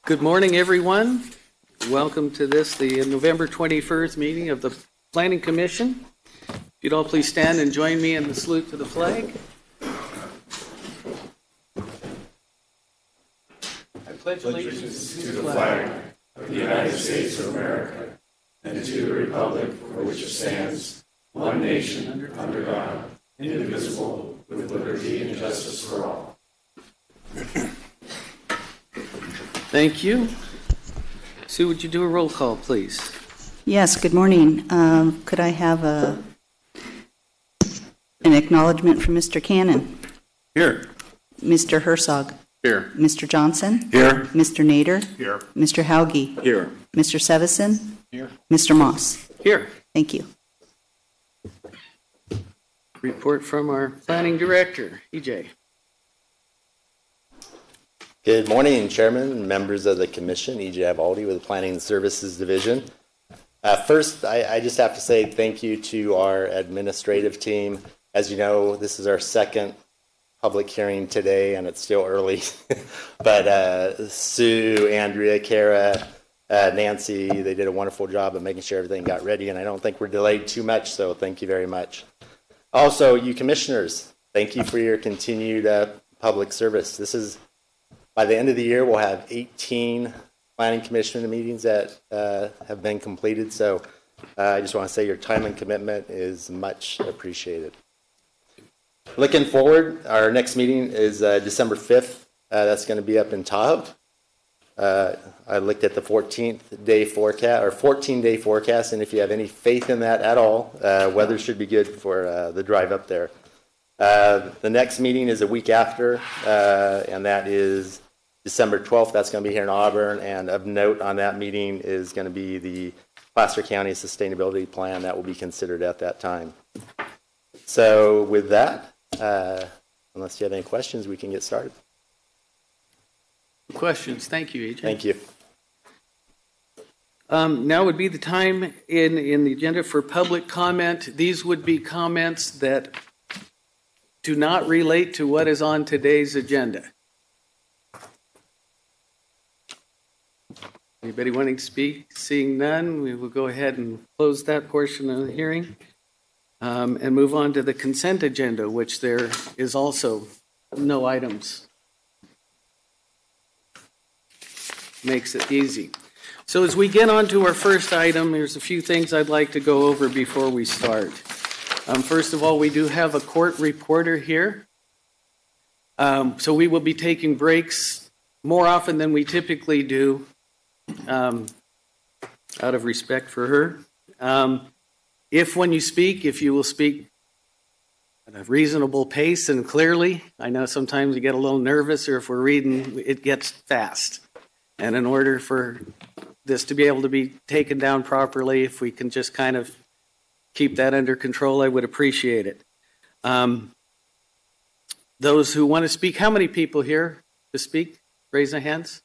Good morning, everyone. Welcome to the November 21st meeting of the Planning Commission. If you'd all please stand and join me in the salute to the flag. I pledge allegiance to the flag of the United States of America and to the republic for which it stands, one nation, under God, indivisible, with liberty and justice for all. Thank you. Sue, would you do a roll call, please? Yes, good morning. Could I have an acknowledgement from Mr. Cannon? Here. Mr. Herzog? Here. Mr. Johnson? Here. Mr. Nader? Here. Mr. Hauge? Here. Mr. Sevison? Here. Mr. Moss? Here. Thank you. Report from our planning director, EJ. Good morning, Chairman and members of the Commission. E.J. Avaldi with the Planning and Services Division. First, I just have to say thank you to our administrative team. As you know, this is our second public hearing today, and it's still early. But Sue, Andrea, Kara, Nancy, they did a wonderful job of making sure everything got ready, and I don't think we're delayed too much, so thank you very much. Also, you commissioners, thank you for your continued public service. By the end of the year, we'll have 18 Planning Commission meetings that have been completed. So I just want to say your time and commitment is much appreciated. Looking forward, our next meeting is December 5th. That's going to be up in Tahoe. I looked at the 14-day forecast, and if you have any faith in that at all, weather should be good for the drive up there. The next meeting is a week after, and that is December 12th. That's going to be here in Auburn, and of note on that meeting is going to be the Placer County Sustainability Plan that will be considered at that time. So with that, unless you have any questions, we can get started. Questions? Thank you, EJ. Thank you. Now would be the time in the agenda for public comment. These would be comments that do not relate to what is on today's agenda. Anybody wanting to speak? Seeing none, we will go ahead and close that portion of the hearing and move on to the consent agenda, which there is also no items. Makes it easy. So as we get on to our first item, there's a few things I'd like to go over before we start. First of all, we do have a court reporter here. So we will be taking breaks more often than we typically do. Out of respect for her. If when you speak, if you will speak at a reasonable pace and clearly, I know sometimes you get a little nervous, or if we're reading, it gets fast. And in order for this to be able to be taken down properly, if we can just kind of keep that under control, I would appreciate it. Those who want to speak, how many people here to speak? Raise their hands.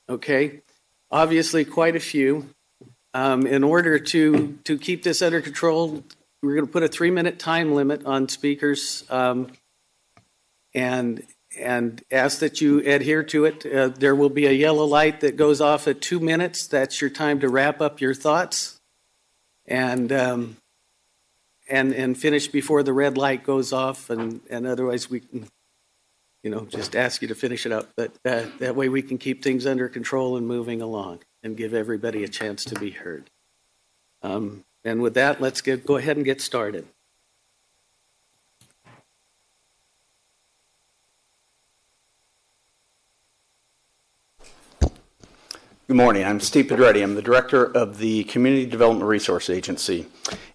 Okay, obviously quite a few. In order to keep this under control, we're going to put a 3-minute time limit on speakers and ask that you adhere to it. There will be a yellow light that goes off at 2 minutes. That's your time to wrap up your thoughts and finish before the red light goes off, and otherwise we can just ask you to finish it up. But that way we can keep things under control and moving along and give everybody a chance to be heard. And with that, let's go ahead and get started. Good morning. I'm Steve Pedretti. I'm the director of the Community Development Resource Agency.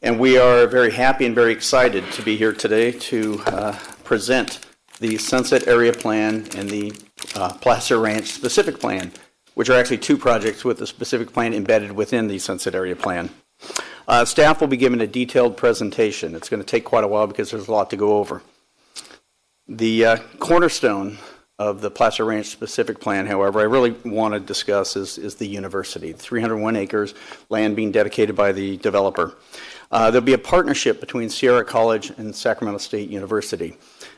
And we are very happy and very excited to be here today to present the Sunset Area Plan and the Placer Ranch Specific Plan, which are actually two projects with the specific plan embedded within the Sunset Area Plan. Staff will be given a detailed presentation. It's going to take quite a while because there's a lot to go over. The cornerstone of the Placer Ranch Specific Plan, however, I really want to discuss is the university, 301 acres, land being dedicated by the developer. There'll be a partnership between Sierra College and Sacramento State University.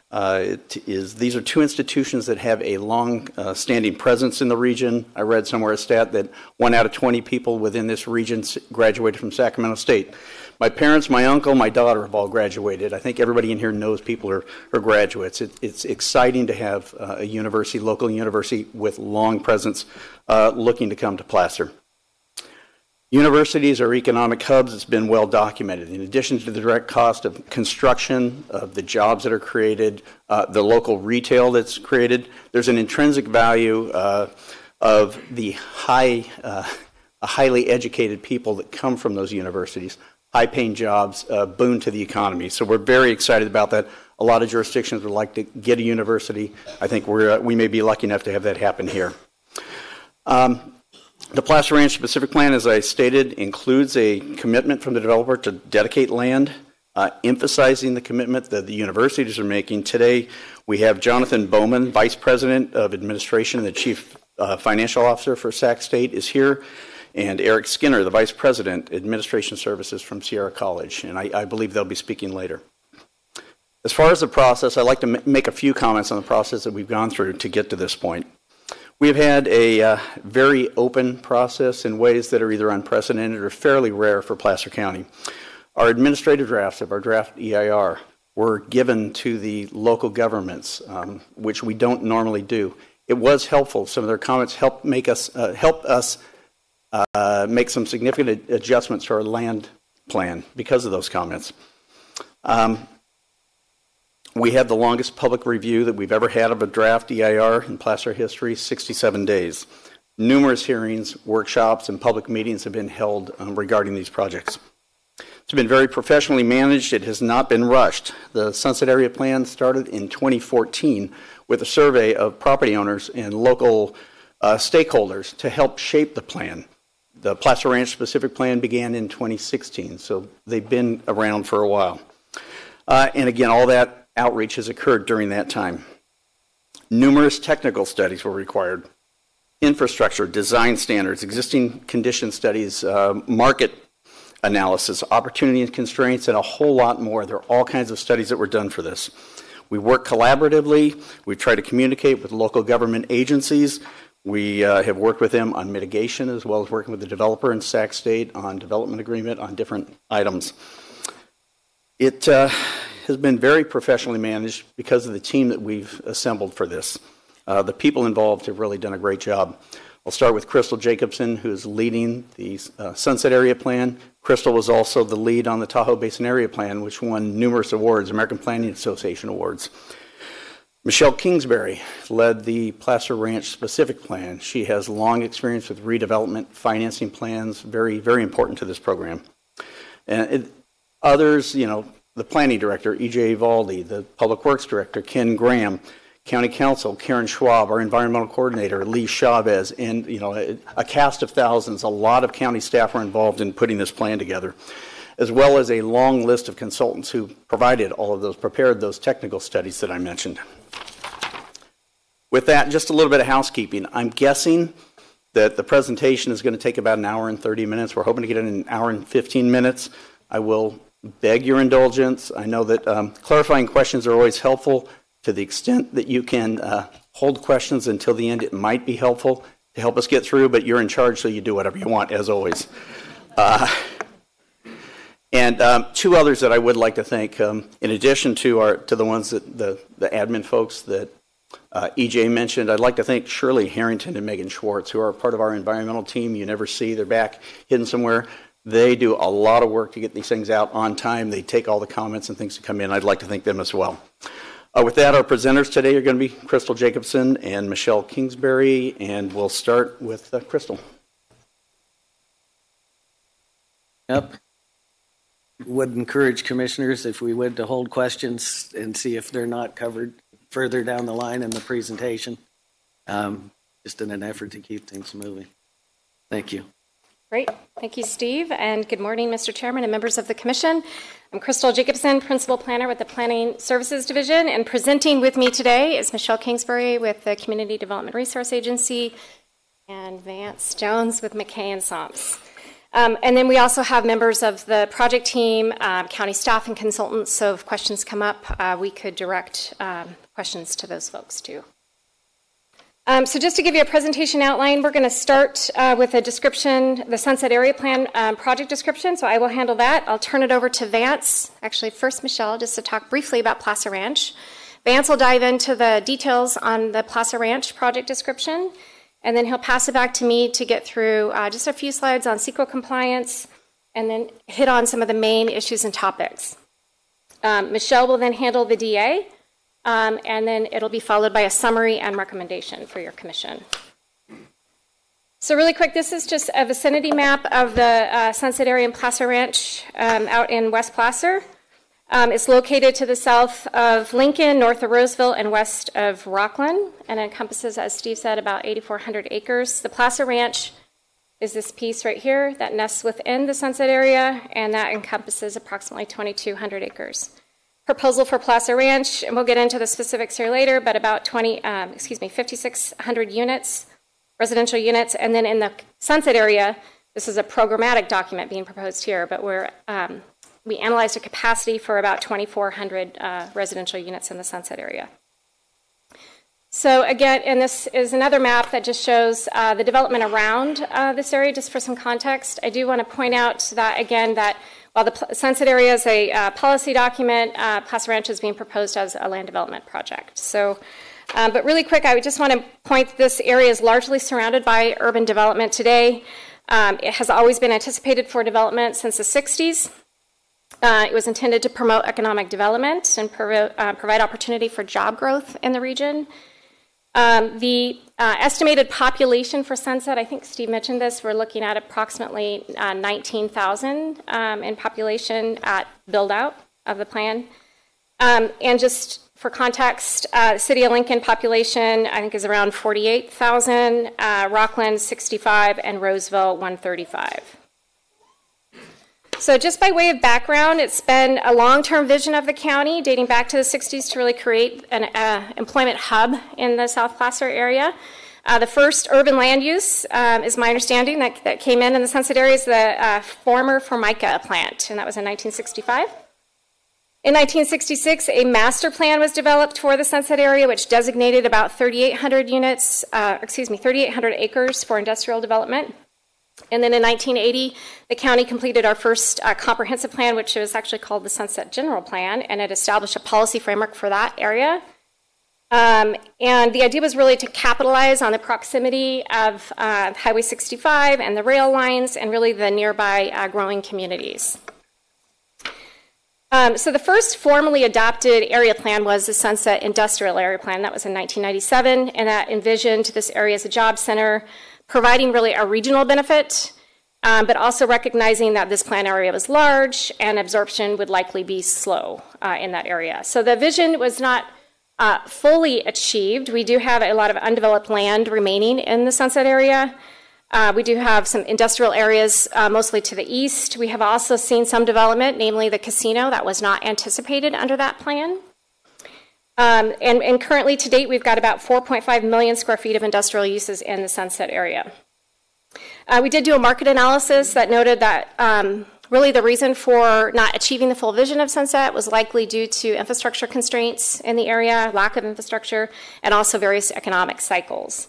These are two institutions that have a long-standing presence in the region. I read somewhere a stat that 1 out of 20 people within this region graduated from Sacramento State. My parents, my uncle, my daughter have all graduated. I think everybody in here knows people are graduates. It's exciting to have a university, local university with long presence looking to come to Placer. Universities are economic hubs. It's been well documented. In addition to the direct cost of construction, of the jobs that are created, the local retail that's created, there's an intrinsic value of the highly educated people that come from those universities, high-paying jobs, boon to the economy. So we're very excited about that. A lot of jurisdictions would like to get a university. I think we may be lucky enough to have that happen here. The Placer Ranch Specific Plan, as I stated, includes a commitment from the developer to dedicate land, emphasizing the commitment that the universities are making. Today, we have Jonathan Bowman, Vice President of Administration and the Chief Financial Officer for Sac State, is here, and Eric Skinner, the Vice President, Administration Services from Sierra College, and I believe they'll be speaking later. As far as the process, I'd like to make a few comments on the process that we've gone through to get to this point. We've had a very open process in ways that are either unprecedented or fairly rare for Placer County. Our administrative drafts of our draft EIR were given to the local governments, which we don't normally do. It was helpful. Some of their comments helped us make some significant adjustments to our land plan because of those comments. We had the longest public review that we've ever had of a draft EIR in Placer history, 67 days. Numerous hearings, workshops, and public meetings have been held regarding these projects. It's been very professionally managed. It has not been rushed. The Sunset Area Plan started in 2014 with a survey of property owners and local stakeholders to help shape the plan. The Placer Ranch Specific Plan began in 2016, so they've been around for a while. And again, all that outreach has occurred during that time. Numerous technical studies were required. Infrastructure, design standards, existing condition studies, market analysis, opportunity and constraints, and a whole lot more. There are all kinds of studies that were done for this. We work collaboratively. We try to communicate with local government agencies. We have worked with them on mitigation as well as working with the developer in Sac State on development agreement on different items. It has been very professionally managed because of the team that we've assembled for this. The people involved have really done a great job. I'll start with Crystal Jacobson, who is leading the Sunset Area Plan. Crystal was also the lead on the Tahoe Basin Area Plan, which won numerous awards, American Planning Association awards. Michelle Kingsbury led the Placer Ranch Specific Plan. She has long experience with redevelopment financing plans, very, very important to this program. And others, the planning director, E.J. Valdi, the public works director, Ken Graham, county counsel, Karen Schwab, our environmental coordinator, Lee Chavez, and a cast of thousands. A lot of county staff were involved in putting this plan together, as well as a long list of consultants who prepared those technical studies that I mentioned. With that, just a little bit of housekeeping. I'm guessing that the presentation is going to take about an hour and 30 minutes. We're hoping to get it in an hour and 15 minutes. I will beg your indulgence. I know that clarifying questions are always helpful. To the extent that you can hold questions until the end, it might be helpful to help us get through, but you're in charge, so you do whatever you want, as always. And two others that I would like to thank, in addition to the ones that the admin folks that EJ mentioned, I'd like to thank Shirley Harrington and Megan Schwartz, who are part of our environmental team. You never see, they're back hidden somewhere. They do a lot of work to get these things out on time. They take all the comments and things that come in. I'd like to thank them as well. With that, our presenters today are going to be Crystal Jacobson and Michelle Kingsbury, and we'll start with Crystal. Yep. Would encourage commissioners, if we would, to hold questions and see if they're not covered further down the line in the presentation, just in an effort to keep things moving. Thank you. Great. Thank you, Steve. And good morning, Mr. Chairman and members of the Commission. I'm Crystal Jacobson, Principal Planner with the Planning Services Division, and presenting with me today is Michelle Kingsbury with the Community Development Resource Agency and Vance Jones with McKay & Somps. And then we also have members of the project team, county staff and consultants, so if questions come up, we could direct questions to those folks too. So just to give you a presentation outline, we're going to start with a description, the Sunset Area Plan project description, so I will handle that. I'll turn it over to Vance, actually first Michelle, just to talk briefly about Plaza Ranch. Vance will dive into the details on the Plaza Ranch project description, and then he'll pass it back to me to get through just a few slides on CEQA compliance, and then hit on some of the main issues and topics. Michelle will then handle the DA, and then it'll be followed by a summary and recommendation for your commission. So really quick, this is just a vicinity map of the Sunset Area and Plaza Ranch out in West Placer. It's located to the south of Lincoln, north of Roseville, and west of Rockland, and encompasses, as Steve said, about 8,400 acres. The Plaza Ranch is this piece right here that nests within the Sunset Area, and that encompasses approximately 2,200 acres. Proposal for Plaza Ranch, and we'll get into the specifics here later, but about 5,600 units, residential units, and then in the Sunset Area, this is a programmatic document being proposed here, but we analyzed a capacity for about 2,400 residential units in the Sunset Area. So again, and this is another map that just shows the development around this area, just for some context. I do want to point out that, again, that while the Sunset Area is a policy document, Plaza Ranch is being proposed as a land development project. So, but really quick, I would just want to point this area is largely surrounded by urban development today. It has always been anticipated for development since the 60s. It was intended to promote economic development and provide opportunity for job growth in the region. The estimated population for Sunset, I think Steve mentioned this, we're looking at approximately 19,000 in population at build-out of the plan. And just for context, the City of Lincoln population, I think, is around 48,000, Rockland 65, and Roseville 135. So just by way of background, it's been a long-term vision of the county dating back to the 60s to really create an employment hub in the South Placer area. The first urban land use, is my understanding, that came in the Sunset Area is the former Formica plant, and that was in 1965. In 1966, a master plan was developed for the Sunset Area, which designated about 3,800 acres for industrial development. And then in 1980, the county completed our first comprehensive plan, which was actually called the Sunset General Plan, and it established a policy framework for that area. And the idea was really to capitalize on the proximity of Highway 65 and the rail lines and really the nearby growing communities. So the first formally adopted area plan was the Sunset Industrial Area Plan. That was in 1997, and that envisioned this area as a job center, providing really a regional benefit, but also recognizing that this plan area was large and absorption would likely be slow in that area. So the vision was not fully achieved. We do have a lot of undeveloped land remaining in the Sunset Area. We do have some industrial areas mostly to the east. We have also seen some development, namely the casino, that was not anticipated under that plan. And currently, to date, we've got about 4.5 million square feet of industrial uses in the Sunset Area. We did do a market analysis that noted that really the reason for not achieving the full vision of Sunset was likely due to infrastructure constraints in the area, lack of infrastructure, and also various economic cycles.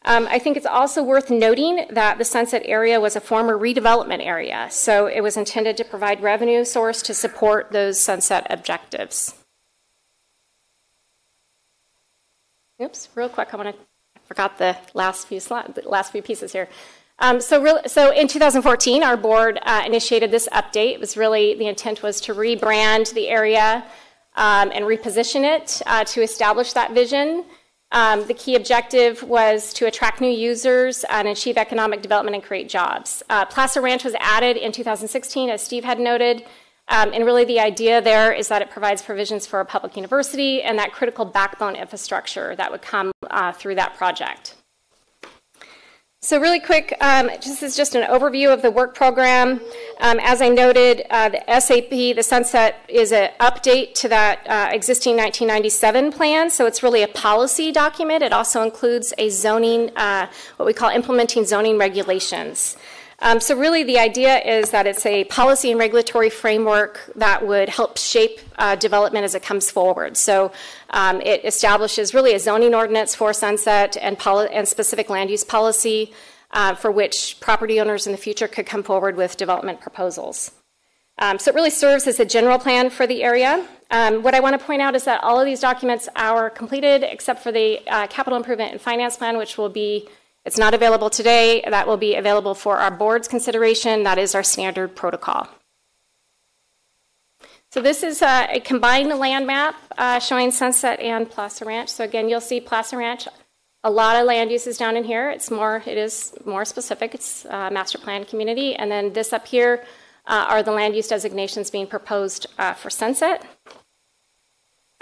I think it's also worth noting that the Sunset Area was a former redevelopment area, so it was intended to provide revenue source to support those Sunset objectives. Oops, real quick, I forgot the last few pieces here. So in 2014, our board initiated this update. It was really, the intent was to rebrand the area and reposition it to establish that vision. The key objective was to attract new users and achieve economic development and create jobs. Plaza Ranch was added in 2016, as Steve had noted. And really the idea there is that it provides provisions for a public university and that critical backbone infrastructure that would come through that project. So really quick, this is just an overview of the work program. As I noted, the SAP, the Sunset, is an update to that existing 1997 plan. So it's really a policy document. It also includes a zoning, what we call implementing zoning regulations. So really the idea is that it's a policy and regulatory framework that would help shape development as it comes forward. So it establishes really a zoning ordinance for Sunset and specific land use policy for which property owners in the future could come forward with development proposals. So it really serves as a general plan for the area. What I want to point out is that all of these documents are completed except for the capital improvement and finance plan, which will be, it's not available today. That will be available for our board's consideration. That is our standard protocol. So this is a combined land map showing Sunset and Plaza Ranch. So again, you'll see Plaza Ranch, a lot of land uses down in here. It is more specific. It's master plan community. And then this up here are the land use designations being proposed for Sunset.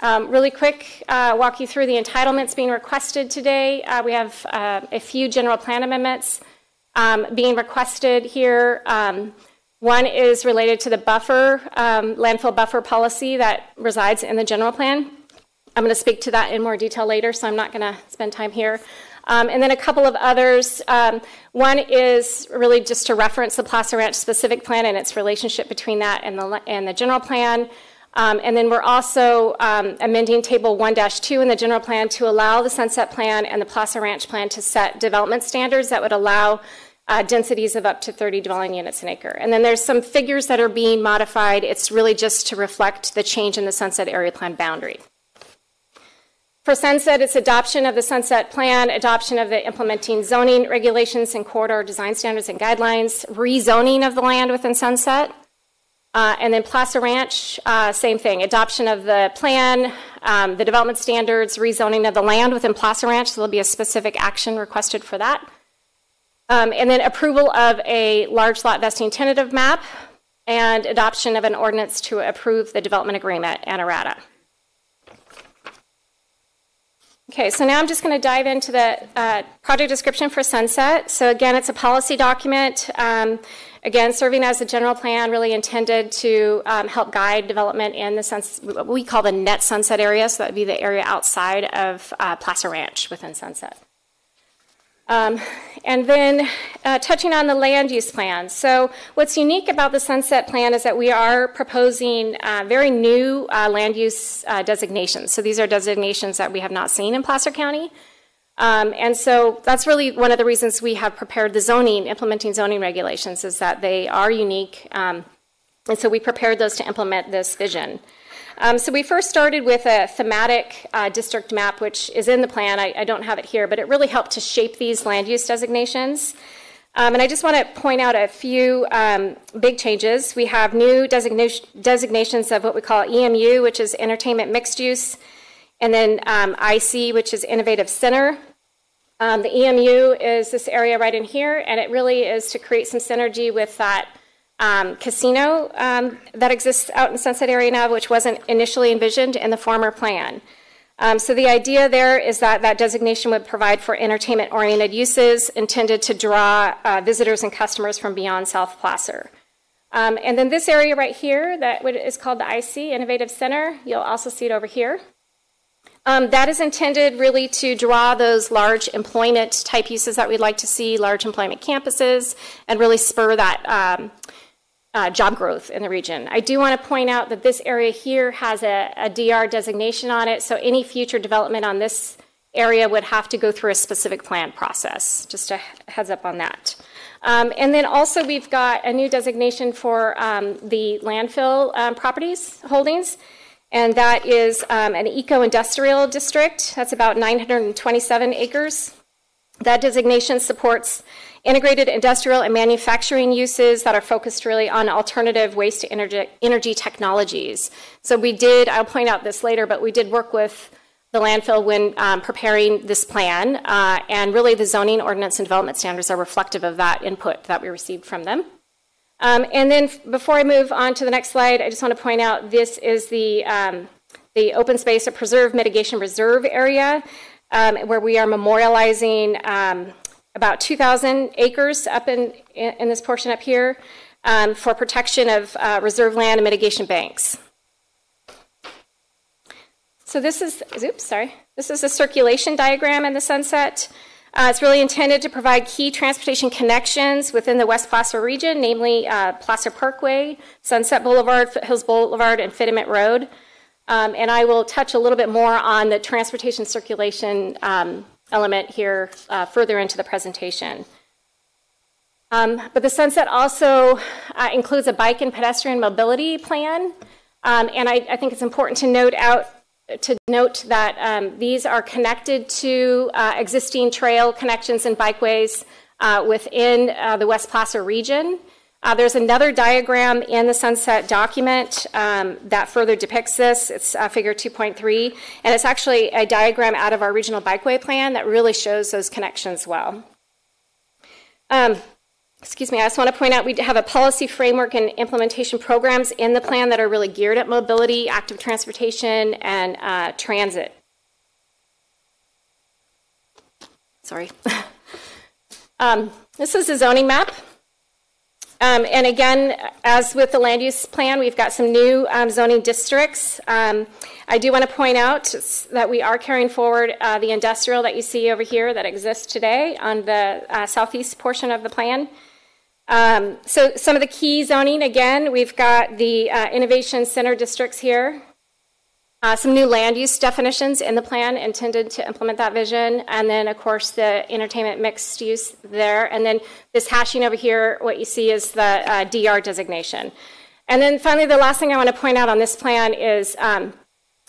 Really quick, walk you through the entitlements being requested today. We have a few general plan amendments being requested here. One is related to the buffer, landfill buffer policy that resides in the general plan. I'm going to speak to that in more detail later, so I'm not going to spend time here. And then a couple of others. One is really just to reference the Plaza Ranch specific plan and its relationship between that and the general plan. And then we're also amending Table 1-2 in the general plan to allow the Sunset Plan and the Plaza Ranch Plan to set development standards that would allow densities of up to 30 dwelling units an acre. And then there's some figures that are being modified. It's really just to reflect the change in the Sunset Area Plan boundary. For Sunset, it's adoption of the Sunset Plan, adoption of the implementing zoning regulations and corridor design standards and guidelines, rezoning of the land within Sunset. And then Plaza Ranch, same thing, adoption of the plan, the development standards, rezoning of the land within Plaza Ranch. So there'll be a specific action requested for that. And then approval of a large lot vesting tentative map and adoption of an ordinance to approve the development agreement and errata. Okay, so now I'm just going to dive into the project description for Sunset. So again, it's a policy document. Again, serving as a general plan, really intended to help guide development in the what we call the net Sunset area. So that would be the area outside of Plaza Ranch within Sunset. And then touching on the land use plan. So what's unique about the Sunset Plan is that we are proposing very new land use designations. So these are designations that we have not seen in Placer County. And so that's really one of the reasons we have prepared the zoning, implementing zoning regulations, is that they are unique. And so we prepared those to implement this vision. So we first started with a thematic district map, which is in the plan. I don't have it here, but it really helped to shape these land use designations. And I just want to point out a few big changes. We have new designations of what we call EMU, which is entertainment mixed use, and then IC, which is innovative center. The EMU is this area right in here, and it really is to create some synergy with that casino that exists out in Sunset area now, which wasn't initially envisioned in the former plan. So the idea there is that that designation would provide for entertainment-oriented uses intended to draw visitors and customers from beyond South Placer. And then this area right here that is called the IC, Innovative Center, you'll also see it over here. That is intended really to draw those large employment type uses that we'd like to see, large employment campuses, and really spur that job growth in the region. I do want to point out that this area here has a DR designation on it, so any future development on this area would have to go through a specific plan process. Just a heads up on that. And then also we've got a new designation for the landfill properties holdings, and that is an eco-industrial district. That's about 927 acres. That designation supports integrated industrial and manufacturing uses that are focused really on alternative waste to energy technologies. So we did, I'll point out this later, but we did work with the landfill when preparing this plan, and really the zoning ordinance and development standards are reflective of that input that we received from them. And then before I move on to the next slide, I just want to point out this is the open space or preserve mitigation reserve area, where we are memorializing about 2,000 acres up in this portion up here for protection of reserve land and mitigation banks. So this is, this is a circulation diagram in the Sunset. It's really intended to provide key transportation connections within the West Placer region, namely Placer Parkway, Sunset Boulevard, Foothills Boulevard, and Fitiment Road. And I will touch a little bit more on the transportation circulation element here further into the presentation. But the Sunset also includes a bike and pedestrian mobility plan. And I think it's important to note that these are connected to existing trail connections and bikeways within the West Placer region. There's another diagram in the Sunset document that further depicts this. It's figure 2.3, and it's actually a diagram out of our regional bikeway plan that really shows those connections well. Excuse me, I just want to point out we have a policy framework and implementation programs in the plan that are really geared at mobility, active transportation, and transit. Sorry. This is a zoning map. And again, as with the land use plan, we've got some new zoning districts. I do want to point out that we are carrying forward the industrial that you see over here that exists today on the southeast portion of the plan. So some of the key zoning, again, we've got the innovation center districts here. Some new land use definitions in the plan intended to implement that vision. And then, of course, the entertainment mixed use there. And then this hashing over here, what you see is the DR designation. And then finally, the last thing I want to point out on this plan is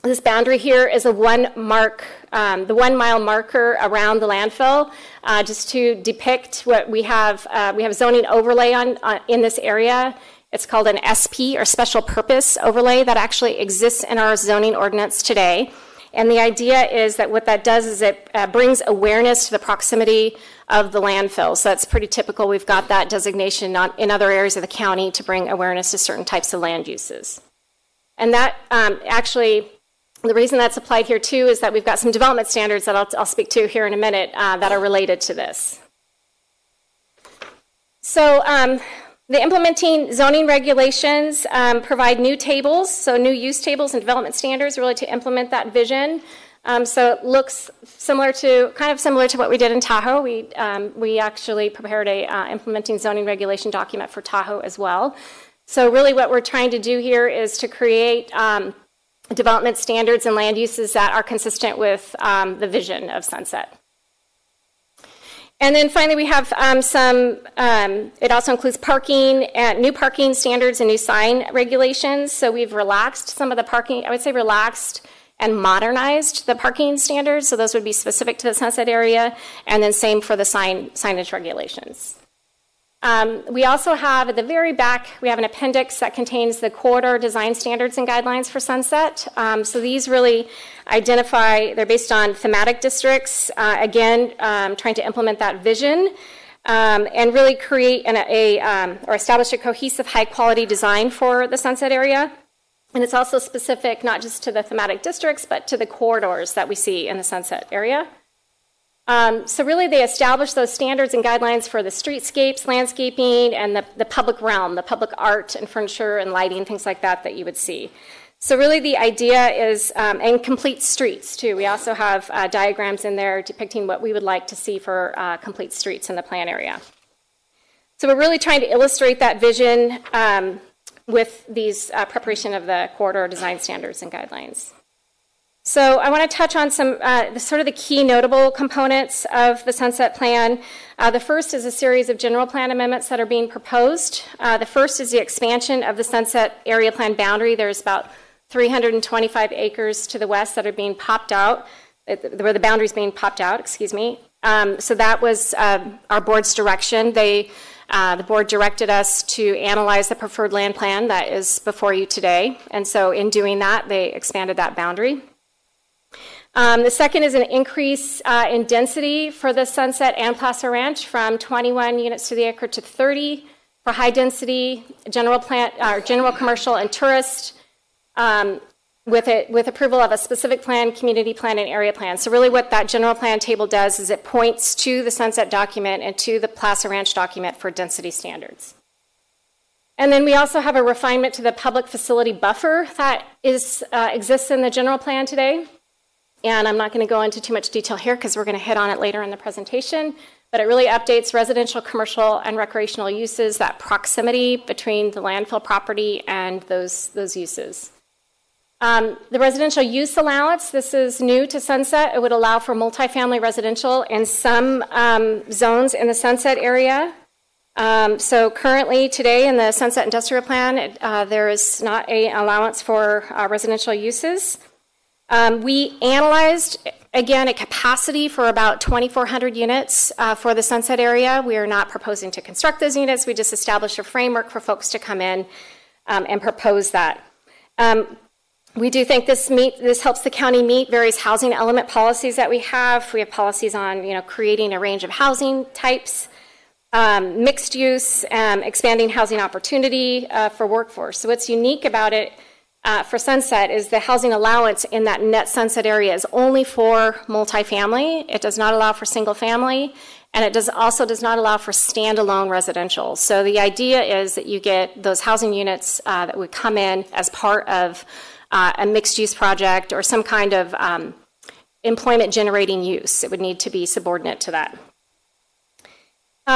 this boundary here is a the 1 mile marker around the landfill, just to depict what we have. We have zoning overlay in this area. It's called an SP, or special purpose overlay, that actually exists in our zoning ordinance today. And the idea is that what that does is it brings awareness to the proximity of the landfill. So that's pretty typical. We've got that designation in other areas of the county to bring awareness to certain types of land uses. And that actually, the reason that's applied here too is that we've got some development standards that I'll speak to here in a minute that are related to this. So the implementing zoning regulations provide new tables, so new use tables and development standards really to implement that vision. So it looks kind of similar to what we did in Tahoe. We actually prepared a implementing zoning regulation document for Tahoe as well. So really what we're trying to do here is to create development standards and land uses that are consistent with the vision of Sunset. And then finally, we have it also includes parking, new parking standards and new sign regulations. So we've relaxed some of the parking, I would say relaxed and modernized the parking standards. So those would be specific to the Sunset area. And then same for the signage regulations. We also have at the very back, we have an appendix that contains the corridor design standards and guidelines for Sunset. So these really identify, they're based on thematic districts, again, trying to implement that vision and really create or establish a cohesive high quality design for the Sunset area. And it's also specific not just to the thematic districts, but to the corridors that we see in the Sunset area. So really they establish those standards and guidelines for the streetscapes, landscaping, and the public realm, the public art and furniture and lighting, things like that you would see. So really the idea is, and complete streets too. We also have diagrams in there depicting what we would like to see for complete streets in the plan area. So we're really trying to illustrate that vision with these preparation of the corridor design standards and guidelines. So I want to touch on some sort of the key notable components of the Sunset Plan. The first is a series of general plan amendments that are being proposed. The first is the expansion of the Sunset Area Plan boundary. There's about 325 acres to the west that are being popped out, where the boundary's being popped out, excuse me. So that was our board's direction. The board directed us to analyze the preferred land plan that is before you today. And so in doing that, they expanded that boundary. The second is an increase in density for the Sunset and Placer Ranch from 21 units to the acre to 30 for high density general commercial and tourist with approval of a specific plan, community plan, and area plan. So really what that general plan table does is it points to the Sunset document and to the Placer Ranch document for density standards. And then we also have a refinement to the public facility buffer that exists in the general plan today. And I'm not going to go into too much detail here because we're going to hit on it later in the presentation. But it really updates residential, commercial, and recreational uses, that proximity between the landfill property and those uses. The residential use allowance, this is new to Sunset. It would allow for multifamily residential in some zones in the Sunset area. So currently today in the Sunset Industrial Plan, there is not an allowance for residential uses. We analyzed, again, a capacity for about 2,400 units for the Sunset area. We are not proposing to construct those units. We just established a framework for folks to come in and propose that. We do think this helps the county meet various housing element policies that we have. We have policies on, creating a range of housing types, mixed use, expanding housing opportunity for workforce. So what's unique about it for Sunset is the housing allowance in that net Sunset area is only for multifamily. It does not allow for single family, and it also does not allow for standalone residential. So the idea is that you get those housing units that would come in as part of a mixed use project or some kind of employment generating use. It would need to be subordinate to that.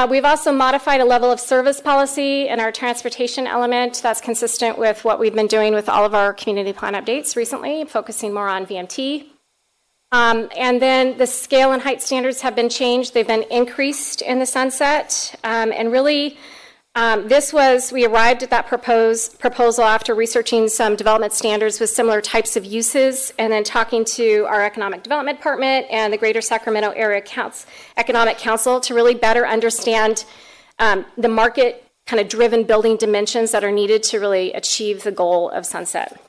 We've also modified a level of service policy in our transportation element that's consistent with what we've been doing with all of our community plan updates recently, focusing more on VMT. And then the scale and height standards have been changed. They've been increased in the Sunset. And really, we arrived at that proposal after researching some development standards with similar types of uses and then talking to our economic development department and the Greater Sacramento Area Economic Council to really better understand the market kind of driven building dimensions that are needed to really achieve the goal of Sunset.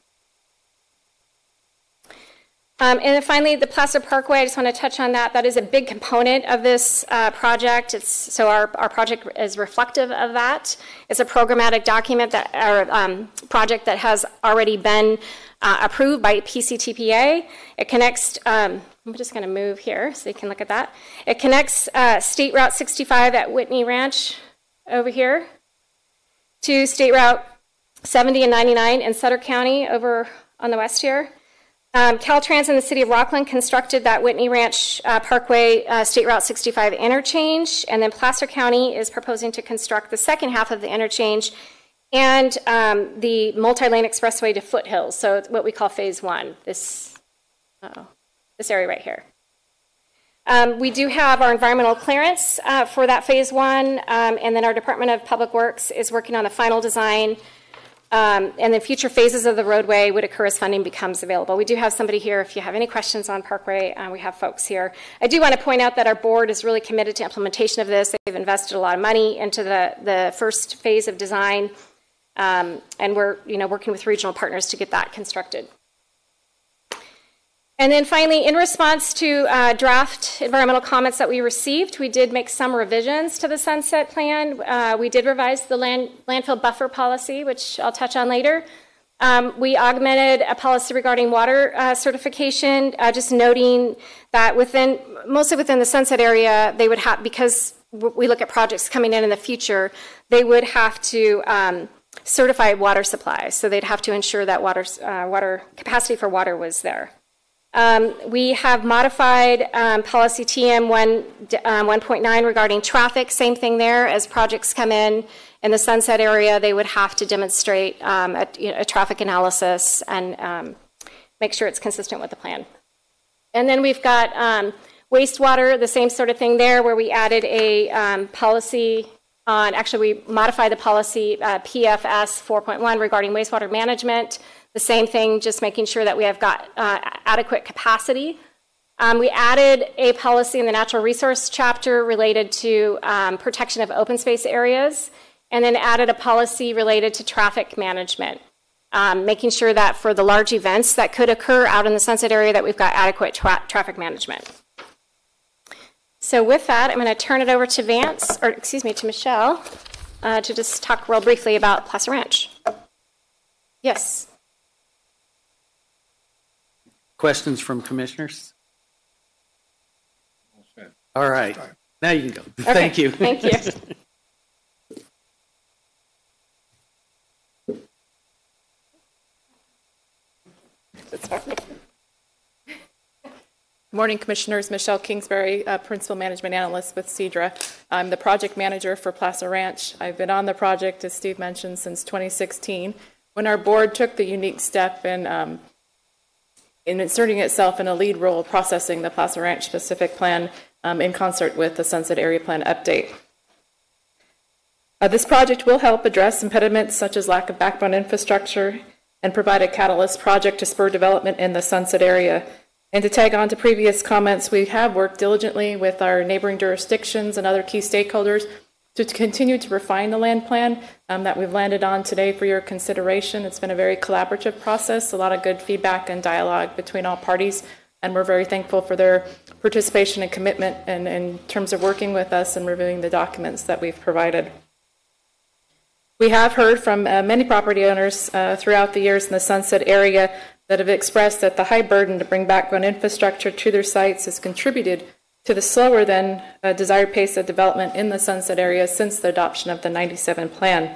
And then finally, the Placer Parkway, I just want to touch on that. That is a big component of this project. So our project is reflective of that. It's a programmatic document project that has already been approved by PCTPA. It connects, I'm just going to move here so you can look at that. It connects State Route 65 at Whitney Ranch over here to State Route 70 and 99 in Sutter County over on the west here. Caltrans in the city of Rockland constructed that Whitney Ranch Parkway State Route 65 interchange, and then Placer County is proposing to construct the second half of the interchange and the multi-lane expressway to Foothills, so it's what we call phase one, this area right here. We do have our environmental clearance for that phase one, and then our Department of Public Works is working on the final design. And then future phases of the roadway would occur as funding becomes available. We do have somebody here if you have any questions on Parkway. We have folks here. I do want to point out that our board is really committed to implementation of this. They've invested a lot of money into the first phase of design, and we're working with regional partners to get that constructed. And then finally, in response to draft environmental comments that we received, we did make some revisions to the Sunset Plan. We did revise the landfill buffer policy, which I'll touch on later. We augmented a policy regarding water certification, just noting that mostly within the Sunset area, they would have, because we look at projects coming in the future, they would have to certify water supply. So they'd have to ensure that water capacity for water was there. We have modified policy TM 1.9 regarding traffic. Same thing there. As projects come in the Sunset area, they would have to demonstrate a traffic analysis and make sure it's consistent with the plan. And then we've got wastewater, the same sort of thing there, where we added a policy on, actually we modified the policy PFS 4.1 regarding wastewater management. The same thing, just making sure that we have got adequate capacity. We added a policy in the natural resource chapter related to protection of open space areas, and then added a policy related to traffic management, making sure that for the large events that could occur out in the Sunset area that we've got adequate traffic management. So with that, I'm going to turn it over to to Michelle, to just talk real briefly about Placer Ranch. Yes. Questions from commissioners? All right. Now you can go. Okay. Thank you. Thank you. Good morning, Commissioners. Michelle Kingsbury, Principal Management Analyst with CEDRA. I'm the project manager for Plaza Ranch. I've been on the project, as Steve mentioned, since 2016, when our board took the unique step in inserting itself in a lead role processing the Plaza Ranch specific plan in concert with the Sunset Area Plan update. This project will help address impediments such as lack of backbone infrastructure and provide a catalyst project to spur development in the Sunset area. And to tag on to previous comments, we have worked diligently with our neighboring jurisdictions and other key stakeholders to continue to refine the land plan that we've landed on today for your consideration. It's been a very collaborative process, a lot of good feedback and dialogue between all parties, and we're very thankful for their participation and commitment in terms of working with us and reviewing the documents that we've provided. We have heard from many property owners throughout the years in the Sunset area that have expressed that the high burden to bring backbone infrastructure to their sites has contributed to the slower than desired pace of development in the Sunset area since the adoption of the 97 plan.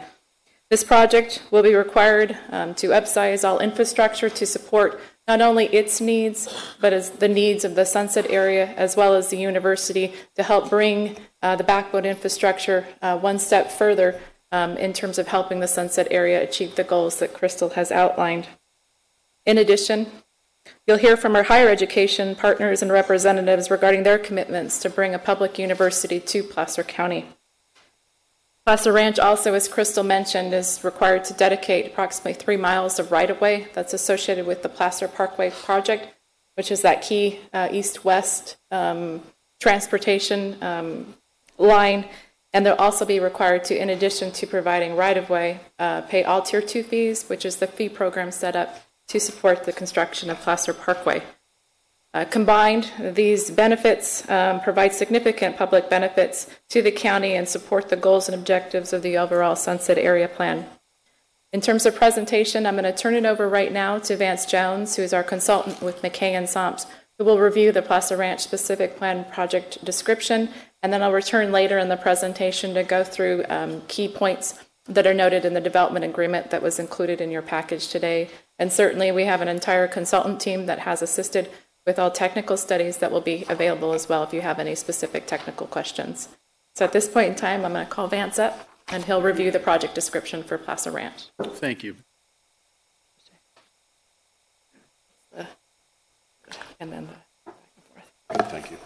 This project will be required to upsize all infrastructure to support not only its needs, but as the needs of the Sunset area as well as the university to help bring the backbone infrastructure one step further in terms of helping the Sunset area achieve the goals that Crystal has outlined. In addition, you'll hear from our higher education partners and representatives regarding their commitments to bring a public university to Placer County. Placer Ranch also, as Crystal mentioned, is required to dedicate approximately 3 miles of right-of-way that's associated with the Placer Parkway project, which is that key east-west transportation line. And they'll also be required to, in addition to providing right-of-way, pay all Tier 2 fees, which is the fee program set up to support the construction of Placer Parkway. Combined, these benefits provide significant public benefits to the county and support the goals and objectives of the overall Sunset Area Plan. In terms of presentation, I'm going to turn it over right now to Vance Jones, who is our consultant with McKay and Somps, who will review the Plaza Ranch specific plan project description, and then I'll return later in the presentation to go through key points that are noted in the development agreement that was included in your package today. And certainly we have an entire consultant team that has assisted with all technical studies that will be available as well if you have any specific technical questions. So at this point in time, I'm going to call Vance up and he'll review the project description for Plaza Ranch. Thank you. And then the back and forth. Thank you.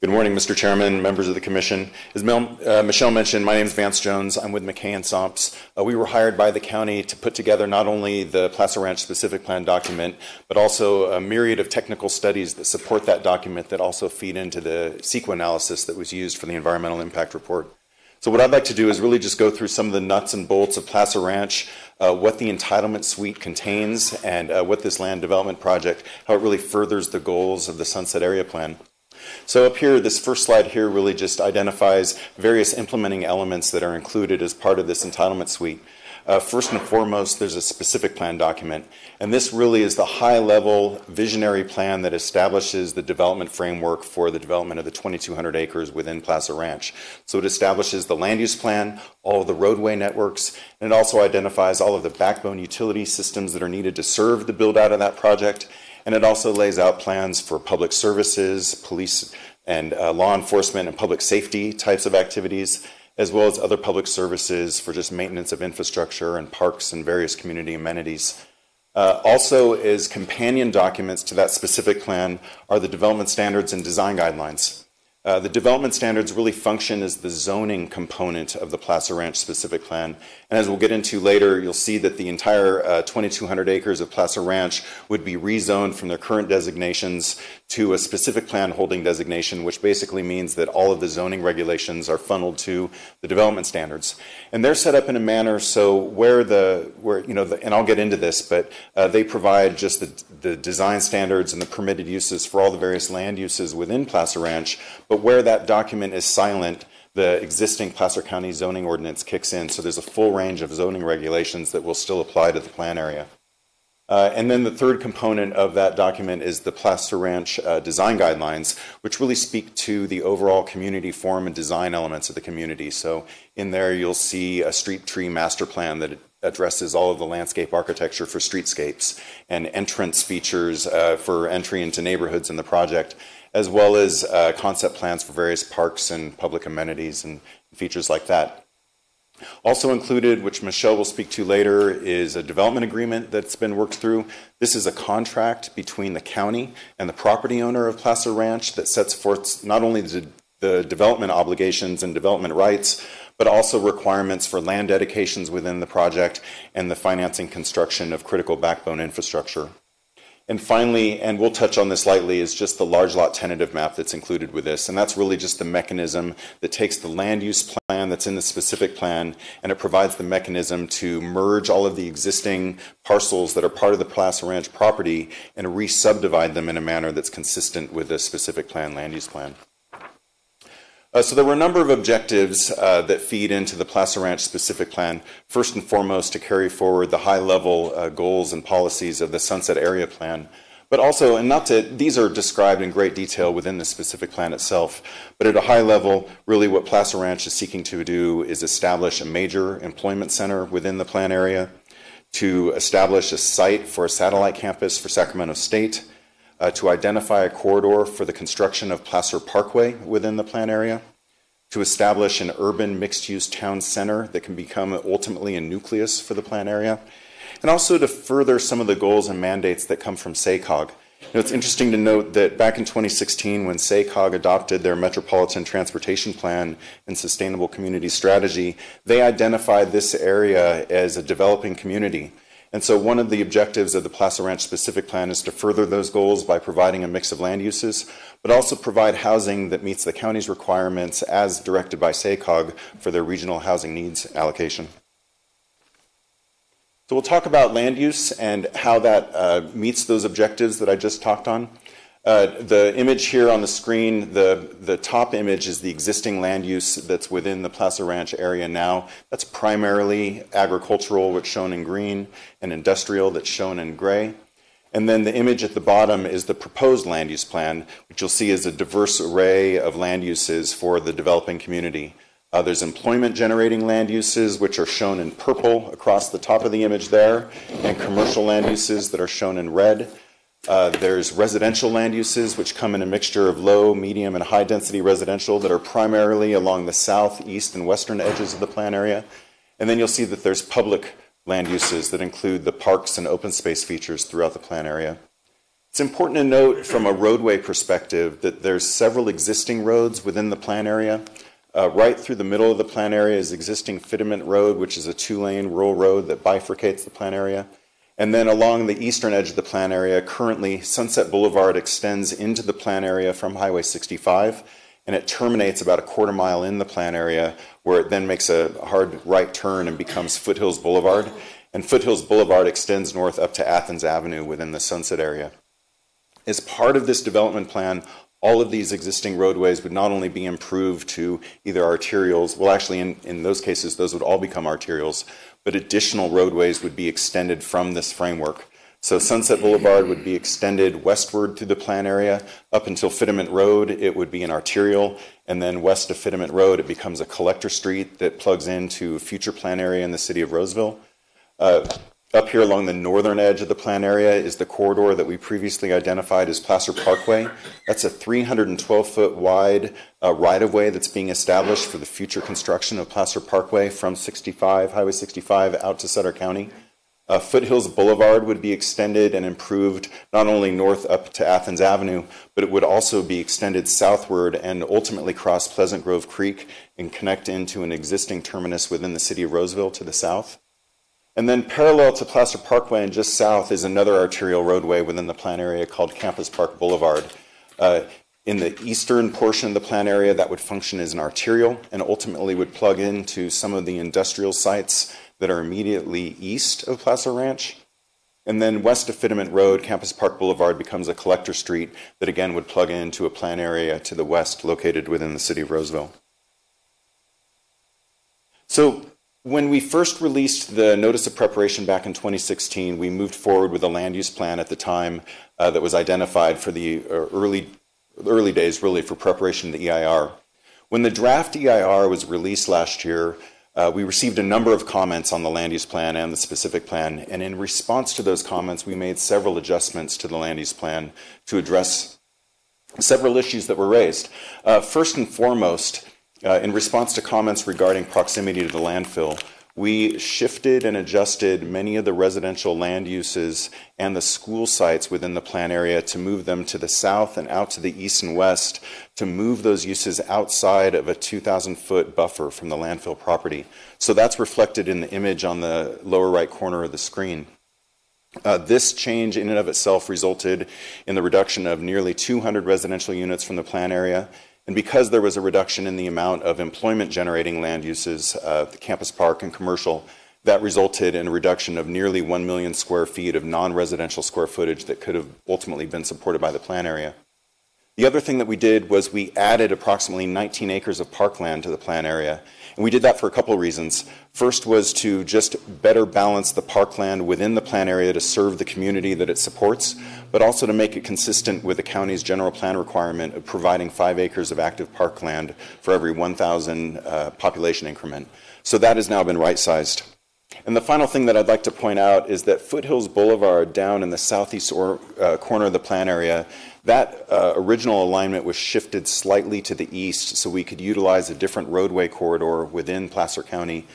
Good morning, Mr. Chairman, members of the Commission. As Michelle mentioned, my name is Vance Jones. I'm with McKay and Somps. We were hired by the county to put together not only the Plaza Ranch specific plan document, but also a myriad of technical studies that support that document that also feed into the CEQA analysis that was used for the environmental impact report. So what I'd like to do is really just go through some of the nuts and bolts of Plaza Ranch, what the entitlement suite contains, and what this land development project, how it really furthers the goals of the Sunset Area Plan. So up here, this first slide here really just identifies various implementing elements that are included as part of this entitlement suite. First and foremost, there's a specific plan document, and this really is the high-level visionary plan that establishes the development framework for the development of the 2,200 acres within Plaza Ranch. So it establishes the land use plan, all of the roadway networks, and it also identifies all of the backbone utility systems that are needed to serve the build-out of that project. And it also lays out plans for public services, police and law enforcement and public safety types of activities, as well as other public services for just maintenance of infrastructure and parks and various community amenities. Also, as companion documents to that specific plan are the development standards and design guidelines. The development standards really function as the zoning component of the Plaza Ranch specific plan. And as we'll get into later, you'll see that the entire 2,200 acres of Plaza Ranch would be rezoned from their current designations to a specific plan holding designation, which basically means that all of the zoning regulations are funneled to the development standards. And they're set up in a manner so and I'll get into this, but they provide just the design standards and the permitted uses for all the various land uses within Plaza Ranch. But where that document is silent, the existing Placer County zoning ordinance kicks in. So there's a full range of zoning regulations that will still apply to the plan area. And then the third component of that document is the Plaza Ranch design guidelines, which really speak to the overall community form and design elements of the community. So in there you'll see a street tree master plan that addresses all of the landscape architecture for streetscapes and entrance features for entry into neighborhoods in the project, as well as concept plans for various parks and public amenities and features like that. Also included, which Michelle will speak to later, is a development agreement that's been worked through. This is a contract between the county and the property owner of Placer Ranch that sets forth not only the development obligations and development rights, but also requirements for land dedications within the project and the financing construction of critical backbone infrastructure. And finally, and we'll touch on this lightly, is just the large lot tentative map that's included with this. And that's really just the mechanism that takes the land use plan that's in the specific plan, and it provides the mechanism to merge all of the existing parcels that are part of the Placer Ranch property and re-subdivide them in a manner that's consistent with the specific plan, land use plan. So there were a number of objectives that feed into the Placer Ranch specific plan. First and foremost, to carry forward the high-level goals and policies of the Sunset Area Plan. But also, and not to, these are described in great detail within the specific plan itself, but at a high level, really what Placer Ranch is seeking to do is establish a major employment center within the plan area, to establish a site for a satellite campus for Sacramento State, to identify a corridor for the construction of Placer Parkway within the plan area, to establish an urban mixed-use town center that can become ultimately a nucleus for the plan area, and also to further some of the goals and mandates that come from SACOG. It's interesting to note that back in 2016, when SACOG adopted their Metropolitan Transportation Plan and Sustainable Community Strategy, they identified this area as a developing community. And so one of the objectives of the Placer Ranch specific plan is to further those goals by providing a mix of land uses, but also provide housing that meets the county's requirements as directed by SACOG for their regional housing needs allocation. So we'll talk about land use and how that meets those objectives that I just talked on. The image here on the screen, the top image is the existing land use that's within the Placer Ranch area now. That's primarily agricultural, which is shown in green, and industrial, that's shown in gray. And then the image at the bottom is the proposed land use plan, which you'll see is a diverse array of land uses for the developing community. There's employment generating land uses, which are shown in purple across the top of the image there, and commercial land uses that are shown in red. There's residential land uses, which come in a mixture of low, medium, and high density residential that are primarily along the south, east, and western edges of the plan area. And then you'll see that there's public land uses that include the parks and open space features throughout the plan area. It's important to note from a roadway perspective that there's several existing roads within the plan area. Right through the middle of the plan area is existing Fitiment Road, which is a 2-lane rural road that bifurcates the plan area. And then along the eastern edge of the plan area, currently Sunset Boulevard extends into the plan area from Highway 65, and it terminates about a quarter mile in the plan area, where it then makes a hard right turn and becomes Foothills Boulevard. And Foothills Boulevard extends north up to Athens Avenue within the Sunset area. As part of this development plan, all of these existing roadways would not only be improved to either arterials, well actually in those cases those would all become arterials, but additional roadways would be extended from this framework. So Sunset Boulevard would be extended westward through the plan area up until Fitiment Road. It would be an arterial, and then west of Fitiment Road it becomes a collector street that plugs into a future plan area in the city of Roseville. Up here along the northern edge of the plan area is the corridor that we previously identified as Placer Parkway. That's a 312-foot wide right-of-way that's being established for the future construction of Placer Parkway from Highway 65 out to Sutter County. Foothills Boulevard would be extended and improved not only north up to Athens Avenue, but it would also be extended southward and ultimately cross Pleasant Grove Creek and connect into an existing terminus within the city of Roseville to the south. And then parallel to Placer Parkway and just south is another arterial roadway within the plan area called Campus Park Boulevard. In the eastern portion of the plan area, that would function as an arterial and ultimately would plug into some of the industrial sites that are immediately east of Placer Ranch. And then west of Fitiment Road, Campus Park Boulevard becomes a collector street that again would plug into a plan area to the west located within the city of Roseville. So when we first released the notice of preparation back in 2016, we moved forward with a land use plan at the time that was identified for the early days really for preparation of the EIR. When the draft EIR was released last year, we received a number of comments on the land use plan and the specific plan, and in response to those comments, we made several adjustments to the land use plan to address several issues that were raised. First and foremost, in response to comments regarding proximity to the landfill, we shifted and adjusted many of the residential land uses and the school sites within the plan area to move them to the south and out to the east and west, to move those uses outside of a 2,000-foot buffer from the landfill property. So that's reflected in the image on the lower right corner of the screen. This change in and of itself resulted in the reduction of nearly 200 residential units from the plan area. And because there was a reduction in the amount of employment-generating land uses, the campus park and commercial, that resulted in a reduction of nearly 1 million square feet of non-residential square footage that could have ultimately been supported by the plan area. The other thing that we did was we added approximately 19 acres of parkland to the plan area. And we did that for a couple of reasons. First was to just better balance the parkland within the plan area to serve the community that it supports, but also to make it consistent with the county's general plan requirement of providing 5 acres of active parkland for every 1,000 population increment. So that has now been right-sized. And the final thing that I'd like to point out is that Foothills Boulevard down in the southeast corner of the plan area, that original alignment was shifted slightly to the east so we could utilize a different roadway corridor within Placer County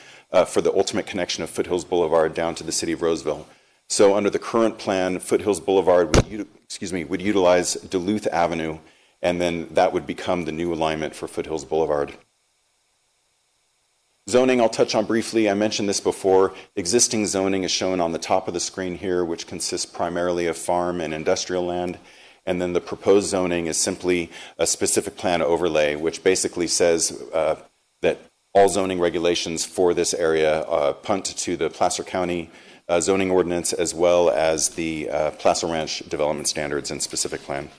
for the ultimate connection of Foothills Boulevard down to the city of Roseville. So under the current plan, Foothills Boulevard would utilize Duluth Avenue, and then that would become the new alignment for Foothills Boulevard. Zoning, I'll touch on briefly. I mentioned this before. Existing zoning is shown on the top of the screen here, which consists primarily of farm and industrial land. And then the proposed zoning is simply a specific plan overlay, which basically says that all zoning regulations for this area punt to the Placer County zoning ordinance as well as the Placer Ranch development standards and specific plan.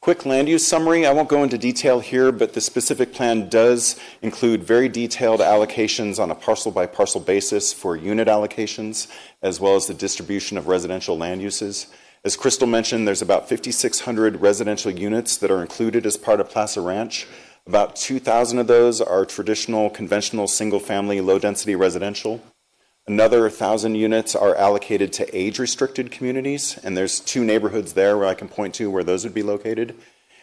Quick land use summary. I won't go into detail here, but the specific plan does include very detailed allocations on a parcel by parcel basis for unit allocations, as well as the distribution of residential land uses. As Crystal mentioned, there's about 5,600 residential units that are included as part of Placer Ranch. About 2,000 of those are traditional, conventional, single-family, low-density residential. Another 1,000 units are allocated to age-restricted communities, and there's 2 neighborhoods there where I can point to where those would be located.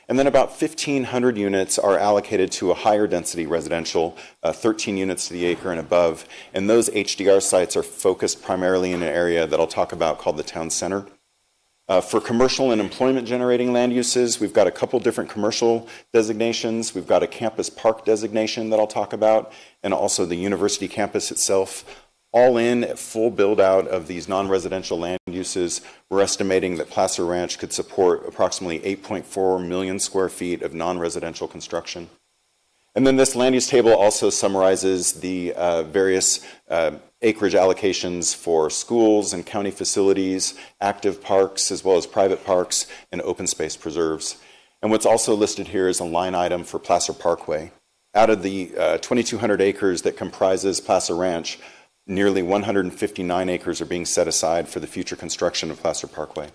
And then about 1,500 units are allocated to a higher density residential, 13 units to the acre and above. And those HDR sites are focused primarily in an area that I'll talk about called the town center. For commercial and employment-generating land uses, we've got a couple different commercial designations. We've got a campus park designation that I'll talk about, and also the university campus itself. All in, at full build-out of these non-residential land uses, we're estimating that Placer Ranch could support approximately 8.4 million square feet of non-residential construction. And then this land use table also summarizes the various acreage allocations for schools and county facilities, active parks, as well as private parks, and open space preserves. And what's also listed here is a line item for Placer Parkway. Out of the 2,200 acres that comprises Placer Ranch, nearly 159 acres are being set aside for the future construction of Placer Parkway.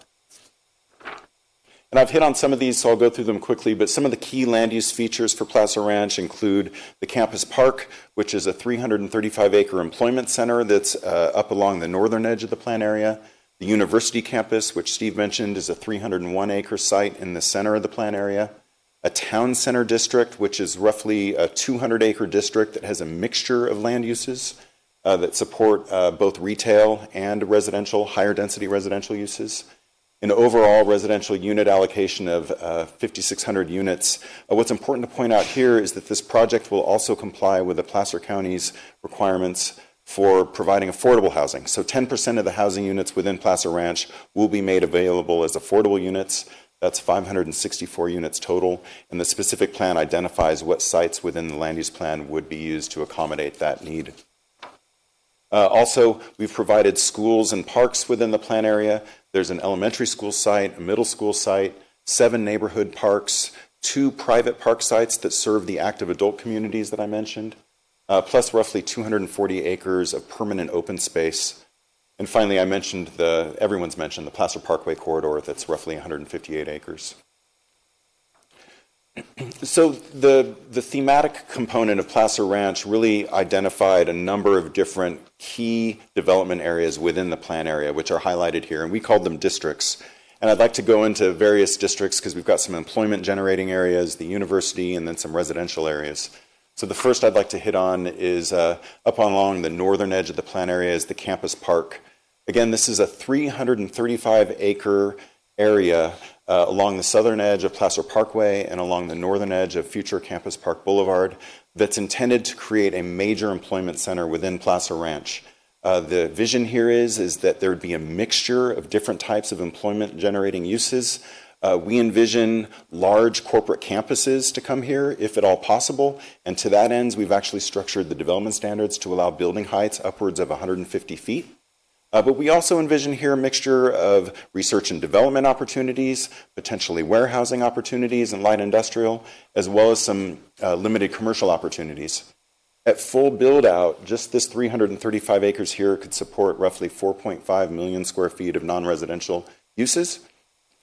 And I've hit on some of these, so I'll go through them quickly, but some of the key land use features for Placer Ranch include the campus park, which is a 335-acre employment center that's up along the northern edge of the plan area. The university campus, which Steve mentioned, is a 301-acre site in the center of the plan area. A town center district, which is roughly a 200-acre district that has a mixture of land uses that support both retail and residential, higher density residential uses. An overall residential unit allocation of 5,600 units. What's important to point out here is that this project will also comply with the Placer County's requirements for providing affordable housing. So 10% of the housing units within Placer Ranch will be made available as affordable units. That's 564 units total, and the specific plan identifies what sites within the land use plan would be used to accommodate that need. Also, we've provided schools and parks within the plan area. There's an elementary school site, a middle school site, 7 neighborhood parks, 2 private park sites that serve the active adult communities that I mentioned, plus roughly 240 acres of permanent open space. And finally, I mentioned everyone's mentioned the Placer Parkway corridor that's roughly 158 acres. So the thematic component of Placer Ranch really identified a number of different key development areas within the plan area, which are highlighted here, and we called them districts. And I'd like to go into various districts because we've got some employment generating areas, the university, and then some residential areas. So the first I'd like to hit on is up along the northern edge of the plan area is the campus park. Again, this is a 335-acre area along the southern edge of Placer Parkway and along the northern edge of future Campus Park Boulevard that's intended to create a major employment center within Placer Ranch. The vision here is that there would be a mixture of different types of employment generating uses. We envision large corporate campuses to come here if at all possible, and to that end we've actually structured the development standards to allow building heights upwards of 150 feet. But we also envision here a mixture of research and development opportunities, potentially warehousing opportunities and light industrial, as well as some limited commercial opportunities. At full build out, just this 335 acres here could support roughly 4.5 million square feet of non-residential uses,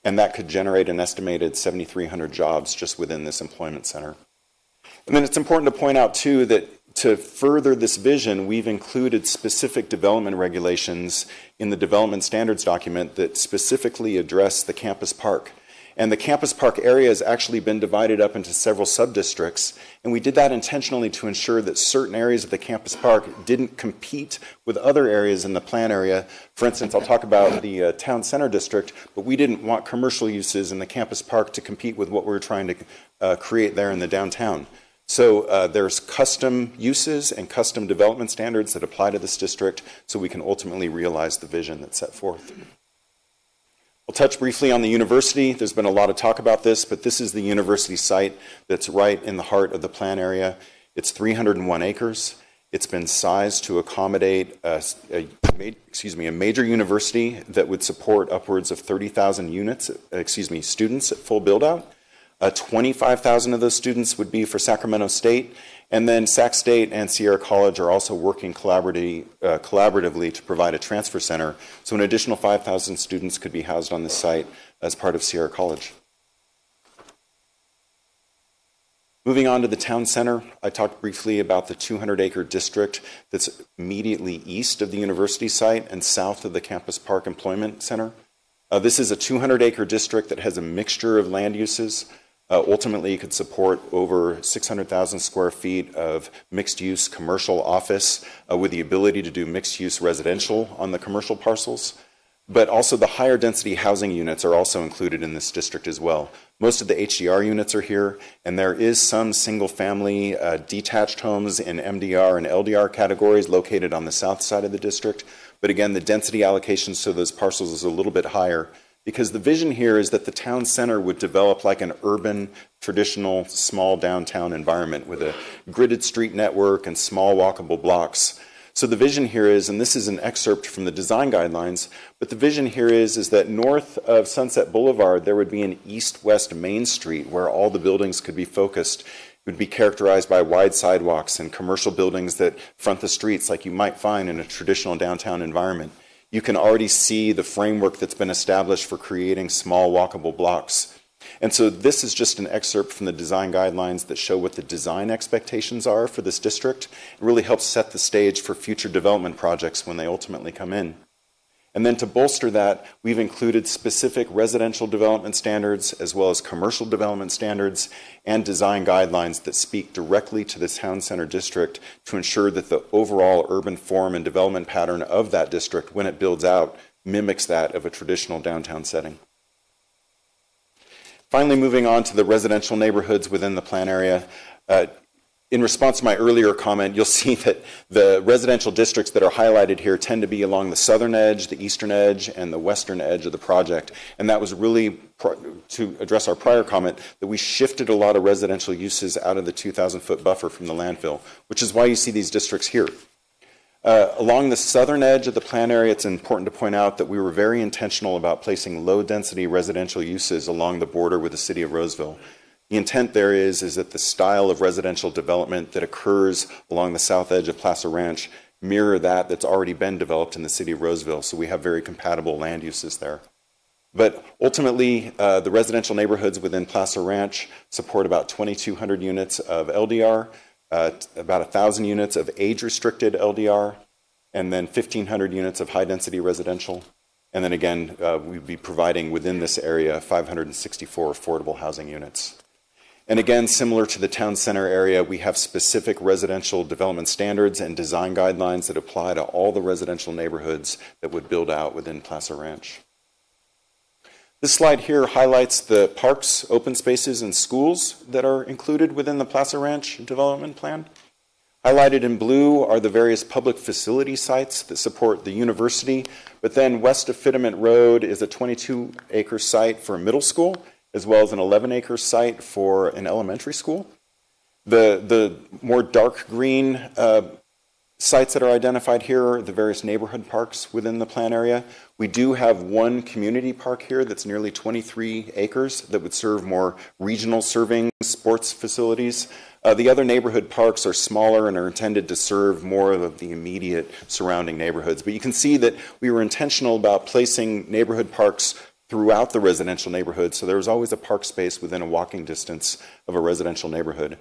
and that could generate an estimated 7,300 jobs just within this employment center. And then it's important to point out too that to further this vision, we've included specific development regulations in the development standards document that specifically address the campus park. And the campus park area has actually been divided up into several sub-districts, and we did that intentionally to ensure that certain areas of the campus park didn't compete with other areas in the plan area. For instance, I'll talk about the town center district, but we didn't want commercial uses in the campus park to compete with what we were trying to create there in the downtown. So there's custom uses and custom development standards that apply to this district so we can ultimately realize the vision that's set forth. We'll touch briefly on the university. There's been a lot of talk about this, but this is the university site that's right in the heart of the plan area. It's 301 acres. It's been sized to accommodate a major university that would support upwards of 30,000 students at full build-out. 25,000 of those students would be for Sacramento State, and then Sac State and Sierra College are also working collaboratively to provide a transfer center, so an additional 5,000 students could be housed on this site as part of Sierra College. Moving on to the town center, I talked briefly about the 200-acre district that's immediately east of the university site and south of the Campus Park Employment Center. This is a 200-acre district that has a mixture of land uses. Ultimately, it could support over 600,000 square feet of mixed-use commercial office with the ability to do mixed-use residential on the commercial parcels. But also the higher density housing units are also included in this district as well. Most of the HDR units are here, and there is some single-family detached homes in MDR and LDR categories located on the south side of the district. But again, the density allocations to those parcels is a little bit higher, because the vision here is that the town center would develop like an urban, traditional, small downtown environment with a gridded street network and small walkable blocks. So the vision here is, and this is an excerpt from the design guidelines, but the vision here is that north of Sunset Boulevard, there would be an east-west Main Street where all the buildings could be focused. It would be characterized by wide sidewalks and commercial buildings that front the streets like you might find in a traditional downtown environment. You can already see the framework that's been established for creating small walkable blocks. And so this is just an excerpt from the design guidelines that show what the design expectations are for this district. It really helps set the stage for future development projects when they ultimately come in. And then to bolster that, we've included specific residential development standards as well as commercial development standards and design guidelines that speak directly to the town center district to ensure that the overall urban form and development pattern of that district when it builds out mimics that of a traditional downtown setting. Finally, moving on to the residential neighborhoods within the plan area. In response to my earlier comment, you'll see that the residential districts that are highlighted here tend to be along the southern edge, the eastern edge, and the western edge of the project. And that was really to address our prior comment that we shifted a lot of residential uses out of the 2,000-foot buffer from the landfill, which is why you see these districts here. Along the southern edge of the plan area, it's important to point out that we were very intentional about placing low-density residential uses along the border with the city of Roseville. The intent there is that the style of residential development that occurs along the south edge of Placer Ranch mirror that that's already been developed in the city of Roseville, so we have very compatible land uses there. But ultimately, the residential neighborhoods within Placer Ranch support about 2,200 units of LDR, about 1,000 units of age-restricted LDR, and then 1,500 units of high-density residential. And then again, we'd be providing within this area 564 affordable housing units. And again, similar to the town center area, we have specific residential development standards and design guidelines that apply to all the residential neighborhoods that would build out within Placer Ranch. This slide here highlights the parks, open spaces, and schools that are included within the Placer Ranch development plan. Highlighted in blue are the various public facility sites that support the university, but then west of Fitiment Road is a 22-acre site for a middle school, as well as an 11-acre site for an elementary school. The more dark green sites that are identified here are the various neighborhood parks within the plan area. We do have one community park here that's nearly 23 acres that would serve more regional serving sports facilities. The other neighborhood parks are smaller and are intended to serve more of the immediate surrounding neighborhoods. But you can see that we were intentional about placing neighborhood parks throughout the residential neighborhood, so there was always a park space within a walking distance of a residential neighborhood.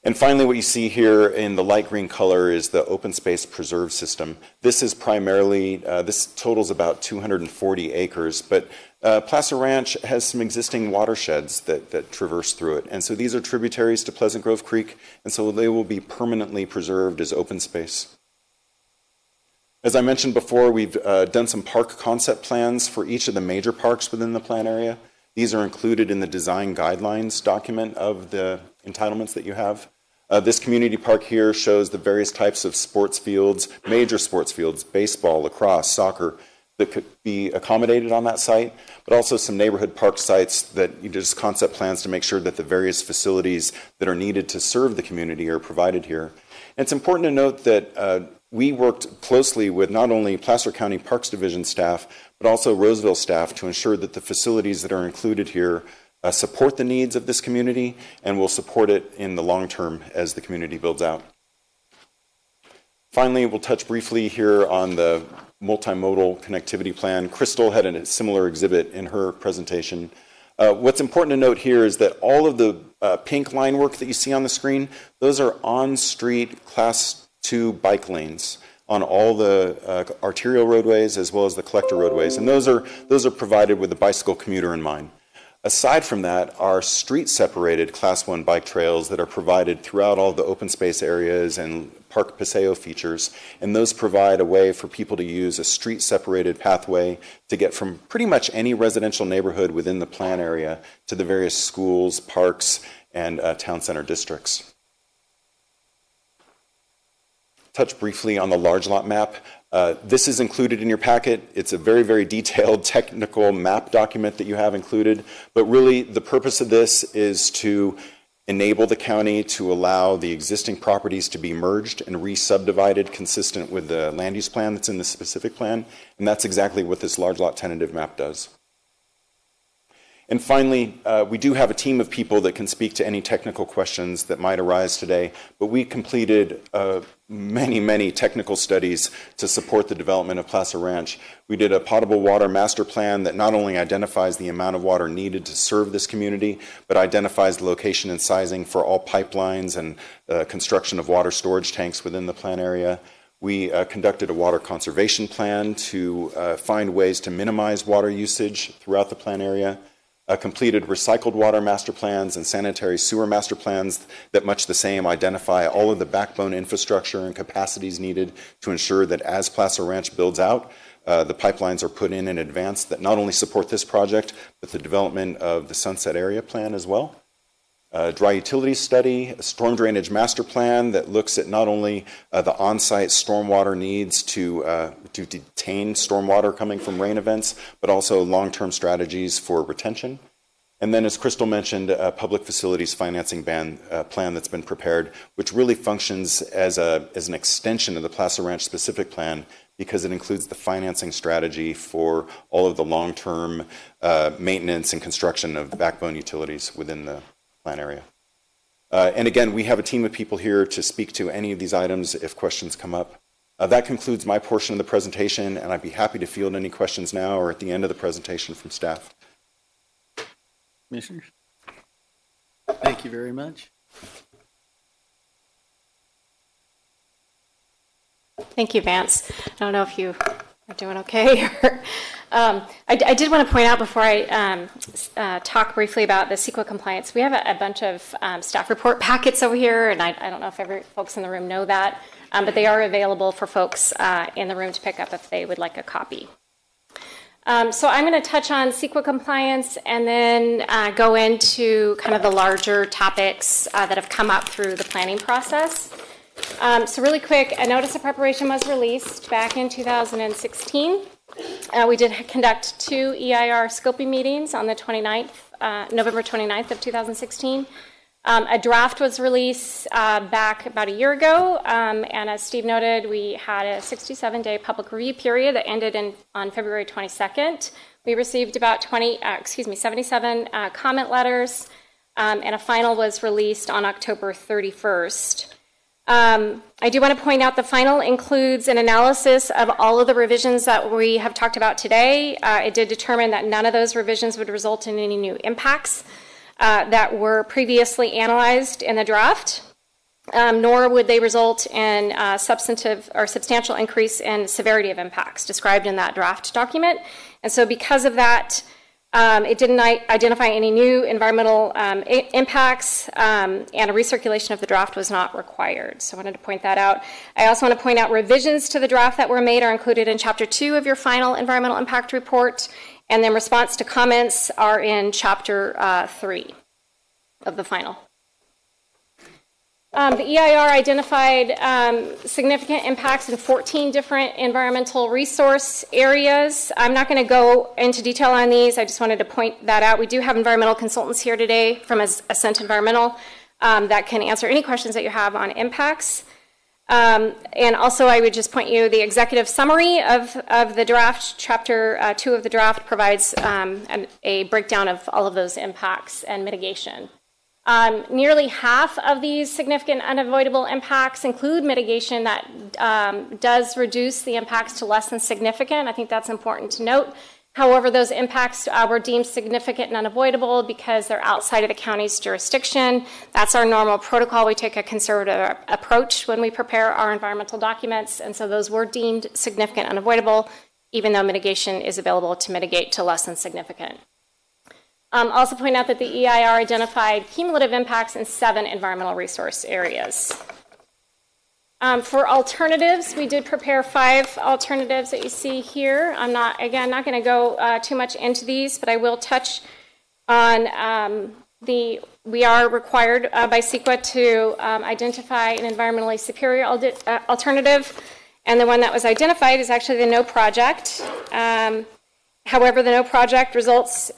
And finally, what you see here in the light green color is the open space preserve system. This is primarily, this totals about 240 acres, but Placer Ranch has some existing watersheds that traverse through it. And so these are tributaries to Pleasant Grove Creek, and so they will be permanently preserved as open space. As I mentioned before, we've done some park concept plans for each of the major parks within the plan area. These are included in the design guidelines document of the entitlements that you have. This community park here shows the various types of sports fields, major sports fields, baseball, lacrosse, soccer, that could be accommodated on that site, but also some neighborhood park sites that you just concept plans to make sure that the various facilities that are needed to serve the community are provided here. And it's important to note that we worked closely with not only Placer County Parks Division staff, but also Roseville staff to ensure that the facilities that are included here support the needs of this community and will support it in the long term as the community builds out. Finally, we'll touch briefly here on the multimodal connectivity plan. Crystal had a similar exhibit in her presentation. What's important to note here is that all of the pink line work that you see on the screen, those are on-street Class 2 bike lanes on all the arterial roadways as well as the collector roadways. And those are provided with the bicycle commuter in mind. Aside from that are street-separated Class 1 bike trails that are provided throughout all the open space areas and park paseo features, and those provide a way for people to use a street-separated pathway to get from pretty much any residential neighborhood within the plan area to the various schools, parks, and town center districts. Touch briefly on the large lot map. This is included in your packet. It's a very, very detailed technical map document that you have included, but really the purpose of this is to enable the county to allow the existing properties to be merged and re-subdivided consistent with the land use plan that's in the specific plan, and that's exactly what this large lot tentative map does. And finally, we do have a team of people that can speak to any technical questions that might arise today, but we completed many, many technical studies to support the development of Placer Ranch. We did a potable water master plan that not only identifies the amount of water needed to serve this community, but identifies the location and sizing for all pipelines and construction of water storage tanks within the plan area. We conducted a water conservation plan to find ways to minimize water usage throughout the plan area. Completed recycled water master plans and sanitary sewer master plans that, much the same, identify all of the backbone infrastructure and capacities needed to ensure that as Placer Ranch builds out, the pipelines are put in advance that not only support this project, but the development of the Sunset Area Plan as well. Dry utilities study, a storm drainage master plan that looks at not only the on-site stormwater needs to detain stormwater coming from rain events, but also long-term strategies for retention. And then, as Crystal mentioned, a public facilities financing plan that's been prepared, which really functions as an extension of the Placer Ranch specific plan because it includes the financing strategy for all of the long-term maintenance and construction of backbone utilities within the plan area. And again, we have a team of people here to speak to any of these items if questions come up. That concludes my portion of the presentation, and I'd be happy to field any questions now or at the end of the presentation from staff. Commissioners? Thank you very much. Thank you, Vance. I don't know if you are doing okay. I did want to point out before I talk briefly about the CEQA compliance, we have a bunch of staff report packets over here, and I don't know if folks in the room know that, but they are available for folks in the room to pick up if they would like a copy. So I'm going to touch on CEQA compliance and then go into kind of the larger topics that have come up through the planning process. So really quick, a notice of preparation was released back in 2016. We did conduct 2 EIR scoping meetings on the 29th, November 29th of 2016. A draft was released back about a year ago, and as Steve noted, we had a 67-day public review period that ended on February 22nd. We received about 77 comment letters, and a final was released on October 31st. I do want to point out the final includes an analysis of all of the revisions that we have talked about today. It did determine that none of those revisions would result in any new impacts that were previously analyzed in the draft, nor would they result in substantive or substantial increase in severity of impacts described in that draft document. And so because of that, it didn't identify any new environmental impacts, and a recirculation of the draft was not required. So I wanted to point that out. I also want to point out revisions to the draft that were made are included in Chapter 2 of your final environmental impact report, and then response to comments are in Chapter 3 of the final. The EIR identified significant impacts in 14 different environmental resource areas. I'm not going to go into detail on these. I just wanted to point that out. We do have environmental consultants here today from Ascent Environmental that can answer any questions that you have on impacts. And also, I would just point you, the executive summary of the draft, Chapter 2 of the draft provides a breakdown of all of those impacts and mitigation. Nearly half of these significant unavoidable impacts include mitigation that does reduce the impacts to less than significant. I think that's important to note. However, those impacts were deemed significant and unavoidable because they're outside of the county's jurisdiction. That's our normal protocol. We take a conservative approach when we prepare our environmental documents, and so those were deemed significant and unavoidable, even though mitigation is available to mitigate to less than significant. Also point out that the EIR identified cumulative impacts in 7 environmental resource areas. For alternatives, we did prepare 5 alternatives that you see here. I'm not going to go too much into these, but I will touch on we are required by CEQA to identify an environmentally superior alternative, and the one that was identified is actually the no project. However, the no project results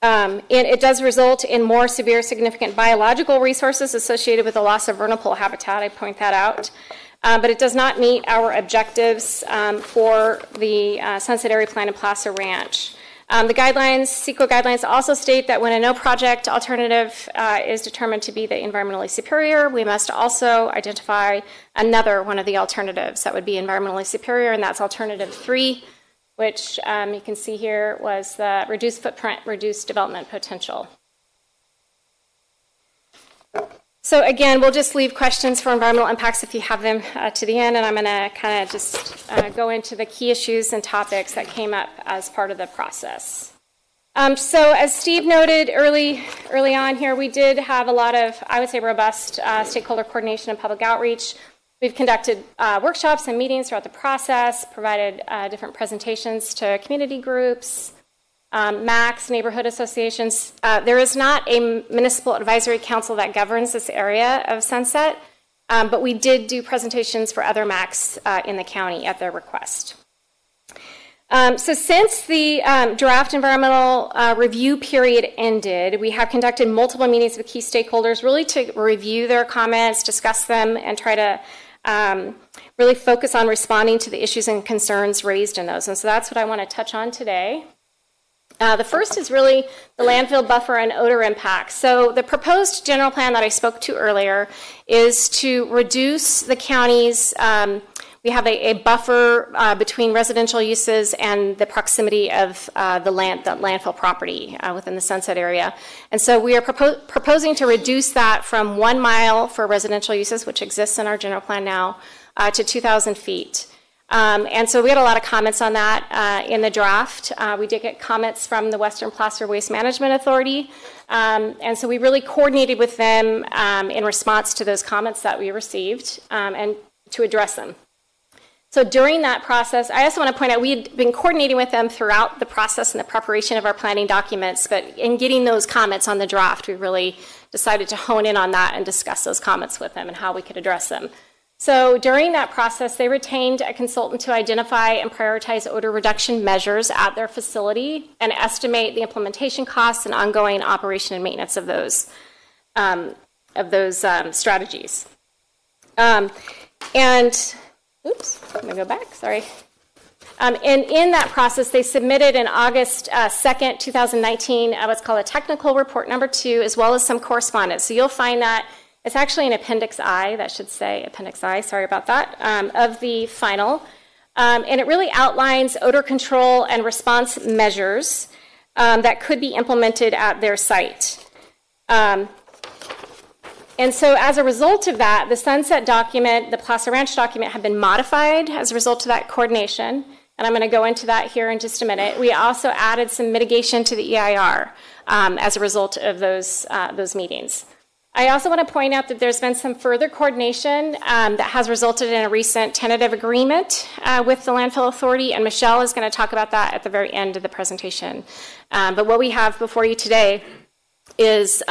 it does result in more severe significant biological resources associated with the loss of vernal pool habitat. I point that out. But it does not meet our objectives for the Sunset Area Plan and Plaza Ranch. The guidelines, CEQA guidelines, also state that when a no project alternative is determined to be the environmentally superior, we must also identify another one of the alternatives that would be environmentally superior, and that's alternative 3. Which you can see here was the reduced footprint, reduced development potential. So again, we'll just leave questions for environmental impacts if you have them to the end, and I'm going to kind of just go into the key issues and topics that came up as part of the process. So as Steve noted early on here, we did have a lot of, I would say, robust stakeholder coordination and public outreach. We've conducted workshops and meetings throughout the process, provided different presentations to community groups, MACs, neighborhood associations. There is not a municipal advisory council that governs this area of Sunset, but we did do presentations for other MACs in the county at their request. So since the draft environmental review period ended, we have conducted multiple meetings with key stakeholders really to review their comments, discuss them, and try to really focus on responding to the issues and concerns raised in those. And so that's what I want to touch on today. The first is really the landfill buffer and odor impacts. So the proposed general plan that I spoke to earlier is to reduce the county's, we have a buffer between residential uses and the proximity of the landfill property within the sunset area. And so we are proposing to reduce that from 1 mile for residential uses, which exists in our general plan now, to 2,000 feet. And so we had a lot of comments on that in the draft. We did get comments from the Western Placer Waste Management Authority. And so we really coordinated with them in response to those comments that we received and to address them. So during that process, I also want to point out we had been coordinating with them throughout the process and the preparation of our planning documents, but in getting those comments on the draft, we really decided to hone in on that and discuss those comments with them and how we could address them. So during that process, they retained a consultant to identify and prioritize odor reduction measures at their facility and estimate the implementation costs and ongoing operation and maintenance of those strategies. Oops, I'm going to go back, sorry. And in that process, they submitted in August 2nd, 2019, what's called a technical report number 2, as well as some correspondence. So you'll find that it's actually an Appendix I, that should say Appendix I, sorry about that, of the final. And it really outlines odor control and response measures that could be implemented at their site. And so as a result of that, the Sunset document, the Placer Ranch document, have been modified as a result of that coordination. And I'm going to go into that here in just a minute. We also added some mitigation to the EIR as a result of those meetings. I also want to point out that there's been some further coordination that has resulted in a recent tentative agreement with the Landfill Authority, and Michelle is going to talk about that at the very end of the presentation. But what we have before you today is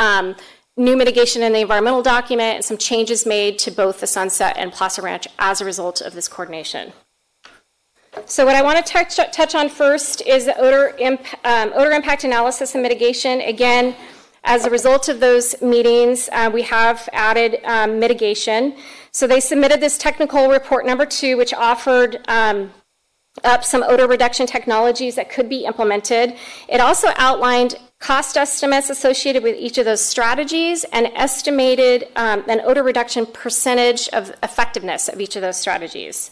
new mitigation in the environmental document and some changes made to both the Sunset and Placer Ranch as a result of this coordination. So what I want to touch on first is the odor impact analysis and mitigation. Again, as a result of those meetings, we have added mitigation. So they submitted this technical report number 2, which offered up some odor reduction technologies that could be implemented. It also outlined cost estimates associated with each of those strategies and estimated an odor reduction percentage of effectiveness of each of those strategies.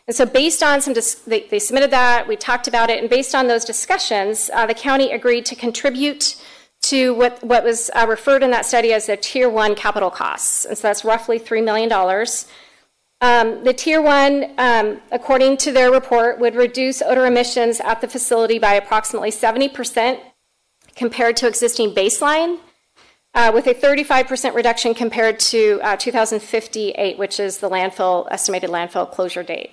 And so based on they submitted that, we talked about it, and based on those discussions, the county agreed to contribute to what was referred in that study as the Tier 1 capital costs. And so that's roughly $3 million. The Tier 1, according to their report, would reduce odor emissions at the facility by approximately 70% compared to existing baseline, with a 35% reduction compared to 2058, which is the estimated landfill closure date.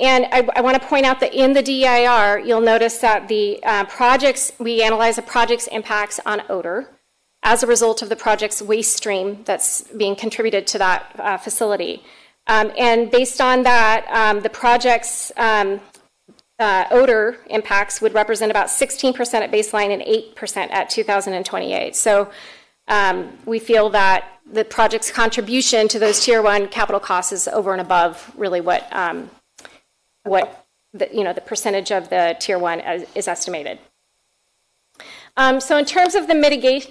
And I want to point out that in the DEIR, you'll notice that the we analyze the project's impacts on odor as a result of the project's waste stream that's being contributed to that facility. And based on that, the project's odor impacts would represent about 16% at baseline and 8% at 2028. So we feel that the project's contribution to those Tier 1 capital costs is over and above really what the percentage of the Tier 1 is estimated. So in terms of the mitigation,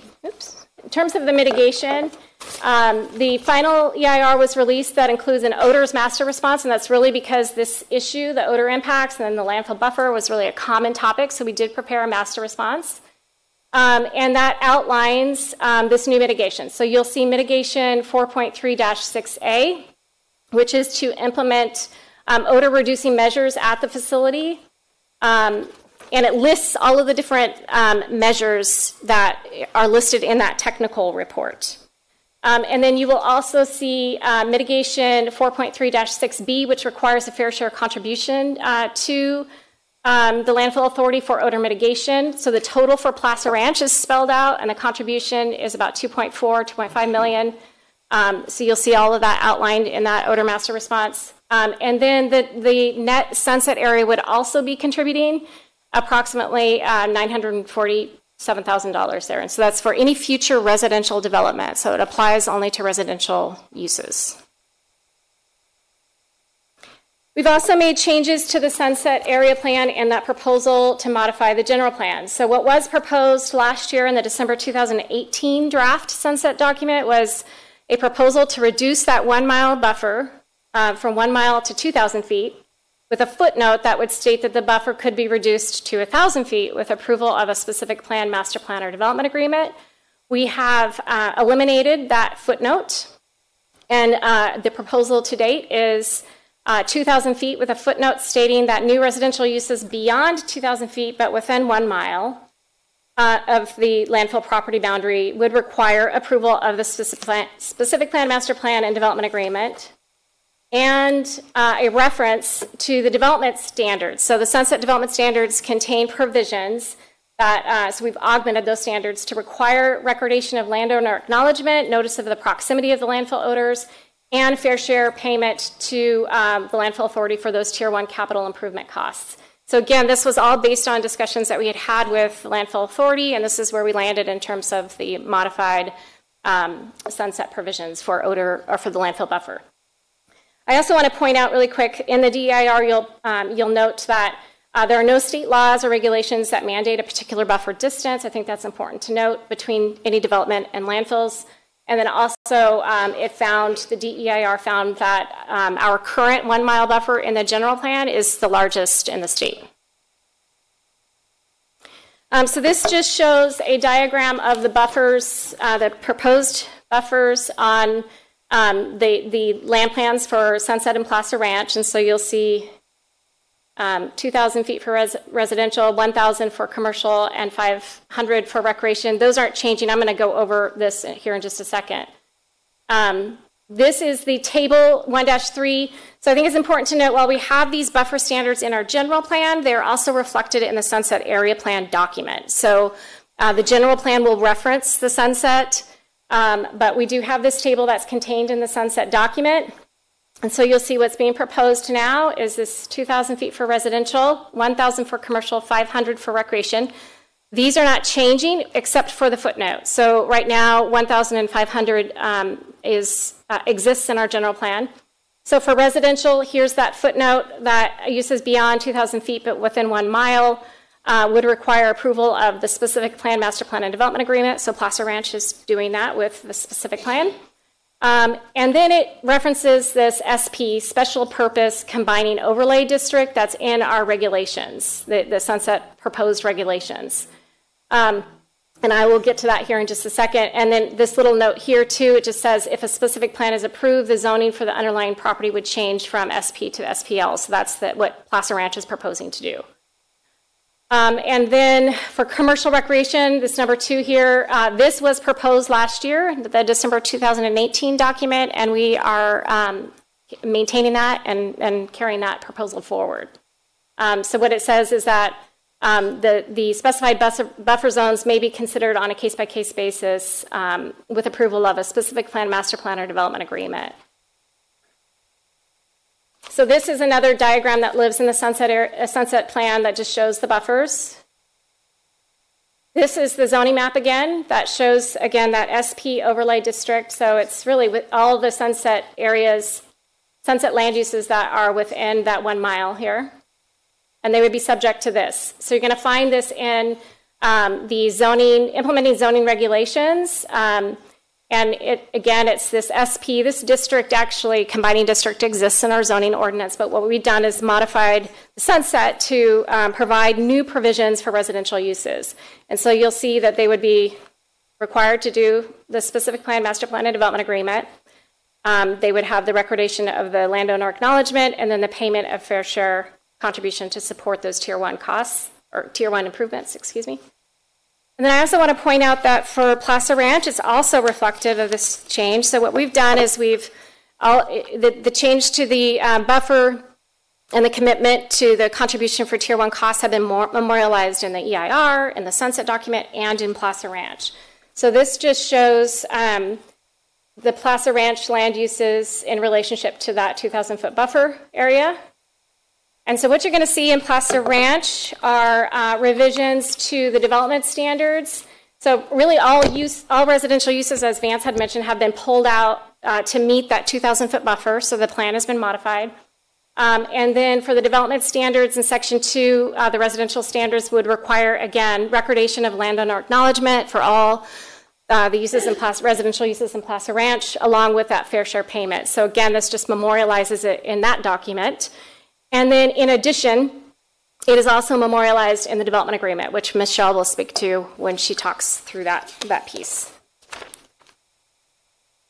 the final EIR was released that includes an odors master response, and that's really because this issue, the odor impacts and then the landfill buffer, was really a common topic, so we did prepare a master response. And that outlines this new mitigation. So you'll see mitigation 4.3-6A, which is to implement odor reducing measures at the facility. And it lists all of the different measures that are listed in that technical report. And then you will also see mitigation 4.3-6B, which requires a fair share contribution to the Landfill Authority for odor mitigation. So the total for Placer Ranch is spelled out, and the contribution is about $2.5 million. So you'll see all of that outlined in that odor master response. And then the net Sunset area would also be contributing approximately $947,000 there. And so that's for any future residential development. So it applies only to residential uses. We've also made changes to the sunset area plan and that proposal to modify the general plan. So what was proposed last year in the December 2018 draft sunset document was a proposal to reduce that 1 mile buffer from 1 mile to 2,000 feet with a footnote that would state that the buffer could be reduced to 1,000 feet with approval of a specific plan, master plan, or development agreement. We have eliminated that footnote, and the proposal to date is 2,000 feet with a footnote stating that new residential uses beyond 2,000 feet but within 1 mile of the landfill property boundary would require approval of the specific plan, master plan, and development agreement, and a reference to the development standards. So the sunset development standards contain provisions that, so we've augmented those standards to require recordation of landowner acknowledgement, notice of the proximity of the landfill odors, and fair share payment to the landfill authority for those Tier 1 capital improvement costs. So again, this was all based on discussions that we had with the landfill authority, and this is where we landed in terms of the modified sunset provisions for odor or for the landfill buffer. I also want to point out really quick, in the DEIR, you'll note that there are no state laws or regulations that mandate a particular buffer distance. I think that's important to note between any development and landfills. And then also, the DEIR found that our current 1 mile buffer in the general plan is the largest in the state. So this just shows a diagram of the buffers, the proposed buffers on the land plans for Sunset and Plaza Ranch. And so you'll see 2,000 feet for residential, 1,000 for commercial, and 500 for recreation. Those aren't changing. I'm going to go over this here in just a second. This is the table 1-3. So I think it's important to note, while we have these buffer standards in our general plan, they're also reflected in the sunset area plan document. So the general plan will reference the sunset, but we do have this table that's contained in the sunset document. And so you'll see what's being proposed now is this 2,000 feet for residential, 1,000 for commercial, 500 for recreation. These are not changing except for the footnote. So right now, 1,500 exists in our general plan. So for residential, here's that footnote that uses beyond 2,000 feet but within 1 mile would require approval of the specific plan, master plan, and development agreement. So Plaza Ranch is doing that with the specific plan. And then it references this SP, Special Purpose Combining Overlay District, that's in our regulations, the Sunset proposed regulations. And I will get to that here in just a second. And then this little note here, too, it just says if a specific plan is approved, the zoning for the underlying property would change from SP to SPL. So that's what Plaza Ranch is proposing to do. And then for commercial recreation, this number 2 here, this was proposed last year, the December 2018 document, and we are maintaining that and carrying that proposal forward. So what it says is that the specified buffer zones may be considered on a case-by-case basis with approval of a specific plan, master plan, or development agreement. So this is another diagram that lives in the sunset plan that just shows the buffers. This is the zoning map again that shows, again, that SP overlay district. So it's really with all the sunset areas, sunset land uses that are within that 1 mile here. And they would be subject to this. So you're going to find this in the zoning, implementing zoning regulations. And it's this SP, this district, actually, combining district exists in our zoning ordinance, but what we've done is modified the sunset to provide new provisions for residential uses. And so you'll see that they would be required to do the specific plan, master plan, and development agreement. They would have the recordation of the landowner acknowledgement and then the payment of fair share contribution to support those Tier 1 costs, or Tier 1 improvements, excuse me. And then I also want to point out that for Plaza Ranch, it's also reflective of this change. So what we've done is the change to the buffer and the commitment to the contribution for Tier 1 costs have been memorialized in the EIR, in the Sunset document, and in Plaza Ranch. So this just shows the Plaza Ranch land uses in relationship to that 2,000-foot buffer area. And so what you're going to see in Plaza Ranch are revisions to the development standards. So really all residential uses, as Vance had mentioned, have been pulled out to meet that 2,000-foot buffer. So the plan has been modified. And then for the development standards in Section 2, the residential standards would require, again, recordation of landowner acknowledgement for all the uses in residential uses in Plaza Ranch, along with that fair share payment. So again, this just memorializes it in that document. And then in addition, it is also memorialized in the development agreement, which Michelle will speak to when she talks through that piece.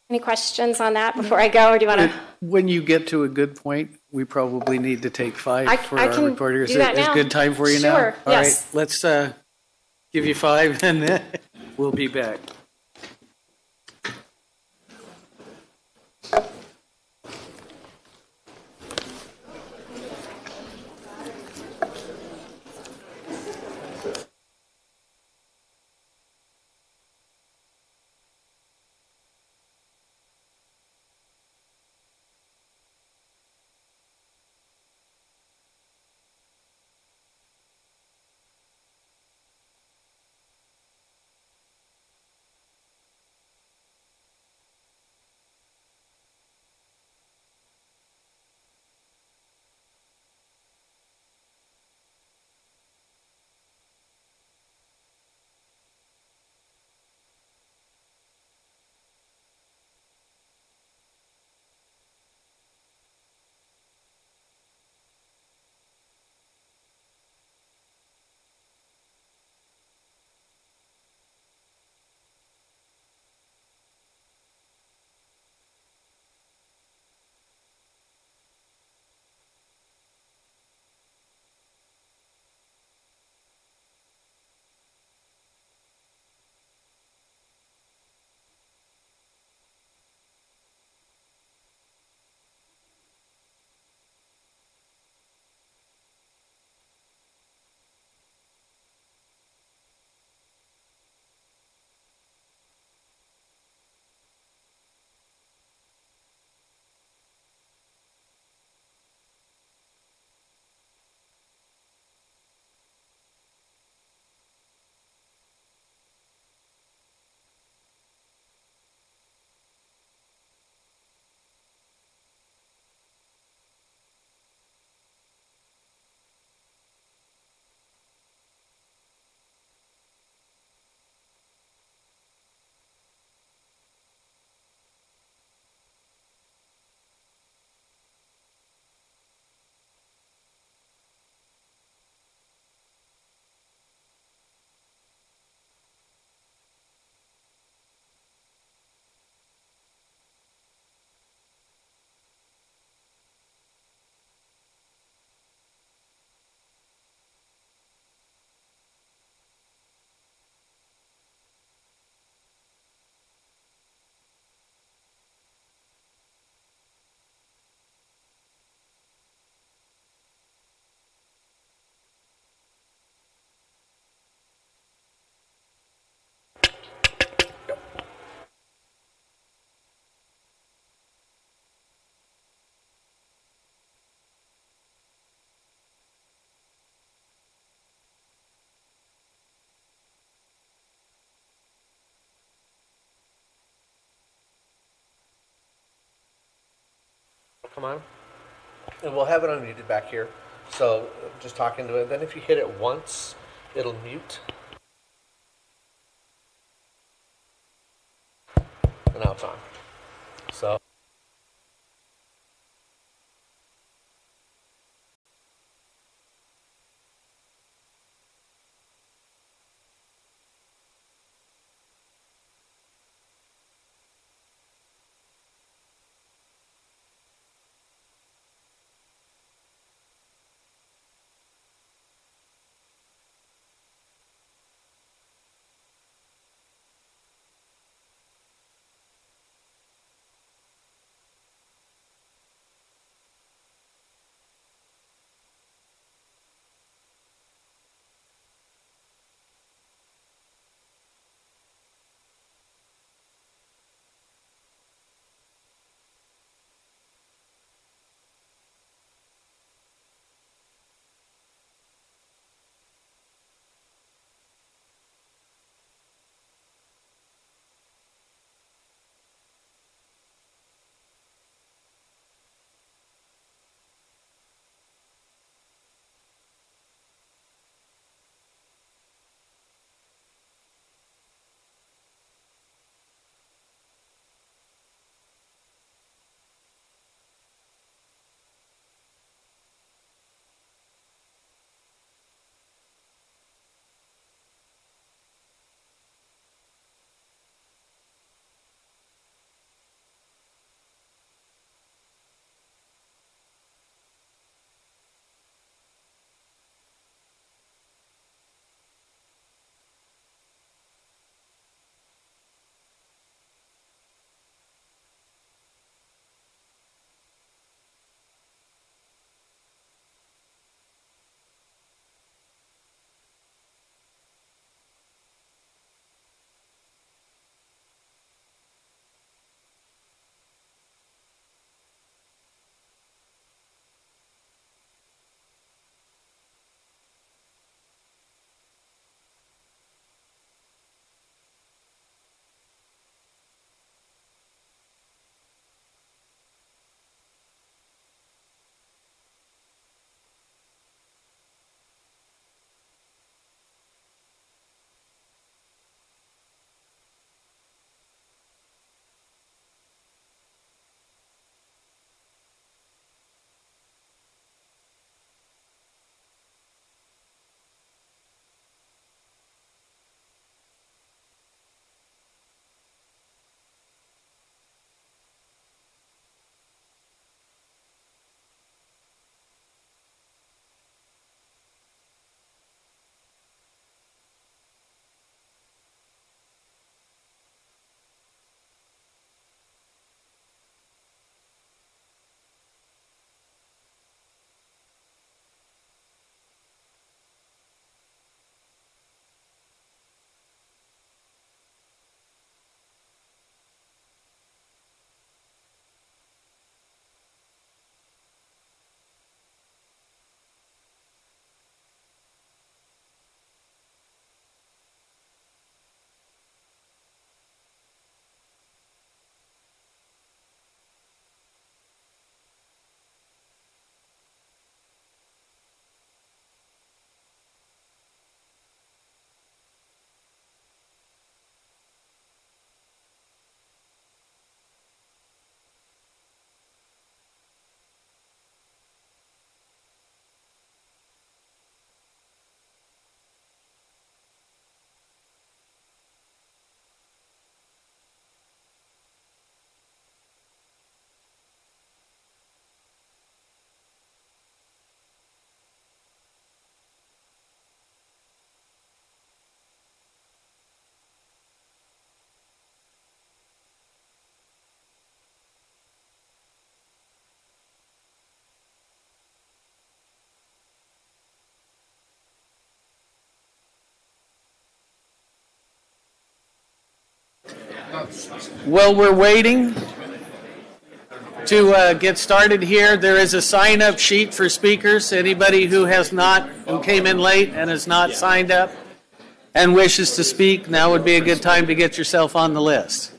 Any questions on that before I go, or do you want to? When you get to a good point, we probably need to take 5 for I our can reporter. Is do that it now. a good time for you now? Sure, All yes. right, let's give you 5 and then we'll be back. Come on. And we'll have it unmuted back here. So just talking to it. Then if you hit it once, it'll mute. And now it's on. So. While we're waiting to get started here, there is a sign-up sheet for speakers. Anybody who came in late and has not signed up and wishes to speak, now would be a good time to get yourself on the list.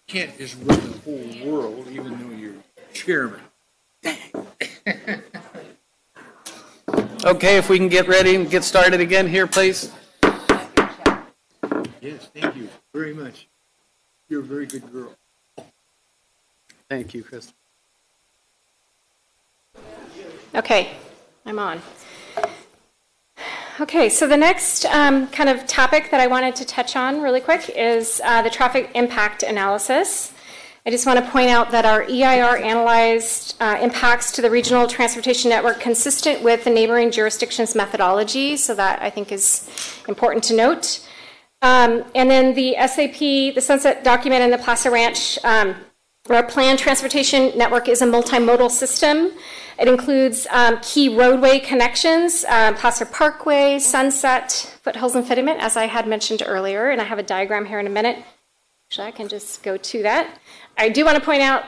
Can't just run the whole world, even though you're chairman. Okay, if we can get ready and get started again here, please. Yes, thank you very much. You're a very good girl. Thank you, Chris. Okay, I'm on. Okay, so the next kind of topic that I wanted to touch on really quick is the traffic impact analysis. I just want to point out that our EIR analyzed impacts to the regional transportation network consistent with the neighboring jurisdictions methodology, so that I think is important to note. And then the SAP, the Sunset document, and the Plaza Ranch, our planned transportation network is a multimodal system. It includes key roadway connections, Placer Parkway, Sunset, Foothills, and Fitment, as I had mentioned earlier, and I have a diagram here in a minute. Actually, I can just go to that. I do want to point out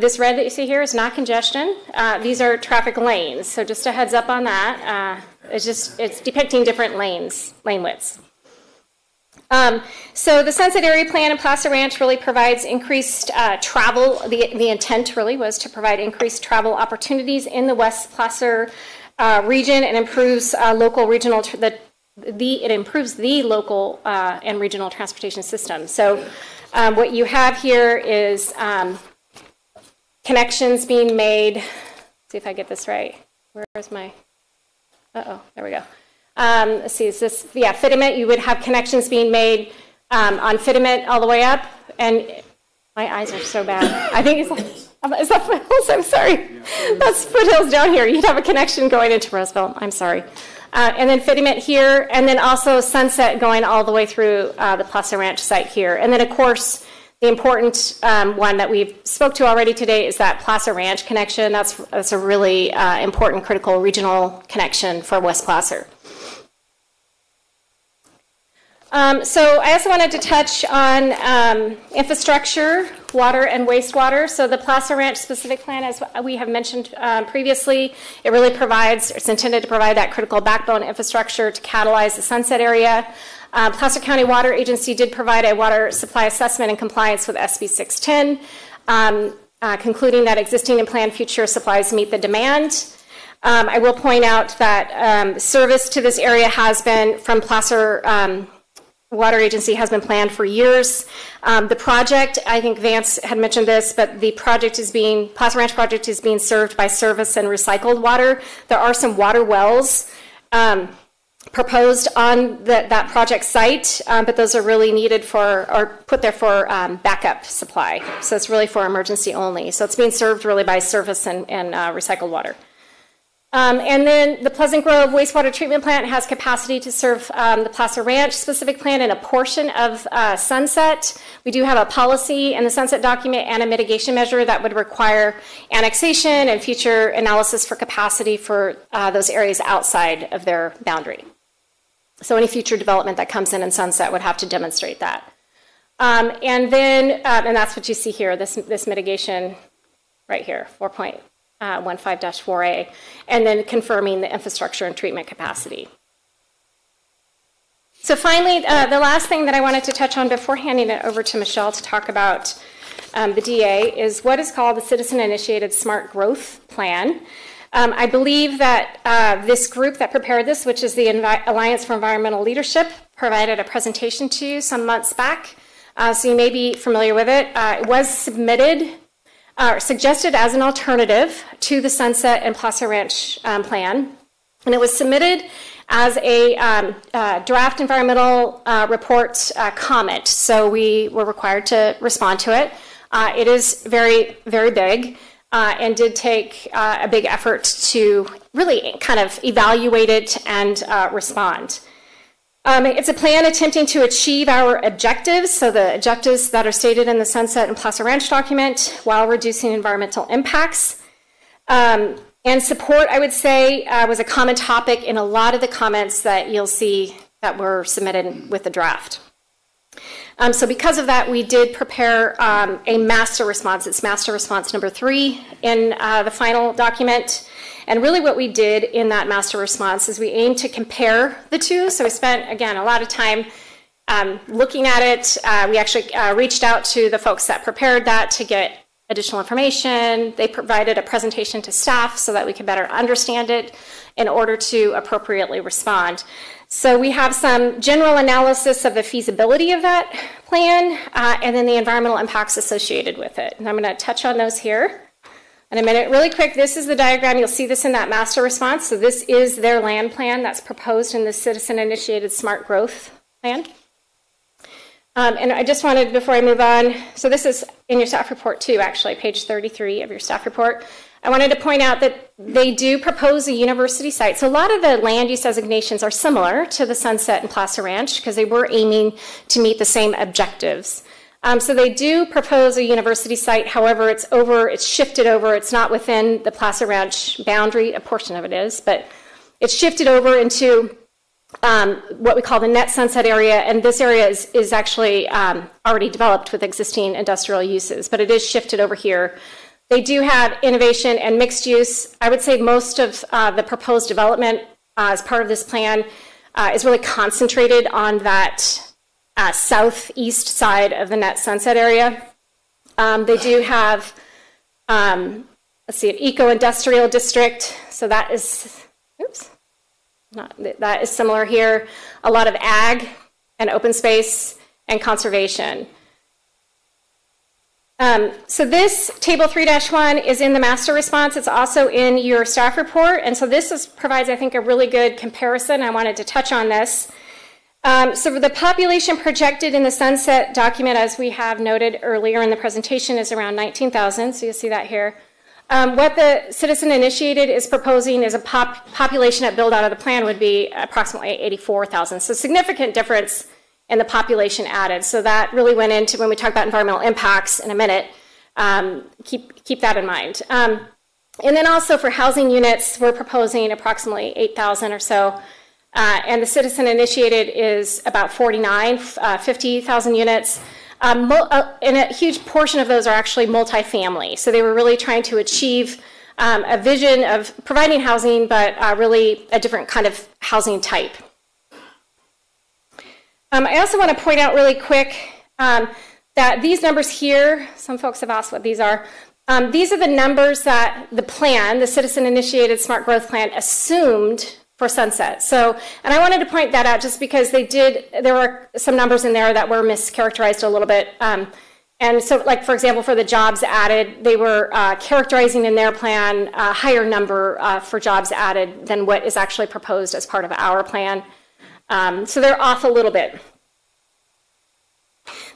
this red that you see here is not congestion. These are traffic lanes, so just a heads up on that. It's depicting different lane widths. So the Sunset Area Plan and Plaza Ranch really provides increased travel. The intent really was to provide increased travel opportunities in the West Placer region and improves local regional it improves the local and regional transportation system. So what you have here is connections being made. Let's see if I get this right. Where's my? There we go. Let's see, is this, Fitment, you would have connections being made on Fitment all the way up, and my eyes are so bad. I think is that Foothills? I'm sorry. That's Foothills down here. You'd have a connection going into Roseville. I'm sorry. And then Fitment here, and then also Sunset going all the way through the Plaza Ranch site here. And then, of course, the important one that we've spoke to already today is that Plaza Ranch connection. That's a really important, critical regional connection for West Placer. So I also wanted to touch on infrastructure, water and wastewater. So the Plaza Ranch specific plan, as we have mentioned previously, it really it's intended to provide that critical backbone infrastructure to catalyze the Sunset area. Placer County Water Agency did provide a water supply assessment in compliance with SB 610, concluding that existing and planned future supplies meet the demand. I will point out that service to this area has been from Placer Water Agency has been planned for years. The project, I think Vance had mentioned this, but the project Plaza Ranch project is being served by service and recycled water. There are some water wells proposed on that project site, but those are really needed or put there for backup supply. So it's really for emergency only. So it's being served really by service and recycled water. And then the Pleasant Grove Wastewater Treatment Plant has capacity to serve the Plaza Ranch specific plan and a portion of Sunset. We do have a policy in the Sunset document and a mitigation measure that would require annexation and future analysis for capacity for those areas outside of their boundary. So any future development that comes in Sunset would have to demonstrate that. And that's what you see here, this mitigation right here, 4.15-4A, and then confirming the infrastructure and treatment capacity. So finally, the last thing that I wanted to touch on before handing it over to Michelle to talk about the DA is what is called the Citizen-Initiated Smart Growth Plan. I believe that this group that prepared this, which is the Alliance for Environmental Leadership, provided a presentation to you some months back. So you may be familiar with it. It was submitted or suggested as an alternative to the Sunset and Plaza Ranch plan. And it was submitted as a draft environmental report comment. So we were required to respond to it. It is very, very big and did take a big effort to really kind of evaluate it and respond. It's a plan attempting to achieve our objectives, so the objectives that are stated in the Sunset and Plaza Ranch document, while reducing environmental impacts. And support, I would say, was a common topic in a lot of the comments that you'll see that were submitted with the draft. So because of that, we did prepare a master response. It's master response number 3 in the final document. And really what we did in that master response is we aimed to compare the two. So we spent, again, a lot of time looking at it. We actually reached out to the folks that prepared that to get additional information. They provided a presentation to staff so that we could better understand it in order to appropriately respond. So we have some general analysis of the feasibility of that plan and then the environmental impacts associated with it. And I'm going to touch on those here in a minute. Really quick, this is the diagram. You'll see this in that master response. So this is their land plan that's proposed in the Citizen-Initiated Smart Growth Plan. And I just wanted, before I move on, so this is in your staff report too, actually, page 33 of your staff report. I wanted to point out that they do propose a university site. So a lot of the land use designations are similar to the Sunset and Plaza Ranch because they were aiming to meet the same objectives. So they do propose a university site. However, it's shifted over. It's not within the Plaza Ranch boundary. A portion of it is, but it's shifted over into what we call the net sunset area, and this area is actually already developed with existing industrial uses, but it is shifted over here. They do have innovation and mixed use. I would say most of the proposed development as part of this plan is really concentrated on that southeast side of the net sunset area. They do have, let's see, an eco-industrial district, so that is, that is similar here. A lot of ag and open space and conservation. So this table 3-1 is in the master response. It's also in your staff report. And so this provides, I think, a really good comparison. I wanted to touch on this. So the population projected in the Sunset document, as we have noted earlier in the presentation, is around 19,000. So you'll see that here. What the Citizen Initiated is proposing is a population at build out of the plan would be approximately 84,000. So significant difference in the population added. So that really went into, when we talk about environmental impacts in a minute, keep that in mind. And then also for housing units, we're proposing approximately 8,000 or so. And the Citizen Initiated is about 50,000 units. And a huge portion of those are actually multifamily. So they were really trying to achieve a vision of providing housing, but really a different kind of housing type. I also want to point out really quick that these numbers here, some folks have asked what these are. These are the numbers that the plan, the Citizen-Initiated Smart Growth Plan, assumed for Sunset. So, and I wanted to point that out just because there were some numbers in there that were mischaracterized a little bit. And so, like, for example, for the jobs added, they were characterizing in their plan a higher number for jobs added than what is actually proposed as part of our plan. So they're off a little bit.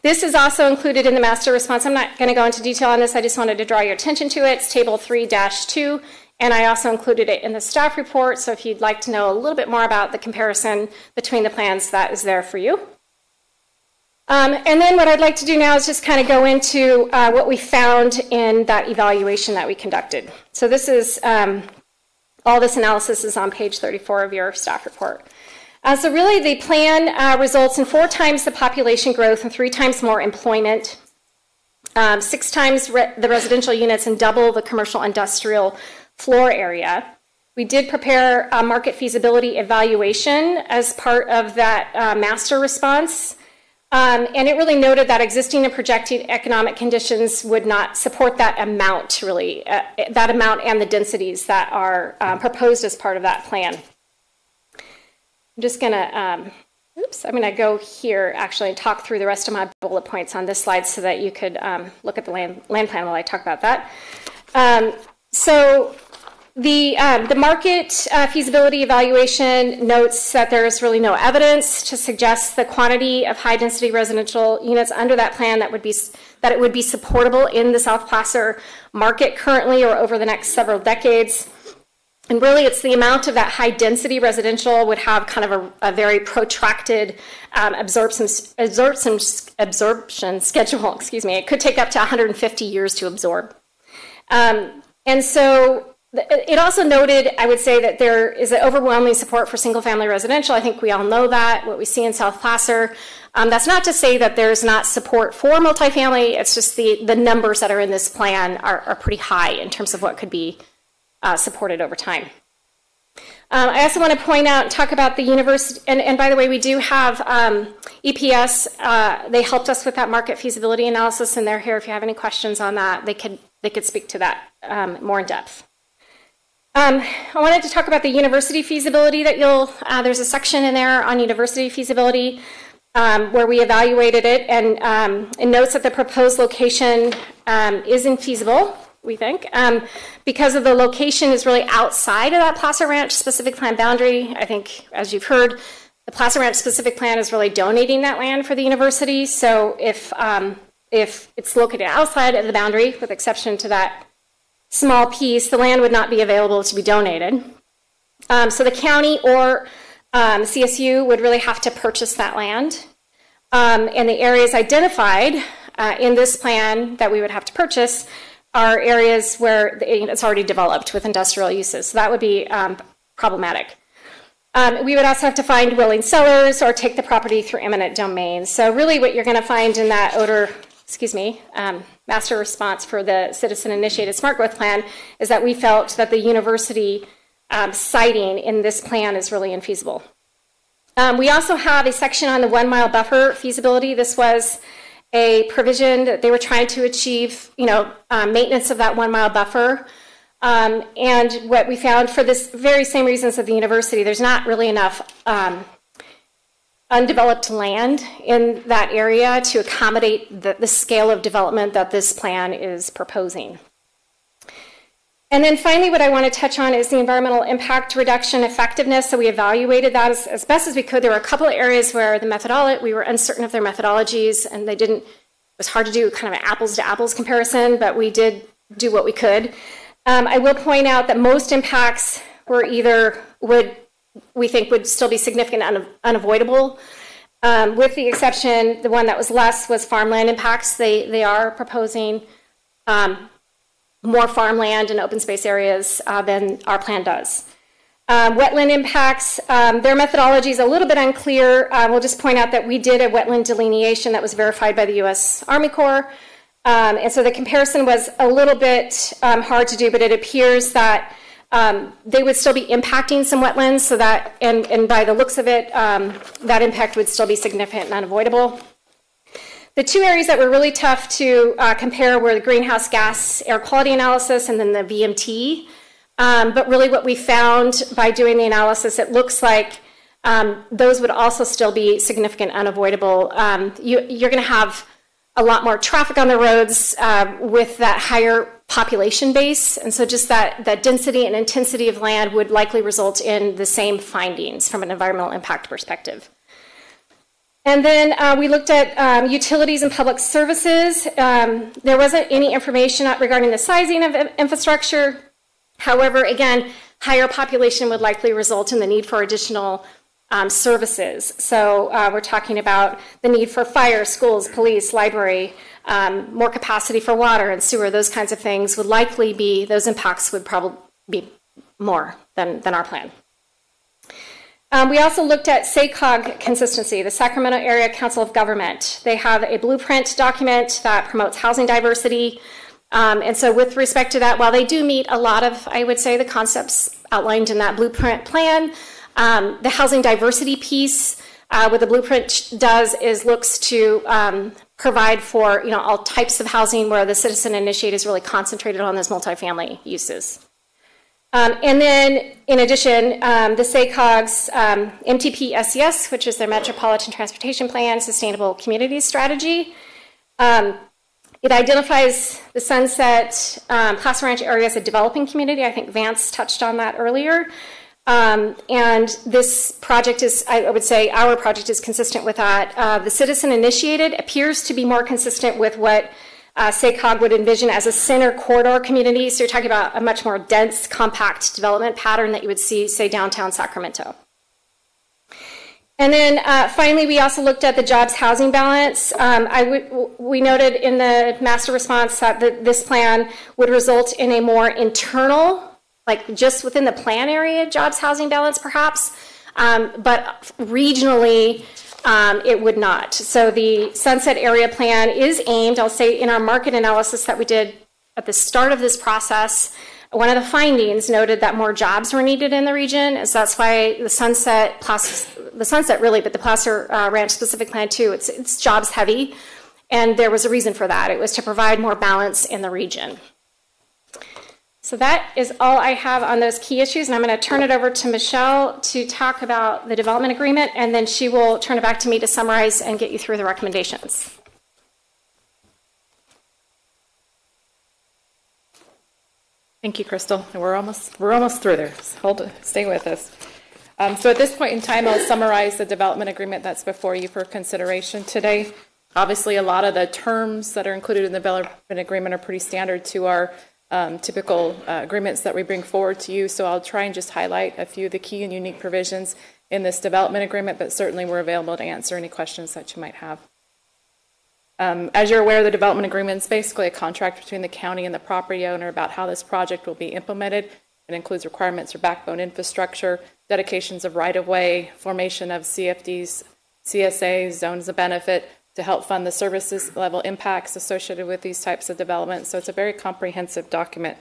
This is also included in the master response. I'm not going to go into detail on this. I just wanted to draw your attention to it. It's table 3-2, and I also included it in the staff report. So if you'd like to know a little bit more about the comparison between the plans, that is there for you. And then what I'd like to do now is just kind of go into what we found in that evaluation that we conducted. So this is, all this analysis is on page 34 of your staff report. So really the plan results in 4 times the population growth and 3 times more employment, 6 times the residential units and double the commercial industrial floor area. We did prepare a market feasibility evaluation as part of that master response. And it really noted that existing and projected economic conditions would not support that amount, really, that amount and the densities that are proposed as part of that plan. I'm just going to, I'm going to go here actually and talk through the rest of my bullet points on this slide so that you could look at the land plan while I talk about that. So the market feasibility evaluation notes that there is really no evidence to suggest the quantity of high-density residential units under that plan that it would be supportable in the South Placer market currently or over the next several decades. And really, it's the amount of that high-density residential would have kind of a very protracted absorption schedule. Excuse me. It could take up to 150 years to absorb. And so it also noted, I would say, that there is an overwhelming support for single-family residential. I think we all know that, what we see in South Placer. That's not to say that there's not support for multifamily. It's just the numbers that are in this plan are pretty high in terms of what could be supported over time. I also want to point out and talk about the university, and by the way, we do have EPS. They helped us with that market feasibility analysis, and they're here if you have any questions on that. They could speak to that more in depth. I wanted to talk about the university feasibility that there's a section in there on university feasibility where we evaluated it, and it notes that the proposed location is infeasible, we think, because of the location is really outside of that Placer Ranch specific plan boundary. I think, as you've heard, the Placer Ranch specific plan is really donating that land for the university. So if it's located outside of the boundary, with exception to that small piece, the land would not be available to be donated. So the county or CSU would really have to purchase that land. And the areas identified in this plan that we would have to purchase are areas where it's already developed with industrial uses. So that would be problematic. We would also have to find willing sellers or take the property through eminent domain. So really what you're going to find in that master response for the citizen-initiated smart growth plan is that we felt that the university siting in this plan is really infeasible. We also have a section on the 1 mile buffer feasibility. This was a provision that they were trying to achieve, maintenance of that 1 mile buffer. And what we found, for this very same reasons of the university, there's not really enough undeveloped land in that area to accommodate the scale of development that this plan is proposing. And then finally, what I want to touch on is the environmental impact reduction effectiveness. So we evaluated that as best as we could. There were a couple of areas where we were uncertain of their methodologies, and it was hard to do kind of an apples to apples comparison, but we did do what we could. I will point out that most impacts were we think would still be significant and unavoidable. With the exception, the one that was less was farmland impacts. They are proposing more farmland and open space areas than our plan does. Wetland impacts, their methodology is a little bit unclear. We'll just point out that we did a wetland delineation that was verified by the U.S. Army Corps. And so the comparison was a little bit hard to do, but it appears that they would still be impacting some wetlands, so that, and by the looks of it, that impact would still be significant and unavoidable. The two areas that were really tough to compare were the greenhouse gas air quality analysis and then the VMT. But really what we found by doing the analysis, it looks like those would also still be significant and unavoidable. You're going to have a lot more traffic on the roads with that higher population base. And so just that density and intensity of land would likely result in the same findings from an environmental impact perspective. And then we looked at utilities and public services. There wasn't any information regarding the sizing of infrastructure. However, again, higher population would likely result in the need for additional services. So we're talking about the need for fire, schools, police, library, more capacity for water and sewer, those kinds of things would likely be, those impacts would probably be more than our plan. We also looked at SACOG consistency, the Sacramento Area Council of Government. They have a blueprint document that promotes housing diversity. And so with respect to that, while they do meet a lot of, I would say, the concepts outlined in that blueprint plan, the housing diversity piece, what the blueprint does is looks to provide for all types of housing, where the citizen initiative is really concentrated on those multifamily uses. And then, in addition, the SACOG's MTP SES, which is their Metropolitan Transportation Plan Sustainable Communities Strategy, it identifies the Sunset Placer Ranch area as a developing community. I think Vance touched on that earlier. And this project is, I would say, our project is consistent with that. The citizen initiated appears to be more consistent with what SACOG would envision as a center corridor community. So you're talking about a much more dense, compact development pattern that you would see, say, downtown Sacramento. And then finally, we also looked at the jobs housing balance. We noted in the master response that this plan would result in a more internal, like just within the plan area, jobs housing balance perhaps, but regionally, it would not. So the Sunset Area Plan is aimed, I'll say, in our market analysis that we did at the start of this process, one of the findings noted that more jobs were needed in the region, so that's why the Sunset really, but the Placer Ranch specific plan too, it's jobs heavy, and there was a reason for that. It was to provide more balance in the region. So that is all I have on those key issues, and I'm going to turn it over to Michelle to talk about the development agreement, and then she will turn it back to me to summarize and get you through the recommendations. Thank you, Crystal. We're almost through there. Stay with us. So at this point in time, I'll summarize the development agreement that's before you for consideration today. Obviously, a lot of the terms that are included in the development agreement are pretty standard to our typical agreements that we bring forward to you. So I'll try and just highlight a few of the key and unique provisions in this development agreement, but certainly we're available to answer any questions that you might have. As you're aware, the development agreement is basically a contract between the county and the property owner about how this project will be implemented. It includes requirements for backbone infrastructure, dedications of right-of-way, formation of CFDs, CSAs, zones of benefit, to help fund the services level impacts associated with these types of developments. So it's a very comprehensive document.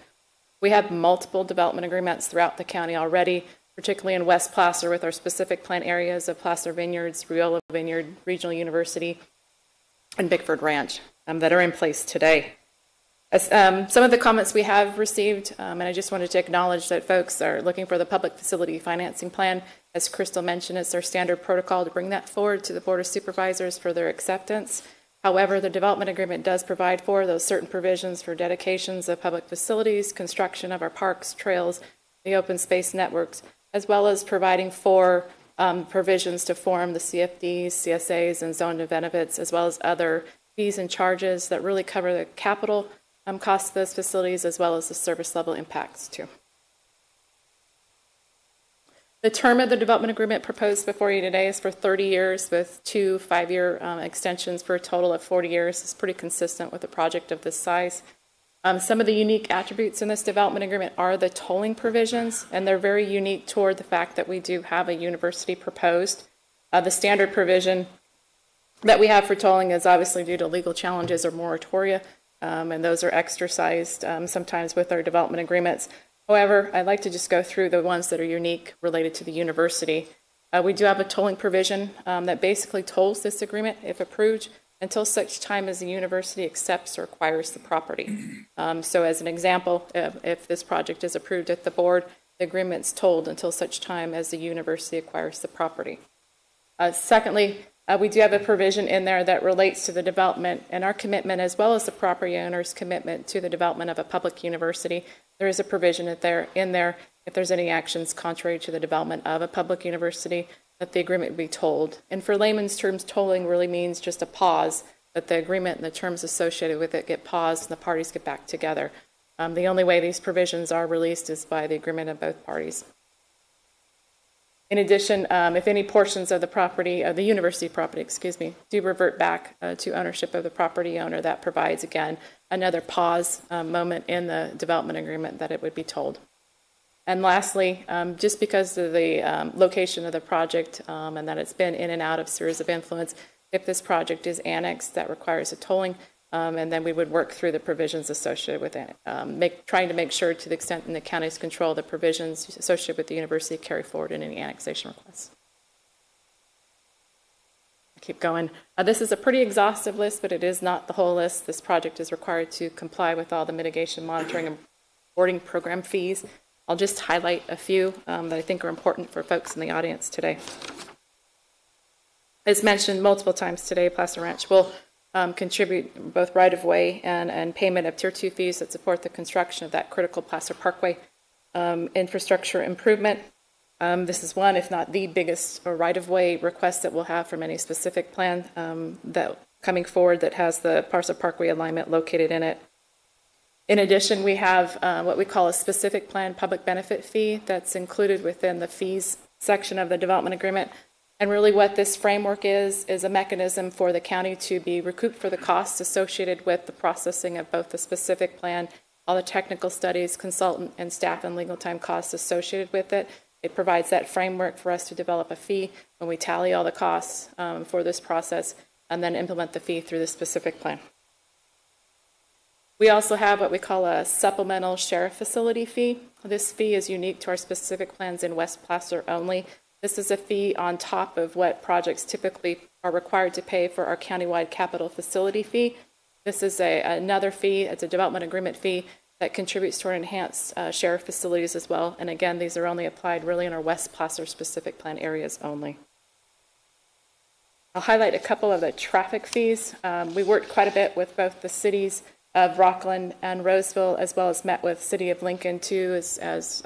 We have multiple development agreements throughout the county already, particularly in West Placer with our specific plan areas of Placer Vineyards, Riola Vineyard, Regional University, and Bickford Ranch that are in place today. Some of the comments we have received, and I just wanted to acknowledge that folks are looking for the public facility financing plan. As Crystal mentioned, it's our standard protocol to bring that forward to the Board of Supervisors for their acceptance. However, the development agreement does provide for those certain provisions for dedications of public facilities, construction of our parks, trails, the open space networks, as well as providing for provisions to form the CFDs, CSAs, and zone of benefits, as well as other fees and charges that really cover the capital costs of those facilities, as well as the service level impacts too. The term of the development agreement proposed before you today is for 30 years with 2 5-year extensions for a total of 40 years. It's pretty consistent with a project of this size. Some of the unique attributes in this development agreement are the tolling provisions, and they're very unique toward the fact that we do have a university proposed. The standard provision that we have for tolling is obviously due to legal challenges or moratoria, and those are exercised sometimes with our development agreements. However, I'd like to just go through the ones that are unique related to the university. We do have a tolling provision that basically tolls this agreement, if approved, until such time as the university accepts or acquires the property. So as an example, if this project is approved at the board, the agreement's tolled until such time as the university acquires the property. Secondly, we do have a provision in there that relates to the development and our commitment, as well as the property owner's commitment to the development of a public university. There is a provision in there if there's any actions contrary to the development of a public university, that the agreement be tolled. And for layman's terms, tolling really means just a pause, that the agreement and the terms associated with it get paused and the parties get back together. The only way these provisions are released is by the agreement of both parties. In addition, if any portions of the property, of the university property, do revert back to ownership of the property owner, that provides, again, another pause moment in the development agreement that it would be tolled. And lastly, just because of the location of the project and that it's been in and out of spheres of influence, if this project is annexed, that requires a tolling, and then we would work through the provisions associated with it, trying to make sure to the extent in the county's control, the provisions associated with the university carry forward in any annexation requests. Keep going. This is a pretty exhaustive list, but it is not the whole list. This project is required to comply with all the mitigation, monitoring, and reporting program fees. I'll just highlight a few that I think are important for folks in the audience today. As mentioned multiple times today, Placer Ranch will contribute both right-of-way and payment of Tier 2 fees that support the construction of that critical Placer Parkway infrastructure improvement. This is one, if not the biggest right-of-way request that we'll have from any specific plan that coming forward that has the Placer Parkway alignment located in it. In addition, we have what we call a specific plan public benefit fee that's included within the fees section of the development agreement. And really what this framework is a mechanism for the county to be recouped for the costs associated with the processing of both the specific plan, all the technical studies, consultant and staff and legal time costs associated with it. It provides that framework for us to develop a fee when we tally all the costs for this process and then implement the fee through the specific plan. We also have what we call a supplemental sheriff facility fee. This fee is unique to our specific plans in West Placer only. This is a fee on top of what projects typically are required to pay for our countywide capital facility fee. This is another fee. It's a development agreement fee that contributes toward enhanced sheriff facilities as well. And again, these are only applied really in our West Placer specific plan areas only. I'll highlight a couple of the traffic fees. We worked quite a bit with both the cities of Rockland and Roseville, as well as met with City of Lincoln too, as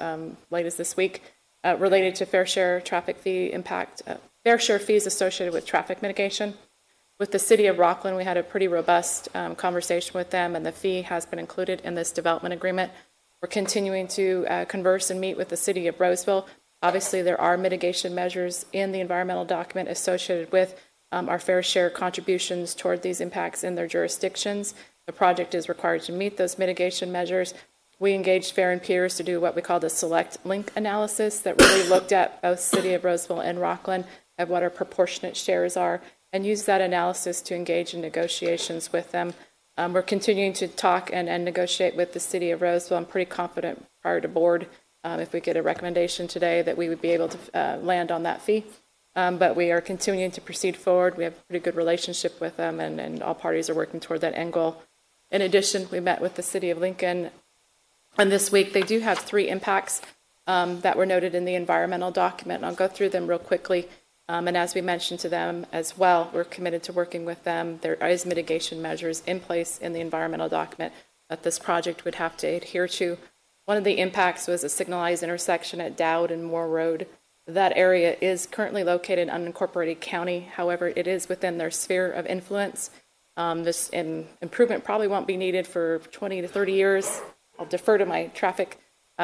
late as this week, related to fair share traffic fee impact, fair share fees associated with traffic mitigation. With the City of Rockland, we had a pretty robust conversation with them, and the fee has been included in this development agreement. We're continuing to converse and meet with the City of Roseville. Obviously, there are mitigation measures in the environmental document associated with our fair share contributions toward these impacts in their jurisdictions. The project is required to meet those mitigation measures. We engaged Fair and Peers to do what we call the select link analysis that really looked at both City of Roseville and Rockland at what our proportionate shares are, and use that analysis to engage in negotiations with them. We're continuing to talk and negotiate with the City of Roseville. I'm pretty confident prior to board, if we get a recommendation today, that we would be able to land on that fee. But we are continuing to proceed forward. We have a pretty good relationship with them, and all parties are working toward that end goal. In addition, we met with the City of Lincoln, and this week they do have 3 impacts that were noted in the environmental document. And I'll go through them real quickly. And as we mentioned to them as well, we're committed to working with them. There is mitigation measures in place in the environmental document that this project would have to adhere to. One of the impacts was a signalized intersection at Dowd and Moore Road. That area is currently located in unincorporated county. However, it is within their sphere of influence. This improvement probably won't be needed for 20 to 30 years. I'll defer to my traffic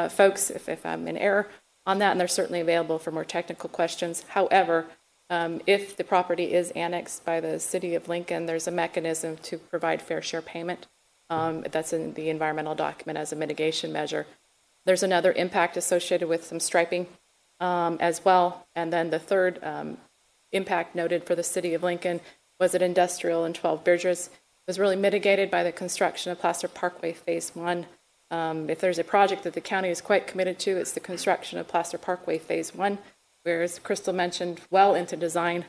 folks if I'm in error on that, and they're certainly available for more technical questions. However, if the property is annexed by the City of Lincoln, there's a mechanism to provide fair share payment. That's in the environmental document as a mitigation measure. There's another impact associated with some striping as well. And then the third impact noted for the City of Lincoln was at industrial and 12 Bridges. It was really mitigated by the construction of Placer Parkway Phase 1. If there's a project that the county is quite committed to, it's the construction of Placer Parkway Phase 1, where, as Crystal mentioned, well into design.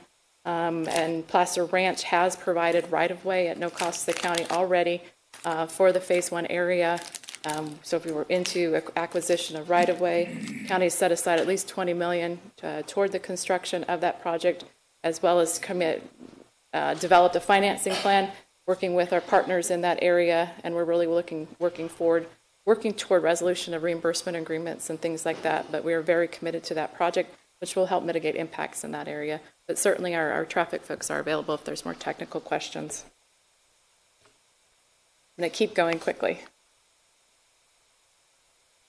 And Placer Ranch has provided right-of-way at no cost to the county already for the Phase 1 area. So if we were into acquisition of right-of-way, county set aside at least $20 million toward the construction of that project, as well as developed a financing plan, working with our partners in that area, and we're really working toward resolution of reimbursement agreements and things like that. But we are very committed to that project, which will help mitigate impacts in that area. But certainly our traffic folks are available if there's more technical questions. I'm going to keep going quickly.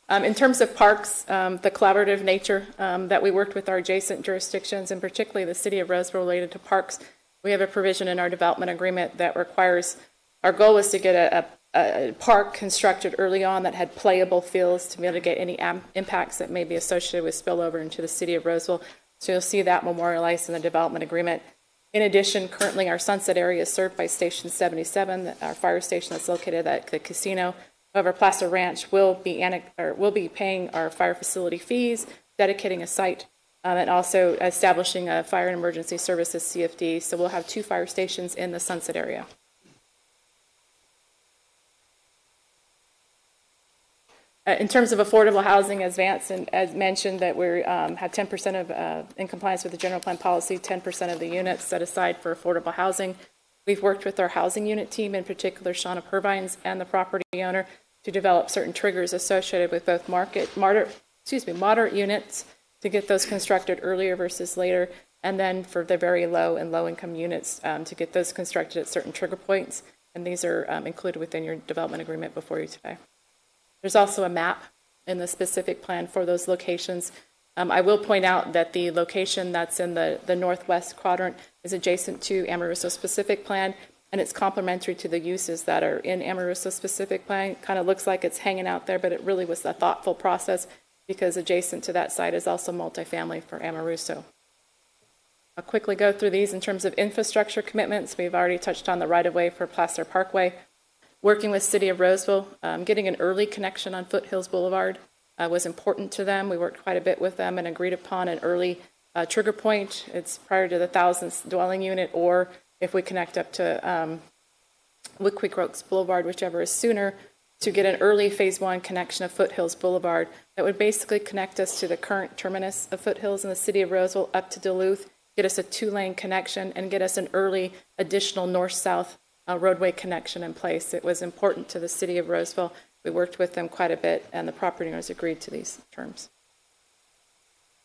In terms of parks, the collaborative nature that we worked with our adjacent jurisdictions, and particularly the City of Roseville related to parks, we have a provision in our development agreement that requires, our goal is to get a a park constructed early on that had playable fields to mitigate any impacts that may be associated with spillover into the city of Roseville. So you'll see that memorialized in the development agreement. In addition, currently our Sunset area is served by Station 77, our fire station that's located at the casino. However, Placer Ranch will be paying our fire facility fees, dedicating a site, and also establishing a fire and emergency services CFD. So we'll have 2 fire stations in the Sunset area. In terms of affordable housing, as Vance as mentioned, that we have 10% of, in compliance with the general plan policy, 10% of the units set aside for affordable housing. We've worked with our housing unit team, in particular Shauna Purvines and the property owner, to develop certain triggers associated with both moderate units to get those constructed earlier versus later, and then for the very low and low income units to get those constructed at certain trigger points. And these are included within your development agreement before you today. There's also a map in the specific plan for those locations. I will point out that the location that's in the northwest quadrant is adjacent to Amoruso specific plan, and it's complementary to the uses that are in Amoruso specific plan. Kind of looks like it's hanging out there, but it really was a thoughtful process because adjacent to that site is also multifamily for Amoruso. I'll quickly go through these in terms of infrastructure commitments. We've already touched on the right-of-way for Placer Parkway. Working with City of Roseville, getting an early connection on Foothills Boulevard was important to them. We worked quite a bit with them and agreed upon an early trigger point. It's prior to the 1,000th dwelling unit, or if we connect up to Wick Oaks Boulevard, whichever is sooner, to get an early phase 1 connection of Foothills Boulevard that would basically connect us to the current terminus of Foothills in the City of Roseville up to Duluth, get us a 2-lane connection, and get us an early additional north-south roadway connection in place. It was important to the City of Roseville. We worked with them quite a bit, and the property owners agreed to these terms.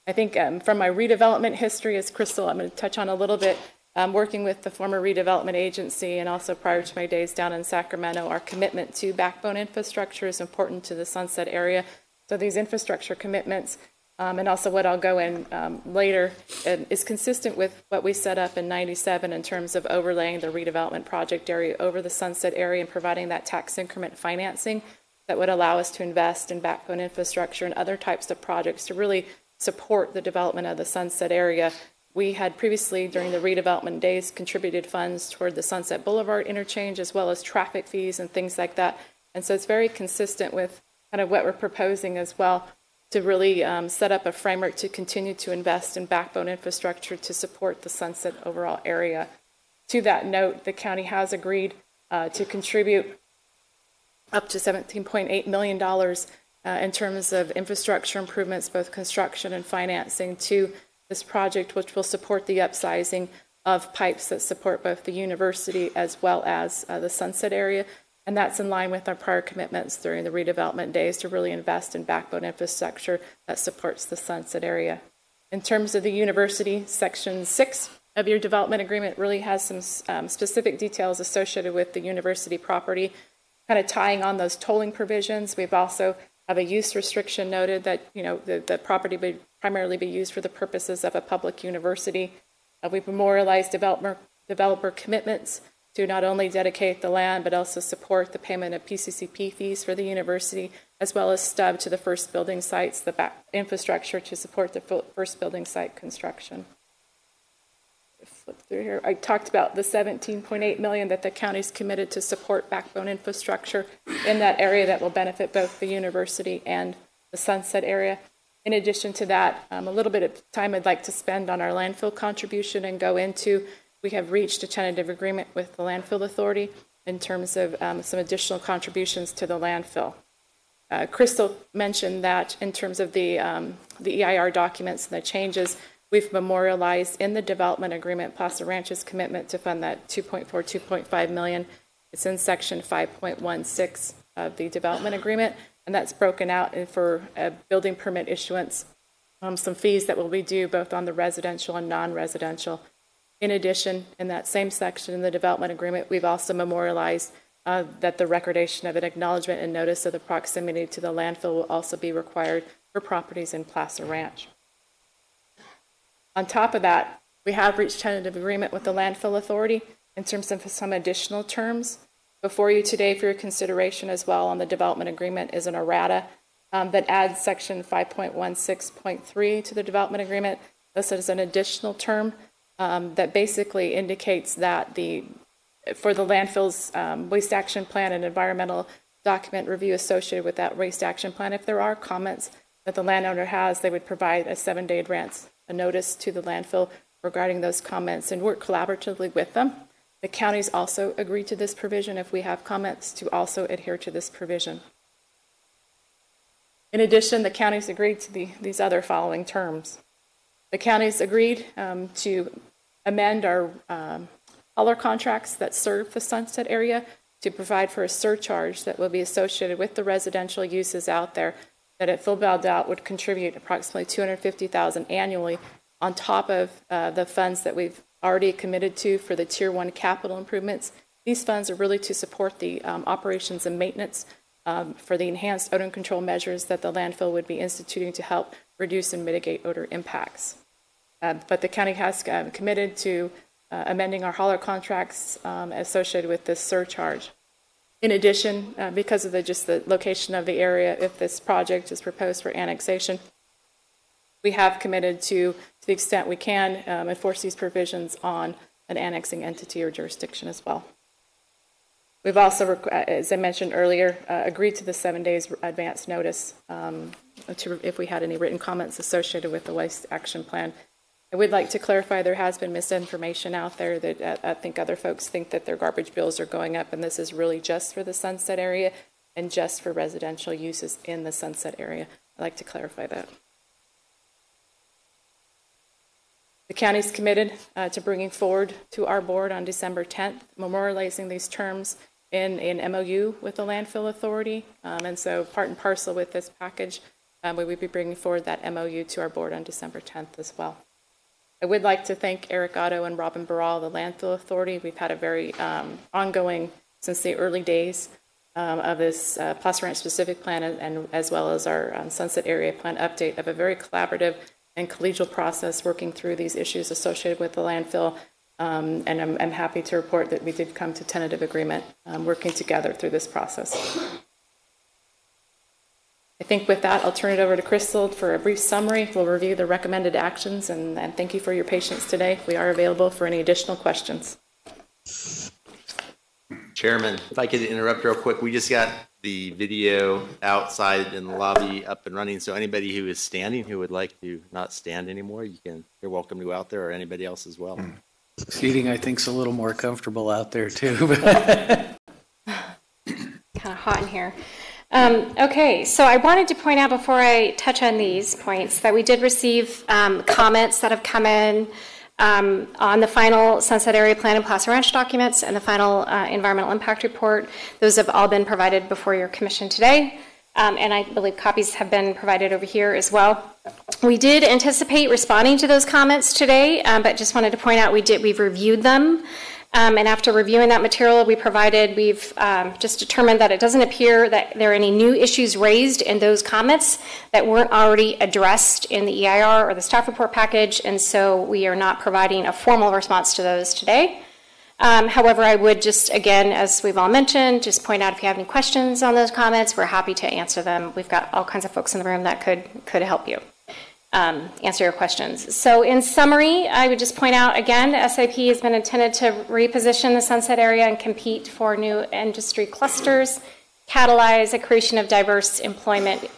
I think from my redevelopment history, as Crystal, I'm going to touch on a little bit, working with the former redevelopment agency and also prior to my days down in Sacramento, our commitment to backbone infrastructure is important to the Sunset area. So these infrastructure commitments, and also what I'll go in later, is consistent with what we set up in '97 in terms of overlaying the redevelopment project area over the Sunset area and providing that tax increment financing that would allow us to invest in backbone infrastructure and other types of projects to really support the development of the Sunset area. We had previously, during the redevelopment days, contributed funds toward the Sunset Boulevard interchange as well as traffic fees and things like that. And so it's very consistent with kind of what we're proposing as well, to really set up a framework to continue to invest in backbone infrastructure to support the Sunset overall area. To that note, the county has agreed to contribute up to $17.8 million in terms of infrastructure improvements, both construction and financing, to this project, which will support the upsizing of pipes that support both the university as well as the Sunset area. And that's in line with our prior commitments during the redevelopment days to really invest in backbone infrastructure that supports the Sunset area. In terms of the university, Section 6 of your development agreement really has some specific details associated with the university property, kind of tying on those tolling provisions. We've also have a use restriction noted that the property would primarily be used for the purposes of a public university. We've memorialized developer commitments to not only dedicate the land, but also support the payment of PCCP fees for the university, as well as stub to the first building sites, the back infrastructure to support the first building site construction. Flip through here. I talked about the $17.8 million that the county's committed to support backbone infrastructure in that area that will benefit both the university and the Sunset area. In addition to that, a little bit of time I'd like to spend on our landfill contribution and go into. We have reached a tentative agreement with the Landfill Authority in terms of some additional contributions to the landfill. Crystal mentioned that in terms of the EIR documents and the changes, we've memorialized in the development agreement Placer Ranch's commitment to fund that $2.5 million. It's in section 5.16 of the development agreement, and that's broken out for a building permit issuance, some fees that will be due both on the residential and non-residential. In addition, in that same section in the development agreement, we've also memorialized that the recordation of an acknowledgement and notice of the proximity to the landfill will also be required for properties in Placer Ranch. On top of that, we have reached tentative agreement with the Landfill Authority in terms of some additional terms. before you today for your consideration as well on the development agreement is an errata that adds section 5.16.3 to the development agreement. This is an additional term that basically indicates that for the landfill's waste action plan and environmental document review associated with that waste action plan, if there are comments that the landowner has, they would provide a 7-day advance notice to the landfill regarding those comments and work collaboratively with them. The counties also agreed to this provision if we have comments to also adhere to this provision. In addition, the counties agreed to these other following terms. The counties agreed to amend our hauler contracts that serve the Sunset area to provide for a surcharge that will be associated with the residential uses out there that at full build out would contribute approximately $250,000 annually on top of the funds that we've already committed to for the Tier 1 capital improvements. These funds are really to support the operations and maintenance for the enhanced odor control measures that the landfill would be instituting to help reduce and mitigate odor impacts. But the county has committed to amending our hauler contracts associated with this surcharge. In addition, because of the location of the area, if this project is proposed for annexation, we have committed to the extent we can, enforce these provisions on an annexing entity or jurisdiction as well. We've also, as I mentioned earlier, agreed to the 7 days advance notice if we had any written comments associated with the waste action plan. I would like to clarify there has been misinformation out there that I think other folks think that their garbage bills are going up, and this is really just for the Sunset area and just for residential uses in the Sunset area. I'd like to clarify that. The county's committed to bringing forward to our board on December 10th, memorializing these terms in an MOU with the Landfill Authority. And so part and parcel with this package, we will be bringing forward that MOU to our board on December 10th as well. I would like to thank Eric Otto and Robin Barral, the Landfill Authority. We've had a very ongoing, since the early days of this Placer Ranch specific plan and as well as our Sunset area plan update of a very collaborative and collegial process working through these issues associated with the landfill. And I'm happy to report that we did come to tentative agreement working together through this process. I think with that, I'll turn it over to Crystal for a brief summary. We'll review the recommended actions, and thank you for your patience today. We are available for any additional questions. Chairman, if I could interrupt real quick, we just got the video outside in the lobby up and running, so anybody who is standing who would like to not stand anymore, you're welcome to go out there, or anybody else as well. Seating, I think, is a little more comfortable out there, too. Kind of hot in here. Okay, so I wanted to point out before I touch on these points that we did receive comments that have come in on the final Sunset Area Plan and Placer Ranch documents and the final environmental impact report. Those have all been provided before your commission today, and I believe copies have been provided over here as well. We did anticipate responding to those comments today, but just wanted to point out we've reviewed them. And after reviewing that material we've just determined that it doesn't appear that there are any new issues raised in those comments that weren't already addressed in the EIR or the staff report package, and so we are not providing a formal response to those today. However, I would just, again, as we've all mentioned, just point out if you have any questions on those comments, we're happy to answer them. We've got all kinds of folks in the room that could help you. Answer your questions. So in summary, I would just point out again, SIP has been intended to reposition the Sunset area and compete for new industry clusters, catalyze a creation of diverse employment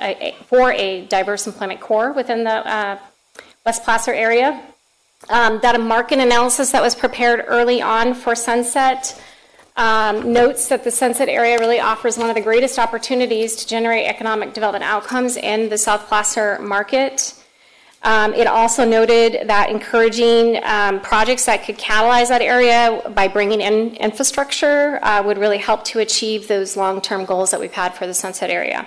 for a diverse employment core within the West Placer area. That a market analysis that was prepared early on for Sunset notes that the Sunset area really offers one of the greatest opportunities to generate economic development outcomes in the South Placer market. It also noted that encouraging projects that could catalyze that area by bringing in infrastructure would really help to achieve those long-term goals that we've had for the Sunset area.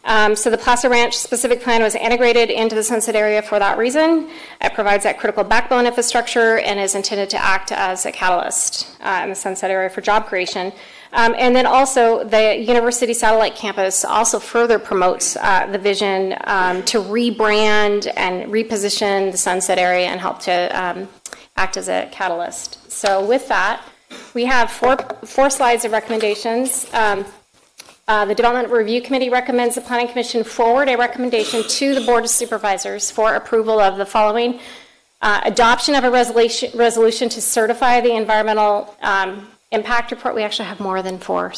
So the Placer Ranch specific plan was integrated into the Sunset area for that reason. It provides that critical backbone infrastructure and is intended to act as a catalyst in the Sunset area for job creation. And then also the University Satellite Campus also further promotes the vision to rebrand and reposition the Sunset area and help to act as a catalyst. So with that, We have four slides of recommendations. The Development Review Committee recommends the Planning Commission forward a recommendation to the Board of Supervisors for approval of the following. Adoption of a resolution to certify the environmental impact report. We actually have more than four,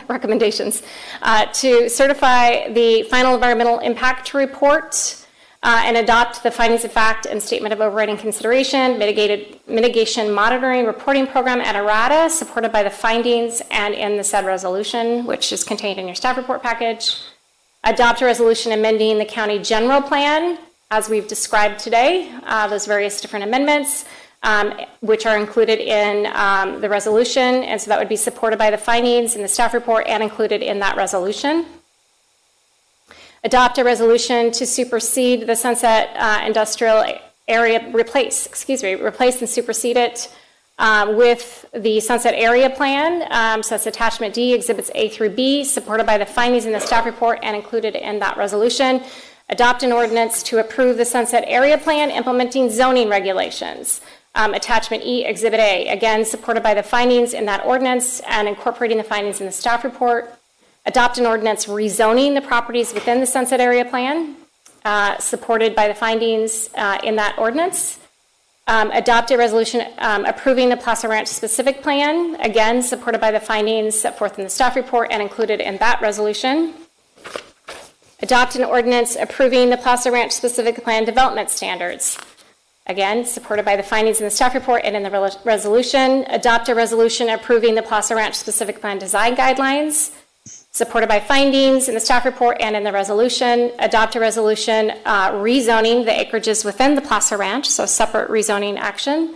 recommendations. To certify the final environmental impact report and adopt the findings of fact and statement of overriding consideration, mitigation monitoring reporting program and errata supported by the findings and in the said resolution, which is contained in your staff report package. Adopt a resolution amending the county general plan as we've described today, those various different amendments, which are included in the resolution. And so that would be supported by the findings in the staff report and included in that resolution. Adopt a resolution to supersede the Sunset Industrial Area, replace and supersede it with the Sunset Area Plan. So that's Attachment D, Exhibits A through B, supported by the findings in the staff report and included in that resolution. Adopt an ordinance to approve the Sunset Area Plan implementing zoning regulations. Attachment E, Exhibit A, again, supported by the findings in that ordinance and incorporating the findings in the staff report. Adopt an ordinance rezoning the properties within the Sunset Area Plan, supported by the findings in that ordinance. Adopt a resolution approving the Plaza Ranch specific plan, again, supported by the findings set forth in the staff report and included in that resolution. Adopt an ordinance approving the Plaza Ranch specific plan development standards. Again, supported by the findings in the staff report and in the resolution. Adopt a resolution approving the Plaza Ranch specific plan design guidelines, supported by findings in the staff report and in the resolution. Adopt a resolution rezoning the acreages within the Plaza Ranch, so separate rezoning action,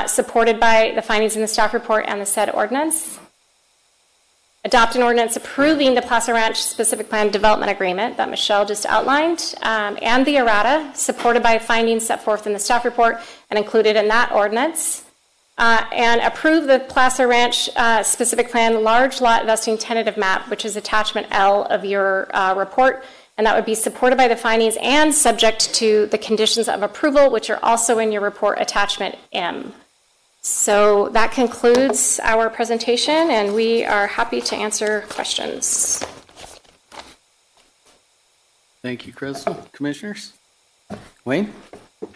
supported by the findings in the staff report and the said ordinance. Adopt an ordinance approving the Plaza Ranch specific plan development agreement that Michelle just outlined, and the errata, supported by findings set forth in the staff report and included in that ordinance. And approve the Plaza Ranch specific plan large lot vesting tentative map, which is attachment L of your report, and that would be supported by the findings and subject to the conditions of approval, which are also in your report attachment M. So that concludes our presentation, and we are happy to answer questions. Thank you, Crystal. Commissioners? Wayne? I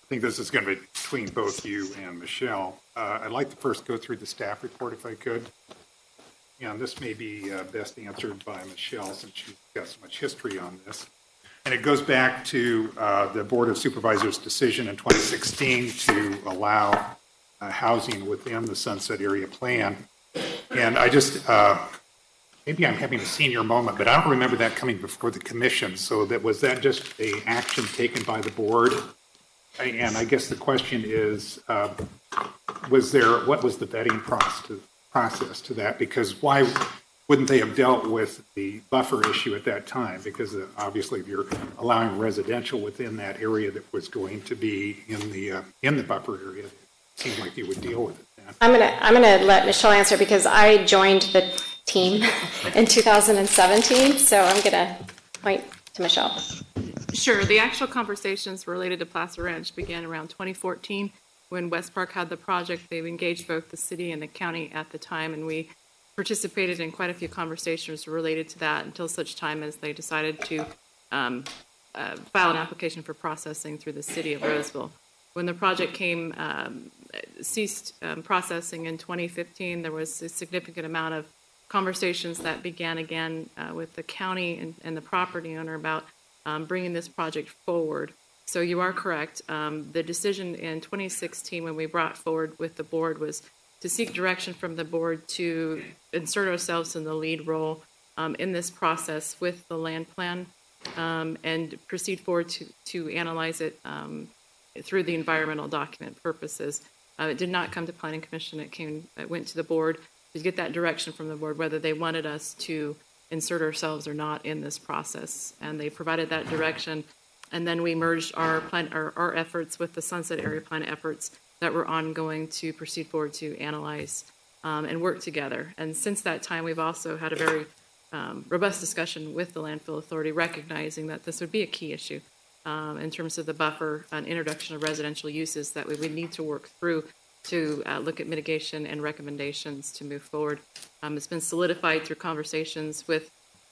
think this is going to be between both you and Michelle. I'd like to first go through the staff report if I could. And this may be best answered by Michelle since she's got so much history on this. And it goes back to the Board of Supervisors' decision in 2016 to allow housing within the Sunset Area Plan. And I just, maybe I'm having a senior moment, but I don't remember that coming before the commission. So was that just an action taken by the board? And I guess the question is, what was the vetting process to that? Because why wouldn't they have dealt with the buffer issue at that time? Because obviously, if you're allowing residential within that area that was going to be in the buffer area, it seems like you would deal with it then. I'm gonna let Michelle answer because I joined the team in 2017, so I'm gonna point to Michelle. Sure. The actual conversations related to Plaza Ranch began around 2014 when West Park had the project. They've engaged both the city and the county at the time, and we participated in quite a few conversations related to that until such time as they decided to file an application for processing through the city of Roseville. When the project ceased processing in 2015, there was a significant amount of conversations that began again with the county and the property owner about bringing this project forward. So you are correct. The decision in 2016 when we brought forward with the board was to seek direction from the board to insert ourselves in the lead role in this process with the land plan and proceed forward to analyze it through the environmental document purposes. It did not come to Planning Commission. It went to the board to get that direction from the board whether they wanted us to insert ourselves or not in this process. And they provided that direction. And then we merged our efforts with the Sunset Area Plan efforts that were ongoing to proceed forward to analyze and work together. And since that time, we've also had a very robust discussion with the Landfill Authority, recognizing that this would be a key issue in terms of the buffer and introduction of residential uses that we would need to work through to look at mitigation and recommendations to move forward. It's been solidified through conversations with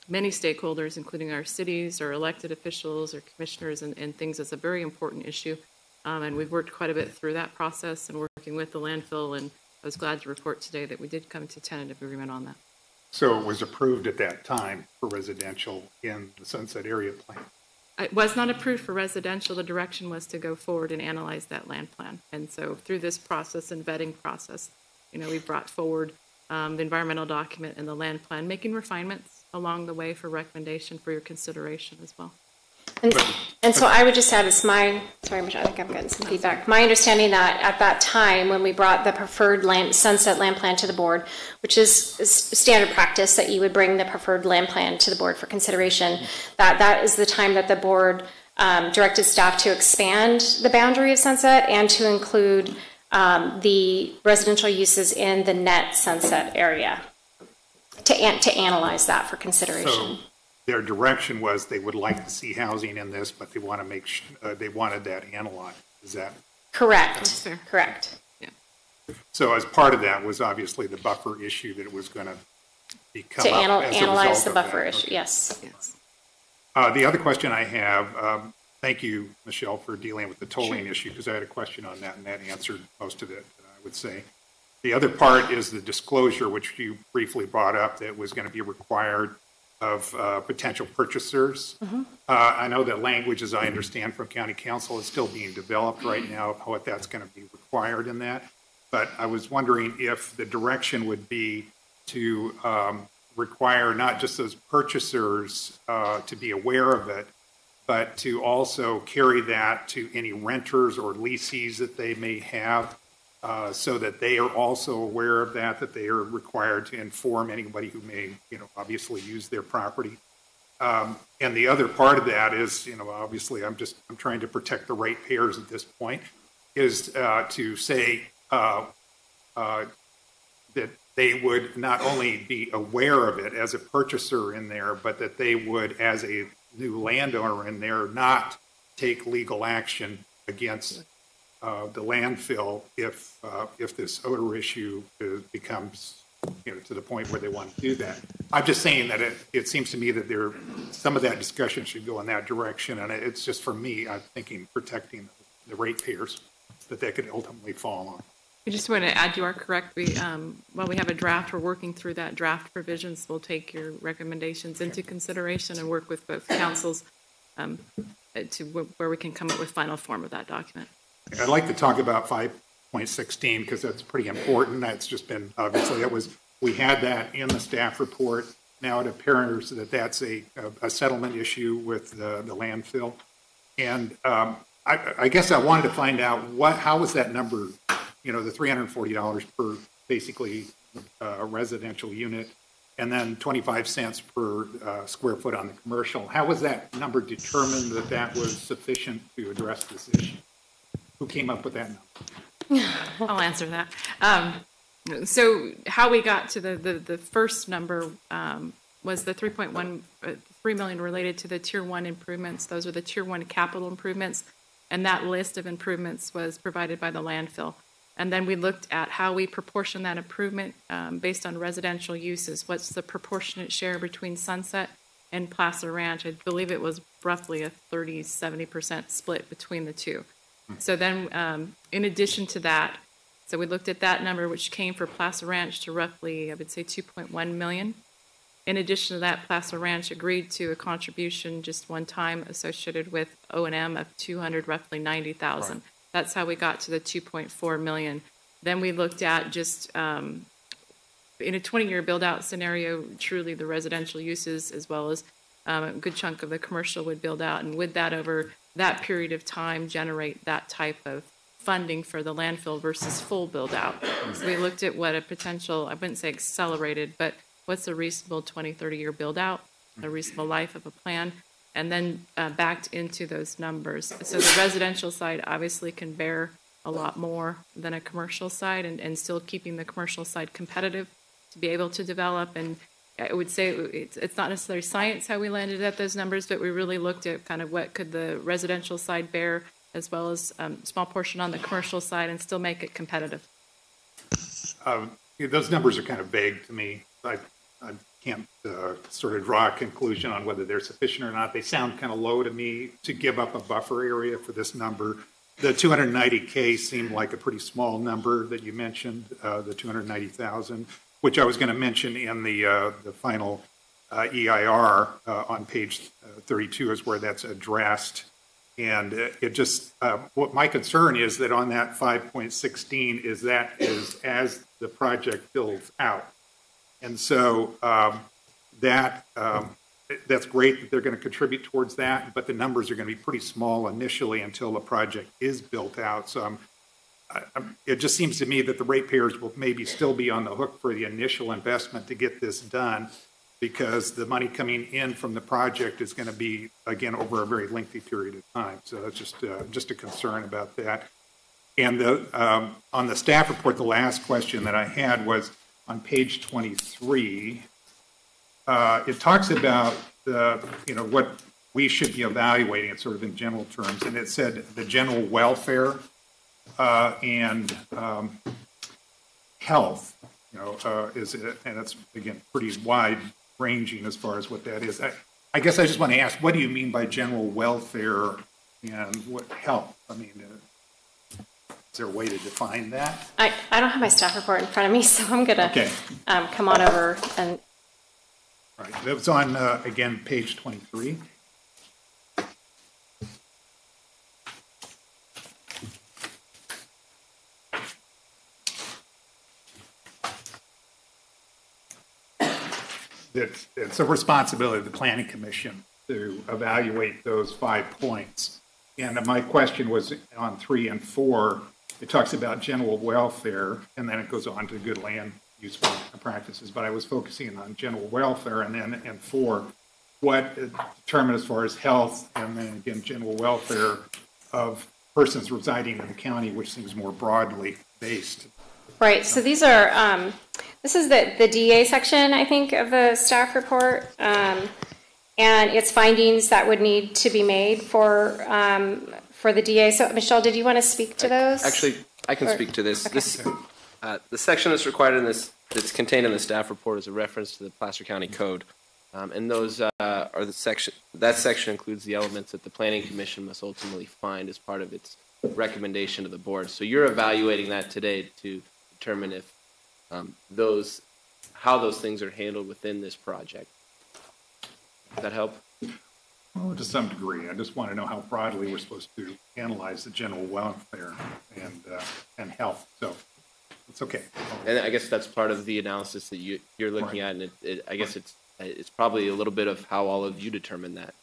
many stakeholders, including our cities, our elected officials, our commissioners, and things. It's a very important issue. And we've worked quite a bit through that process and working with the landfill. And I was glad to report today that we did come to tentative agreement on that. So it was approved at that time for residential in the Sunset Area Plan? It was not approved for residential. The direction was to go forward and analyze that land plan. And so through this process and vetting process, we brought forward the environmental document and the land plan, making refinements along the way for recommendation for your consideration as well. And so I would just add, sorry, Michelle, I think I'm getting some feedback. My understanding that at that time, when we brought the preferred sunset land plan to the board, which is standard practice that you would bring the preferred land plan to the board for consideration, that is the time that the board directed staff to expand the boundary of Sunset and to include the residential uses in the net Sunset area to analyze that for consideration. So their direction was they would like to see housing in this, but they want to they wanted that analyzed. Is that correct? That's fair. Correct. Yeah. So as part of that was obviously the buffer issue that it was going to become To up as a analyze result the of buffer that. issue, Okay. yes. The other question I have, thank you, Michelle, for dealing with the tolling issue, because I had a question on that, and that answered most of it, I would say. The other part is the disclosure, which you briefly brought up, that was going to be required of potential purchasers. I know that language, as I understand from County Council, is still being developed right now, what that's going to be required in that. But I was wondering if the direction would be to require not just those purchasers to be aware of it, but to also carry that to any renters or lessees that they may have, so that they are also aware of that they are required to inform anybody who may, obviously use their property. And the other part of that is, obviously I'm trying to protect the ratepayers at this point, is to say that they would not only be aware of it as a purchaser in there, but that they would, as a new landowner in there, not take legal action against the landfill if this odor issue becomes, to the point where they want to do that. I'm just saying that it seems to me that some of that discussion should go in that direction, and it's just, for me, I'm thinking protecting the ratepayers that could ultimately fall on. I just want to add, you are correct. While we have a draft, we're working through that draft provisions. We'll take your recommendations into consideration and work with both councils to where we can come up with final form of that document. I'd like to talk about 5.16 because that's pretty important. That's just been, obviously, we had that in the staff report. Now it appears that that's a settlement issue with the landfill. And I guess I wanted to find out how was that number, the $340 per basically a residential unit, and then 25 cents per square foot on the commercial. How was that number determined that was sufficient to address this issue? Who came up with that number? I'll answer that. So how we got to the first number was the 3 million related to the Tier 1 improvements. Those are the Tier 1 capital improvements, and that list of improvements was provided by the landfill. And then we looked at how we proportion that improvement based on residential uses. What's the proportionate share between Sunset and Plaza Ranch? I believe it was roughly a 30-70% split between the two. So then, in addition to that, so we looked at that number, which came for Plaza Ranch to roughly, I would say, 2.1 million. In addition to that, Plaza Ranch agreed to a contribution just one time associated with O&M of roughly 90,000. Right. That's how we got to the 2.4 million. Then we looked at just in a 20-year build-out scenario, truly the residential uses as well as a good chunk of the commercial would build out, and with that over that period of time generate that type of funding for the landfill versus full build out. So we looked at what a potential, I wouldn't say accelerated, but what's a reasonable 20, 30-year build out, a reasonable life of a plan, and then backed into those numbers. So the residential side obviously can bear a lot more than a commercial side, and still keeping the commercial side competitive to be able to develop. And I would say it's not necessarily science how we landed at those numbers, but we really looked at kind of what could the residential side bear, as well as a small portion on the commercial side, and still make it competitive. Those numbers are kind of vague to me. I can't sort of draw a conclusion on whether they're sufficient or not. They sound kind of low to me to give up a buffer area for this number. The 290K seemed like a pretty small number that you mentioned, the 290,000, which I was going to mention in the final EIR on page 32 is where that's addressed. And it just, what my concern is that on that 5.16 is that is as the project builds out. And so that's great that they're going to contribute towards that, but the numbers are going to be pretty small initially until the project is built out. So it just seems to me that the ratepayers will maybe still be on the hook for the initial investment to get this done, because the money coming in from the project is going to be, again, over a very lengthy period of time. So that's just a concern about that. And on the staff report, the last question that I had was on page 23. It talks about what we should be evaluating, it sort of in general terms, and it said the general welfare and health, and it's again pretty wide ranging as far as what that is. I guess I just want to ask, what do you mean by general welfare and what health? I mean, is there a way to define that? I don't have my staff report in front of me, so I'm going to come on over and. All right, that was on, again, page 23. It's a responsibility of the Planning Commission to evaluate those 5 points. And my question was on 3 and 4, it talks about general welfare, and then it goes on to good land use practices. But I was focusing on general welfare, and then in 4, what determined as far as health, and then again, general welfare of persons residing in the county, which seems more broadly based. Right, so these are, this is the DA section, I think, of the staff report, and it's findings that would need to be made for the DA. So, Michelle, did you want to speak to those? Actually, I can speak to this. Okay. The section that's required in this, that's contained in the staff report, is a reference to the Placer County Code, and those are the section. That section includes the elements that the Planning Commission must ultimately find as part of its recommendation to the board. So you're evaluating that today to determine if how those things are handled within this project. Does that help? Well, to some degree. I just want to know how broadly we're supposed to analyze the general welfare and health. So it's okay. And I guess that's part of the analysis that you're looking at, and I guess it's probably a little bit of how all of you determine that.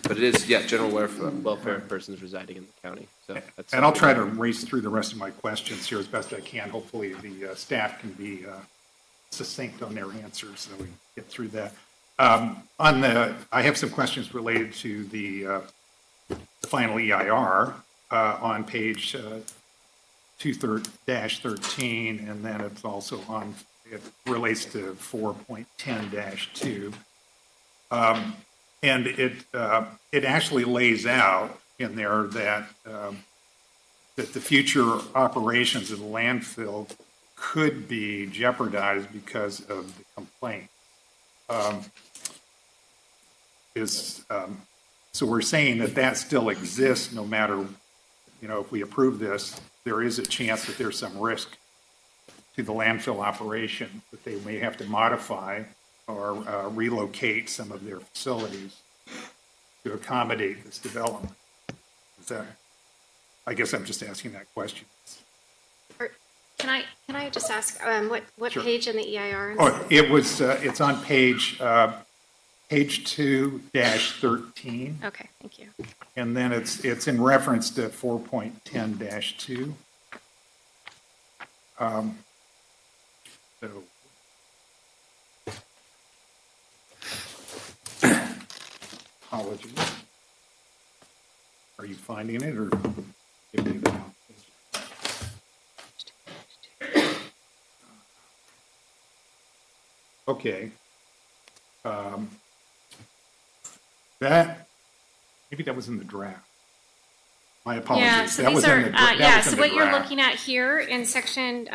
But it is, general welfare of persons residing in the county. So and I'll try to race through the rest of my questions here as best I can. Hopefully the staff can be succinct on their answers so we get through that. I have some questions related to the final EIR on page 2-13, and then it's also it relates to 4.10-2. And it actually lays out in there that the future operations of the landfill could be jeopardized because of the complaint. So we're saying that still exists no matter, if we approve this, there is a chance that there's some risk to the landfill operation that they may have to modify or relocate some of their facilities to accommodate this development. I guess I'm just asking that question. Can I just ask what Sure. page in the EIR? It's on page 2-13. Okay, thank you. And then it's in reference to 4.10-2. So apologies. Are you finding it or give me the okay. Maybe that was in the draft. My apologies. Yeah, so That these was in are, the that yeah, was in so the what you're draft. looking at here in section 2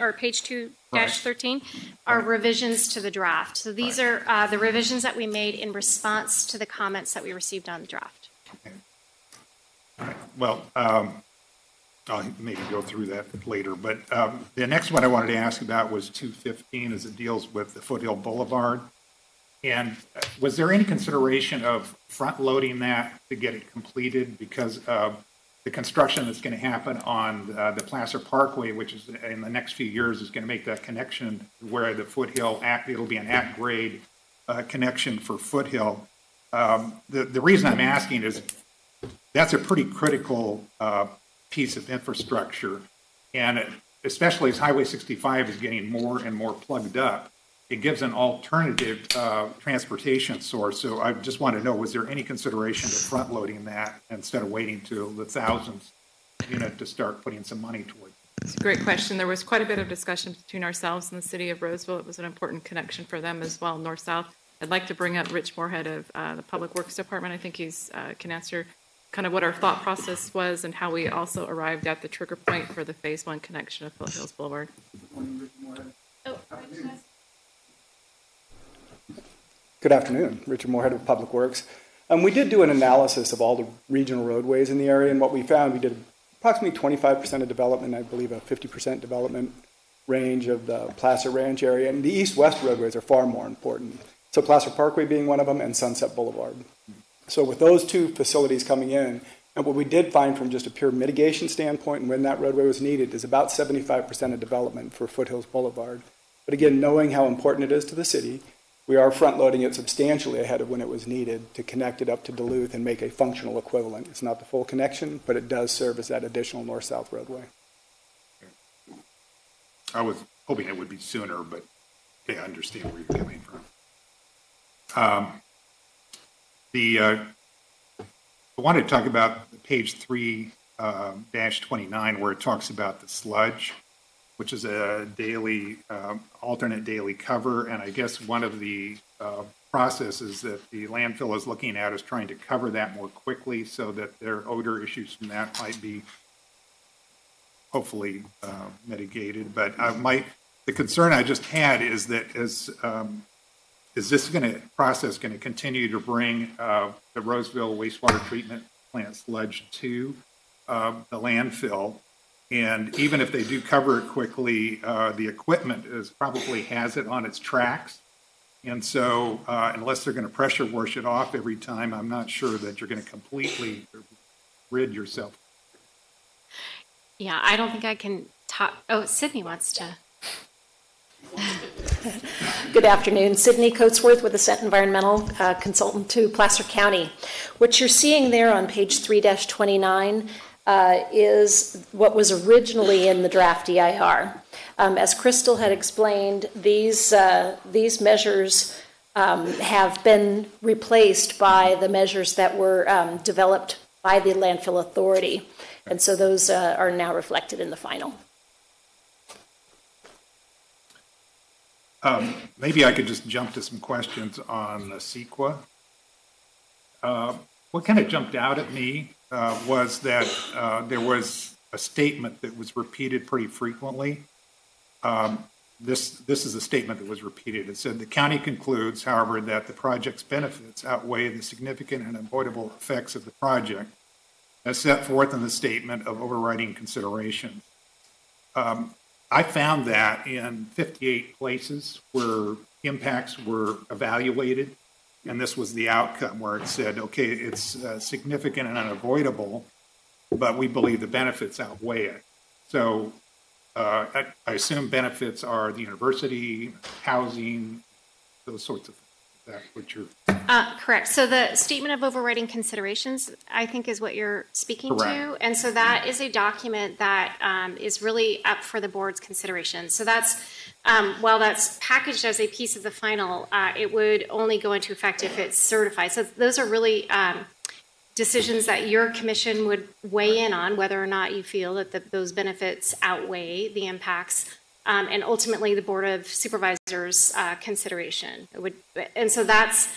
or page 2-13 are revisions to the draft. So these are the revisions that we made in response to the comments that we received on the draft. Okay. Well, I'll maybe go through that later, but the next one I wanted to ask about was 215 as it deals with the Foothill Boulevard. And was there any consideration of front-loading that to get it completed because of the construction that's going to happen on the Placer Parkway, which is in the next few years is going to make that connection where the Foothill, it'll be an at-grade connection for Foothill. The reason I'm asking is that's a pretty critical piece of infrastructure, and especially as Highway 65 is getting more and more plugged up, it gives an alternative transportation source. So I just want to know, was there any consideration to front loading that instead of waiting till the thousands unit to start putting some money toward it? It's a great question. There was quite a bit of discussion between ourselves and the city of Roseville. It was an important connection for them as well, north-south. I'd like to bring up Rich Moorhead of the Public Works Department. I think he's can answer kind of what our thought process was and how we also arrived at the trigger point for the Phase 1 connection of Foothills Boulevard. Good afternoon, Richard Moorhead of Public Works. We did do an analysis of all the regional roadways in the area, and what we found, we did approximately 25% of development, I believe a 50% development range of the Placer Ranch area, and the east-west roadways are far more important. So Placer Parkway being one of them, and Sunset Boulevard. So with those two facilities coming in, and what we did find from just a pure mitigation standpoint and when that roadway was needed is about 75% of development for Foothills Boulevard. But again, knowing how important it is to the city, we are front-loading it substantially ahead of when it was needed to connect it up to Duluth and make a functional equivalent. It's not the full connection, but it does serve as that additional north-south roadway. I was hoping it would be sooner, but I understand where you're coming from. I wanted to talk about page 3-29 where it talks about the sludge, which is a daily, alternate daily cover. And I guess one of the processes that the landfill is looking at is trying to cover that more quickly so that their odor issues from that might be hopefully mitigated. But the concern I just had is that is this process going to continue to bring the Roseville wastewater treatment plant sludge to the landfill? And even if they do cover it quickly, the equipment probably has it on its tracks. And so unless they're going to pressure wash it off every time, I'm not sure that you're going to completely rid yourself. Yeah, I don't think I can talk. Oh, Sydney wants to. Good afternoon. Sydney Coatsworth with Ascent Environmental, consultant to Placer County. What you're seeing there on page 3-29 is what was originally in the draft EIR. As Crystal had explained, these measures have been replaced by the measures that were developed by the Landfill Authority. And so those are now reflected in the final. Maybe I could just jump to some questions on the CEQA. What kind of jumped out at me was that there was a statement that was repeated pretty frequently. This is a statement that was repeated. It said, the county concludes, however, that the project's benefits outweigh the significant and avoidable effects of the project as set forth in the statement of overriding considerations. I found that in 58 places where impacts were evaluated, and this was the outcome where it said, okay, it's significant and unavoidable, but we believe the benefits outweigh it. So I assume benefits are the university, housing, those sorts of things. Is that what you're... Correct. So the statement of overriding considerations, I think, is what you're speaking to. And so that is a document that is really up for the board's consideration. So that's, while that's packaged as a piece of the final, it would only go into effect if it's certified. So those are really decisions that your commission would weigh in on, whether or not you feel that those benefits outweigh the impacts. and ultimately the Board of Supervisors consideration. And so that's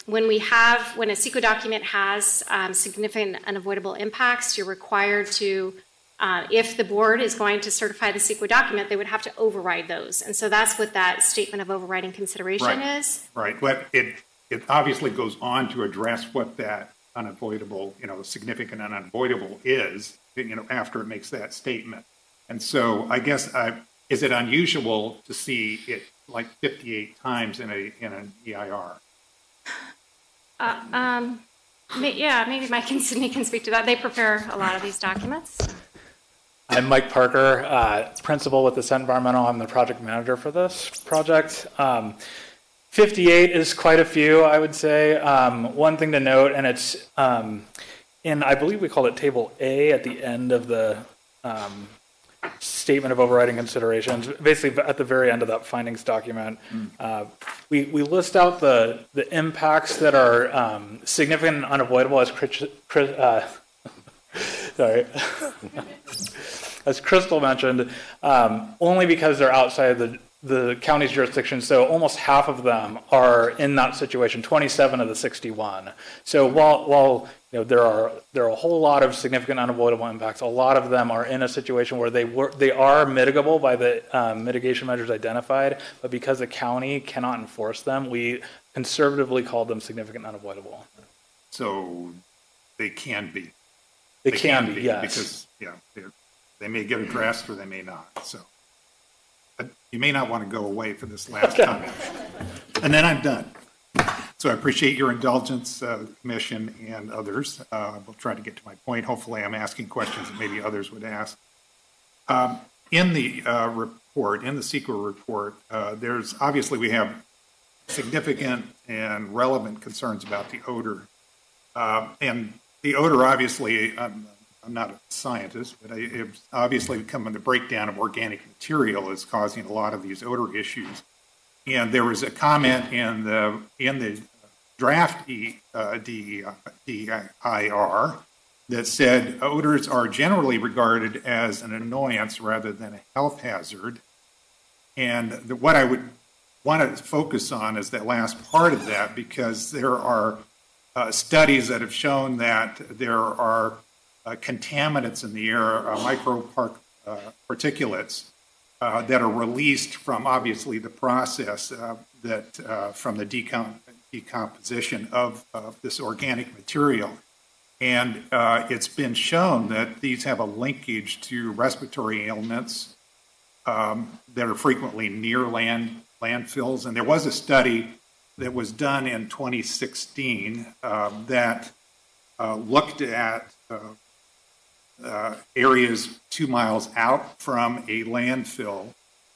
when a CEQA document has significant unavoidable impacts, you're required to, if the board is going to certify the CEQA document, they would have to override those. And so that's what that statement of overriding consideration is. Right, but it obviously goes on to address what that unavoidable, significant and unavoidable is, after it makes that statement. And so I guess, is it unusual to see it like 58 times in an EIR? Yeah, maybe Mike and Sydney can speak to that. They prepare a lot of these documents. I'm Mike Parker, principal with the Set Environmental. I'm the project manager for this project. 58 is quite a few, I would say. One thing to note, and it's I believe we call it Table A at the end of the Statement of Overriding Considerations, basically at the very end of that findings document. We list out the impacts that are significant and unavoidable, as as Crystal mentioned, only because they're outside the county's jurisdiction. So almost half of them are in that situation, 27 of the 61. So while there are a whole lot of significant unavoidable impacts, a lot of them are in a situation where they are mitigable by the mitigation measures identified, but because the county cannot enforce them, we conservatively call them significant and unavoidable. So they can be. They can be, yes. Because they may get addressed or they may not. So you may not want to go away for this last comment. And then I'm done. So I appreciate your indulgence, Commission and others. We'll try to get to my point. Hopefully I'm asking questions that maybe others would ask. In the report, in the CEQA report, there's obviously we have significant and relevant concerns about the odor. And the odor, obviously, I'm not a scientist, but it's obviously becoming the breakdown of organic material is causing a lot of these odor issues. And there was a comment in the draft DEIR that said odors are generally regarded as an annoyance rather than a health hazard. And what I would want to focus on is that last part of that, because there are studies that have shown that there are contaminants in the air, microparticulates that are released from obviously the process from the decomposition of this organic material. And it's been shown that these have a linkage to respiratory ailments that are frequently near landfills. And there was a study that was done in 2016 that looked at areas 2 miles out from a landfill,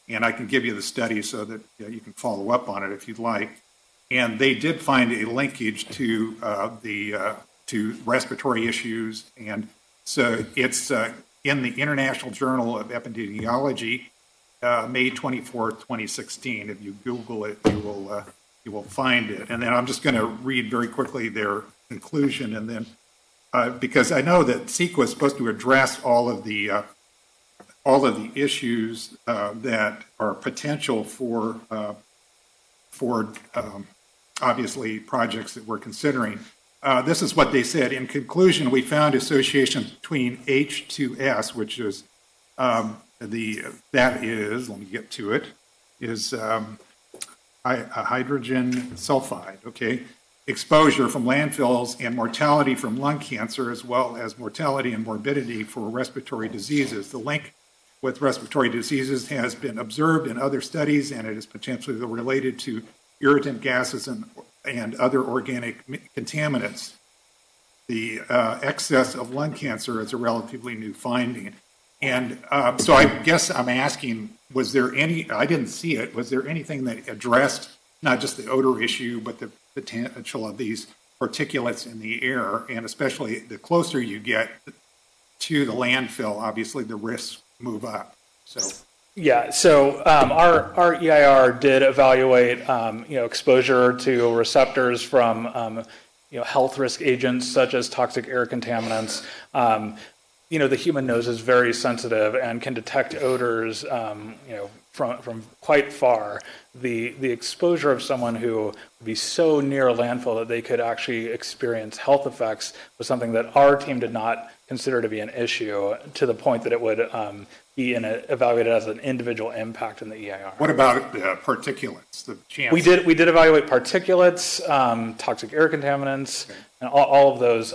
and I can give you the study so that you can follow up on it if you'd like. And they did find a linkage to to respiratory issues, and so it's in the International Journal of Epidemiology, May 24, 2016. If you Google it, you will find it. And then I'm just going to read very quickly their conclusion, and then. Because I know that CEQA is supposed to address all of the issues that are potential for obviously projects that we're considering. This is what they said. In conclusion, we found association between H2S, which is let me get to it, is hydrogen sulfide. Okay. Exposure from landfills and mortality from lung cancer, as well as mortality and morbidity for respiratory diseases. The link with respiratory diseases has been observed in other studies, and it is potentially related to irritant gases and other organic contaminants. The excess of lung cancer is a relatively new finding. And so I guess I'm asking, was there I didn't see it, was there anything that addressed not just the odor issue, but the potential of these particulates in the air, and especially the closer you get to the landfill, obviously the risks move up. So our EIR did evaluate exposure to receptors from health risk agents such as toxic air contaminants. the human nose is very sensitive and can detect odors, from quite far. The exposure of someone who would be so near a landfill that they could actually experience health effects was something that our team did not consider to be an issue, to the point that it would be evaluated as an individual impact in the EIR. What about particulates? The chance we did evaluate particulates, toxic air contaminants, and all of those.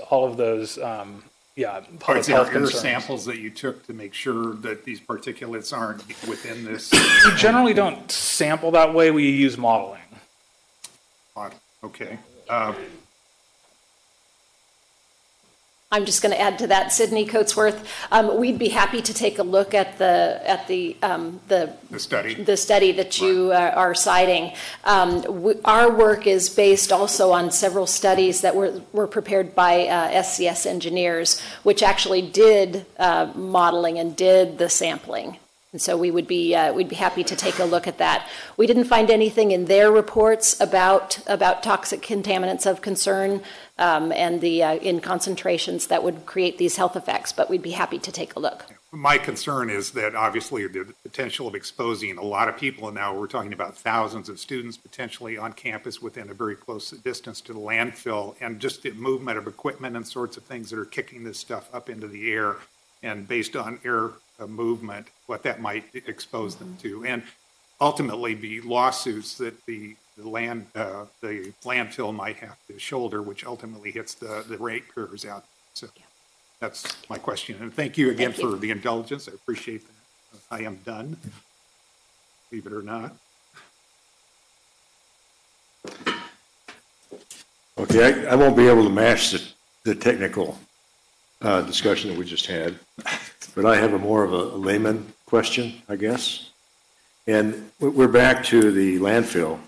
Public Is there health air concerns. samples that you took to make sure that these particulates aren't within this? We generally don't sample that way. We use modeling. Okay. I'm just going to add to that, Sydney Coatsworth. We'd be happy to take a look at the study that you are citing. Our work is based also on several studies that were prepared by SCS engineers, which actually did modeling and did the sampling. And so we'd be happy to take a look at that. We didn't find anything in their reports about toxic contaminants of concern and in concentrations that would create these health effects, but we'd be happy to take a look. My concern is that obviously the potential of exposing a lot of people, and now we're talking about thousands of students potentially on campus within a very close distance to the landfill, and just the movement of equipment and sorts of things that are kicking this stuff up into the air, and based on air movement, what that might expose them to, and ultimately the lawsuits that the landfill might have to shoulder, which ultimately hits the ratepayers out. So that's my question. And thank you again for the indulgence. I appreciate that. I am done, believe it or not. Okay, I won't be able to match the technical discussion that we just had, but I have more of a layman question, I guess. And we're back to the landfill.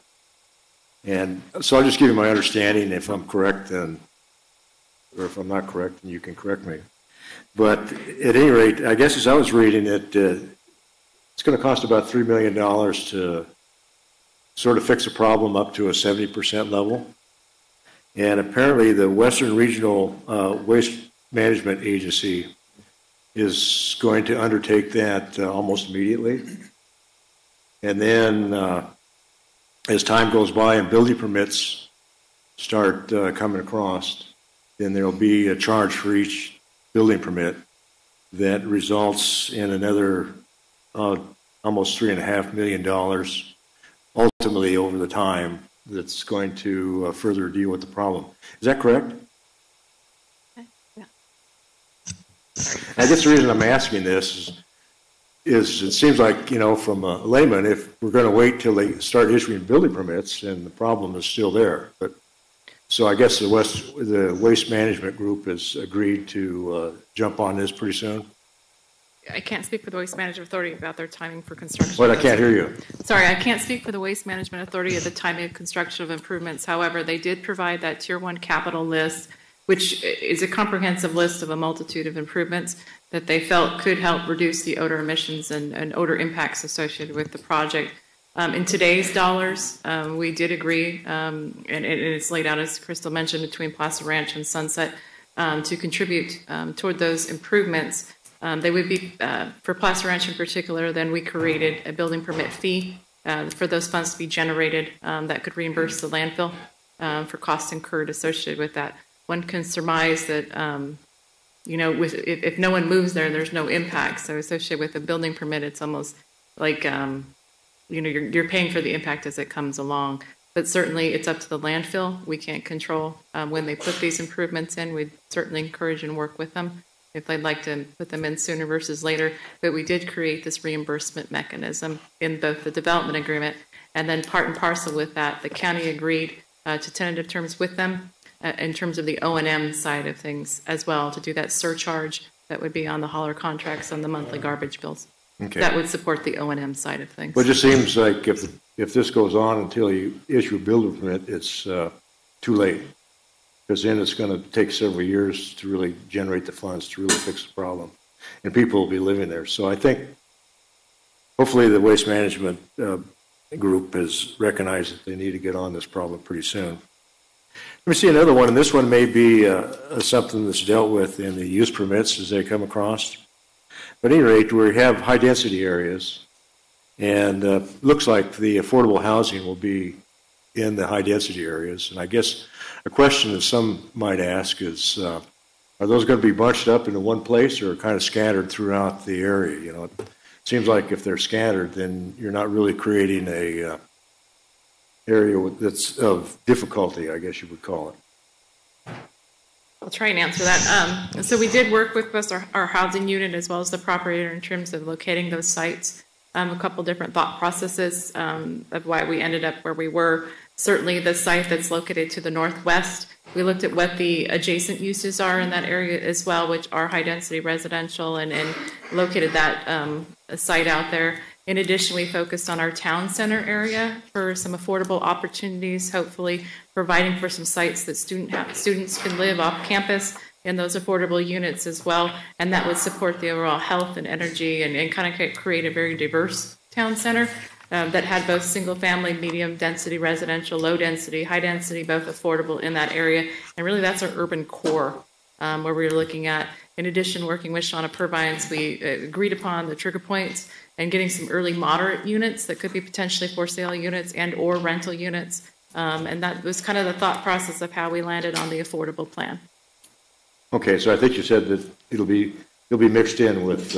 And so I'll just give you my understanding. If I'm correct, then, or if I'm not correct, then you can correct me. But at any rate, I guess as I was reading it, it's going to cost about $3 million to sort of fix a problem up to a 70% level. And apparently the Western Regional Waste Management Agency is going to undertake that almost immediately. And then as time goes by and building permits start coming across, then there'll be a charge for each building permit that results in another almost $3.5 million ultimately over the time that's going to further deal with the problem. Is that correct? Yeah. I guess the reason I'm asking this is it seems like, from a layman, if we're going to wait till they start issuing building permits, and the problem is still there. But so I guess the Waste Management Group has agreed to jump on this pretty soon. I can't speak for the Waste Management Authority about their timing for construction. But I can't hear you. Sorry, I can't speak for the Waste Management Authority at the timing of construction of improvements. However, they did provide that Tier 1 capital list, which is a comprehensive list of a multitude of improvements that they felt could help reduce the odor emissions and odor impacts associated with the project. In today's dollars, we did agree, and it's laid out, as Crystal mentioned, between Plaza Ranch and Sunset to contribute toward those improvements. They would be, for Plaza Ranch in particular, then we created a building permit fee for those funds to be generated that could reimburse the landfill for costs incurred associated with that. One can surmise that, if no one moves there, there's no impact. So associated with a building permit, it's almost like, you're paying for the impact as it comes along. But certainly it's up to the landfill. We can't control when they put these improvements in. We'd certainly encourage and work with them if they'd like to put them in sooner versus later. But we did create this reimbursement mechanism in both the development agreement and then part and parcel with that, the county agreed to tentative terms with them in terms of the O&M side of things as well, to do that surcharge that would be on the hauler contracts on the monthly garbage bills. Okay. That would support the O&M side of things. But it just seems like if this goes on until you issue a building permit, it's too late. Because then it's going to take several years to really generate the funds to really fix the problem. And people will be living there. So I think hopefully the Waste Management Group has recognized that they need to get on this problem pretty soon. Let me see another one, and this one may be something that's dealt with in the use permits as they come across. But at any rate, we have high-density areas, and looks like the affordable housing will be in the high-density areas. And I guess a question that some might ask is, are those going to be bunched up into one place or kind of scattered throughout the area? You know, it seems like if they're scattered, then you're not really creating a area that's of difficulty, I guess you would call it. I'll try and answer that. So we did work with both our housing unit as well as the proprietor in terms of locating those sites. A couple different thought processes of why we ended up where we were. Certainly the site that's located to the northwest, we looked at what the adjacent uses are in that area as well, which are high density residential, and located that site out there. In addition, we focused on our town center area for some affordable opportunities, hopefully providing for some sites that students can live off campus in those affordable units as well, and that would support the overall health and energy and kind of create a very diverse town center that had both single family, medium density residential, low density, high density, both affordable in that area. And really that's our urban core where we're looking at. In addition, working with Shauna Purvines, we agreed upon the trigger points and getting some early moderate units that could be potentially for sale units and or rental units. And that was kind of the thought process of how we landed on the affordable plan. Okay, so I think you said that it'll be mixed in with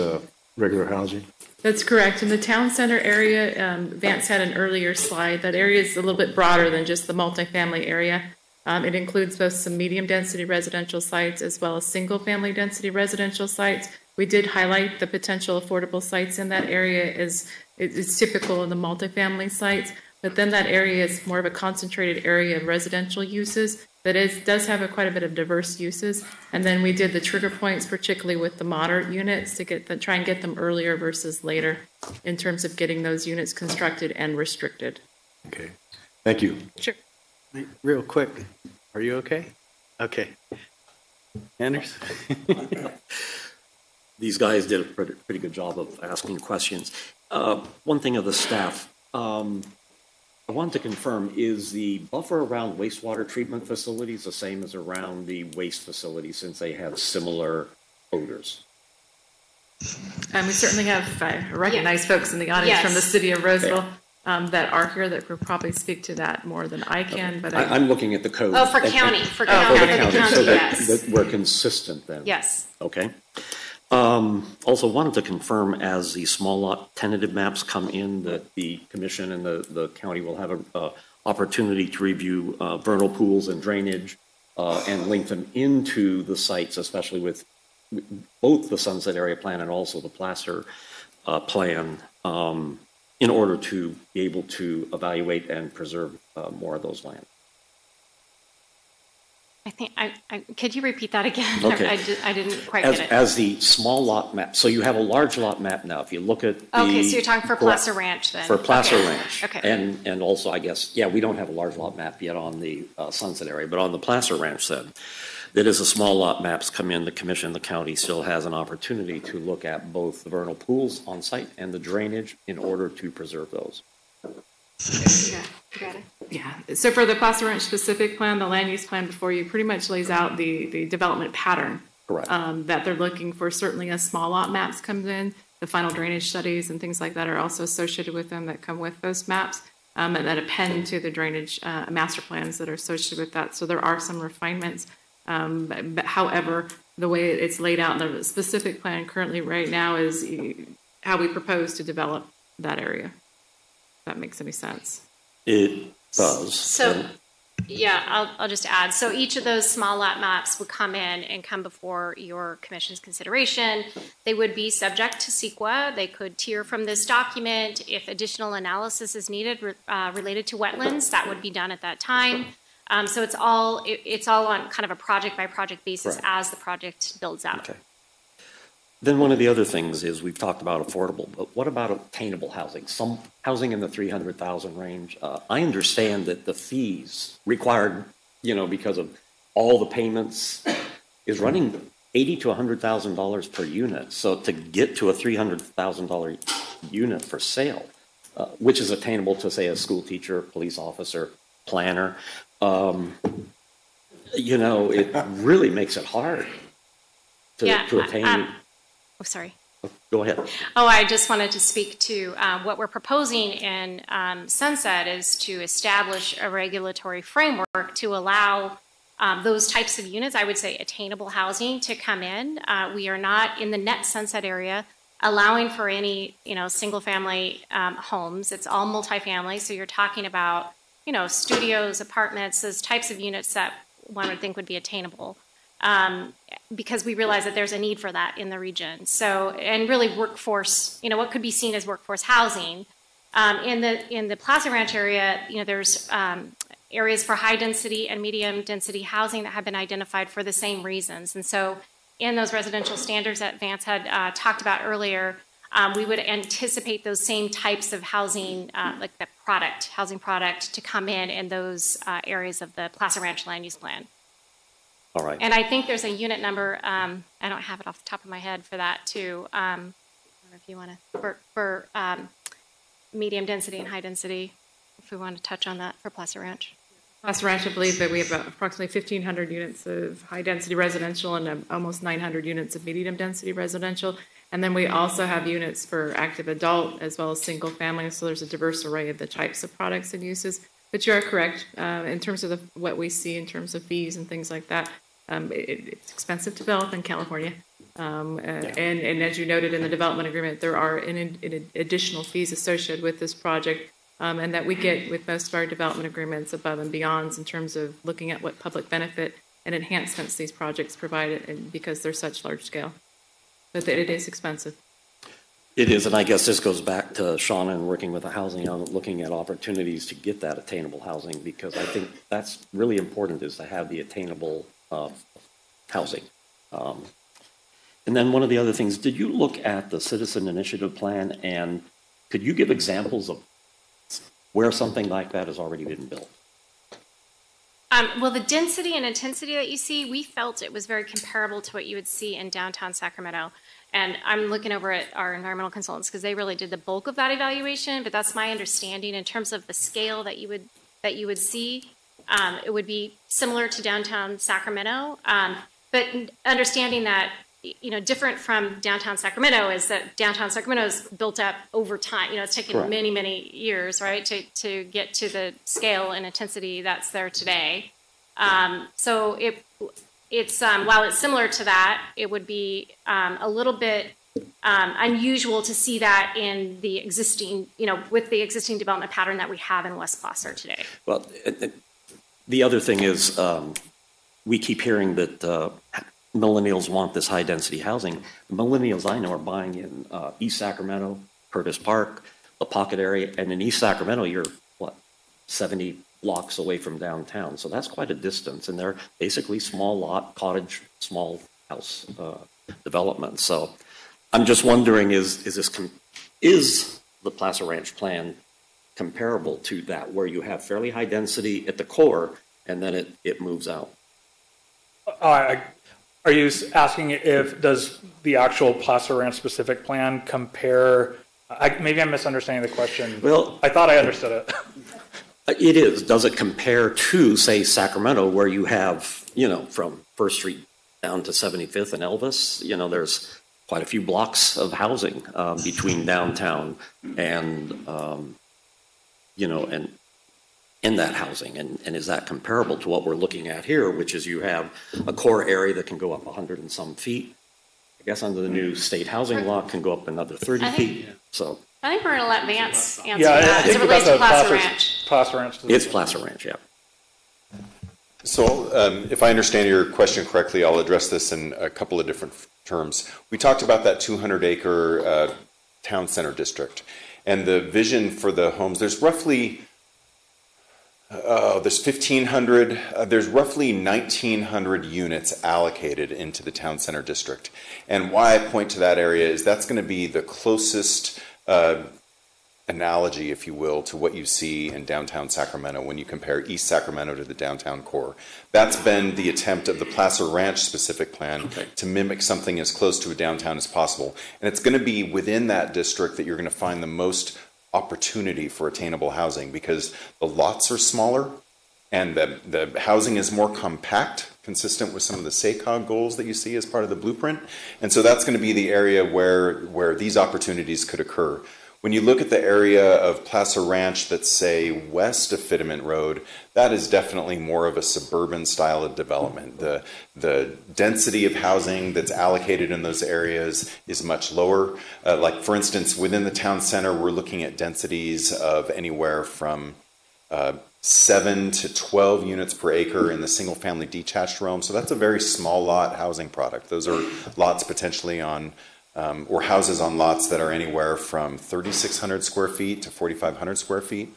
regular housing. That's correct. In the town center area, Vance had an earlier slide. That area is a little bit broader than just the multifamily area. It includes both some medium density residential sites as well as single family density residential sites. We did highlight the potential affordable sites in that area as it's typical in the multifamily sites, but then that area is more of a concentrated area of residential uses that does have quite a bit of diverse uses. And then we did the trigger points, particularly with the moderate units, to try and get them earlier versus later in terms of getting those units constructed and restricted. Okay, thank you. Sure. Real quick, are you okay? Okay. Anders? These guys did a pretty good job of asking questions. One thing of the staff, I wanted to confirm, is the buffer around wastewater treatment facilities the same as around the waste facilities since they have similar odors? We certainly have, I recognize folks in the audience from the city of Roseville that are here that could probably speak to that more than I can. But I'm looking at the code. Oh, for county, for the county, so yes. that we're consistent then. Yes. Okay. Also wanted to confirm, as the small lot tentative maps come in, that the commission and the county will have an opportunity to review vernal pools and drainage and link them into the sites, especially with both the Sunset Area Plan and also the Placer Plan, in order to be able to evaluate and preserve more of those lands. I think could you repeat that again? Okay. I didn't quite get it. As the small lot map, so you have a large lot map now. If you look at the, okay, so you're talking for Placer Ranch then. For Placer Ranch. Okay. And also, I guess, yeah, we don't have a large lot map yet on the Sunset area, but on the Placer Ranch then, that as the small lot maps come in, the commission, the county still has an opportunity to look at both the vernal pools on site and the drainage in order to preserve those. Yeah, got it. Yeah, so for the Placer Ranch specific plan, the land use plan before you pretty much lays out the development pattern. Correct. That they're looking for. Certainly as small lot maps comes in, the final drainage studies and things like that are also associated with them that come with those maps, and that append to the drainage master plans that are associated with that. So there are some refinements. But however, the way it's laid out in the specific plan currently right now is how we propose to develop that area. If that makes any sense. It does. So, yeah, I'll just add. So each of those small lot maps would come in and come before your commission's consideration. They would be subject to CEQA. They could tier from this document. If additional analysis is needed related to wetlands, that would be done at that time. So it's all on kind of a project by project basis as the project builds out. Okay. Then one of the other things is we've talked about affordable, but what about obtainable housing? Some housing in the 300,000 range. I understand that the fees required, because of all the payments, is running $80,000 to $100,000 per unit. So to get to a $300,000 unit for sale, which is attainable to, say, a school teacher, police officer, planner, you know, it really makes it hard to attain. Oh, sorry. Go ahead. Oh, I just wanted to speak to what we're proposing in Sunset is to establish a regulatory framework to allow those types of units, I would say attainable housing, to come in. We are not in the net Sunset area allowing for any, single family homes. It's all multifamily. So you're talking about, studios, apartments, those types of units that one would think would be attainable. Because we realize that there's a need for that in the region. So, and really workforce, what could be seen as workforce housing. In the Plaza Ranch area, there's areas for high density and medium density housing that have been identified for the same reasons. And so in those residential standards that Vance had talked about earlier, we would anticipate those same types of housing, like the housing product to come in those areas of the Plaza Ranch land use plan. All right. And I think there's a unit number, I don't have it off the top of my head for that too. I don't know if you want to, for medium density and high density, if we want to touch on that for Plaza Ranch. Plaza Ranch, I believe that we have approximately 1,500 units of high density residential and almost 900 units of medium density residential. And then we also have units for active adult as well as single family. So there's a diverse array of the types of products and uses. But you are correct in terms of what we see in terms of fees and things like that. It's expensive to develop in California. And as you noted in the development agreement, there are additional fees associated with this project and that we get with most of our development agreements above and beyond in terms of looking at what public benefit and enhancements these projects provide and because they're such large scale. But it is expensive. It is, and I guess this goes back to Shauna and working with the housing on looking at opportunities to get that attainable housing, because I think that's really important, is to have the attainable housing. And then one of the other things, did you look at the citizen initiative plan, and could you give examples of where something like that has already been built? Well, the density and intensity that you see, we felt it was very comparable to what you would see in downtown Sacramento. And I'm looking over at our environmental consultants because they really did the bulk of that evaluation. But that's my understanding in terms of the scale that you would see. It would be similar to downtown Sacramento. But understanding that, different from downtown Sacramento is that downtown Sacramento is built up over time. It's taken many, many years, right, to get to the scale and intensity that's there today. So it's while it's similar to that, it would be a little bit unusual to see that in the existing, with the existing development pattern that we have in West Placer today. Well, the other thing is we keep hearing that millennials want this high-density housing. The millennials I know are buying in East Sacramento, Curtis Park, the Pocket area, and in East Sacramento, you're, 70 blocks away from downtown. So that's quite a distance, and they're basically small lot, cottage, small house development. So I'm just wondering, is the Plaza Ranch plan comparable to that, where you have fairly high density at the core, and then it moves out? Are you asking does the actual Plaza Ranch specific plan compare? Maybe I'm misunderstanding the question. Well, I thought I understood it. It is. Does it compare to, say, Sacramento, where you have, from First Street down to 75th and Elvis, there's quite a few blocks of housing between downtown and, and in that housing. And is that comparable to what we're looking at here, which is you have a core area that can go up 100 and some feet. I guess under the new state housing law can go up another 30 feet. So I think we're going to let Vance answer that as it relates to Plaza Ranch. Plaza Ranch. It's Plaza Ranch, yeah. So if I understand your question correctly, I'll address this in a couple of different terms. We talked about that 200-acre town center district. And the vision for the homes, there's roughly, there's 1,500, there's roughly 1,900 units allocated into the town center district. And why I point to that area is that's going to be the closest analogy, if you will, to what you see in downtown Sacramento when you compare East Sacramento to the downtown core. That's been the attempt of the Plaza Ranch specific plan to mimic something as close to a downtown as possible. And it's going to be within that district that you're going to find the most opportunity for attainable housing because the lots are smaller and the housing is more compact, consistent with some of the SACOG goals that you see as part of the blueprint. And so that's going to be the area where these opportunities could occur. When you look at the area of Placer Ranch that's, say, west of Fitterman Road, that is definitely more of a suburban style of development. The density of housing that's allocated in those areas is much lower. Like, for instance, within the town center, we're looking at densities of anywhere from 7 to 12 units per acre in the single-family detached realm. So that's a very small lot housing product. Those are lots potentially on or houses on lots that are anywhere from 3,600 square feet to 4,500 square feet.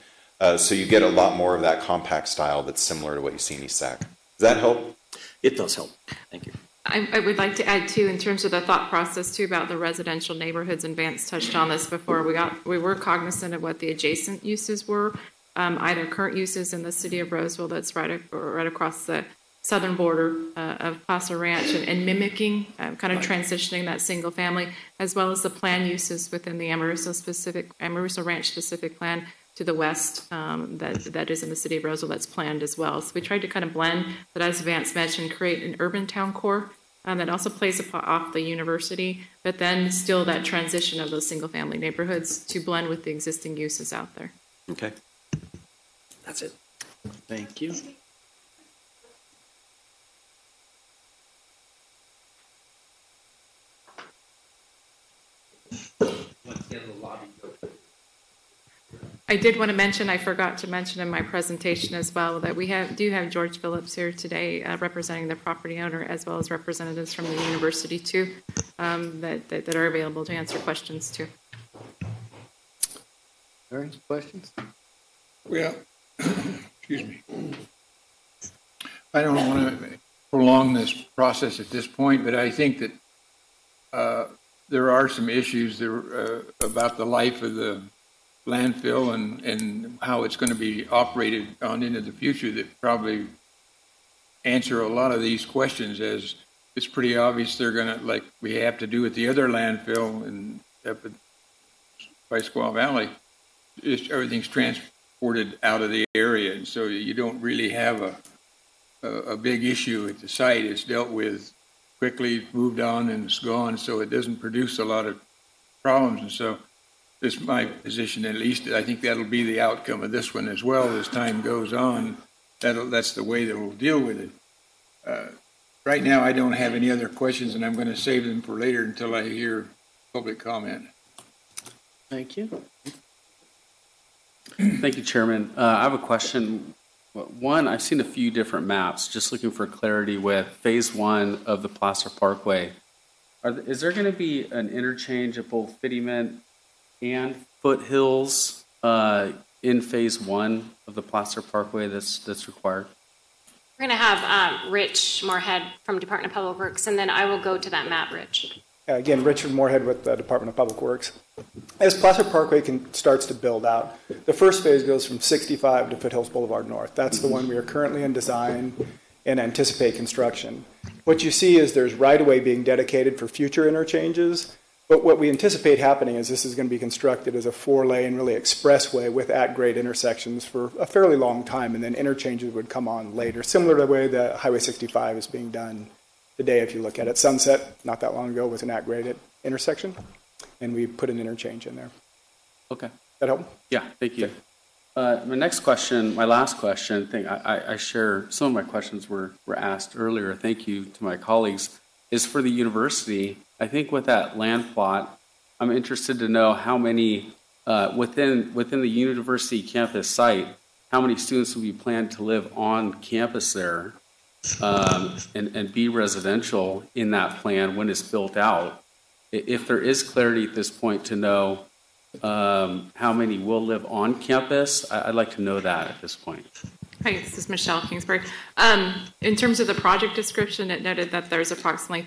So you get a lot more of that compact style that's similar to what you see in East Sac. Does that help? It does help. Thank you. I would like to add too, in terms of the thought process too, about the residential neighborhoods, and Vance touched on this before. We were cognizant of what the adjacent uses were, either current uses in the city of Roseville that's right across the southern border of Placer Ranch, and mimicking, kind of transitioning that single family, as well as the plan uses within the Amarillo Ranch specific plan to the west that is in the city of Roseville that's planned as well. So we tried to kind of blend, but as Vance mentioned, create an urban town core that also plays off the university, but then still that transition of those single family neighborhoods to blend with the existing uses out there. Okay. That's it. Thank you. I did want to mention, I forgot to mention in my presentation as well, that we do have George Phillips here today representing the property owner, as well as representatives from the university too, that are available to answer questions too. All right, questions? Well, excuse me. I don't want to prolong this process at this point, but I think that there are some issues there, about the life of the landfill and how it's going to be operated on into the future that probably answer a lot of these questions, as it's pretty obvious they're going to, like we have to do with the other landfill and up by Squaw Valley, everything's transported out of the area, and so you don't really have a big issue at the site. It's dealt with quickly, moved on, and it's gone, so it doesn't produce a lot of problems. And so this is my position, at least. I think that'll be the outcome of this one as well as time goes on. That's the way that we'll deal with it. Right now, I don't have any other questions, and I'm going to save them for later until I hear public comment. Thank you. Thank you, Chairman. I have a question. One, I've seen a few different maps, just looking for clarity with Phase 1 of the Placer Parkway. Is there going to be an interchange of both Fitterman and Foothills in Phase 1 of the Placer Parkway that's required? We're going to have Rich Moorhead from Department of Public Works, and then I will go to that map, Rich. Again, Richard Moorhead with the Department of Public Works. As Placer Parkway starts to build out, the first phase goes from 65 to Foothills Boulevard North. That's the one we are currently in design and anticipate construction. What you see is there's right-of-way being dedicated for future interchanges, but what we anticipate happening is this is going to be constructed as a 4-lane, really expressway with at-grade intersections for a fairly long time, and then interchanges would come on later, similar to the way that Highway 65 is being done today. If you look at it, Sunset, not that long ago, was an at-grade intersection, and we put an interchange in there. Okay. That help? Yeah, thank you. My next question, my last question, I share, some of my questions were asked earlier. Thank you to my colleagues, is for the university. I think with that land plot, I'm interested to know how many, within the university campus site, how many students will be planned to live on campus there and be residential in that plan when it's built out. If there is clarity at this point to know how many will live on campus, I'd like to know that at this point. Hi, this is Michelle Kingsbury. In terms of the project description, it noted that there's approximately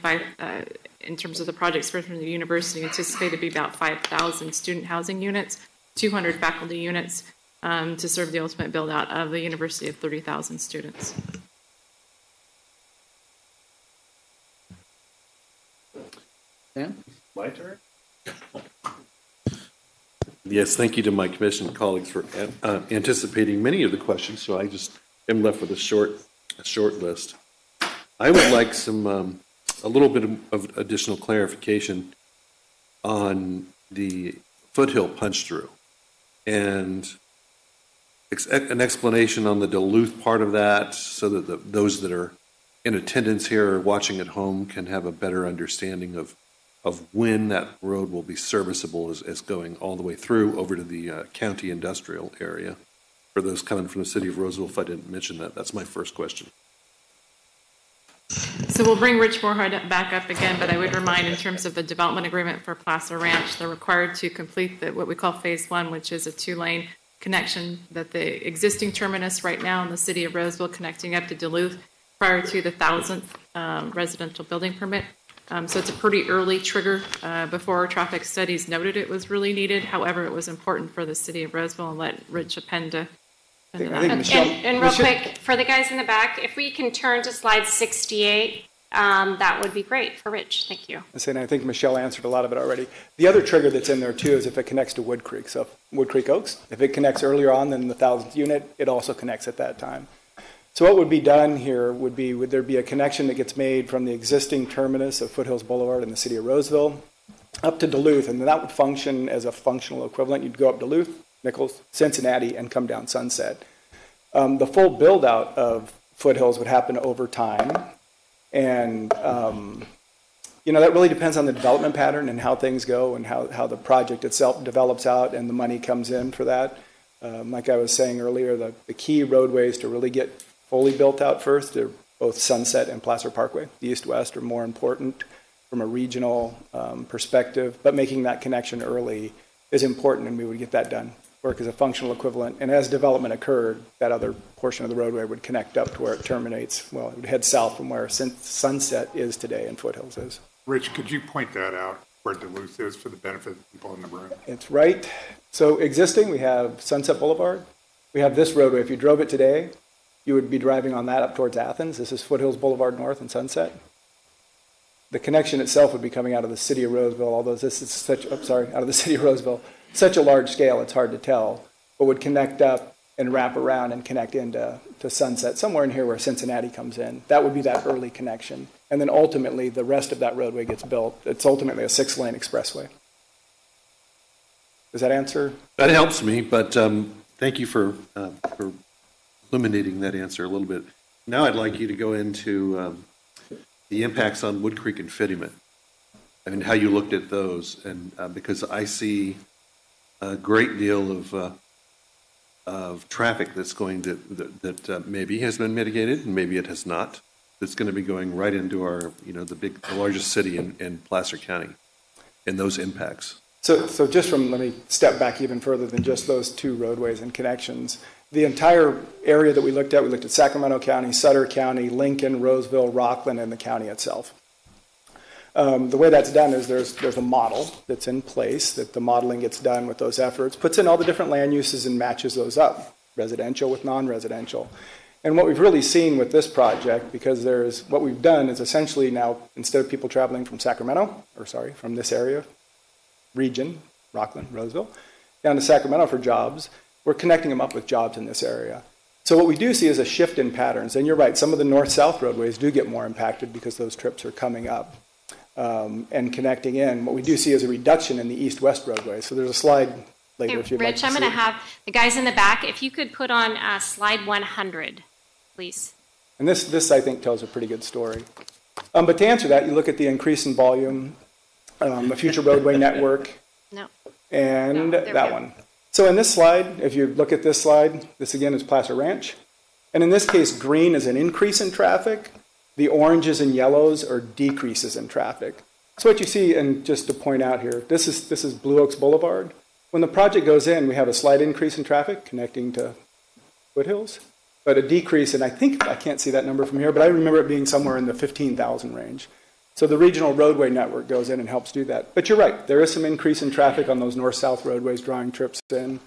in terms of the project description of the university, anticipated to be about 5,000 student housing units, 200 faculty units to serve the ultimate build out of the university of 30,000 students. Sam? My turn? Yes, thank you to my commission colleagues for anticipating many of the questions, so I just am left with a short list. I would like some a little bit of additional clarification on the foothill punch through, and an explanation on the Duluth part of that, so that those that are in attendance here or watching at home can have a better understanding of when that road will be serviceable as going all the way through over to the county industrial area. For those coming from the city of Roseville, if I didn't mention that, that's my first question. So we'll bring Rich Moorhead back up again, but I would remind in terms of the development agreement for Placer Ranch, they're required to complete what we call phase one, which is a 2-lane connection that the existing terminus right now in the city of Roseville connecting up to Duluth prior to the 1,000th residential building permit. So it's a pretty early trigger. Before our traffic studies noted it was really needed. However, it was important for the city of Roseville, and let Rich append to. And real quick, for the guys in the back, if we can turn to slide 68, that would be great for Rich. Thank you. And I think Michelle answered a lot of it already. The other trigger that's in there too is if it connects to Wood Creek. So Wood Creek Oaks, if it connects earlier on than the 1,000th unit, it also connects at that time. So what would be done here would there be a connection that gets made from the existing terminus of Foothills Boulevard in the city of Roseville up to Duluth, and that would function as a functional equivalent. You'd go up Duluth, Nichols, Cincinnati, and come down Sunset. The full build out of Foothills would happen over time, and that really depends on the development pattern and how things go and how the project itself develops out and the money comes in for that. Like I was saying earlier, the key roadways to really get fully built out first, they're both Sunset and Placer Parkway. The east-west are more important from a regional perspective, but making that connection early is important, and we would get that done. Work as a functional equivalent, and as development occurred, that other portion of the roadway would connect up to where it terminates. Well, it would head south from where Sunset is today and Foothills is. Rich, could you point that out, where Duluth is, for the benefit of the people in the room? It's right. So existing, we have Sunset Boulevard. We have this roadway. If you drove it today, you would be driving on that up towards Athens. This is Foothills Boulevard North and Sunset. The connection itself would be coming out of the city of Roseville, although this is out of the city of Roseville. Such a large scale, it's hard to tell, but would connect up and wrap around and connect into Sunset, somewhere in here where Cincinnati comes in. That would be that early connection. And then ultimately, the rest of that roadway gets built. It's ultimately a 6-lane expressway. Does that answer? That helps me, but thank you for illuminating that answer a little bit. Now I'd like you to go into the impacts on Wood Creek and Fittyman, and how you looked at those, and because I see a great deal of traffic that's going to that maybe has been mitigated and maybe it has not. That's going to be going right into our the largest city in Placer County, and those impacts. So let me step back even further than just those two roadways and connections. The entire area that we looked at Sacramento County, Sutter County, Lincoln, Roseville, Rockland, and the county itself. The way that's done is there's a model that's in place, that the modeling gets done with those efforts, puts in all the different land uses and matches those up, residential with non-residential. And what we've really seen with this project, because what we've done is essentially now, instead of people traveling from from this area, region, Rockland, Roseville, down to Sacramento for jobs, we're connecting them up with jobs in this area. So what we do see is a shift in patterns. And you're right, some of the north-south roadways do get more impacted because those trips are coming up and connecting in. What we do see is a reduction in the east-west roadways. So there's a slide later if you'd like to see. Rich, I'm going to have the guys in the back, if you could put on slide 100, please. And this I think, tells a pretty good story. But to answer that, you look at the increase in volume, the future roadway network, and that one. So in this slide, if you look at this slide, this again is Placer Ranch. And in this case, green is an increase in traffic. The oranges and yellows are decreases in traffic. So what you see, and just to point out here, this is Blue Oaks Boulevard. When the project goes in, we have a slight increase in traffic connecting to Foothills, but a decrease, and I can't see that number from here, but I remember it being somewhere in the 15,000 range. So the regional roadway network goes in and helps do that. But you're right, there is some increase in traffic on those north-south roadways drawing trips in.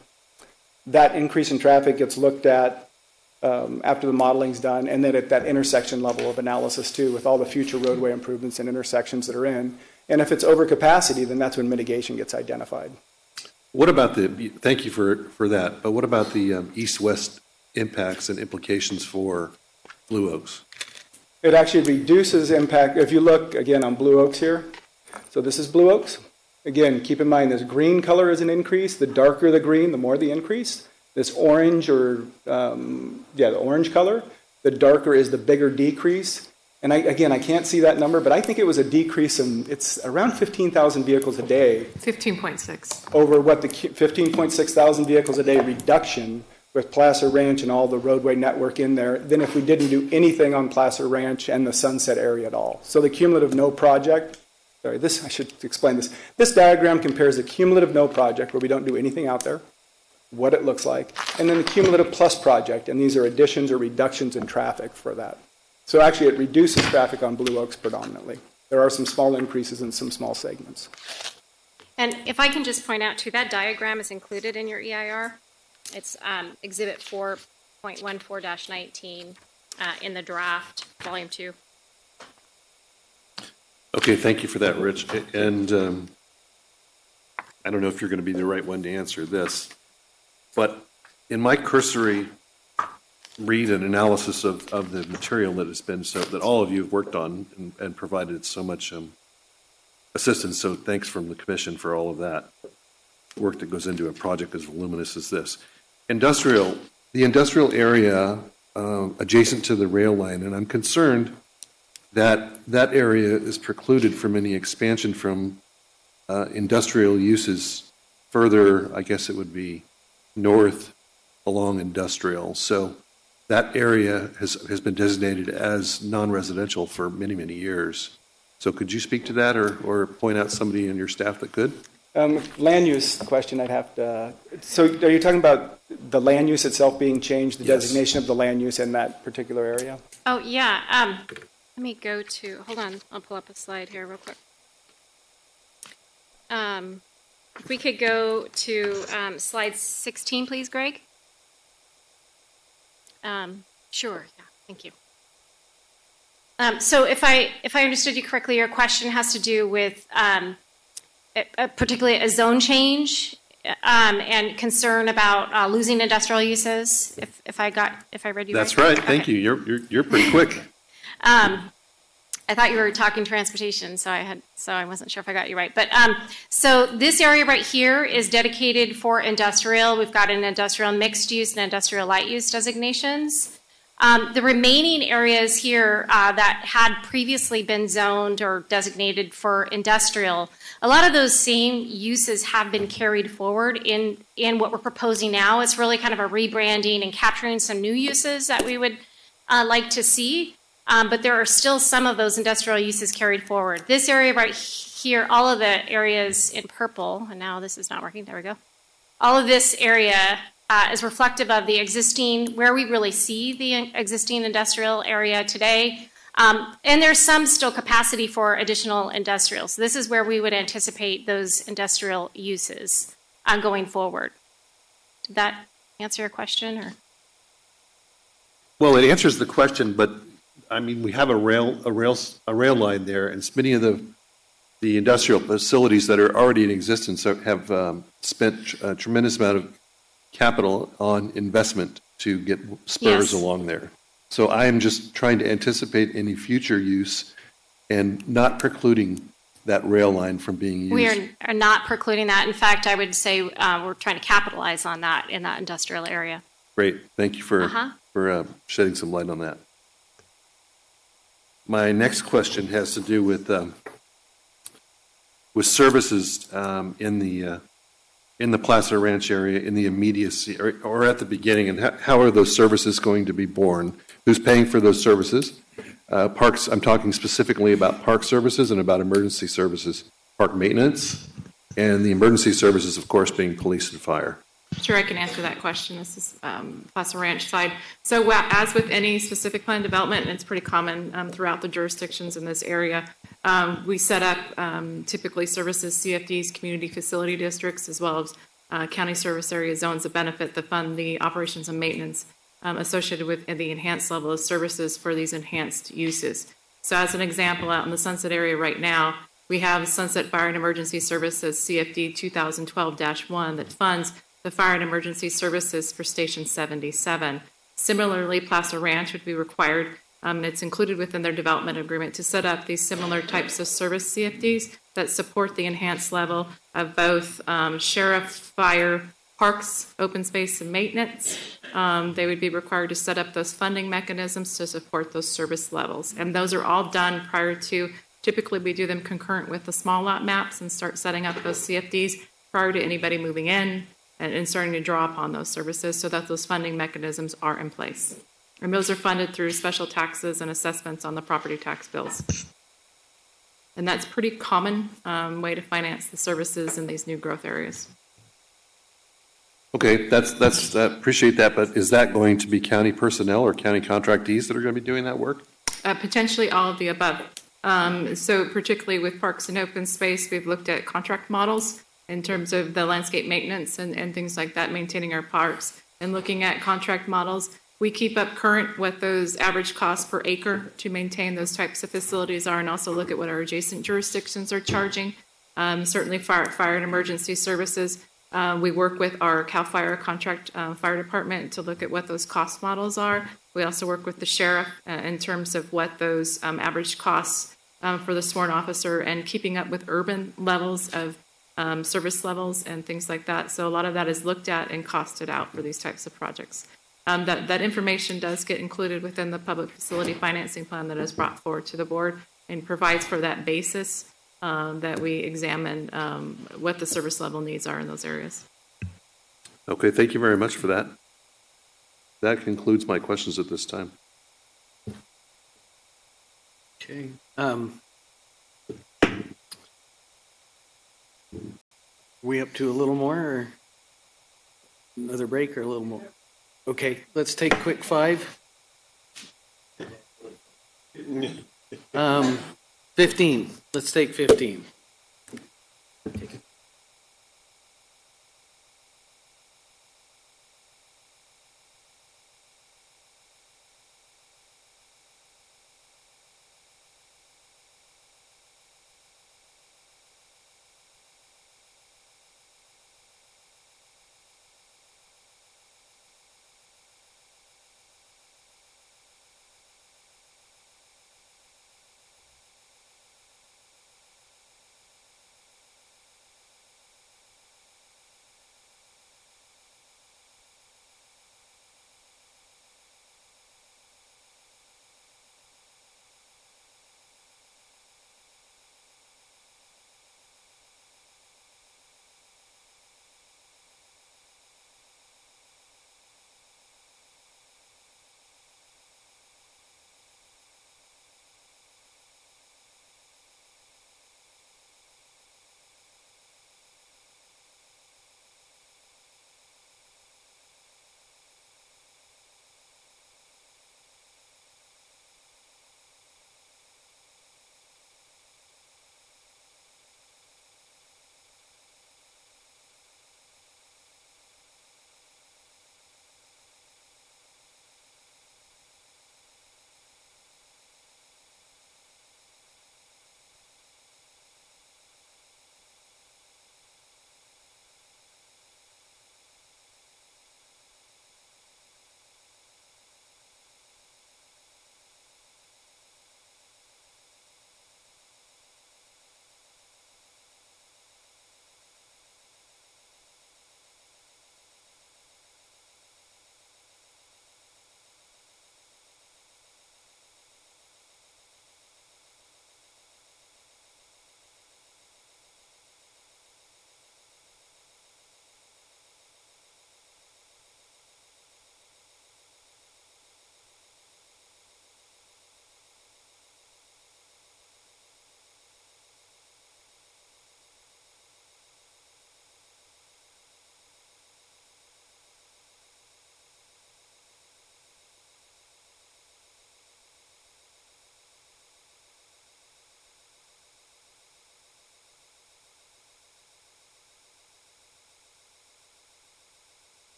That increase in traffic gets looked at after the modeling's done, and then at that intersection level of analysis too, with all the future roadway improvements and intersections that are in. And if it's over capacity, then that's when mitigation gets identified. What about thank you for that, but what about the east-west impacts and implications for Blue Oaks? It actually reduces impact. If you look again on Blue Oaks here, so this is Blue Oaks. Again, keep in mind this green color is an increase. The darker the green, the more the increase. This orange or, the orange color, the darker is the bigger decrease. And I can't see that number, but I think it was a decrease in, it's around 15,000 vehicles a day. 15.6. Over what the 15.6 thousand vehicles a day reduction with Placer Ranch and all the roadway network in there than if we didn't do anything on Placer Ranch and the Sunset area at all. So the cumulative no project, I should explain this. This diagram compares the cumulative no project where we don't do anything out there, what it looks like, and then the cumulative plus project, and these are additions or reductions in traffic for that. So actually it reduces traffic on Blue Oaks predominantly. There are some small increases in some small segments. And if I can just point out too, that diagram is included in your EIR. It's Exhibit 4.14-19 in the draft, Volume 2. Okay, thank you for that, Rich. And I don't know if you're going to be the right one to answer this, but in my cursory read and analysis of the material that has been that all of you have worked on and provided so much assistance, so thanks from the Commission for all of that work that goes into a project as voluminous as this. The industrial area adjacent to the rail line, and I'm concerned that that area is precluded from any expansion from industrial uses further, I guess it would be north along industrial. So that area has been designated as non-residential for many, many years. So could you speak to that or point out somebody in your staff that could? Land use question I'd have to, so are you talking about the land use itself being changed, the designation of the land use in that particular area? Oh, yeah. Let me go to, hold on, I'll pull up a slide here real quick. If we could go to slide 16, please, Greg. Sure, yeah, thank you. So if I understood you correctly, your question has to do with particularly a zone change and concern about losing industrial uses. If I read you right. That's right. Thank you. You're pretty quick. I thought you were talking transportation, so I wasn't sure if I got you right. But so this area right here is dedicated for industrial. We've got an industrial mixed use and industrial light use designations. The remaining areas here that had previously been zoned or designated for industrial, a lot of those same uses have been carried forward in what we're proposing now. It's really kind of a rebranding and capturing some new uses that we would like to see. But there are still some of those industrial uses carried forward. This area right here, all of the areas in purple, and now this is not working, there we go. All of this area is reflective of the existing, where we really see the existing industrial area today. And there's some still capacity for additional industrial. So this is where we would anticipate those industrial uses going forward. Did that answer your question? Or? Well, it answers the question, but I mean, we have a rail line there, and many of the industrial facilities that are already in existence have spent a tremendous amount of capital on investment to get spurs along there. So I am just trying to anticipate any future use and not precluding that rail line from being used. We are not precluding that. In fact, I would say we're trying to capitalize on that in that industrial area. Great. Thank you for shedding some light on that. My next question has to do with services in the Placer Ranch area, in the immediacy, or at the beginning, and how are those services going to be borne? Who's paying for those services? Parks, I'm talking specifically about park services and about emergency services, park maintenance, and the emergency services, of course, being police and fire. Sure, I can answer that question. This is Placer Ranch side. So as with any specific plan development, and it's pretty common throughout the jurisdictions in this area, we set up typically services, CFDs, community facility districts, as well as county service area zones that benefit the fund, the operations and maintenance associated with the enhanced level of services for these enhanced uses. So as an example, out in the Sunset area right now, we have Sunset Fire and Emergency Services CFD 2012-1 that funds the fire and emergency services for Station 77. Similarly, Placer Ranch would be required, and it's included within their development agreement, to set up these similar types of service CFDs that support the enhanced level of both sheriff, fire, parks, open space, and maintenance. They would be required to set up those funding mechanisms to support those service levels. And those are all done prior to, typically we do them concurrent with the small lot maps and start setting up those CFDs prior to anybody moving in and starting to draw upon those services so that those funding mechanisms are in place. And those are funded through special taxes and assessments on the property tax bills. And that's pretty common way to finance the services in these new growth areas. Okay, that's appreciate that, but is that going to be county personnel or county contractees that are going to be doing that work? Potentially all of the above. So particularly with parks and open space, we've looked at contract models in terms of the landscape maintenance and things like that, maintaining our parks, and looking at contract models. We keep up current what those average costs per acre to maintain those types of facilities are, and also look at what our adjacent jurisdictions are charging. Certainly fire and emergency services. We work with our CAL FIRE contract fire department to look at what those cost models are. We also work with the sheriff in terms of what those average costs for the sworn officer and keeping up with urban levels of service levels and things like that. So a lot of that is looked at and costed out for these types of projects. That information does get included within the public facility financing plan that is brought forward to the board and provides for that basis that we examine what the service level needs are in those areas. Okay, thank you very much for that. That concludes my questions at this time. Okay. We up to a little more, or another break, or a little more? Okay, let's take a quick 5. 15. Let's take 15.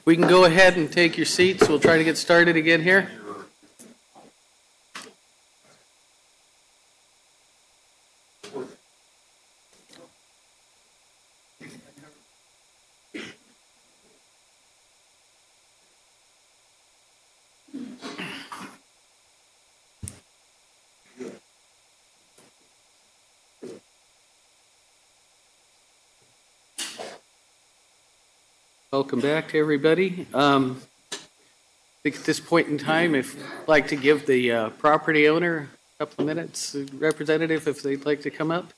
We can go ahead and take your seats. We'll try to get started again here. Welcome back to everybody. I think at this point in time, if I'd like to give the property owner a couple of minutes, the representative, if they'd like to come up.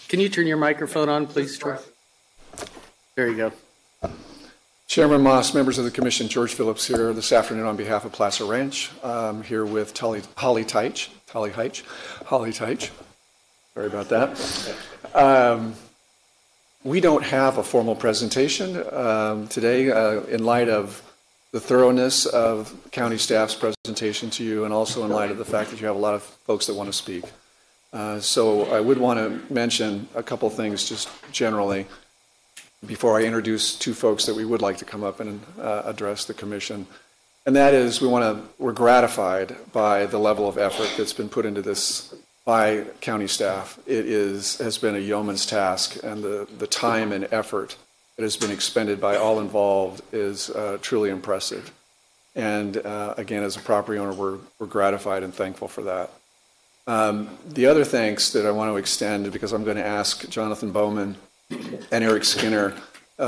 Can you turn your microphone on, please, Troy? There you go. Chairman Moss, members of the Commission, George Phillips here this afternoon on behalf of Placer Ranch. I'm here with Holly Teich. Sorry about that. We don't have a formal presentation today in light of the thoroughness of county staff's presentation to you and also in light of the fact that you have a lot of folks that want to speak. So I would want to mention a couple things just generally before I introduce two folks that we would like to come up and address the commission. And that is, we're gratified by the level of effort that's been put into this by county staff. It has been a yeoman's task, and the time and effort that has been expended by all involved is truly impressive. And again, as a property owner, we're gratified and thankful for that. The other thanks that I want to extend, because I'm going to ask Jonathan Bowman and Eric Skinner.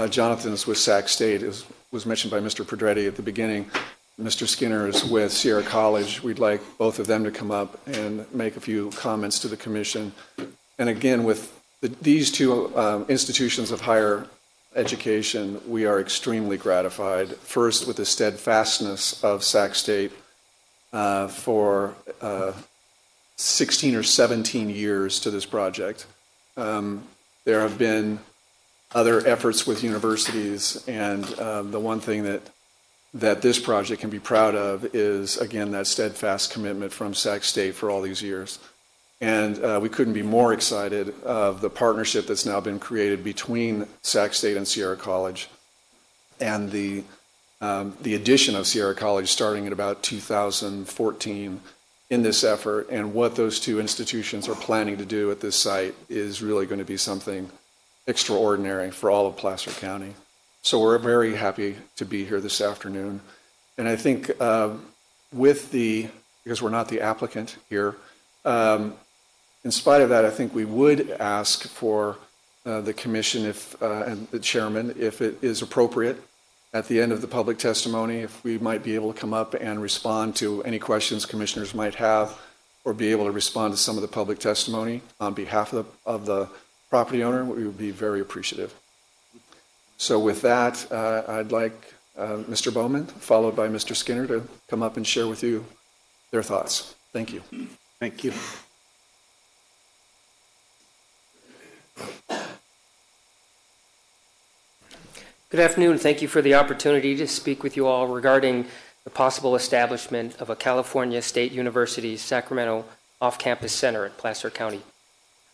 Jonathan's with Sac State, as was mentioned by Mr. Pedretti at the beginning. Mr. Skinner is with Sierra College. We'd like both of them to come up and make a few comments to the commission. And again, with these two institutions of higher education, we are extremely gratified. First, with the steadfastness of Sac State for 16 or 17 years to this project. There have been other efforts with universities, and the one thing that this project can be proud of is, again, that steadfast commitment from Sac State for all these years. And we couldn't be more excited of the partnership that's now been created between Sac State and Sierra College, and the addition of Sierra College starting in about 2014 in this effort, and what those two institutions are planning to do at this site is really going to be something extraordinary for all of Placer County. So we're very happy to be here this afternoon. And I think because we're not the applicant here, in spite of that, I think we would ask for the commission and the chairman, if it is appropriate, at the end of the public testimony, if we might be able to come up and respond to any questions commissioners might have, or be able to respond to some of the public testimony on behalf of the property owner, we would be very appreciative. So with that, I'd like Mr. Bowman, followed by Mr. Skinner, to come up and share with you their thoughts. Thank you. Thank you. Good afternoon. Thank you for the opportunity to speak with you all regarding the possible establishment of a California State University Sacramento off-campus center at Placer County.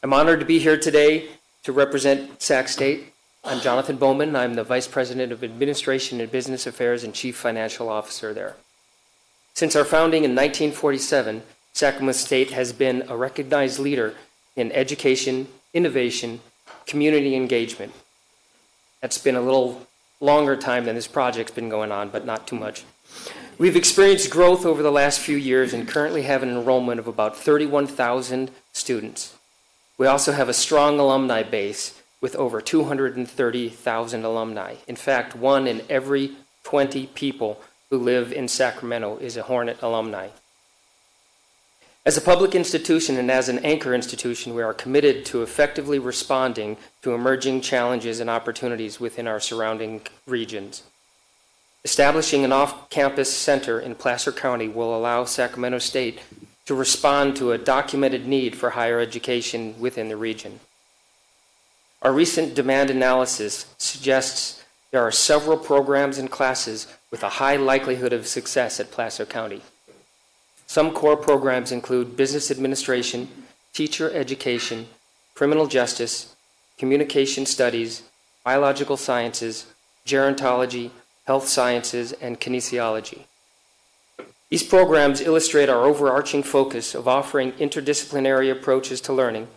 I'm honored to be here today to represent Sac State. I'm Jonathan Bowman. I'm the Vice President of Administration and Business Affairs and Chief Financial Officer there. Since our founding in 1947, Sacramento State has been a recognized leader in education, innovation, community engagement. That's been a little longer time than this project's been going on, but not too much. We've experienced growth over the last few years and currently have an enrollment of about 31,000 students. We also have a strong alumni base with over 230,000 alumni. In fact, 1 in every 20 people who live in Sacramento is a Hornet alumni. As a public institution and as an anchor institution, we are committed to effectively responding to emerging challenges and opportunities within our surrounding regions. Establishing an off-campus center in Placer County will allow Sacramento State to respond to a documented need for higher education within the region. Our recent demand analysis suggests there are several programs and classes with a high likelihood of success at Placer County. Some core programs include business administration, teacher education, criminal justice, communication studies, biological sciences, gerontology, health sciences, and kinesiology. These programs illustrate our overarching focus of offering interdisciplinary approaches to learning.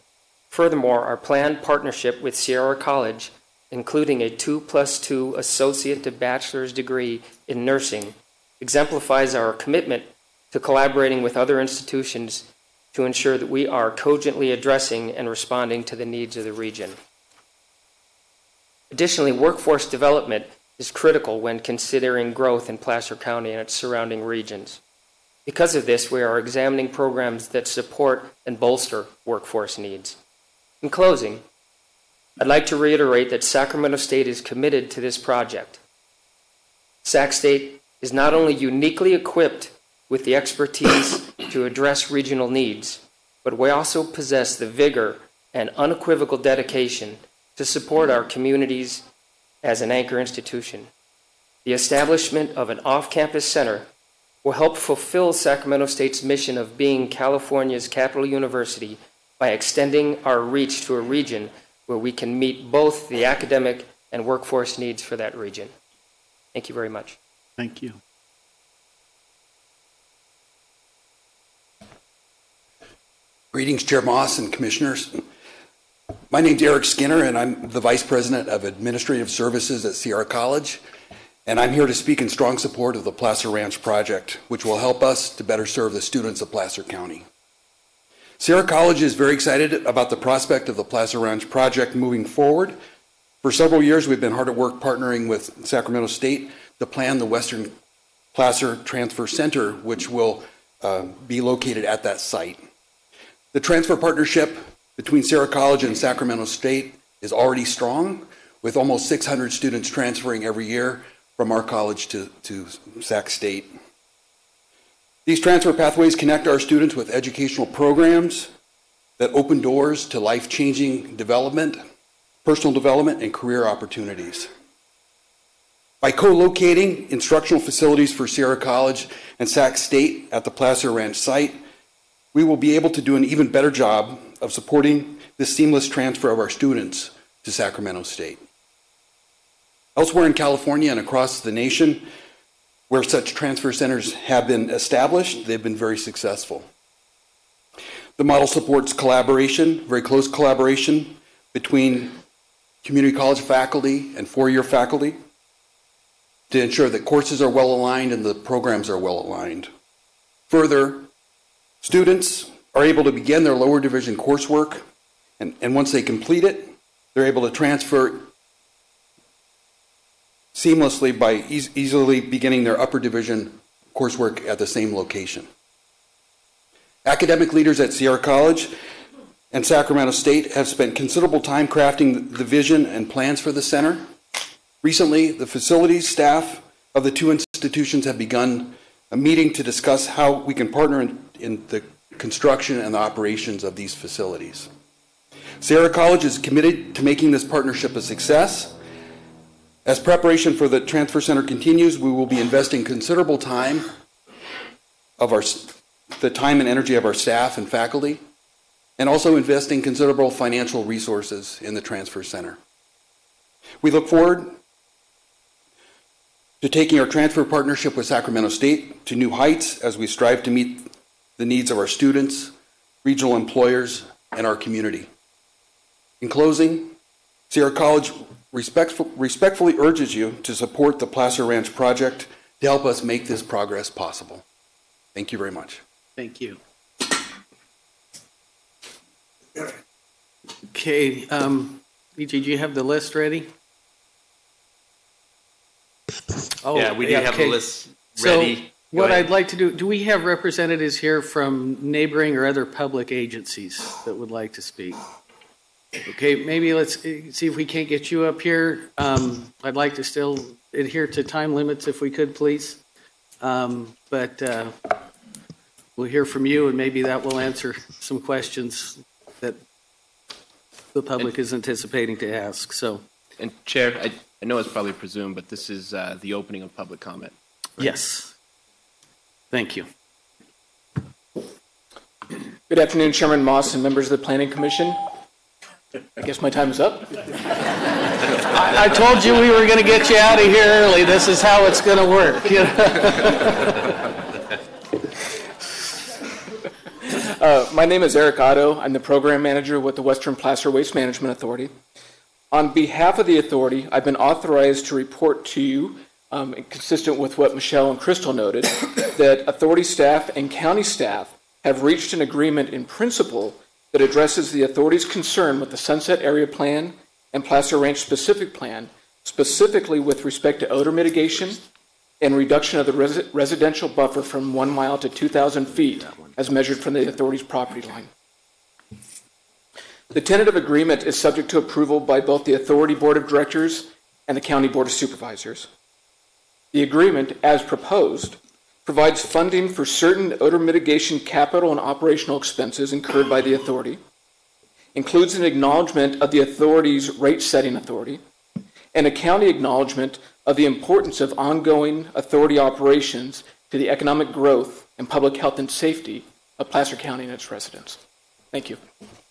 Furthermore, our planned partnership with Sierra College, including a 2+2 associate to bachelor's degree in nursing, exemplifies our commitment to collaborating with other institutions to ensure that we are cogently addressing and responding to the needs of the region. Additionally, workforce development is critical when considering growth in Placer County and its surrounding regions. Because of this, we are examining programs that support and bolster workforce needs. In closing, I'd like to reiterate that Sacramento State is committed to this project. Sac State is not only uniquely equipped with the expertise to address regional needs, but we also possess the vigor and unequivocal dedication to support our communities as an anchor institution. The establishment of an off-campus center will help fulfill Sacramento State's mission of being California's capital university by extending our reach to a region where we can meet both the academic and workforce needs for that region. Thank you very much. Thank you. Greetings, Chair Moss and Commissioners. My name's Eric Skinner, and I'm the Vice President of Administrative Services at Sierra College, and I'm here to speak in strong support of the Placer Ranch project, which will help us to better serve the students of Placer County. Sierra College is very excited about the prospect of the Placer Ranch project moving forward. For several years, we've been hard at work partnering with Sacramento State to plan the Western Placer Transfer Center, which will be located at that site. The transfer partnership between Sierra College and Sacramento State is already strong, with almost 600 students transferring every year from our college to Sac State. These transfer pathways connect our students with educational programs that open doors to life-changing development, personal development, and career opportunities. By co-locating instructional facilities for Sierra College and Sac State at the Placer Ranch site, we will be able to do an even better job of supporting the seamless transfer of our students to Sacramento State. Elsewhere in California and across the nation, where such transfer centers have been established, they've been very successful. The model supports collaboration, very close collaboration between community college faculty and four-year faculty to ensure that courses are well aligned and the programs are well aligned. Further, students are able to begin their lower division coursework, and once they complete it, they're able to transfer seamlessly by easily beginning their upper division coursework at the same location. Academic leaders at Sierra College and Sacramento State have spent considerable time crafting the vision and plans for the center. Recently, the facilities staff of the two institutions have begun a meeting to discuss how we can partner in the construction and the operations of these facilities. Sierra College is committed to making this partnership a success. As preparation for the transfer center continues, we will be investing considerable time of the time and energy of our staff and faculty, and also investing considerable financial resources in the transfer center. We look forward to taking our transfer partnership with Sacramento State to new heights as we strive to meet the needs of our students, regional employers, and our community. In closing, Sierra College respectfully urges you to support the Placer Ranch project to help us make this progress possible. Thank you very much. Thank you. Okay, BG, do you have the list ready? Oh, yeah, we do have the list ready. So what I'd like to do we have representatives here from neighboring or other public agencies that would like to speak? Okay, maybe let's see if we can't get you up here. I'd like to still adhere to time limits if we could, please. But we'll hear from you, and maybe that will answer some questions that the public is anticipating to ask. So, and Chair, I know it's probably presumed, but this is the opening of public comment. Right? Yes. Thank you. Good afternoon, Chairman Moss and members of the Planning Commission. I guess my time is up. I told you we were going to get you out of here early. This is how it's going to work. My name is Eric Otto. I'm the program manager with the Western Placer Waste Management Authority. On behalf of the authority, I've been authorized to report to you, consistent with what Michelle and Crystal noted, that authority staff and county staff have reached an agreement in principle that addresses the authority's concern with the Sunset Area Plan and Placer Ranch Specific Plan, specifically with respect to odor mitigation and reduction of the residential buffer from 1 mile to 2,000 feet as measured from the authority's property line. The tentative agreement is subject to approval by both the Authority Board of Directors and the County Board of Supervisors. The agreement, as proposed, provides funding for certain odor mitigation capital and operational expenses incurred by the authority, includes an acknowledgement of the authority's rate-setting authority, and a county acknowledgement of the importance of ongoing authority operations to the economic growth and public health and safety of Placer County and its residents. Thank you.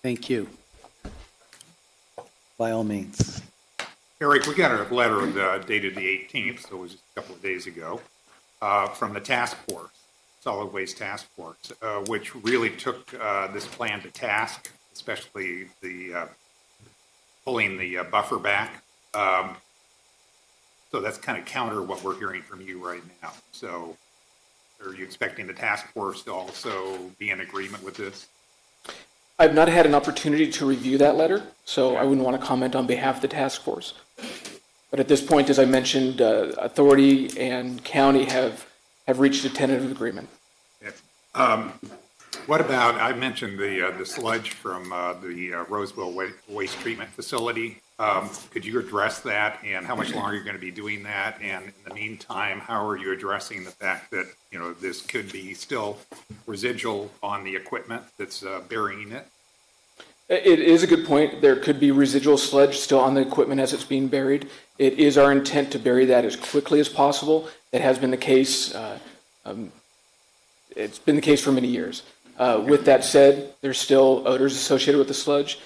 Thank you. By all means. Eric, we got a letter dated the 18th, so it was just a couple of days ago, from the task force, Solid Waste Task Force, which really took this plan to task, especially the pulling the buffer back. So that's kind of counter what we're hearing from you right now. So are you expecting the task force to also be in agreement with this? I've not had an opportunity to review that letter, so I wouldn't want to comment on behalf of the task force. But at this point, as I mentioned, authority and county have reached a tentative agreement. Yeah. What about, I mentioned the sludge from the Roseville Waste Treatment Facility. Could you address that, and how much longer are you going to be doing that? And in the meantime, how are you addressing the fact that, you know, this could be still residual on the equipment that's burying it? It is a good point. There could be residual sludge still on the equipment as it's being buried. It is our intent to bury that as quickly as possible. It has been the case. It's been the case for many years. With that said, there's still odors associated with the sludge.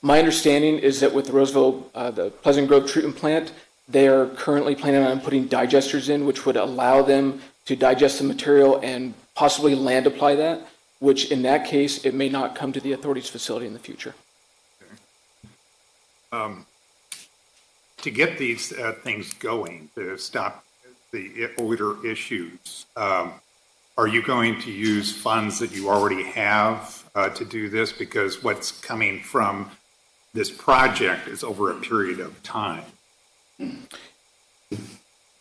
My understanding is that with the Roseville, the Pleasant Grove treatment plant, they are currently planning on putting digesters in, which would allow them to digest the material and possibly land apply that, which in that case, it may not come to the authority's facility in the future. Okay. To get these things going, to stop the odor issues, are you going to use funds that you already have to do this? Because what's coming from this project is over a period of time.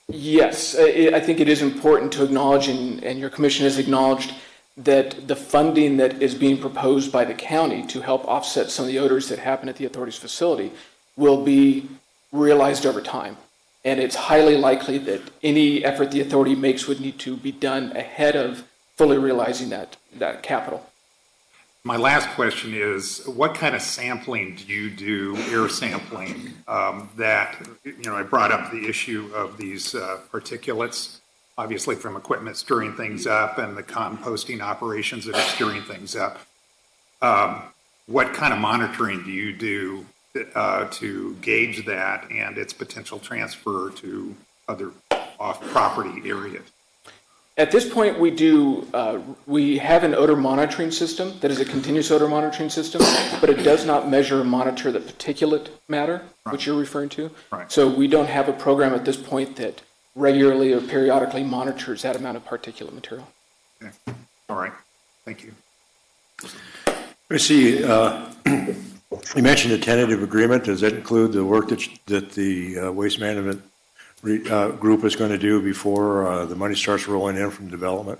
Yes, I think it is important to acknowledge, and your commission has acknowledged, that the funding that is being proposed by the county to help offset some of the odors that happen at the authority's facility will be realized over time. And it's highly likely that any effort the authority makes would need to be done ahead of fully realizing that capital. My last question is, what kind of sampling do you do, air sampling, that, you know, I brought up the issue of these particulates, obviously from equipment stirring things up and the composting operations that are stirring things up. What kind of monitoring do you do to gauge that and its potential transfer to other off-property areas? At this point, we have an odor monitoring system that is a continuous odor monitoring system, but it does not measure or monitor the particulate matter, which you're referring to. Right. So we don't have a program at this point that regularly or periodically monitors that amount of particulate material. Okay. All right. Thank you. I see. You mentioned a tentative agreement. Does that include the work that the waste management group is going to do before the money starts rolling in from development?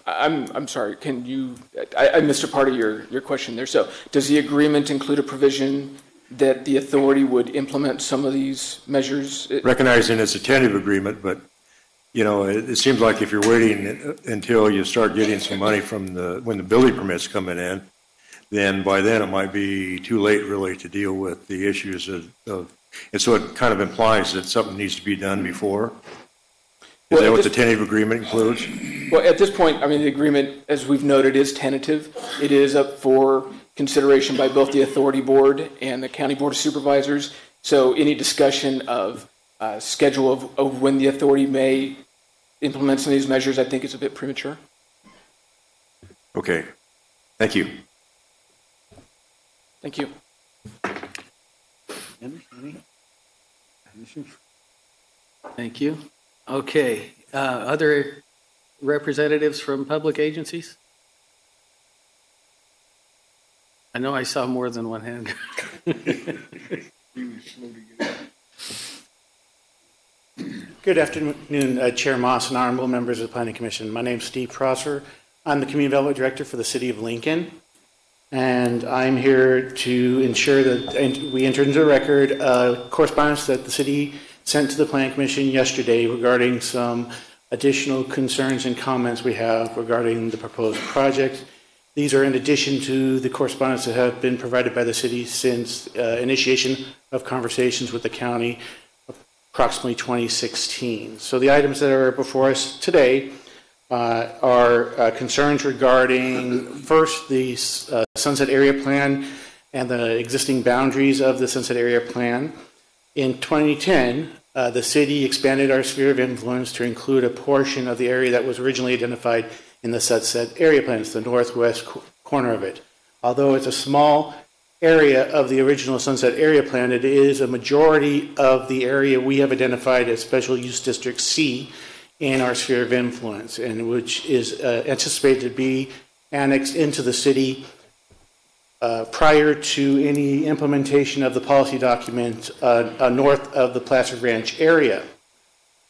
I'm sorry. Can you? I missed a part of your question there. So, does the agreement include a provision that the authority would implement some of these measures? Recognizing it's a tentative agreement, but you know, it seems like if you're waiting until you start getting some money from when the building permits coming in, then by then it might be too late really to deal with the issues of and so it kind of implies that something needs to be done before. Is that what the tentative agreement includes? Well, at this point, I mean, the agreement, as we've noted, is tentative. It is up for consideration by both the authority board and the county board of supervisors. So any discussion of schedule of when the authority may implement some of these measures, I think is a bit premature. Okay. Thank you. Thank you. Thank you. Okay. Other representatives from public agencies? I know I saw more than one hand. Good afternoon, Chair Moss and honorable members of the Planning Commission. My name is Steve Prosser. I'm the Community Development Director for the City of Lincoln, and I'm here to ensure that we enter into the record correspondence that the city sent to the Planning Commission yesterday regarding some additional concerns and comments we have regarding the proposed project. These are in addition to the correspondence that have been provided by the city since initiation of conversations with the county approximately 2016. So the items that are before us today are concerns regarding, first, the Sunset Area Plan and the existing boundaries of the Sunset Area Plan. In 2010, the city expanded our sphere of influence to include a portion of the area that was originally identified in the Sunset Area Plan. It's the northwest corner of it. Although it's a small area of the original Sunset Area Plan, it is a majority of the area we have identified as Special Use District C in our sphere of influence, and which is anticipated to be annexed into the city prior to any implementation of the policy document north of the Placer Ranch area.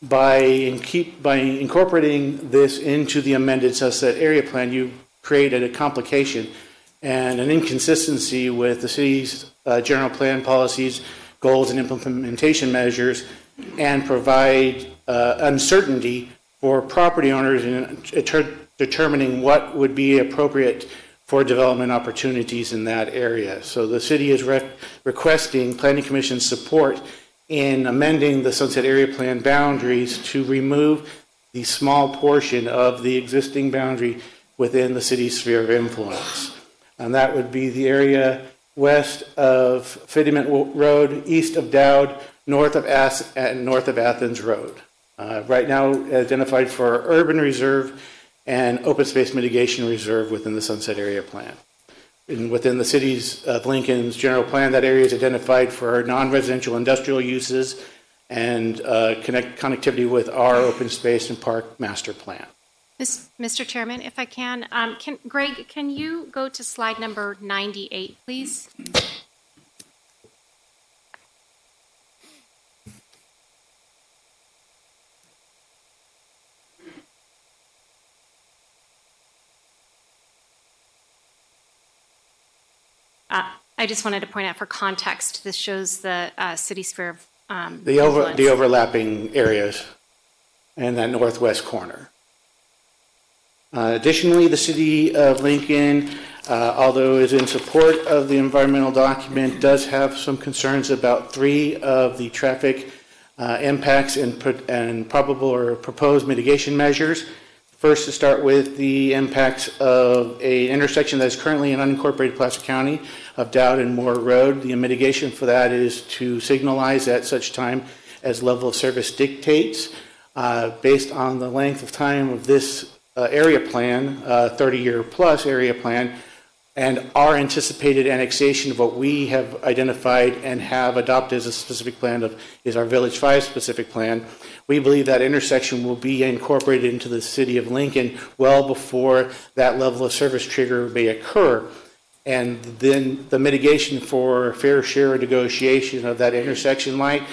By incorporating this into the amended Sunset Area Plan, you created a complication and an inconsistency with the city's general plan policies, goals, and implementation measures, and provide uncertainty for property owners in determining what would be appropriate for development opportunities in that area. So the city is requesting Planning Commission's support in amending the Sunset Area Plan boundaries to remove the small portion of the existing boundary within the city's sphere of influence. And that would be the area west of Fiddyment Road, east of Dowd, north of Athens Road. Right now identified for urban reserve and open space mitigation reserve within the Sunset Area Plan. And within the city's of Lincoln's general plan, that area is identified for non-residential industrial uses and connectivity with our open space and park master plan. Mr. Chairman, if I can, Greg, can you go to slide number 98, please? I just wanted to point out for context, this shows the city sphere of the overlapping areas and that northwest corner. Additionally, the city of Lincoln, although is in support of the environmental document, does have some concerns about 3 of the traffic impacts and probable or proposed mitigation measures. First, to start with the impacts of an intersection that is currently in unincorporated Placer County of Dowd and Moore Road. The mitigation for that is to signalize at such time as level of service dictates. Based on the length of time of this area plan, 30-year plus area plan, and our anticipated annexation of what we have identified and have adopted as a specific plan is our Village 5 specific plan. We believe that intersection will be incorporated into the city of Lincoln well before that level of service trigger may occur. And then the mitigation for fair share negotiation of that intersection light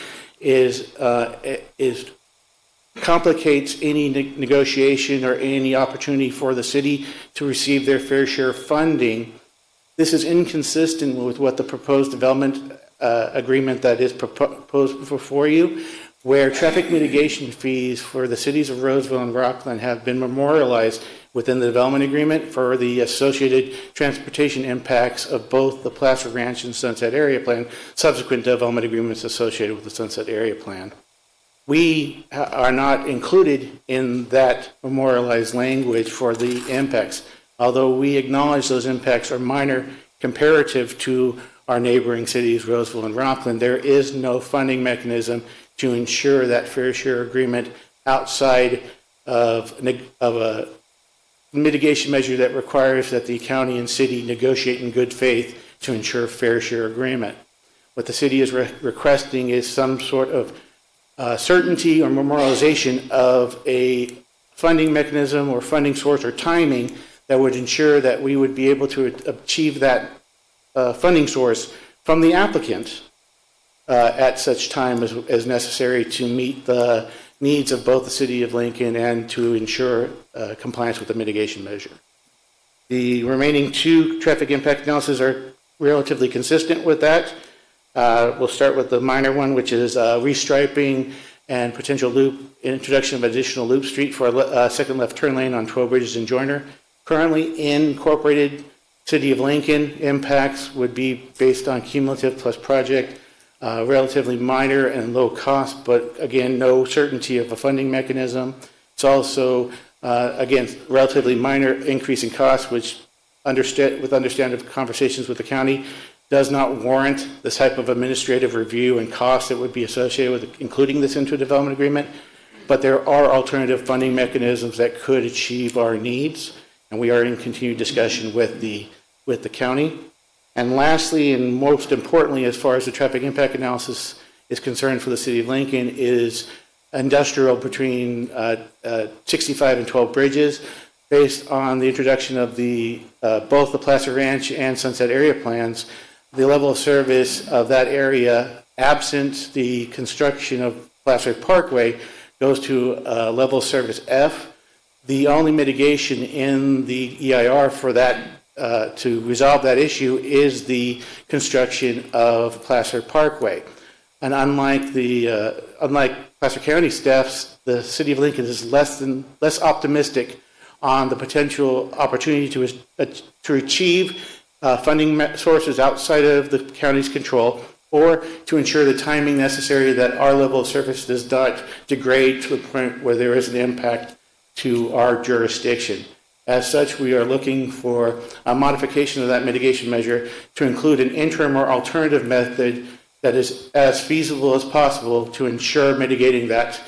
complicates any negotiation or any opportunity for the city to receive their fair share funding. This is inconsistent with what the proposed development agreement that is proposed before you, where traffic mitigation fees for the cities of Roseville and Rockland have been memorialized within the development agreement for the associated transportation impacts of both the Placer Ranch and Sunset Area Plan, subsequent development agreements associated with the Sunset Area Plan. We are not included in that memorialized language for the impacts, although we acknowledge those impacts are minor comparative to our neighboring cities, Roseville and Rockland. There is no funding mechanism to ensure that fair share agreement outside of a mitigation measure that requires that the county and city negotiate in good faith to ensure fair share agreement. What the city is requesting is some sort of certainty or memorialization of a funding mechanism or funding source or timing that would ensure that we would be able to achieve that funding source from the applicant at such time as necessary to meet the needs of both the City of Lincoln and to ensure compliance with the mitigation measure. The remaining two traffic impact analyses are relatively consistent with that. We'll start with the minor one, which is restriping and potential introduction of additional loop street for a second left turn lane on 12 Bridges and Joyner. Currently incorporated City of Lincoln impacts would be based on cumulative plus project, relatively minor and low cost, but again, no certainty of a funding mechanism. It's also, again, relatively minor increase in cost, which with understandable conversations with the county does not warrant the type of administrative review and cost that would be associated with including this into a development agreement. But there are alternative funding mechanisms that could achieve our needs, and we are in continued discussion with the county. And lastly, and most importantly, as far as the traffic impact analysis is concerned for the City of Lincoln, is industrial between 65 and 12 Bridges, based on the introduction of both the Placer Ranch and Sunset area plans. The level of service of that area, absent the construction of Placer Parkway, goes to level of service F. The only mitigation in the EIR for that to resolve that issue is the construction of Placer Parkway. And unlike Placer County staffs, the City of Lincoln is less optimistic on the potential opportunity to achieve funding sources outside of the county's control, or to ensure the timing necessary that our level of service does not degrade to the point where there is an impact to our jurisdiction. As such, we are looking for a modification of that mitigation measure to include an interim or alternative method that is as feasible as possible to ensure mitigating that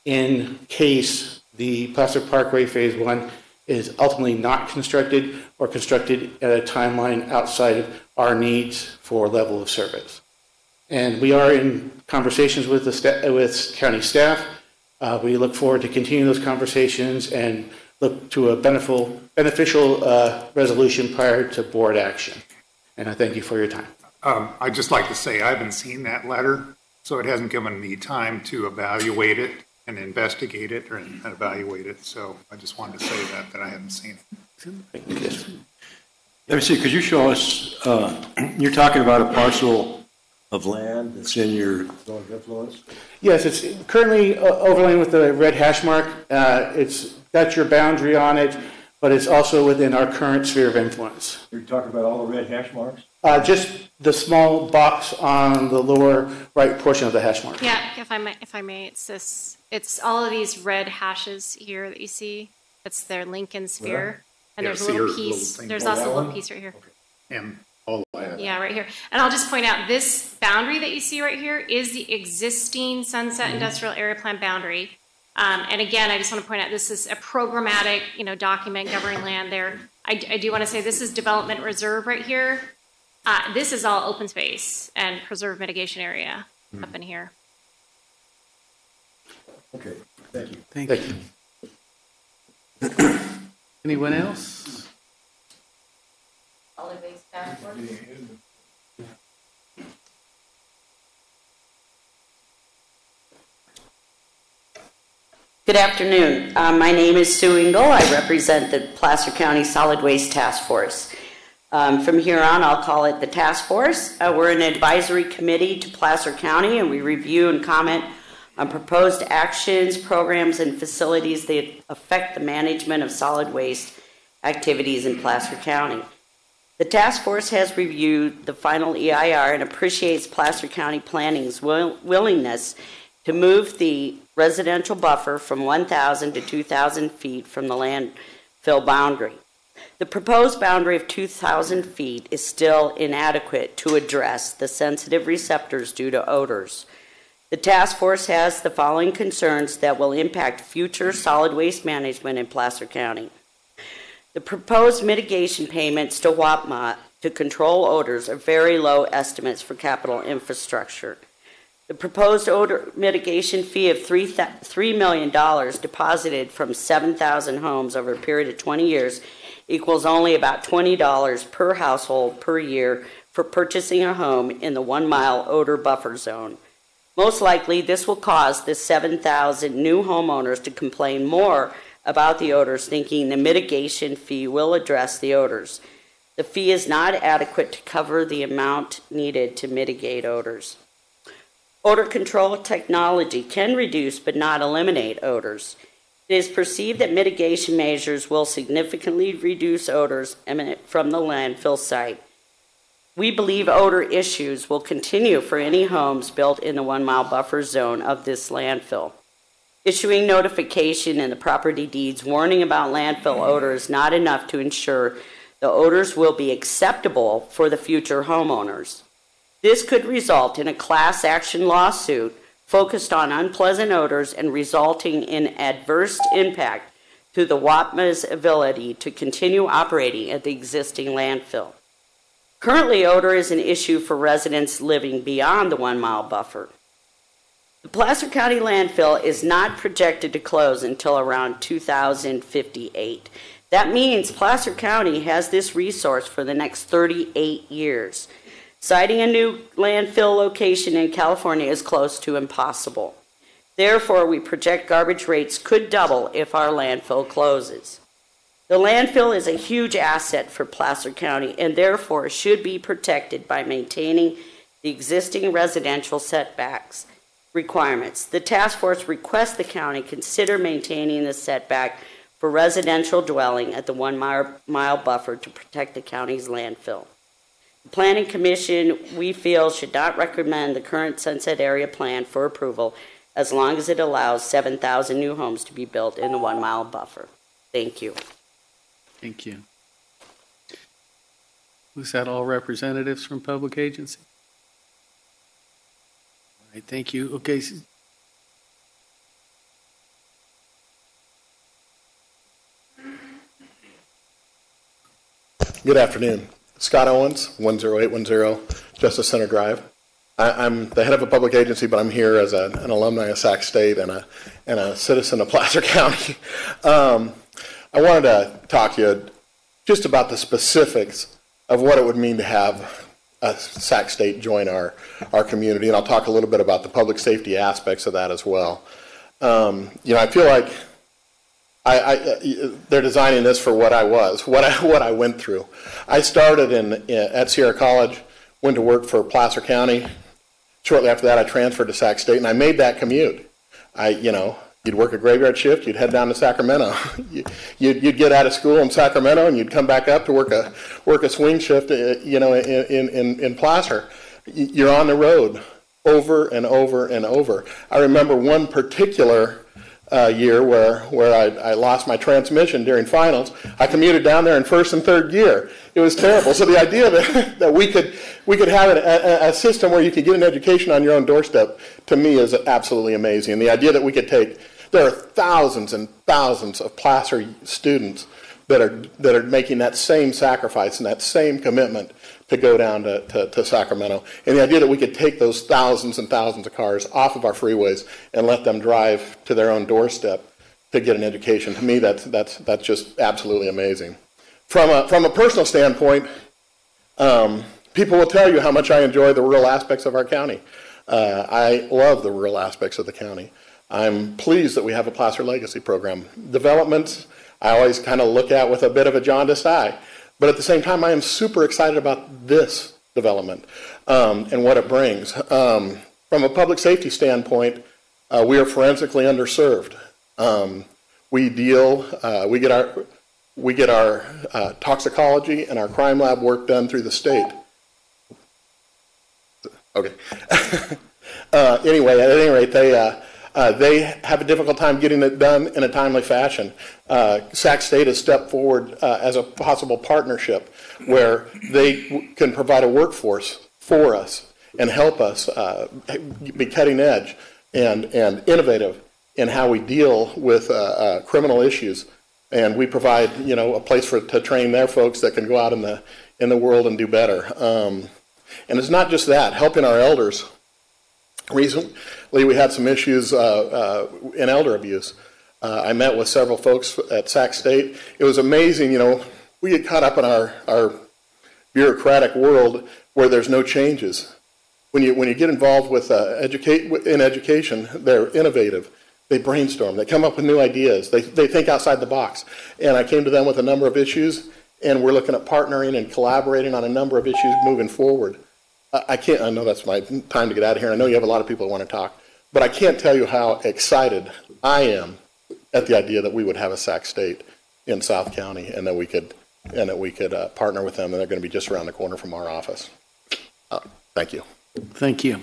in case the Placer Parkway Phase 1 is ultimately not constructed or constructed at a timeline outside of our needs for level of service. And we are in conversations with with county staff. We look forward to continuing those conversations and look to a beneficial resolution prior to board action. And I thank you for your time. I'd just like to say I haven't seen that letter, so it hasn't given me time to evaluate it and investigate it and evaluate it. So I just wanted to say that I haven't seen it. Let me see, could you show us, you're talking about a parcel of land that's in your zone of influence? Yes, it's currently overlain with the red hash mark. It's got your boundary on it, but it's also within our current sphere of influence. You're talking about all the red hash marks? Just the small box on the lower right portion of the hash mark. Yeah, if I may, it's this. It's all of these red hashes here that you see. That's their Lincoln sphere, and there's a little piece. There's also a little piece right here. Okay. And all that. Yeah, right here. And I'll just point out this boundary that you see right here is the existing Sunset Industrial Area Plan boundary. And again, I just want to point out this is a programmatic, document governing land there. I do want to say this is development reserve right here. This is all open space and preserve mitigation area up in here. Okay, thank you. Thank you. Anyone else? Good afternoon. My name is Sue Engel. I represent the Placer County Solid Waste Task Force. From here on, I'll call it the task force. We're an advisory committee to Placer County, and we review and comment on proposed actions, programs, and facilities that affect the management of solid waste activities in Placer County. The task force has reviewed the final EIR and appreciates Placer County Planning's willingness to move the residential buffer from 1,000 to 2,000 feet from the landfill boundary. The proposed boundary of 2,000 feet is still inadequate to address the sensitive receptors due to odors. The task force has the following concerns that will impact future solid waste management in Placer County. The proposed mitigation payments to WAPMA to control odors are very low estimates for capital infrastructure. The proposed odor mitigation fee of $3 million deposited from 7,000 homes over a period of 20 years equals only about $20 per household per year for purchasing a home in the 1 mile odor buffer zone. Most likely, this will cause the 7,000 new homeowners to complain more about the odors, thinking the mitigation fee will address the odors. The fee is not adequate to cover the amount needed to mitigate odors. Odor control technology can reduce but not eliminate odors. It is perceived that mitigation measures will significantly reduce odors emanent from the landfill site. We believe odor issues will continue for any homes built in the 1 mile buffer zone of this landfill. Issuing notification in the property deeds warning about landfill odor is not enough to ensure the odors will be acceptable for the future homeowners. This could result in a class action lawsuit focused on unpleasant odors and resulting in adverse impact to the WAPMA's ability to continue operating at the existing landfill. Currently, odor is an issue for residents living beyond the 1 mile buffer. The Placer County landfill is not projected to close until around 2058. That means Placer County has this resource for the next 38 years. Siting a new landfill location in California is close to impossible. Therefore, we project garbage rates could double if our landfill closes. The landfill is a huge asset for Placer County and therefore should be protected by maintaining the existing residential setbacks requirements. The task force requests the county consider maintaining the setback for residential dwelling at the 1 mile buffer to protect the county's landfill. The Planning Commission, we feel, should not recommend the current Sunset Area Plan for approval as long as it allows 7,000 new homes to be built in the 1 mile buffer. Thank you. Thank you. Was that all representatives from public agency? All right, thank you. Okay. Good afternoon. Scott Owens, 10810 Justice Center Drive. I'm the head of a public agency, but I'm here as an alumni of Sac State and a citizen of Placer County. I wanted to talk to you just about the specifics of what it would mean to have Sac State join our community, and I'll talk a little bit about the public safety aspects of that as well. I feel like they're designing this for what I was, what I went through. I started at Sierra College, went to work for Placer County. Shortly after that, I transferred to Sac State, and I made that commute. You'd work a graveyard shift, you'd head down to Sacramento. You'd get out of school in Sacramento, and you'd come back up to work a swing shift, in Placer. You're on the road over and over and over. I remember one particular year where I lost my transmission during finals. I commuted down there in first and third gear. It was terrible. So the idea that we could have a system where you could get an education on your own doorstep, to me, is absolutely amazing. And the idea that we could there are thousands and thousands of Placer students that are making that same sacrifice and that same commitment to go down to Sacramento. And the idea that we could take those thousands and thousands of cars off of our freeways and let them drive to their own doorstep to get an education, to me, that's just absolutely amazing. From a personal standpoint, people will tell you how much I enjoy the rural aspects of our county. I love the rural aspects of the county. I'm pleased that we have a Placer Legacy program. Developments, I always kind of look at with a bit of a jaundiced eye. But at the same time, I am super excited about this development and what it brings. From a public safety standpoint, we are forensically underserved. We get our toxicology and our crime lab work done through the state. Okay. Anyway, at any rate, they have a difficult time getting it done in a timely fashion. Sac State has stepped forward as a possible partnership where they can provide a workforce for us and help us be cutting edge and innovative in how we deal with criminal issues. And we provide, a place to train their folks that can go out in the world and do better. And it's not just that, helping our elders. Recently, we had some issues in elder abuse. I met with several folks at Sac State. It was amazing, we get caught up in our bureaucratic world where there's no changes. When you get involved with in education, they're innovative. They brainstorm. They come up with new ideas. They think outside the box. And I came to them with a number of issues, and we're looking at partnering and collaborating on a number of issues moving forward. I know that's my time to get out of here. I know you have a lot of people who want to talk, but I can't tell you how excited I am at the idea that we would have a Sac State in South County, and that we could partner with them, and they're going to be just around the corner from our office. Thank you. Thank you.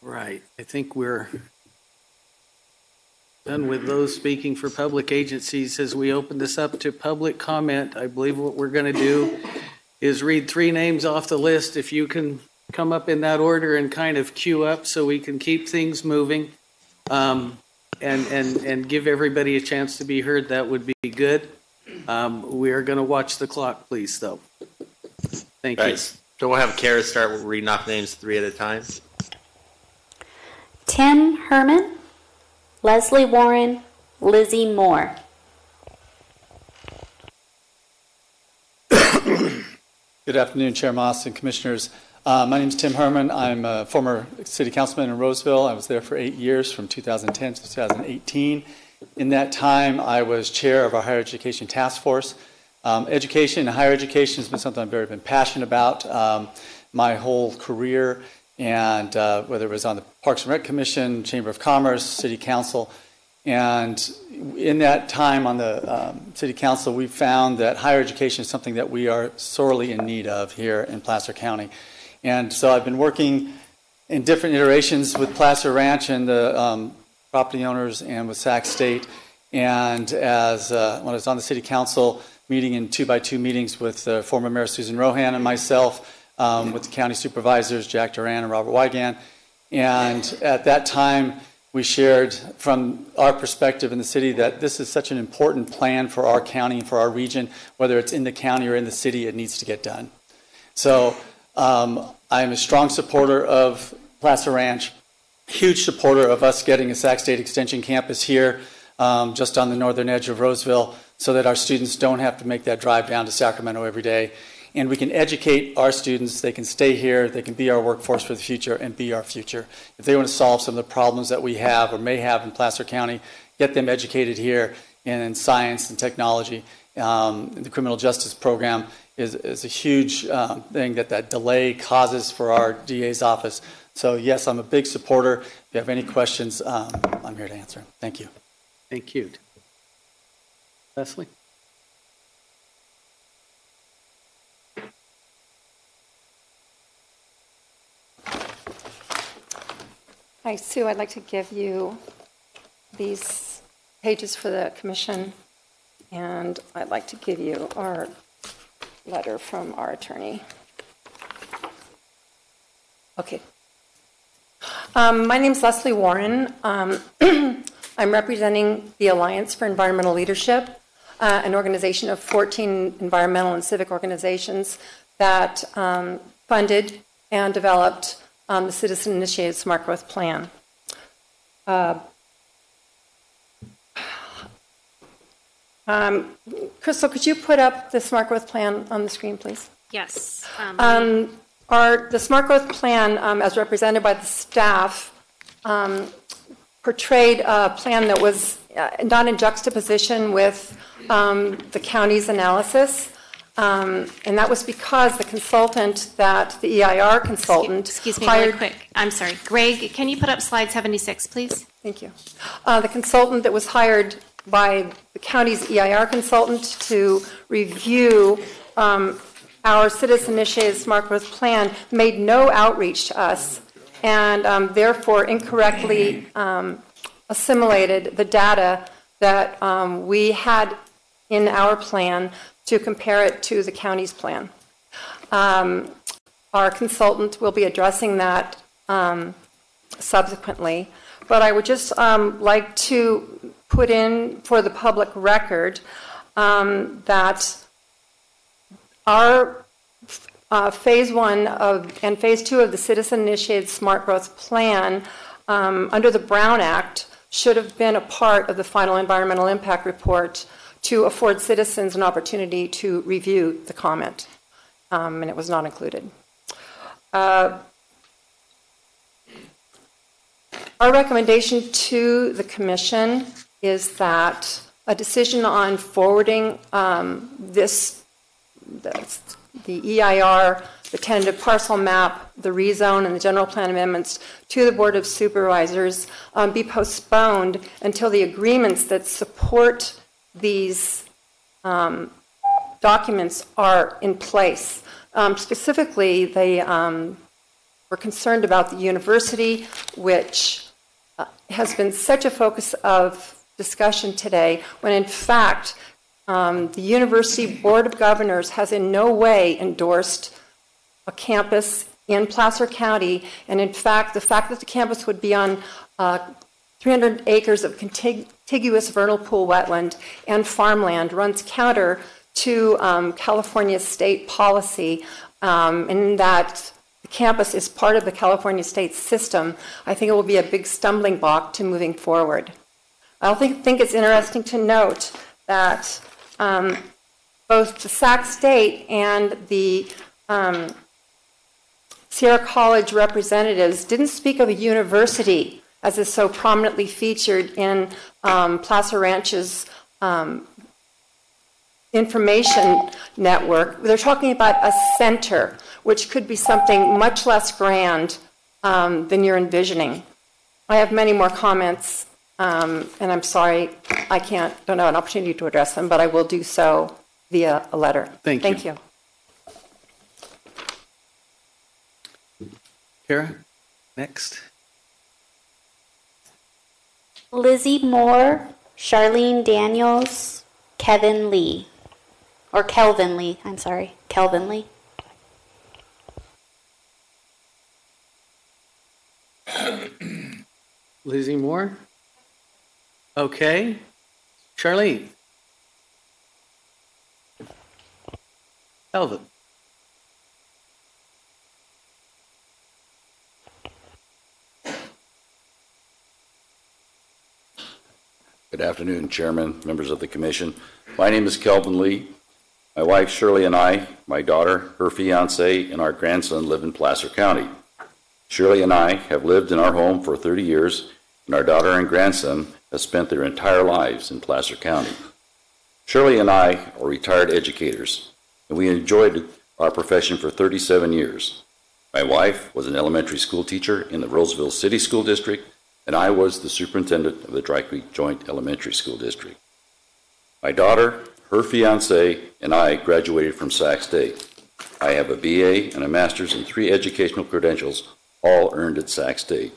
Right. I think we're done with those speaking for public agencies. As we open this up to public comment, I believe what we're going to do is read 3 names off the list. If you can come up in that order and kind of queue up so we can keep things moving and give everybody a chance to be heard, that would be good. We are going to watch the clock, please, though. Thank you. So we'll have Kara start reading off names 3 at a time. Tim Herman, Leslie Warren, Lizzie Moore. Good afternoon, Chair Moss and Commissioners. My name is Tim Herman. I'm a former city councilman in Roseville. I was there for 8 years, from 2010 to 2018. In that time, I was chair of our higher education task force. Education and higher education has been something I've been passionate about my whole career, and whether it was on the Parks and Rec Commission, Chamber of Commerce, City Council. And in that time on the City Council, we found that higher education is something that we are sorely in need of here in Placer County. And so I've been working in different iterations with Placer Ranch and the property owners and with Sac State. And as when I was on the City Council, meeting in 2x2 meetings with former Mayor Susan Rohan and myself, with the county supervisors, Jack Duran and Robert Wigan. And at that time, we shared from our perspective in the city that this is such an important plan for our county and for our region, whether it's in the county or in the city, it needs to get done. So I'm a strong supporter of Placer Ranch, huge supporter of us getting a Sac State Extension campus here, just on the northern edge of Roseville, so that our students don't have to make that drive down to Sacramento every day. And we can educate our students, they can stay here, they can be our workforce for the future and be our future. If they want to solve some of the problems that we have or may have in Placer County, get them educated here in science and technology. The criminal justice program is a huge thing that delay causes for our DA's office. So yes, I'm a big supporter. If you have any questions, I'm here to answer. Thank you. Thank you. Leslie? Hi, Sue. I'd like to give you these pages for the commission, and I'd like to give you our letter from our attorney. Okay. My name's Leslie Warren. I'm representing the Alliance for Environmental Leadership, an organization of 14 environmental and civic organizations that funded and developed the citizen-initiated smart growth plan. Crystal, could you put up the smart growth plan on the screen, please? Yes. The smart growth plan, as represented by the staff, portrayed a plan that was not in juxtaposition with the county's analysis. And that was because the consultant that the EIR consultant Excuse me, hired. really quick. I'm sorry. Greg, can you put up slide 76, please? Thank you. The consultant that was hired by the county's EIR consultant to review our citizen-initiated smart growth plan made no outreach to us and therefore incorrectly assimilated the data that we had in our plan to compare it to the county's plan. Our consultant will be addressing that subsequently, but I would just like to put in for the public record that our phase 1 and phase 2 of the citizen-initiated smart growth plan under the Brown Act should have been a part of the final environmental impact report to afford citizens an opportunity to review the comment, and it was not included. Our recommendation to the Commission is that a decision on forwarding the EIR, the tentative parcel map, the rezone, and the general plan amendments to the Board of Supervisors be postponed until the agreements that support these documents are in place. Specifically, they were concerned about the university, which has been such a focus of discussion today, when in fact, the University Board of Governors has in no way endorsed a campus in Placer County, and in fact, the fact that the campus would be on 300 acres of contiguous vernal pool wetland and farmland runs counter to California state policy, in that the campus is part of the California state system. I think it will be a big stumbling block to moving forward. I also think it's interesting to note that both the Sac State and the Sierra College representatives didn't speak of a university as is so prominently featured in Placer Ranch's information network. They're talking about a center, which could be something much less grand than you're envisioning. I have many more comments, and I'm sorry I don't have an opportunity to address them, but I will do so via a letter. Thank you. Kara, next. Lizzie Moore, Charlene Daniels, Kevin Lee. Or Kelvin Lee, I'm sorry. Kelvin Lee. Lizzie Moore? Okay. Charlene? Kelvin? Good afternoon, Chairman, members of the Commission. My name is Kelvin Lee. My wife Shirley and I, my daughter, her fiance, and our grandson live in Placer County. Shirley and I have lived in our home for 30 years, and our daughter and grandson have spent their entire lives in Placer County. Shirley and I are retired educators, and we enjoyed our profession for 37 years. My wife was an elementary school teacher in the Roseville City School District, and I was the superintendent of the Dry Creek Joint Elementary School District. My daughter, her fiance, and I graduated from Sac State. I have a BA and a master's and 3 educational credentials, all earned at Sac State.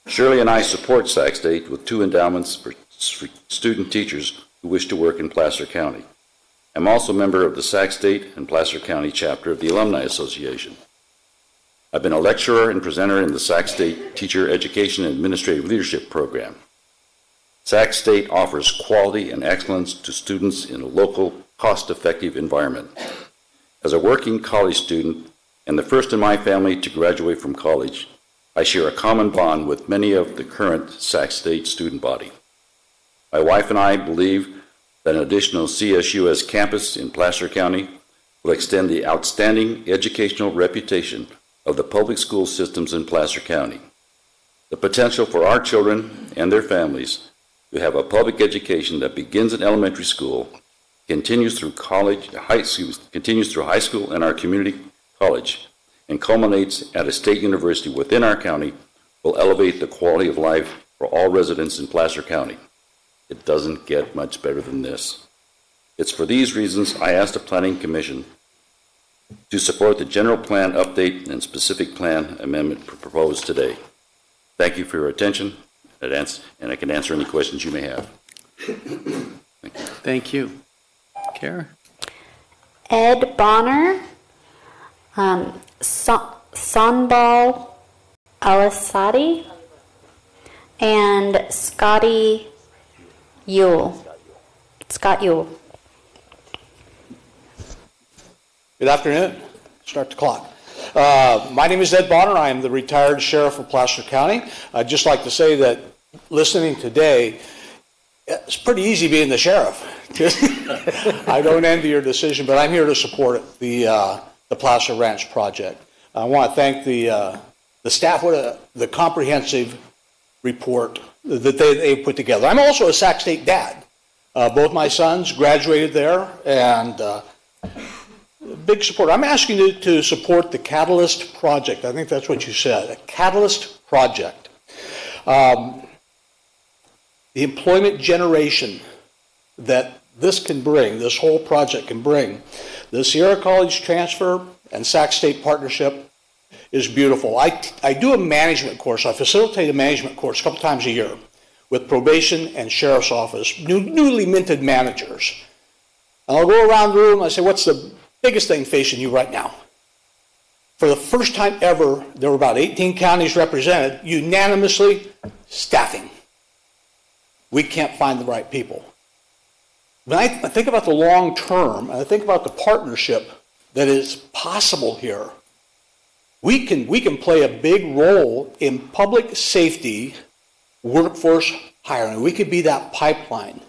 Shirley and I support Sac State with 2 endowments for student teachers who wish to work in Placer County. I'm also a member of the Sac State and Placer County chapter of the Alumni Association. I've been a lecturer and presenter in the Sac State Teacher Education and Administrative Leadership Program. Sac State offers quality and excellence to students in a local, cost-effective environment. As a working college student and the first in my family to graduate from college, I share a common bond with many of the current Sac State student body. My wife and I believe that an additional CSUS campus in Placer County will extend the outstanding educational reputation of the public school systems in Placer County. The potential for our children and their families to have a public education that begins in elementary school, continues through high school and our community college, and culminates at a state university within our county will elevate the quality of life for all residents in Placer County. It doesn't get much better than this. It's for these reasons I asked the Planning Commission to support the general plan update and specific plan amendment proposed today. Thank you for your attention, and I can answer any questions you may have. Thank you. Kara? Ed Bonner, Sanbal Alisadi, and Scotty Yule. Scott Yule. Good afternoon. Start the clock. My name is Ed Bonner. I am the retired sheriff of Placer County. I'd just like to say that listening today, it's pretty easy being the sheriff. I don't envy your decision, but I'm here to support it, the Placer Ranch project. I want to thank the staff for the comprehensive report that they put together. I'm also a Sac State dad. Both my sons graduated there, and big support. I'm asking you to support the Catalyst project. I think that's what you said, a Catalyst project. The employment generation that this can bring, this whole project can bring, the Sierra College transfer and Sac State partnership is beautiful. I do a management course. I facilitate a management course a couple times a year with probation and sheriff's office, newly minted managers. And I'll go around the room and I say, what's the biggest thing facing you right now? For the first time ever, there were about 18 counties represented, unanimously, staffing. We can't find the right people. When I think about the long term, and I think about the partnership that is possible here, we can play a big role in public safety workforce hiring. We could be that pipeline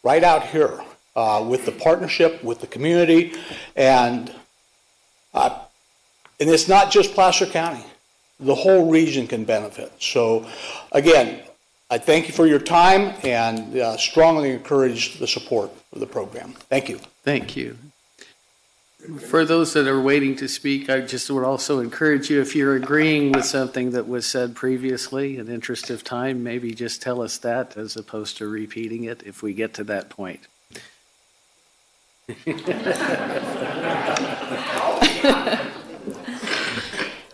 right out here with the partnership, with the community, and it's not just Placer County. The whole region can benefit. So, again, I thank you for your time and strongly encourage the support of the program. Thank you. Thank you. For those that are waiting to speak, I just would also encourage you, if you're agreeing with something that was said previously, in the interest of time, maybe just tell us that as opposed to repeating it if we get to that point.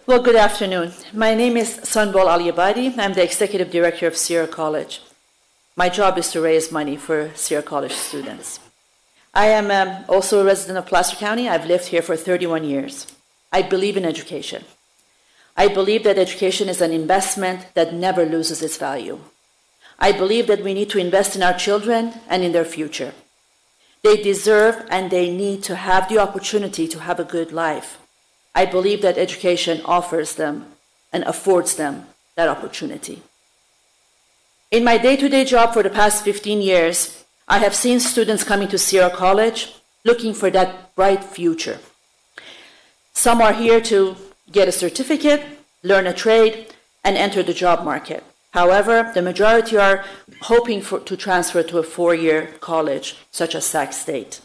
Well, good afternoon. My name is Sanbal Aliyabadi. I'm the executive director of Sierra College. My job is to raise money for Sierra College students. I am also a resident of Placer County. I've lived here for 31 years. I believe in education. I believe that education is an investment that never loses its value. I believe that we need to invest in our children and in their future. They deserve and they need to have the opportunity to have a good life. I believe that education offers them and affords them that opportunity. In my day-to-day job for the past 15 years, I have seen students coming to Sierra College looking for that bright future. Some are here to get a certificate, learn a trade, and enter the job market. However, the majority are hoping to transfer to a four-year college, such as Sac State.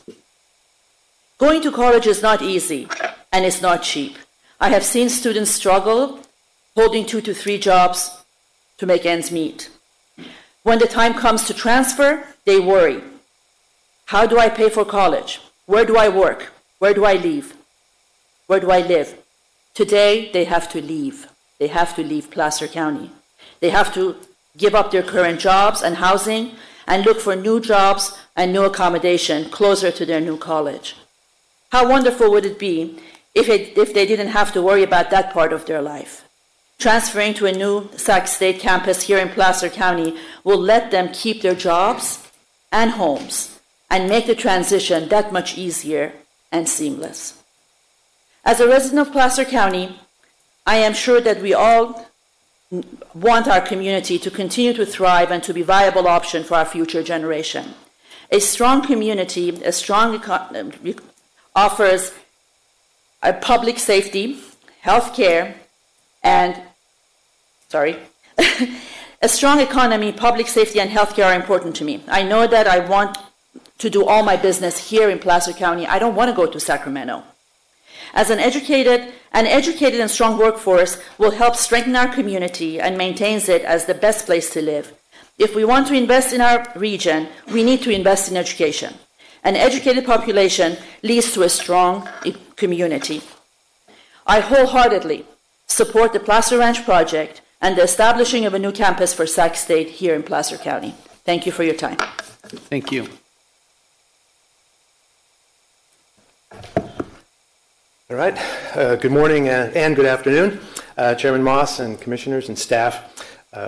Going to college is not easy, and it's not cheap. I have seen students struggle holding 2 to 3 jobs to make ends meet. When the time comes to transfer, they worry. How do I pay for college? Where do I work? Where do I live? Where do I live? Today, they have to leave. They have to leave Placer County. They have to give up their current jobs and housing and look for new jobs and new accommodation closer to their new college. How wonderful would it be if they didn't have to worry about that part of their life? Transferring to a new Sac State campus here in Placer County will let them keep their jobs and homes and make the transition that much easier and seamless. As a resident of Placer County, I am sure that we all want our community to continue to thrive and to be a viable option for our future generation. A strong community, a strong economy offers a public safety, health care, and, a strong economy, public safety, and healthcare are important to me. I know that I want to do all my business here in Placer County. I don't want to go to Sacramento. As an educated and strong workforce will help strengthen our community and maintains it as the best place to live. If we want to invest in our region, we need to invest in education. An educated population leads to a strong community. I wholeheartedly support the Placer Ranch project and the establishing of a new campus for Sac State here in Placer County. Thank you for your time. Thank you. All right. Good morning and good afternoon, Chairman Moss and commissioners and staff.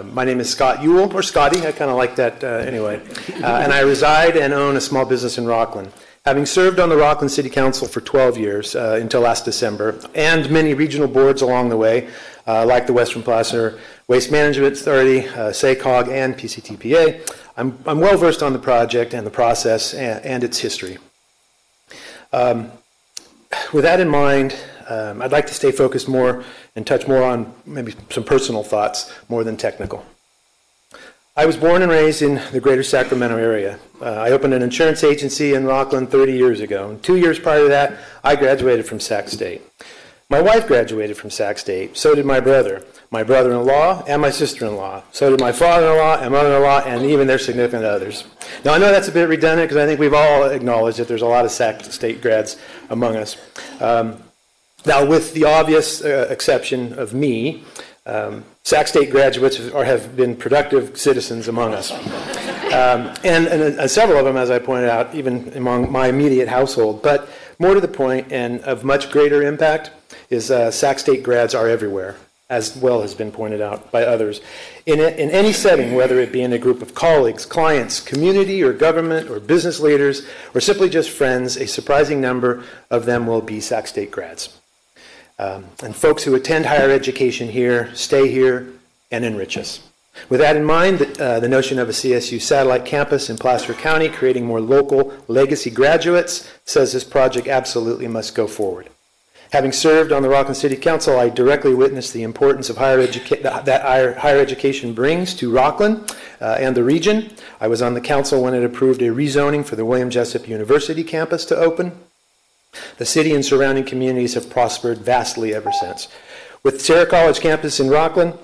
My name is Scott Ewell, or Scotty, I kind of like that anyway, and I reside and own a small business in Rockland. Having served on the Rockland City Council for 12 years until last December, and many regional boards along the way, like the Western Placer Waste Management Authority, SACOG, and PCTPA, I'm well versed on the project and the process and its history. With that in mind, I'd like to stay focused more and touch more on maybe some personal thoughts more than technical. I was born and raised in the greater Sacramento area. I opened an insurance agency in Rockland 30 years ago. And 2 years prior to that, I graduated from Sac State. My wife graduated from Sac State. So did my brother-in-law, and my sister-in-law. So did my father-in-law and mother-in-law, and even their significant others. Now, I know that's a bit redundant because I think we've all acknowledged that there's a lot of Sac State grads among us. Now, with the obvious exception of me, Sac State graduates have been productive citizens among us. And several of them, as I pointed out, even among my immediate household. But more to the point and of much greater impact is Sac State grads are everywhere, as well has been pointed out by others. In any setting, whether it be in a group of colleagues, clients, community or government or business leaders, or simply just friends, a surprising number of them will be Sac State grads. And folks who attend higher education here, stay here, and enrich us. With that in mind, the notion of a CSU satellite campus in Placer County creating more local legacy graduates says this project absolutely must go forward. Having served on the Rockland City Council, I directly witnessed the importance of higher education brings to Rockland and the region. I was on the council when it approved a rezoning for the William Jessup University campus to open. The city and surrounding communities have prospered vastly ever since. With Sierra College campus in Rockland,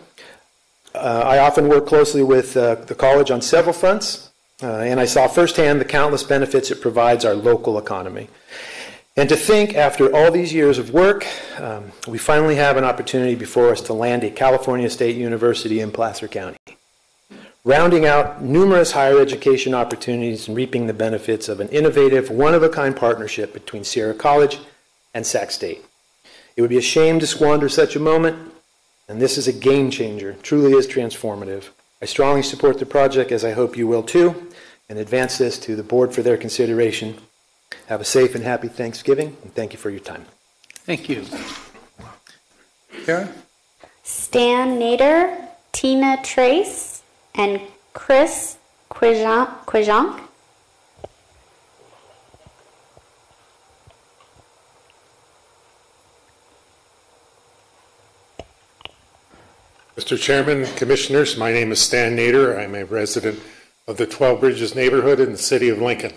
I often work closely with the college on several fronts, and I saw firsthand the countless benefits it provides our local economy. And to think, after all these years of work, we finally have an opportunity before us to land a California State University in Placer County, rounding out numerous higher education opportunities and reaping the benefits of an innovative, one-of-a-kind partnership between Sierra College and Sac State. It would be a shame to squander such a moment, and this is a game changer, truly is transformative. I strongly support the project, as I hope you will too, and advance this to the board for their consideration. Have a safe and happy Thanksgiving, and thank you for your time. Thank you. Karen? Stan Nader, Tina Trace, and Chris Quijonk. Mr. Chairman, Commissioners, my name is Stan Nader. I'm a resident of the 12 Bridges neighborhood in the city of Lincoln.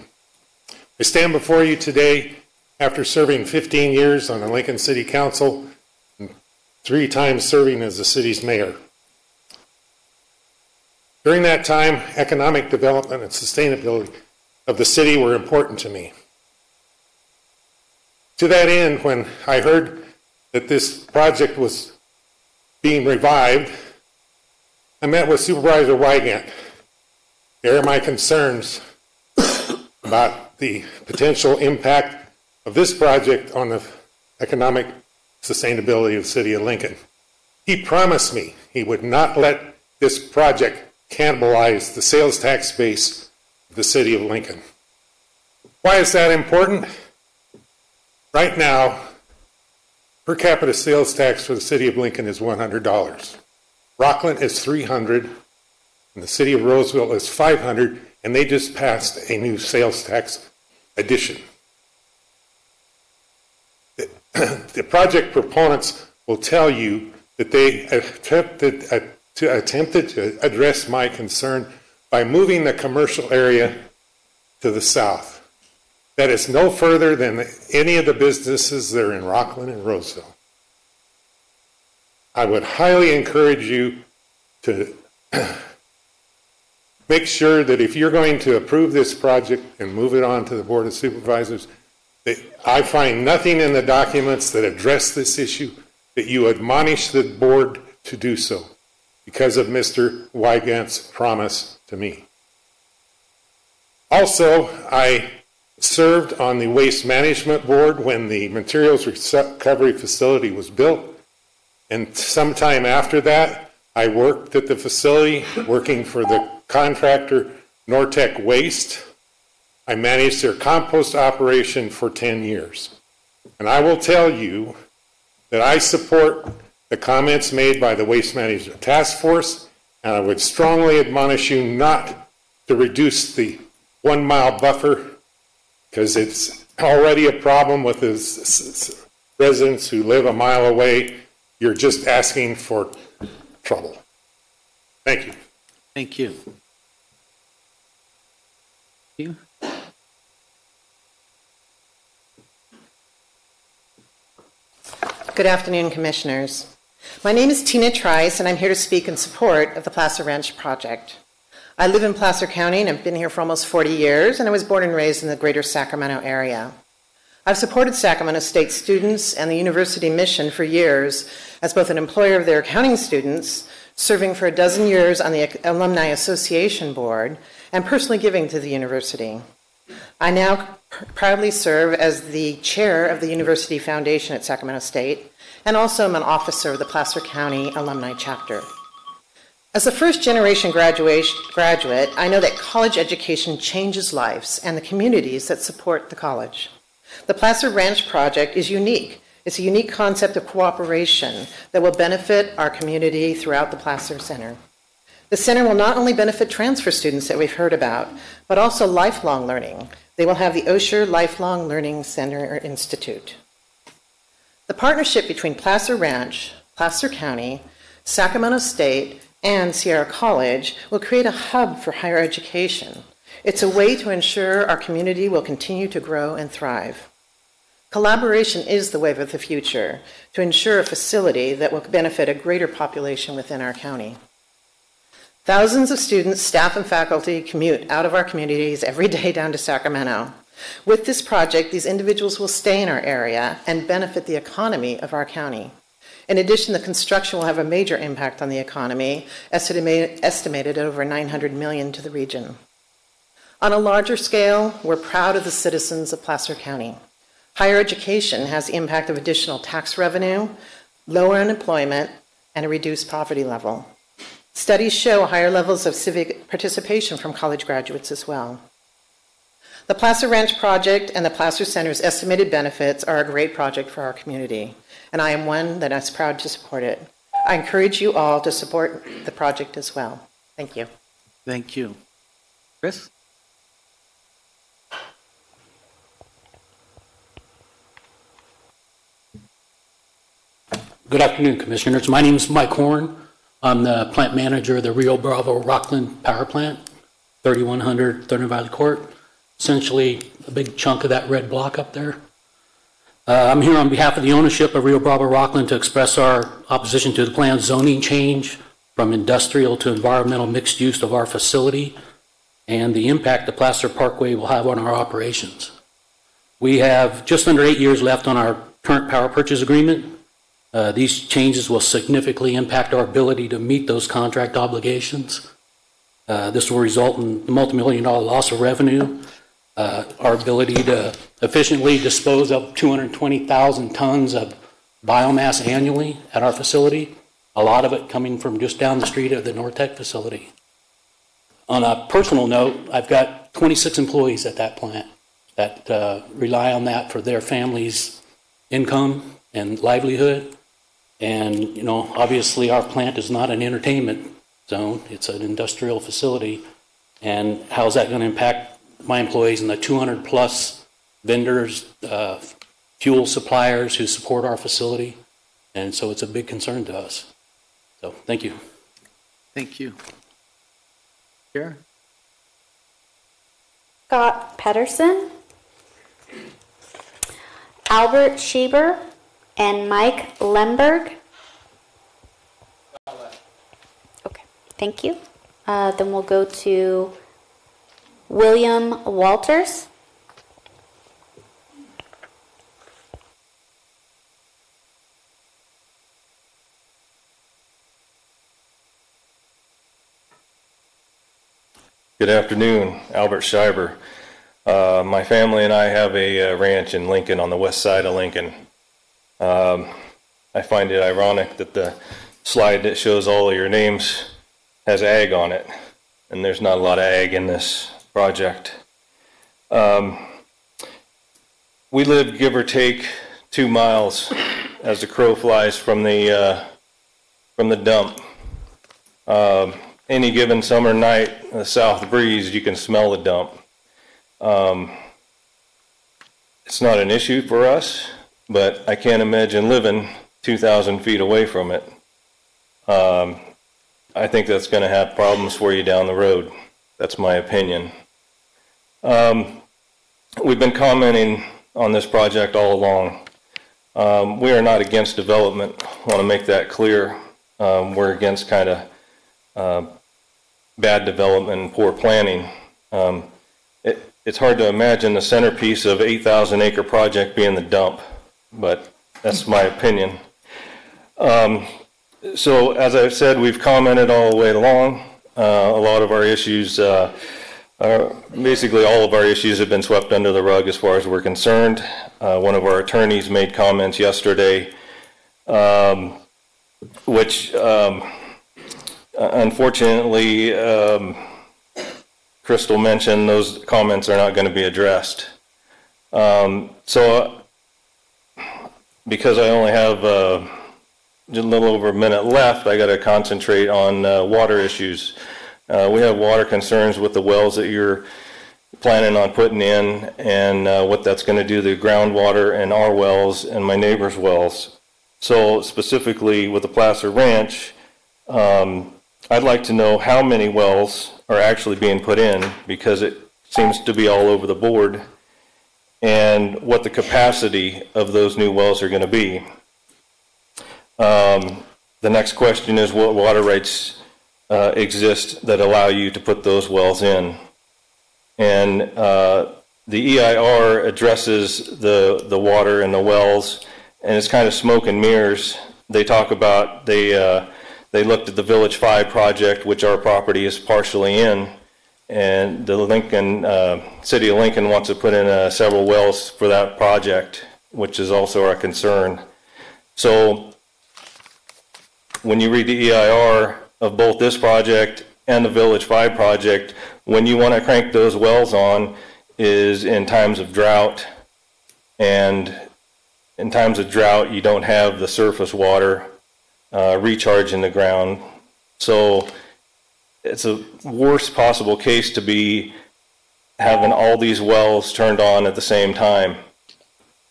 I stand before you today after serving 15 years on the Lincoln City Council and 3 times serving as the city's mayor. During that time, economic development and sustainability of the city were important to me. To that end, when I heard that this project was being revived, I met with Supervisor Wygant. There are my concerns about the potential impact of this project on the economic sustainability of the city of Lincoln. He promised me he would not let this project cannibalize the sales tax base of the city of Lincoln. Why is that important? Right now, per capita sales tax for the city of Lincoln is $100. Rockland is $300, and the city of Roseville is $500, and they just passed a new sales tax addition. The project proponents will tell you that they attempted to address my concern by moving the commercial area to the south. That is no further than any of the businesses that are in Rockland and Roseville. I would highly encourage you to make sure that if you're going to approve this project and move it on to the Board of Supervisors, that I find nothing in the documents that address this issue, that you admonish the board to do so because of Mr. Wygant's promise to me. Also, I served on the Waste Management Board when the Materials Recovery Facility was built, and sometime after that, I worked at the facility working for the contractor Nortec Waste. I managed their compost operation for 10 years. And I will tell you that I support the comments made by the Waste Management Task Force, and I would strongly admonish you not to reduce the 1 mile buffer, because it's already a problem with the residents who live a mile away. You're just asking for trouble. Thank you. Thank you. You? Good afternoon, Commissioners. My name is Tina Trice, and I'm here to speak in support of the Placer Ranch project. I live in Placer County, and I've been here for almost 40 years, and I was born and raised in the greater Sacramento area. I've supported Sacramento State students and the university mission for years as both an employer of their accounting students, serving for 12 years on the Alumni Association Board, and personally giving to the university. I now proudly serve as the chair of the University Foundation at Sacramento State, and also am an officer of the Placer County Alumni Chapter. As a first-generation graduate, I know that college education changes lives and the communities that support the college. The Placer Ranch project is unique. It's a unique concept of cooperation that will benefit our community throughout the Placer Center. The center will not only benefit transfer students that we've heard about, but also lifelong learning. They will have the Osher Lifelong Learning Center or Institute. The partnership between Placer Ranch, Placer County, Sacramento State, and Sierra College will create a hub for higher education. It's a way to ensure our community will continue to grow and thrive. Collaboration is the wave of the future to ensure a facility that will benefit a greater population within our county. Thousands of students, staff, and faculty commute out of our communities every day down to Sacramento. With this project, these individuals will stay in our area and benefit the economy of our county. In addition, the construction will have a major impact on the economy, estimated at over $900 million to the region. On a larger scale, we're proud of the citizens of Placer County. Higher education has the impact of additional tax revenue, lower unemployment, and a reduced poverty level. Studies show higher levels of civic participation from college graduates as well. The Placer Ranch project and the Placer Center's estimated benefits are a great project for our community, and I am one that is proud to support it. I encourage you all to support the project as well. Thank you. Thank you. Chris? Good afternoon, Commissioners. My name is Mike Horn. I'm the plant manager of the Rio Bravo Rockland Power Plant, 3100 Thunder Valley Court. Essentially, a big chunk of that red block up there. I'm here on behalf of the ownership of Rio Bravo Rockland to express our opposition to the planned zoning change from industrial to environmental mixed use of our facility and the impact the Placer Parkway will have on our operations. We have just under 8 years left on our current power purchase agreement. These changes will significantly impact our ability to meet those contract obligations. This will result in a multi-million-dollar loss of revenue, our ability to efficiently dispose of 220,000 tons of biomass annually at our facility, a lot of it coming from just down the street of the Nortec facility. On a personal note, I've got 26 employees at that plant that rely on that for their family's income and livelihood. And, you know, obviously our plant is not an entertainment zone. It's an industrial facility. And how's that going to impact my employees and the 200 plus vendors, fuel suppliers who support our facility? And so it's a big concern to us. So thank you. Thank you. Chair? Scott Pedersen, Albert Schieber, and Mike Lemberg. Okay, thank you. Then we'll go to William Walters. Good afternoon, Albert Schreiber. My family and I have a ranch in Lincoln on the west side of Lincoln. I find it ironic that the slide that shows all of your names has ag on it, and there's not a lot of ag in this project. We live, give or take, 2 miles as the crow flies from the dump. Any given summer night, the south breeze, you can smell the dump. It's not an issue for us, but I can't imagine living 2,000 feet away from it. I think that's going to have problems for you down the road. That's my opinion. We've been commenting on this project all along. We are not against development. I want to make that clear. We're against kind of bad development and poor planning. It's hard to imagine the centerpiece of 8,000 acre project being the dump, but that's my opinion. So as I've said, we've commented all the way along. A lot of our issues, basically all of our issues have been swept under the rug as far as we're concerned. One of our attorneys made comments yesterday, which unfortunately, Crystal mentioned those comments are not going to be addressed. So because I only have just a little over a minute left, I got to concentrate on water issues. We have water concerns with the wells that you're planning on putting in, and what that's going to do to the groundwater in our wells and my neighbor's wells. So specifically with the Placer Ranch, I'd like to know how many wells are actually being put in, because it seems to be all over the board, and what the capacity of those new wells are going to be. The next question is what water rights exist that allow you to put those wells in. And the EIR addresses the water and the wells, and it's kind of smoke and mirrors. They talk about, they looked at the Village 5 project, which our property is partially in, and the City of Lincoln wants to put in several wells for that project, which is also our concern. So when you read the EIR of both this project and the Village 5 project, when you want to crank those wells on is in times of drought, and in times of drought you don't have the surface water recharge in the ground. So it's a worst possible case to be having all these wells turned on at the same time.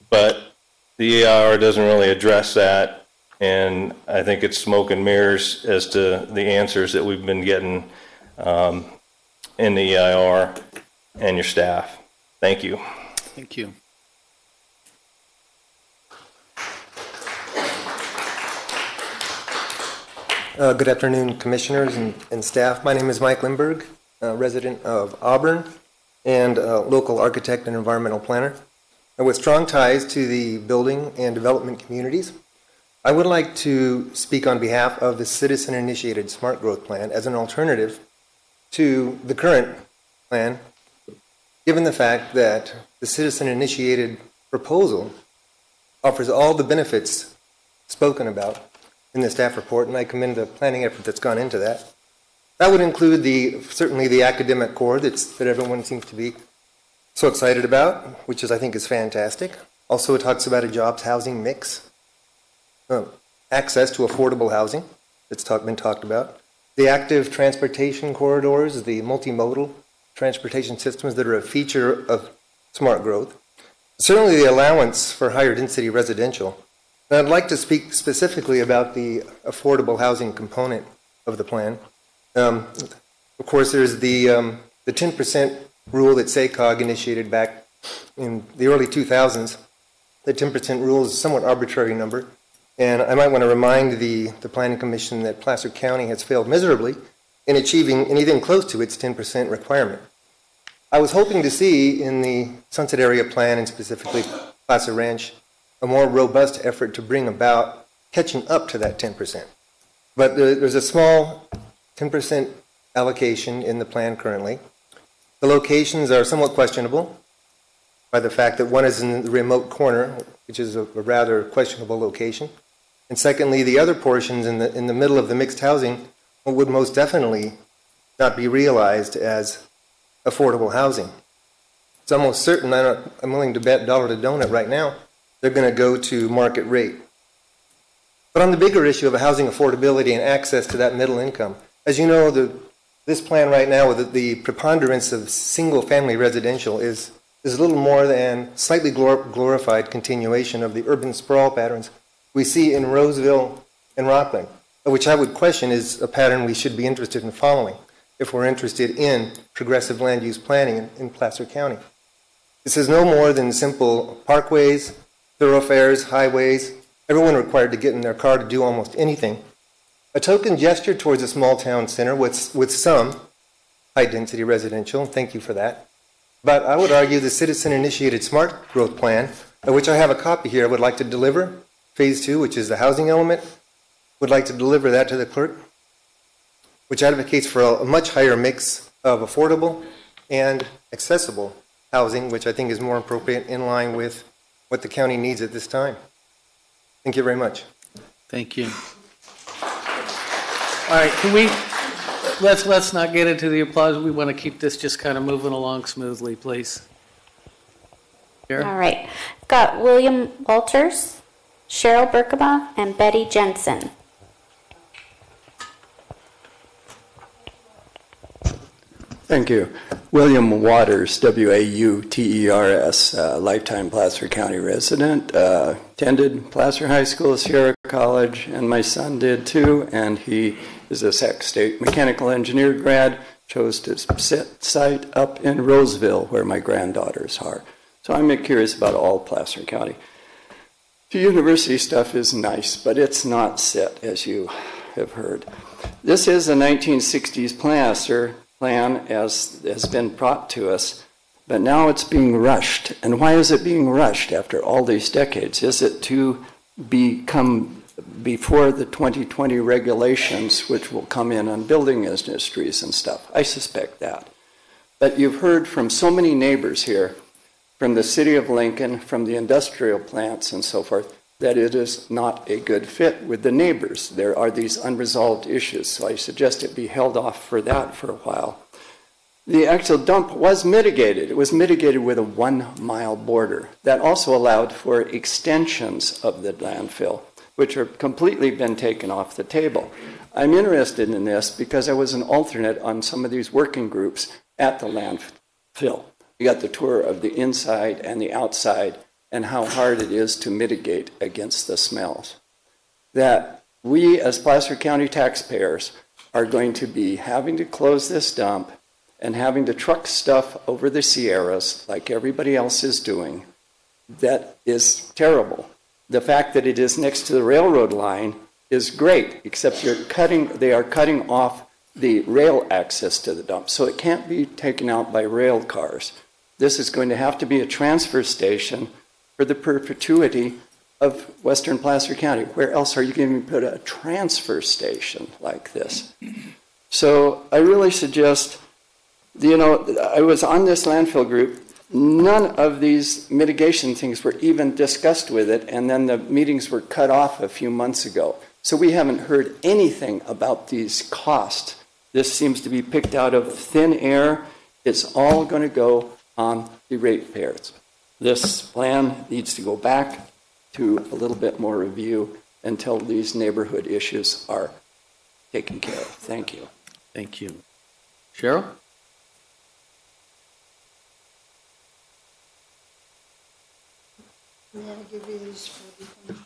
But the EIR doesn't really address that, and I think it's smoke and mirrors as to the answers that we've been getting in the EIR and your staff. Thank you. Thank you. Good afternoon, commissioners and staff. My name is Mike Lindberg, resident of Auburn and local architect and environmental planner. And with strong ties to the building and development communities, I would like to speak on behalf of the citizen-initiated Smart Growth Plan as an alternative to the current plan, given the fact that the citizen-initiated proposal offers all the benefits spoken about in the staff report, and I commend the planning effort that's gone into that. That would include certainly the academic core that everyone seems to be so excited about, which I think is fantastic. Also, it talks about a jobs housing mix, access to affordable housing that's been talked about, the active transportation corridors, the multimodal transportation systems that are a feature of smart growth, certainly the allowance for higher density residential. And I'd like to speak specifically about the affordable housing component of the plan. Of course, there's the 10% rule that SACOG initiated back in the early 2000s. The 10% rule is a somewhat arbitrary number, and I might want to remind the Planning Commission that Placer County has failed miserably in achieving anything close to its 10% requirement. I was hoping to see in the Sunset Area Plan, and specifically Plaza Ranch, a more robust effort to bring about catching up to that 10%. But there's a small 10% allocation in the plan currently. The locations are somewhat questionable by the fact that one is in the remote corner, which is a rather questionable location. And secondly, the other portions in the middle of the mixed housing would most definitely not be realized as affordable housing. It's almost certain, I'm willing to bet dollar to donut right now, they're going to go to market rate. But on the bigger issue of housing affordability and access to that middle income, as you know, this plan right now with the preponderance of single-family residential is a little more than slightly glorified continuation of the urban sprawl patterns we see in Roseville and Rockland, which I would question is a pattern we should be interested in following if we're interested in progressive land use planning in Placer County. This is no more than simple parkways, thoroughfares, highways, everyone required to get in their car to do almost anything. A token gesture towards a small town center with some high-density residential, thank you for that. But I would argue the citizen-initiated smart growth plan, of which I have a copy here, I would like to deliver. Phase 2, which is the housing element, would like to deliver that to the clerk, which advocates for a much higher mix of affordable and accessible housing, which I think is more appropriate in line with what the county needs at this time. Thank you very much. Thank you. All right, can we, let's not get into the applause. We want to keep this just kind of moving along smoothly, please. Sharon? All right. I've got William Walters, Cheryl Berkema, and Betty Jensen. Thank you. William Waters, W-A-U-T-E-R-S, lifetime Placer County resident, attended Placer High School, Sierra College, and my son did too, and he is a Sac State mechanical engineer grad, chose to set site up in Roseville, where my granddaughters are. So I'm curious about all Placer County. The university stuff is nice, but it's not set, as you have heard. This is a 1960s Placer plan as has been brought to us, but now it's being rushed. And why is it being rushed after all these decades? Is it to become before the 2020 regulations, which will come in on building industries and stuff? I suspect that. But you've heard from so many neighbors here, from the city of Lincoln, from the industrial plants and so forth, that it is not a good fit with the neighbors. There are these unresolved issues, so I suggest it be held off for that for a while. The actual dump was mitigated. It was mitigated with a 1-mile border. That also allowed for extensions of the landfill, which have completely been taken off the table. I'm interested in this because I was an alternate on some of these working groups at the landfill. You got the tour of the inside and the outside and how hard it is to mitigate against the smells. That we as Placer County taxpayers are going to be having to close this dump and having to truck stuff over the Sierras like everybody else is doing, that is terrible. The fact that it is next to the railroad line is great, except they are cutting off the rail access to the dump, so it can't be taken out by rail cars. This is going to have to be a transfer station for the perpetuity of Western Placer County. Where else are you going to put a transfer station like this? So I really suggest, I was on this landfill group. None of these mitigation things were even discussed with it, and then the meetings were cut off a few months ago. So we haven't heard anything about these costs. This seems to be picked out of thin air. It's all going to go on the ratepayers. This plan needs to go back to a little bit more review until these neighborhood issues are taken care of. Thank you. Thank you. Cheryl? May I give you these for everything?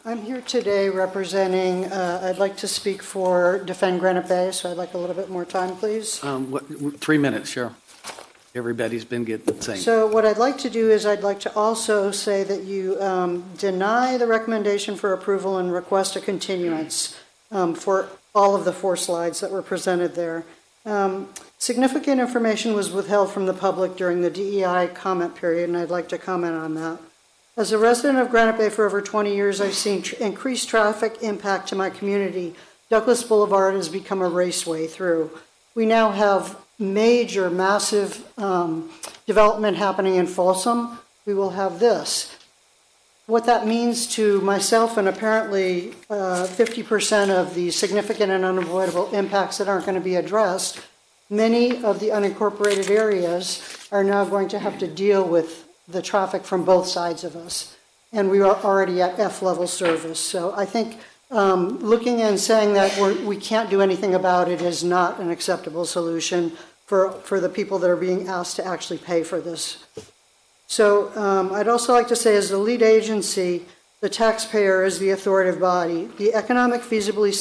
I'm here today representing, I'd like to speak for Defend Granite Bay, so I'd like a little bit more time, please. 3 minutes, Cheryl. Everybody's been getting the same. So what I'd like to do is I'd like to also say that you deny the recommendation for approval and request a continuance for all of the 4 slides that were presented there. Significant information was withheld from the public during the DEI comment period, and I'd like to comment on that. As a resident of Granite Bay for over 20 years, I've seen increased traffic impact to my community. Douglas Boulevard has become a raceway through. We now have massive development happening in Folsom. We will have this. What that means to myself and apparently 50% of the significant and unavoidable impacts that aren't going to be addressed, many of the unincorporated areas are now going to have to deal with the traffic from both sides of us. And we are already at F-level service. So I think looking and saying that we can't do anything about it is not an acceptable solution for the people that are being asked to actually pay for this. So I'd also like to say, as the lead agency, the taxpayer is the authoritative body. The economic feasibility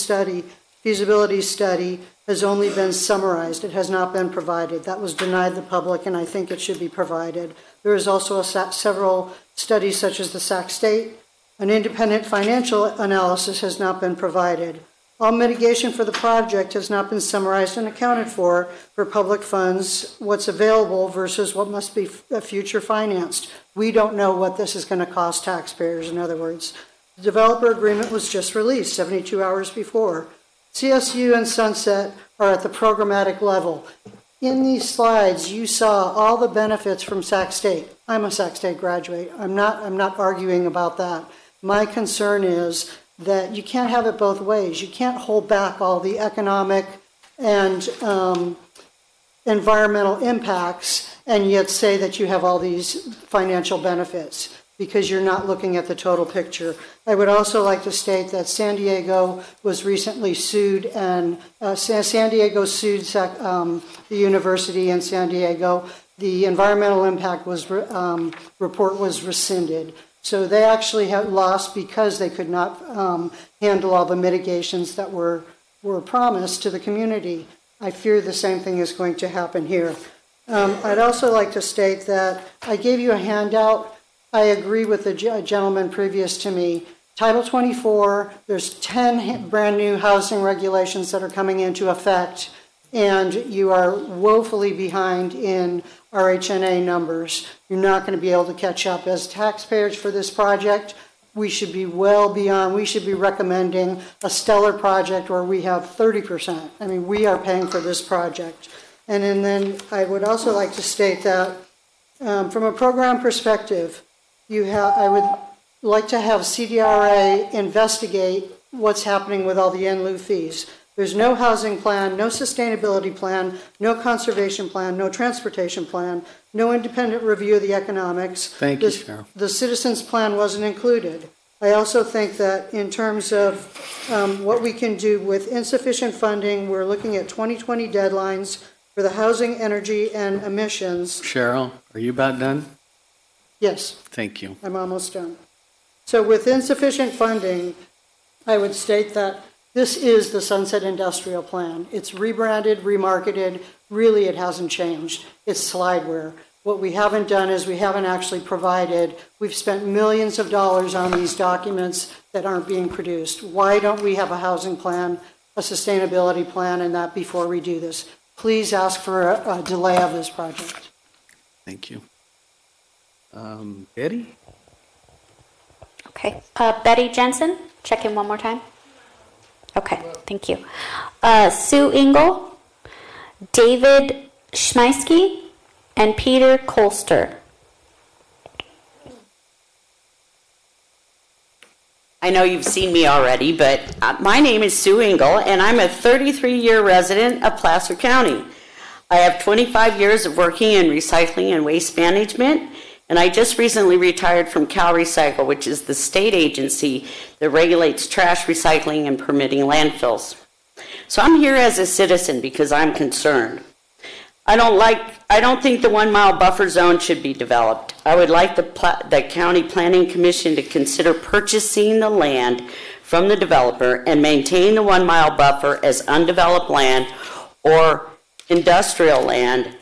study has only been summarized. It has not been provided. That was denied the public, and I think it should be provided. There is also several studies, such as the Sac State. An independent financial analysis has not been provided. All mitigation for the project has not been summarized and accounted for public funds, what's available versus what must be future financed. We don't know what this is going to cost taxpayers, in other words. The developer agreement was just released 72 hours before. CSU and Sunset are at the programmatic level. In these slides, you saw all the benefits from Sac State. I'm a Sac State graduate. I'm not arguing about that. My concern is that you can't have it both ways. You can't hold back all the economic and environmental impacts and yet say that you have all these financial benefits, because you're not looking at the total picture. I would also like to state that San Diego was recently sued, and San Diego sued the university in San Diego. The environmental impact report was rescinded. So they actually had lost because they could not handle all the mitigations that were promised to the community. I fear the same thing is going to happen here. I'd also like to state that I gave you a handout. I agree with the gentleman previous to me. Title 24, there's 10 brand new housing regulations that are coming into effect, and you are woefully behind in RHNA numbers. You're not going to be able to catch up. As taxpayers for this project, we should be well beyond, we should be recommending a stellar project where we have 30%. I mean, we are paying for this project. And then I would also like to state that from a program perspective, I would like to have CDRA investigate what's happening with all the in lieu fees. There's no housing plan, no sustainability plan, no conservation plan, no transportation plan, no independent review of the economics. Thank you, Cheryl. The citizens plan wasn't included. I also think that in terms of what we can do with insufficient funding, we're looking at 2020 deadlines for the housing, energy, and emissions. Cheryl, are you about done? Yes. Thank you. I'm almost done. So with insufficient funding, I would state that this is the Sunset Industrial Plan. It's rebranded, remarketed. Really, it hasn't changed. It's slideware. What we haven't done is we haven't actually provided, we've spent millions of dollars on these documents that aren't being produced. Why don't we have a housing plan, a sustainability plan, and that before we do this? Please ask for a delay of this project. Thank you. Betty? Okay. Betty Jensen, check in one more time. Okay, thank you. Sue Engel, David Schmeisky, and Peter Kolster. I know you've seen me already, but my name is Sue Engel, and I'm a 33-year resident of Placer County. I have 25 years of working in recycling and waste management, and I just recently retired from Cal Recycle, which is the state agency that regulates trash recycling and permitting landfills. So I'm here as a citizen because I'm concerned. I don't think the 1 mile buffer zone should be developed. I would like the County Planning Commission to consider purchasing the land from the developer and maintain the 1 mile buffer as undeveloped land or industrial land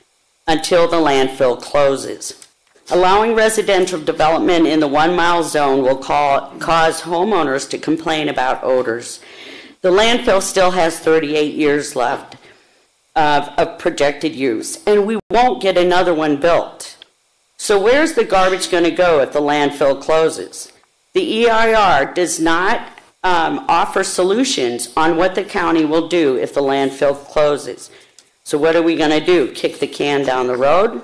until the landfill closes. Allowing residential development in the 1 mile zone will cause homeowners to complain about odors. The landfill still has 38 years left of projected use, and we won't get another one built. So where's the garbage going to go if the landfill closes? The EIR does not offer solutions on what the county will do if the landfill closes. So what are we going to do? Kick the can down the road?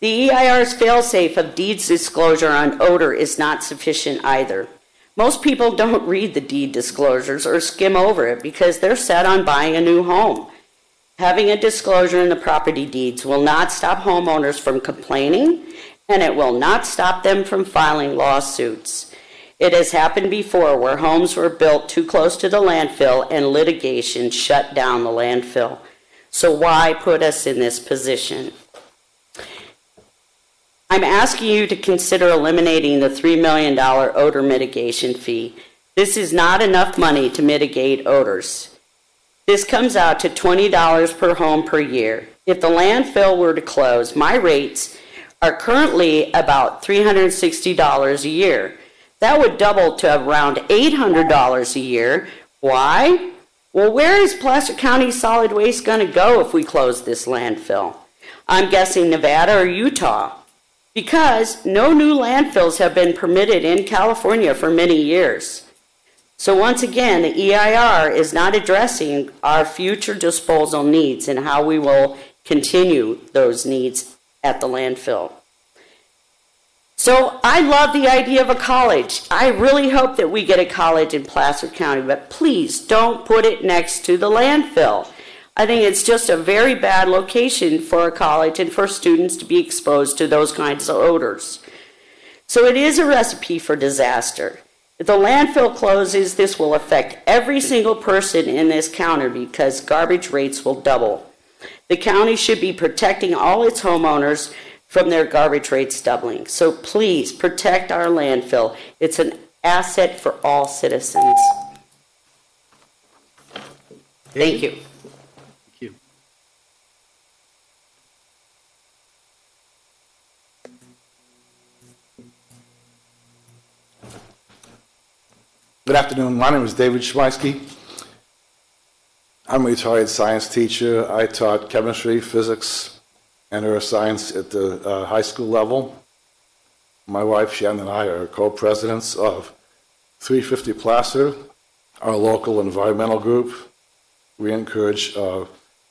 The EIR's failsafe of deeds disclosure on odor is not sufficient either. Most people don't read the deed disclosures or skim over it because they're set on buying a new home. Having a disclosure in the property deeds will not stop homeowners from complaining, and it will not stop them from filing lawsuits. It has happened before where homes were built too close to the landfill and litigation shut down the landfill. So why put us in this position? I'm asking you to consider eliminating the $3 million odor mitigation fee. This is not enough money to mitigate odors. This comes out to $20 per home per year. If the landfill were to close, my rates are currently about $360 a year. That would double to around $800 a year. Why? Well, where is Placer County solid waste going to go if we close this landfill? I'm guessing Nevada or Utah, because no new landfills have been permitted in California for many years. So once again, the EIR is not addressing our future disposal needs and how we will continue those needs at the landfill. So I love the idea of a college. I really hope that we get a college in Placer County, but please don't put it next to the landfill. I think it's just a very bad location for a college and for students to be exposed to those kinds of odors. So it is a recipe for disaster. If the landfill closes, this will affect every single person in this county because garbage rates will double. The county should be protecting all its homeowners from their garbage rates doubling. So please protect our landfill. It's an asset for all citizens. Thank you. Good afternoon. My name is David Schmeisky. I'm a retired science teacher. I taught chemistry, physics, and neuroscience at the high school level. My wife, Shannon, and I are co-presidents of 350 Placer, our local environmental group. We encourage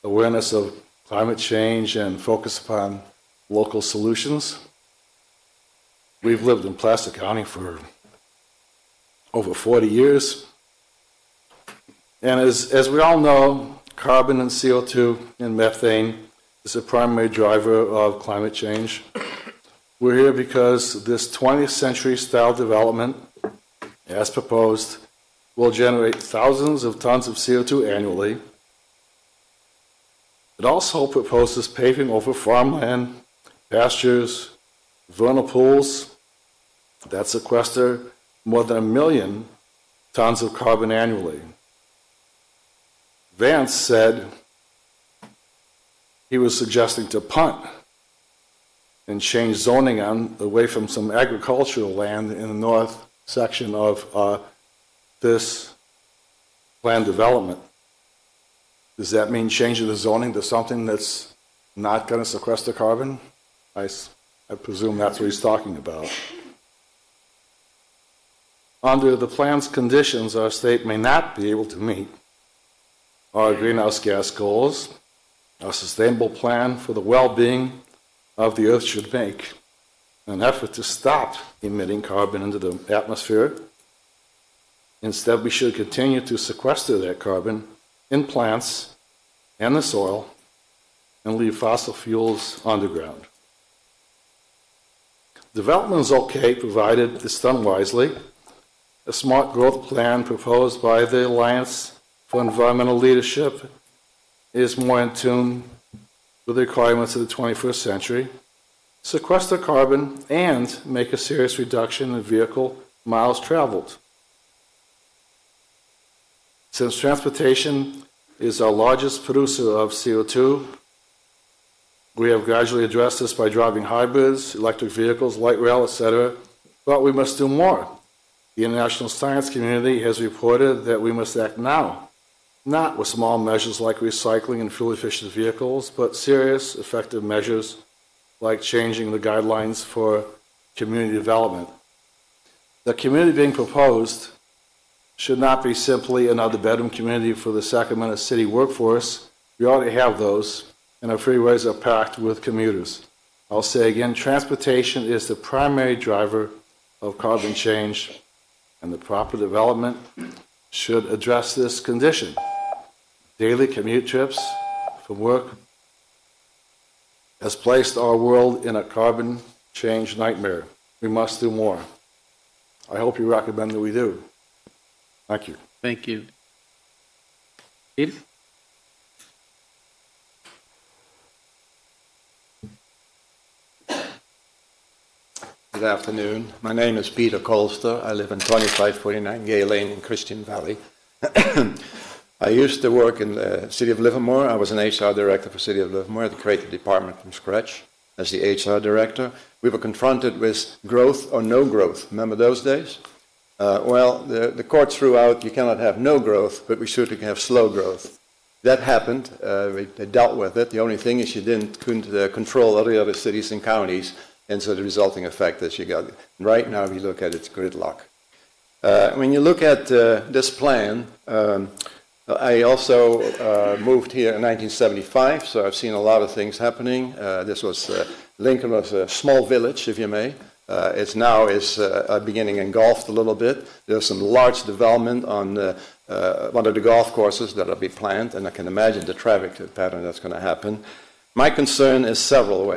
awareness of climate change and focus upon local solutions. We've lived in Placer County for over 40 years. And as we all know, carbon and CO2 and methane is a primary driver of climate change. We're here because this 20th century style development, as proposed, will generate thousands of tons of CO2 annually. It also proposes paving over farmland, pastures, vernal pools that sequester more than 1 million tons of carbon annually. Vance said he was suggesting to punt and change zoning away from some agricultural land in the north section of this planned development. Does that mean changing the zoning to something that's not going to sequester carbon? I presume that's what he's talking about. Under the plan's conditions, our state may not be able to meet our greenhouse gas goals. A sustainable plan for the well-being of the earth should make an effort to stop emitting carbon into the atmosphere. Instead, we should continue to sequester that carbon in plants and the soil and leave fossil fuels underground. Development is okay, provided it's done wisely. A smart growth plan proposed by the Alliance for Environmental Leadership is more in tune with the requirements of the 21st century, sequester carbon, and make a serious reduction in vehicle miles traveled. Since transportation is our largest producer of CO2, We have gradually addressed this by driving hybrids, electric vehicles, light rail, etc., but we must do more. The international science community has reported that we must act now, not with small measures like recycling and fuel-efficient vehicles, but serious, effective measures like changing the guidelines for community development. The community being proposed should not be simply another bedroom community for the Sacramento City workforce. We already have those, and our freeways are packed with commuters. I'll say again, transportation is the primary driver of carbon change, and the proper development should address this condition. Daily commute trips from work has placed our world in a carbon change nightmare. We must do more. I hope you recommend that we do. Thank you. Thank you. Peter? Good afternoon. My name is Peter Colster. I live in 2549 Gay Lane in Christian Valley. I used to work in the city of Livermore. I was an HR director for the city of Livermore. I had to create the department from scratch as the HR director. We were confronted with growth or no growth. Remember those days? Well, the court threw out you cannot have no growth, but we should have slow growth. That happened. They dealt with it. The only thing is you couldn't control all the other cities and counties. And so the resulting effect is you got, right now if you look at it, it's gridlock. When you look at this plan, I also moved here in 1975, so I've seen a lot of things happening. Lincoln was a small village, if you may. It's now beginning engulfed a little bit. There's some large development on one of the golf courses that will be planned, and I can imagine the traffic pattern that's going to happen. My concern is several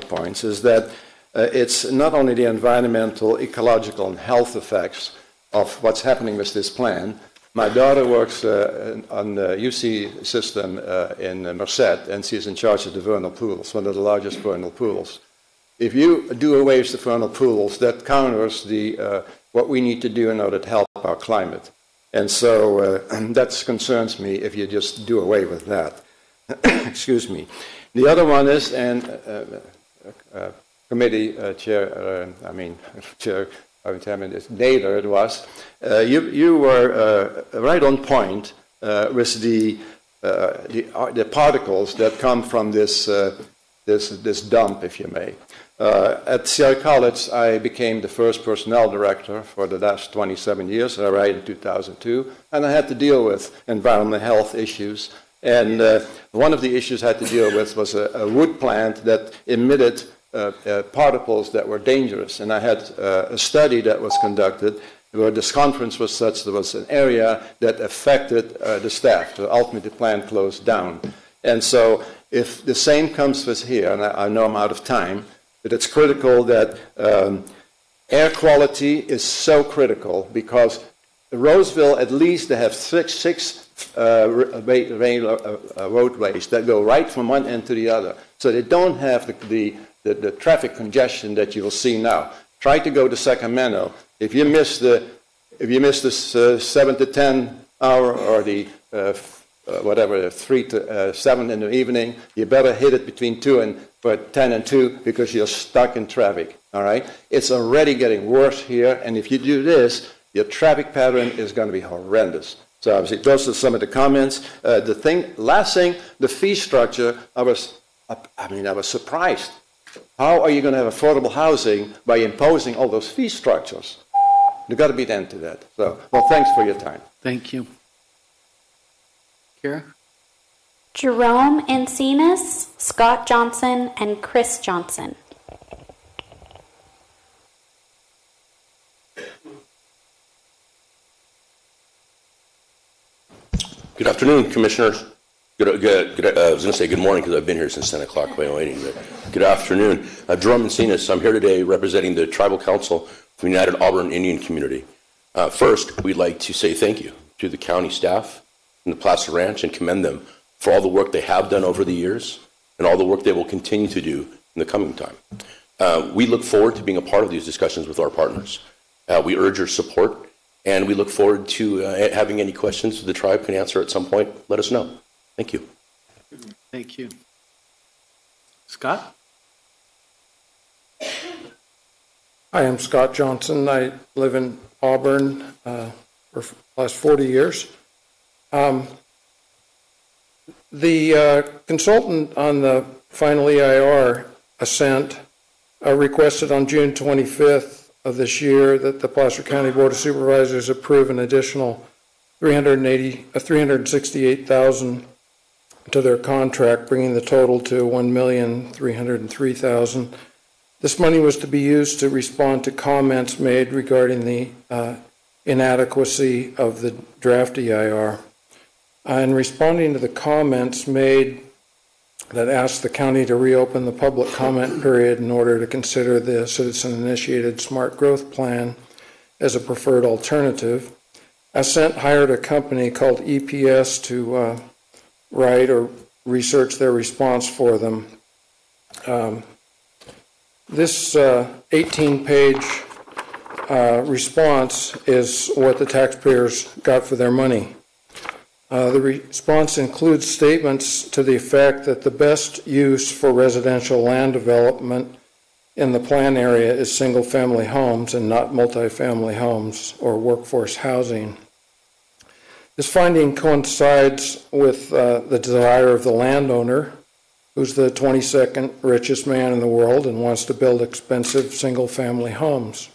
points, is that it's not only the environmental, ecological, and health effects of what's happening with this plan. My daughter works on the UC system in Merced, and she's in charge of the vernal pools, one of the largest vernal pools. If you do away with the vernal pools, that counters what we need to do in order to help our climate. And so that concerns me if you just do away with that. Excuse me. The other one is, and committee chair, Nader it was, you were right on point with the particles that come from this dump, if you may. At Sierra College, I became the first personnel director for the last 27 years. I arrived in 2002, and I had to deal with environmental health issues. And one of the issues I had to deal with was a wood plant that emitted particles that were dangerous. And I had a study that was conducted where this conference was such there was an area that affected the staff. So ultimately, the plant closed down. And so if the same comes with here, and I know I'm out of time, but it's critical that air quality is so critical because Roseville, at least they have six roadways that go right from one end to the other. So they don't have the traffic congestion that you will see now. Try to go to Sacramento. If you miss the 7 to 10 hour or the 3 to 7 in the evening, you better hit it between 10 and 2 because you're stuck in traffic. All right? It's already getting worse here, and if you do this, your traffic pattern is going to be horrendous. So obviously, those are some of the comments. Last thing, the fee structure. I was surprised. How are you going to have affordable housing by imposing all those fee structures? There's got to be an end to that. So, well, thanks for your time. Thank you. Kara? Jerome Encinas, Scott Johnson, and Chris Johnson. Good afternoon, Commissioners. I was going to say good morning because I've been here since 10 o'clock waiting, but good afternoon. Jerome Encinas. I'm here today representing the Tribal Council for the United Auburn Indian Community. First, we'd like to say thank you to the county staff and the Placer Ranch and commend them for all the work they have done over the years and all the work they will continue to do in the coming time. We look forward to being a part of these discussions with our partners. We urge your support, and we look forward to having any questions the tribe can answer at some point. Let us know. Thank you. Thank you. Scott? Hi, I'm Scott Johnson. I live in Auburn for the last 40 years. The consultant on the final EIR ascent requested on June 25th of this year that the Placer County Board of Supervisors approve an additional $368,000 to their contract, bringing the total to $1,303,000. This money was to be used to respond to comments made regarding the inadequacy of the draft EIR. In responding to the comments made that asked the county to reopen the public comment period in order to consider the citizen-initiated smart growth plan as a preferred alternative, Ascent hired a company called EPS to write or research their response for them. This 18-page response is what the taxpayers got for their money. The response includes statements to the effect that the best use for residential land development in the plan area is single-family homes and not multifamily homes or workforce housing. This finding coincides with the desire of the landowner, who's the 22nd richest man in the world and wants to build expensive single-family homes.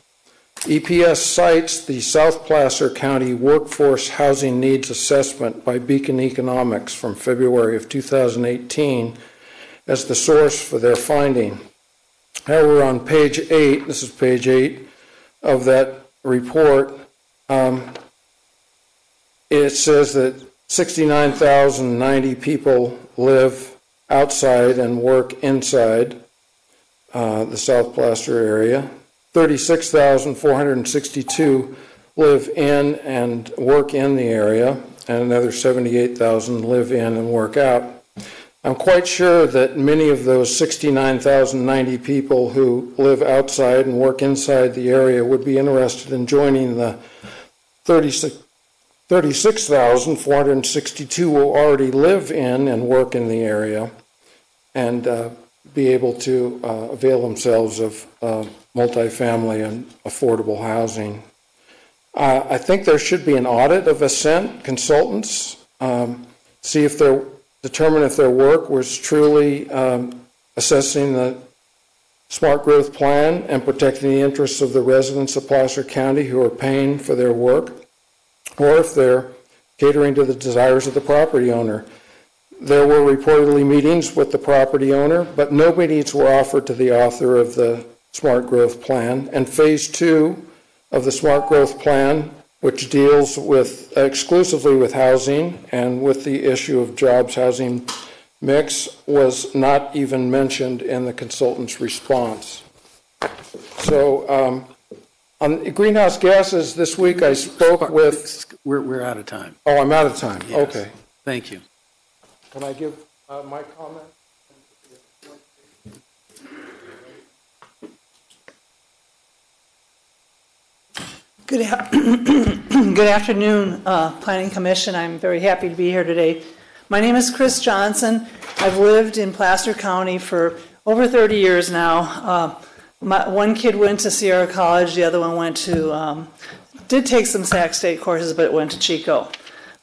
EPS cites the South Placer County Workforce Housing Needs Assessment by Beacon Economics from February of 2018 as the source for their finding. However, on page 8, this is page 8 of that report, it says that 69,090 people live outside and work inside the South Placer area. 36,462 live in and work in the area, and another 78,000 live in and work out. I'm quite sure that many of those 69,090 people who live outside and work inside the area would be interested in joining the 36,462 who already live in and work in the area and be able to avail themselves of multifamily and affordable housing. I think there should be an audit of Ascent consultants, see if determine if their work was truly assessing the smart growth plan and protecting the interests of the residents of Placer County who are paying for their work, or if they're catering to the desires of the property owner. There were reportedly meetings with the property owner, but no meetings were offered to the author of the Smart Growth Plan. And Phase 2 of the Smart Growth Plan, which deals with exclusively with housing and with the issue of jobs housing mix, was not even mentioned in the consultant's response. So on greenhouse gases, this week I spoke with... We're out of time. Oh, I'm out of time. Yes. Okay. Thank you. Can I give my comment? Good afternoon, Planning Commission. I'm very happy to be here today. My name is Chris Johnson. I've lived in Placer County for over 30 years now. One kid went to Sierra College, the other one went to, did take some Sac State courses, but it went to Chico.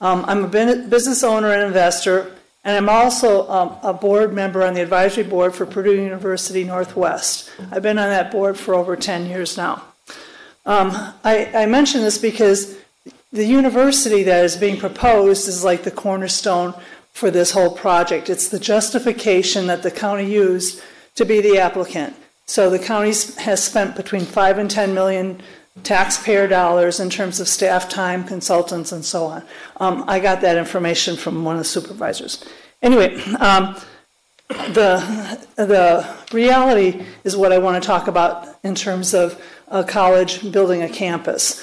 I'm a business owner and investor, and I'm also a board member on the advisory board for Purdue University Northwest. I've been on that board for over 10 years now. I mention this because the university that is being proposed is like the cornerstone for this whole project. It's the justification that the county used to be the applicant. So the county has spent between $5 and $10 million taxpayer dollars in terms of staff time, consultants, and so on. I got that information from one of the supervisors. Anyway, the reality is what I want to talk about in terms of a college building a campus.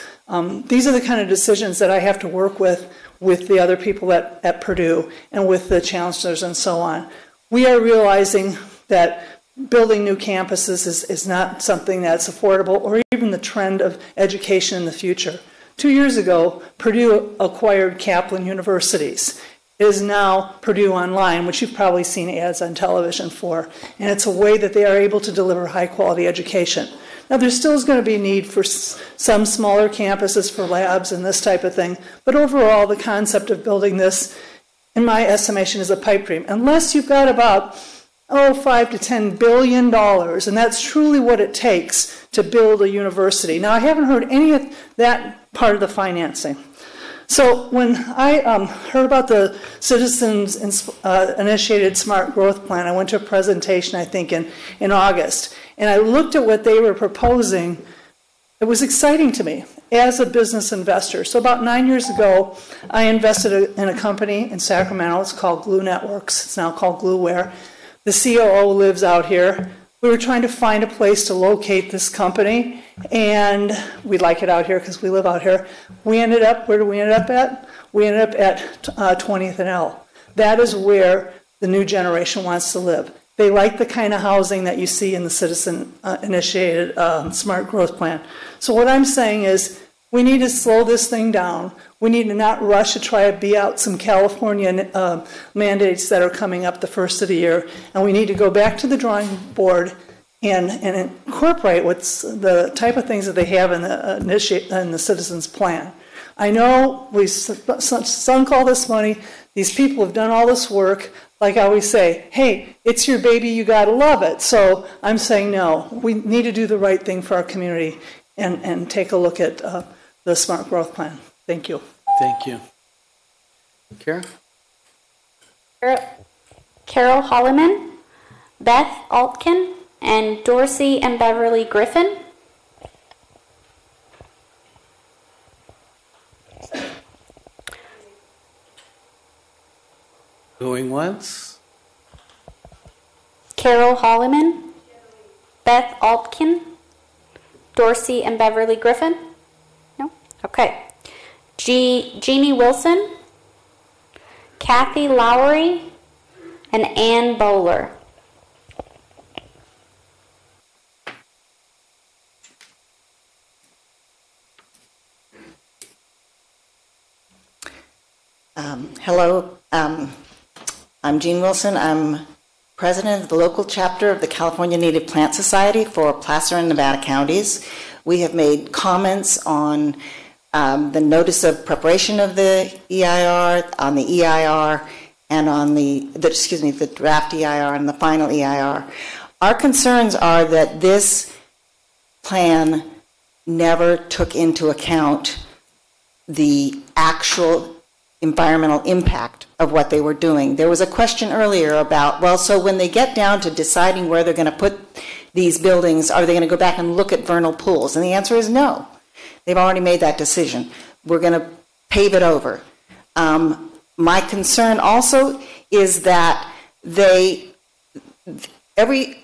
These are the kind of decisions that I have to work with the other people at Purdue and with the chancellors and so on. We are realizing that building new campuses is not something that's affordable or even the trend of education in the future. 2 years ago, Purdue acquired Kaplan Universities, is now Purdue Online, which you've probably seen ads on television for. And it's a way that they are able to deliver high-quality education. Now, there still is going to be need for some smaller campuses for labs and this type of thing. But overall, the concept of building this, in my estimation, is a pipe dream. Unless you've got about, $5 to $10 billion, and that's truly what it takes to build a university. Now, I haven't heard any of that part of the financing. So when I heard about the Citizens Initiated Smart Growth Plan, I went to a presentation, I think, in August, and I looked at what they were proposing. It was exciting to me as a business investor. So about 9 years ago, I invested in a company in Sacramento. It's called Glue Networks. It's now called Glueware. The COO lives out here. We were trying to find a place to locate this company, and we like it out here because we live out here. We ended up, where did we end up at? We ended up at 20th and L. That is where the new generation wants to live. They like the kind of housing that you see in the Citizen-Initiated Smart Growth Plan. So what I'm saying is we need to slow this thing down. We need to not rush to try to be out some California mandates that are coming up the first of the year, and we need to go back to the drawing board and incorporate what's the type of things that they have in the Citizens Plan. I know we sunk all this money. These people have done all this work. Like I always say, hey, it's your baby, you got to love it. So I'm saying no. We need to do the right thing for our community and take a look at the Smart Growth Plan. Thank you. Thank you. Kara? Carol Holloman, Beth Altkin, and Dorsey and Beverly Griffin. Going once. Carol Holloman, Beth Altkin, Dorsey and Beverly Griffin. No? Okay. Jeannie Wilson, Kathy Lowry, and Ann Bowler. Hello, I'm Jean Wilson. I'm president of the local chapter of the California Native Plant Society for Placer and Nevada counties. We have made comments on the notice of preparation of the EIR, on the EIR, and on the draft EIR and the final EIR. Our concerns are that this plan never took into account the actual environmental impact of what they were doing. There was a question earlier about, well, so when they get down to deciding where they're going to put these buildings, are they going to go back and look at vernal pools? And the answer is no. They've already made that decision. We're going to pave it over. My concern also is that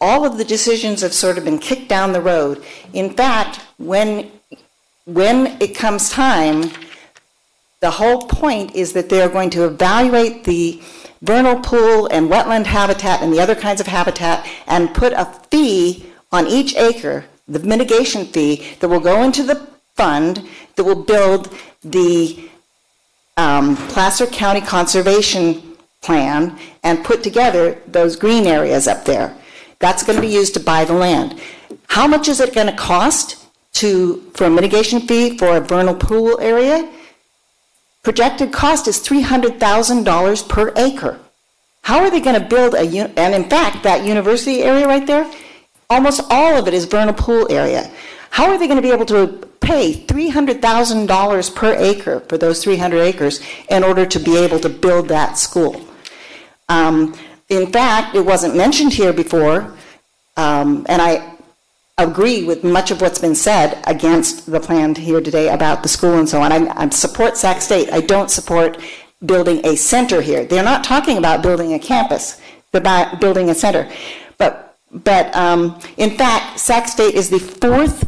all of the decisions have sort of been kicked down the road. In fact, when it comes time, the whole point is that they are going to evaluate the vernal pool and wetland habitat and the other kinds of habitat and put a fee on each acre, the mitigation fee, that will go into the fund that will build the Placer County Conservation Plan and put together those green areas up there. That's going to be used to buy the land. How much is it going to cost for a mitigation fee for a vernal pool area? Projected cost is $300,000 per acre. How are they going to build and in fact, that university area right there, almost all of it is vernal pool area. How are they going to be able to pay $300,000 per acre for those 300 acres in order to be able to build that school? In fact, it wasn't mentioned here before, and I agree with much of what's been said against the plan here today about the school and so on. I support Sac State. I don't support building a center here. They're not talking about building a campus. They're about building a center. But in fact, Sac State is the fourth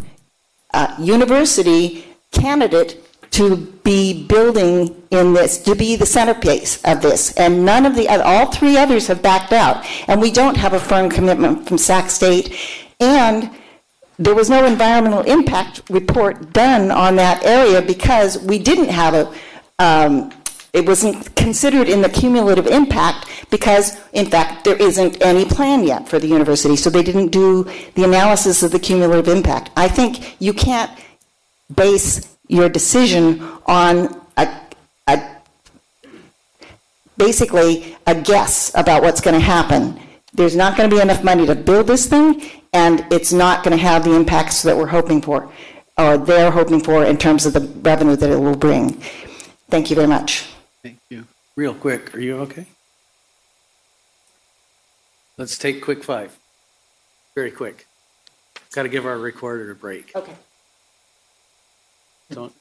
university candidate to be building in this, to be the centerpiece of this. And none of all three others have backed out. And we don't have a firm commitment from Sac State. And there was no environmental impact report done on that area because we didn't have It wasn't considered in the cumulative impact because, in fact, there isn't any plan yet for the university, so they didn't do the analysis of the cumulative impact. I think you can't base your decision on basically a guess about what's going to happen. There's not going to be enough money to build this thing, and it's not going to have the impacts that we're hoping for, or they're hoping for in terms of the revenue that it will bring. Thank you very much. Thank you. Real quick, are you okay? Let's take quick five. Very quick. Got to give our recorder a break. Okay. Don't.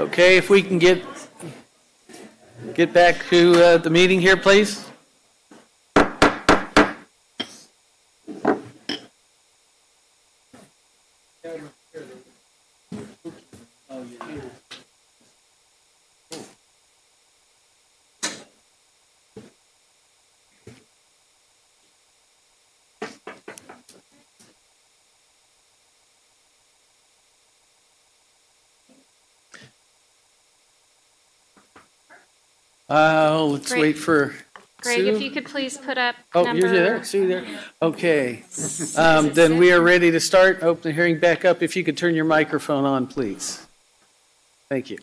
Okay, if we can get back to the meeting here, please. Let's Great. wait for Greg, Sue. if you could please put up Oh, number... you're there, Sue there. Okay. Then we are ready to start. Open the hearing back up. If you could turn your microphone on, please. Thank you.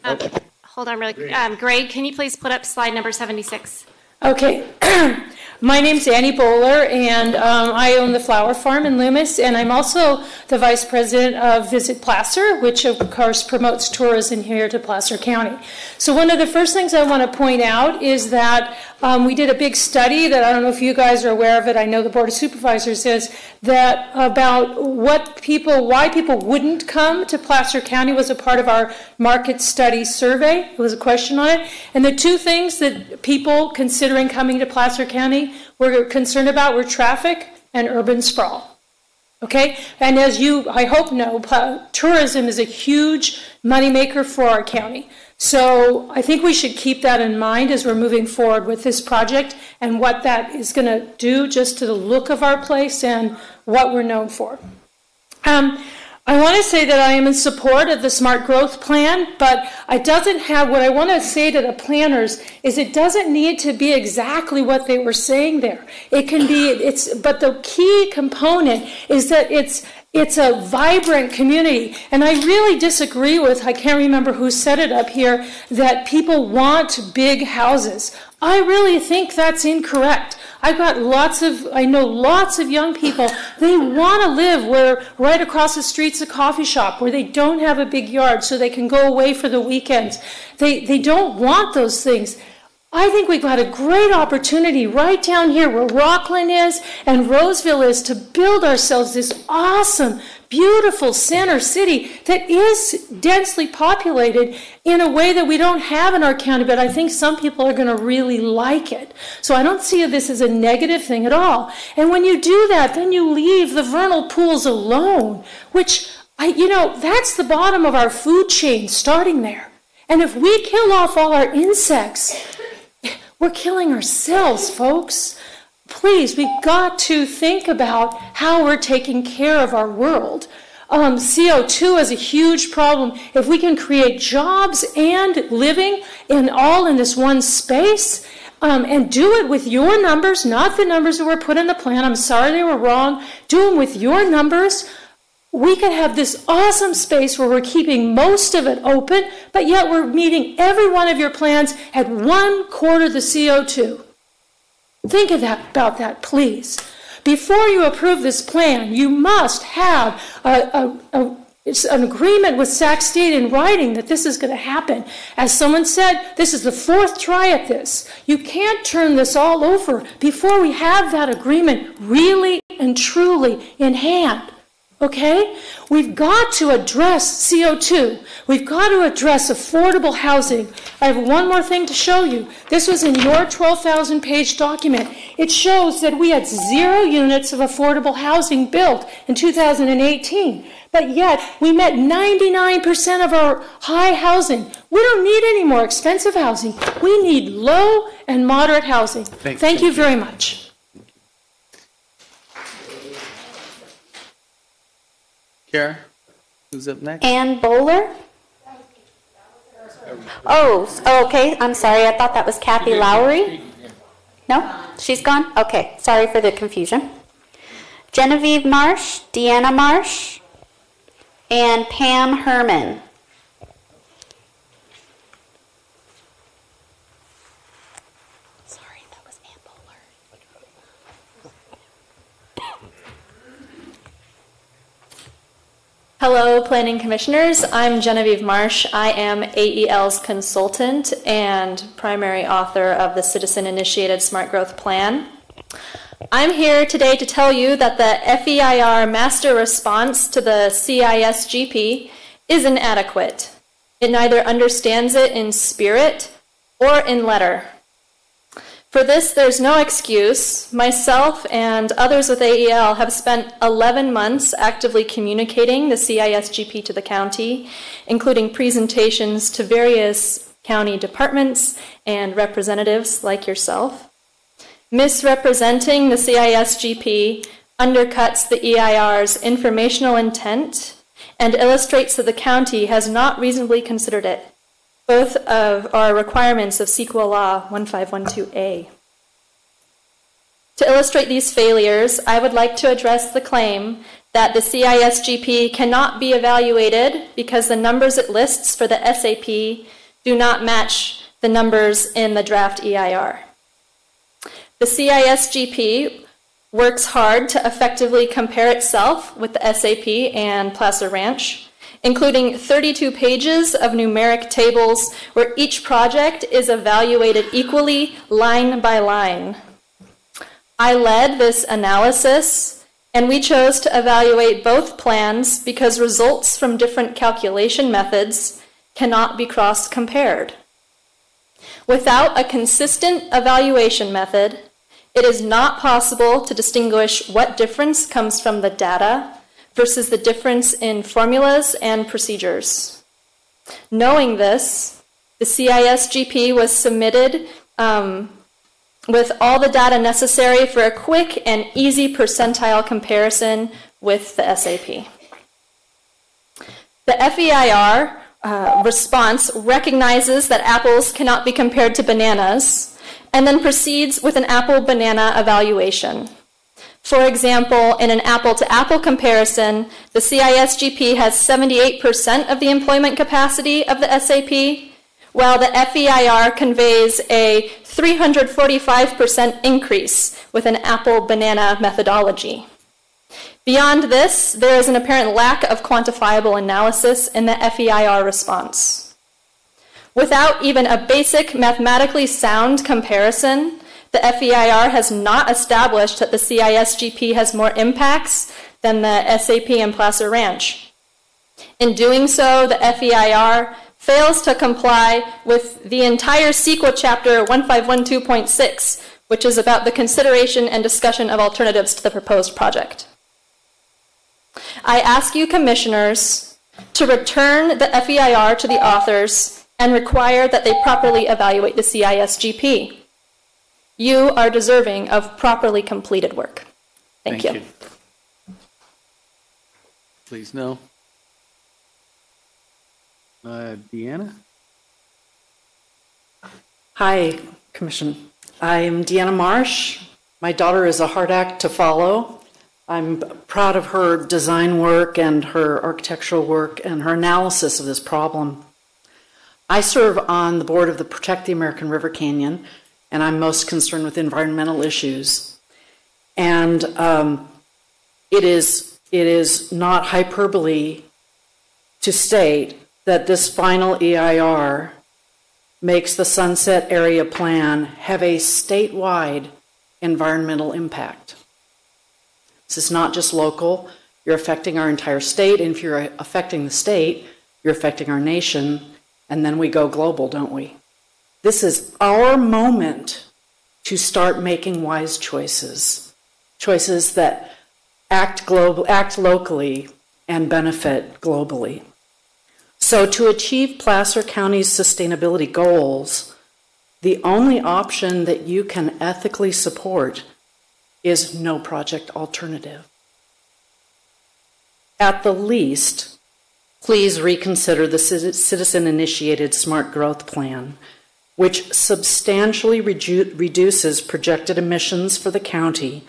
Hold on really quick. Greg, can you please put up slide number 76? Okay. My name's Annie Bowler, and I own the flower farm in Loomis, and I'm also the vice president of Visit Placer, which of course promotes tourism here to Placer County. So one of the first things I want to point out is that we did a big study that I don't know if you guys are aware of it. I know the Board of Supervisors is, that about why people wouldn't come to Placer County was a part of our market study survey. It was a question on it. And the two things that people considering coming to Placer County were concerned about were traffic and urban sprawl. Okay? And as you, I hope, know, tourism is a huge moneymaker for our county. So I think we should keep that in mind as we're moving forward with this project and what that is going to do just to the look of our place and what we're known for. I want to say that I am in support of the Smart Growth Plan, but it doesn't have, what I want to say to the planners is it doesn't need to be exactly what they were saying there. It can be, but the key component is that it's a vibrant community. And I really disagree with, I can't remember who said it up here, that people want big houses. I really think that's incorrect. I know lots of young people, they want to live where right across the street's a coffee shop where they don't have a big yard so they can go away for the weekends. They don't want those things. I think we've got a great opportunity right down here where Rockland is and Roseville is to build ourselves this awesome, beautiful center city that is densely populated in a way that we don't have in our county, but I think some people are going to really like it. So I don't see this as a negative thing at all. And when you do that, then you leave the vernal pools alone, which, that's the bottom of our food chain starting there. And if we kill off all our insects, we're killing ourselves, folks. Please, we've got to think about how we're taking care of our world. CO2 is a huge problem. If we can create jobs and living in this one space, and do it with your numbers, not the numbers that were put in the plan. I'm sorry they were wrong. Do them with your numbers. We could have this awesome space where we're keeping most of it open, but yet we're meeting every one of your plans at 1/4 the CO2. Think about that, please. Before you approve this plan, you must have an agreement with Sac State in writing that this is going to happen. As someone said, this is the 4th try at this. You can't turn this all over before we have that agreement really and truly in hand. Okay? We've got to address CO2. We've got to address affordable housing. I have one more thing to show you. This was in your 12,000-page document. It shows that we had 0 units of affordable housing built in 2018. But yet, we met 99% of our high housing. We don't need any more expensive housing. We need low and moderate housing. Thank you very much. Kara, who's up next? Ann Bowler? Oh, okay. I'm sorry. I thought that was Kathy Lowry. No? She's gone? Okay. Sorry for the confusion. Genevieve Marsh, Deanna Marsh, and Pam Herman. Sorry, that was Ann Bowler. Hello, Planning Commissioners. I'm Genevieve Marsh. I am AEL's consultant and primary author of the Citizen-Initiated Smart Growth Plan. I'm here today to tell you that the FEIR master response to the CISGP is inadequate. It neither understands it in spirit or in letter. For this, there's no excuse. Myself and others with AEL have spent 11 months actively communicating the CISGP to the county, including presentations to various county departments and representatives like yourself. Misrepresenting the CISGP undercuts the EIR's informational intent and illustrates that the county has not reasonably considered it. Both of our requirements of CEQA Law 1512A. To illustrate these failures, I would like to address the claim that the CISGP cannot be evaluated because the numbers it lists for the SAP do not match the numbers in the draft EIR. The CISGP works hard to effectively compare itself with the SAP and Placer Ranch, including 32 pages of numeric tables where each project is evaluated equally, line by line. I led this analysis, and we chose to evaluate both plans because results from different calculation methods cannot be cross-compared. Without a consistent evaluation method, it is not possible to distinguish what difference comes from the data versus the difference in formulas and procedures. Knowing this, the CISGP was submitted with all the data necessary for a quick and easy percentile comparison with the SAP. The FEIR response recognizes that apples cannot be compared to bananas and then proceeds with an apple-banana evaluation. For example, in an apple-to-apple comparison, the CISGP has 78% of the employment capacity of the SAP, while the FEIR conveys a 345% increase with an apple-banana methodology. Beyond this, there is an apparent lack of quantifiable analysis in the FEIR response. Without even a basic mathematically sound comparison, the FEIR has not established that the CISGP has more impacts than the SAP and Placer Ranch. In doing so, the FEIR fails to comply with the entire CEQA Chapter 1512.6, which is about the consideration and discussion of alternatives to the proposed project. I ask you, commissioners, to return the FEIR to the authors and require that they properly evaluate the CISGP. You are deserving of properly completed work. Thank you. Please, no. Deanna? Hi, Commission. I'm Deanna Marsh. My daughter is a hard act to follow. I'm proud of her design work and her architectural work and her analysis of this problem. I serve on the board of the Protect the American River Canyon, and I'm most concerned with environmental issues. And it is not hyperbole to state that this final EIR makes the Sunset Area Plan have a statewide environmental impact. This is not just local. You're affecting our entire state, and if you're affecting the state, you're affecting our nation, and then we go global, don't we? This is our moment to start making wise choices, choices that act locally and benefit globally. So to achieve Placer County's sustainability goals, the only option that you can ethically support is no project alternative. At the least, please reconsider the citizen-initiated smart growth plan, which substantially reduces projected emissions for the county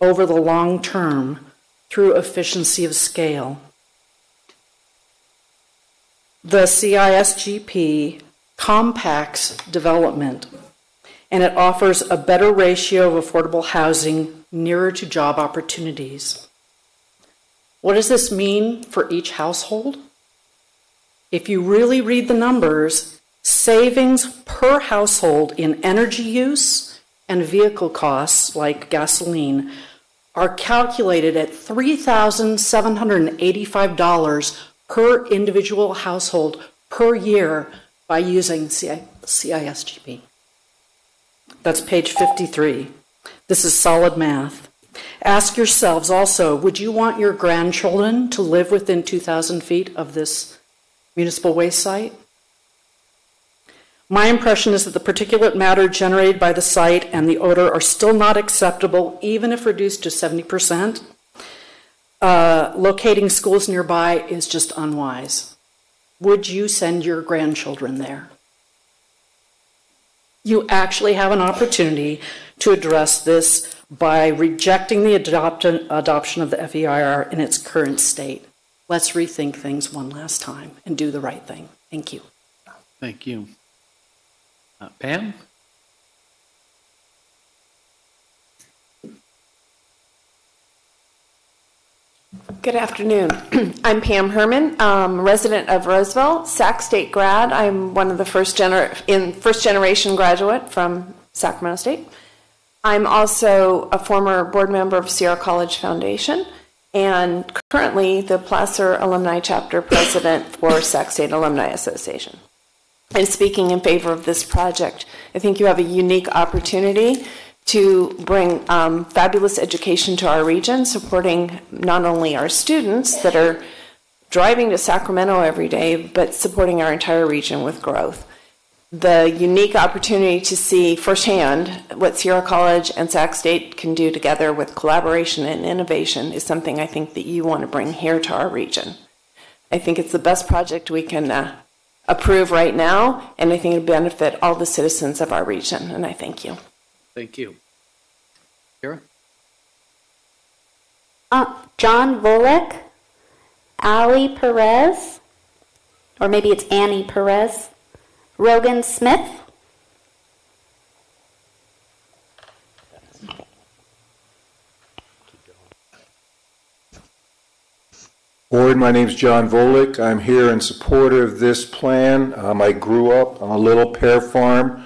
over the long term through efficiency of scale. The CISGP compacts development, and it offers a better ratio of affordable housing nearer to job opportunities. What does this mean for each household? If you really read the numbers, savings per household in energy use and vehicle costs, like gasoline, are calculated at $3,785 per individual household per year by using CISGP. That's page 53. This is solid math. Ask yourselves also, would you want your grandchildren to live within 2,000 feet of this municipal waste site? My impression is that the particulate matter generated by the site and the odor are still not acceptable, even if reduced to 70%. Locating schools nearby is just unwise. Would you send your grandchildren there? You actually have an opportunity to address this by rejecting the adoption of the FEIR in its current state. Let's rethink things one last time and do the right thing. Thank you. Thank you. Pam? Good afternoon. I'm Pam Herman, resident of Roseville, Sac State grad. I'm one of the first generation graduate from Sacramento State. I'm also a former board member of Sierra College Foundation and currently the Placer Alumni Chapter president for Sac State Alumni Association. And speaking in favor of this project, I think you have a unique opportunity to bring fabulous education to our region, supporting not only our students that are driving to Sacramento every day, but supporting our entire region with growth. The unique opportunity to see firsthand what Sierra College and Sac State can do together with collaboration and innovation is something I think that you want to bring here to our region. I think it's the best project we can approve right now, and I think it'll benefit all the citizens of our region, and I thank you. Thank you. Kara? John Volek, Ali Perez, or maybe it's Annie Perez, Rogan Smith. Board, my name is John Volek. I'm here in support of this plan. I grew up on a little pear farm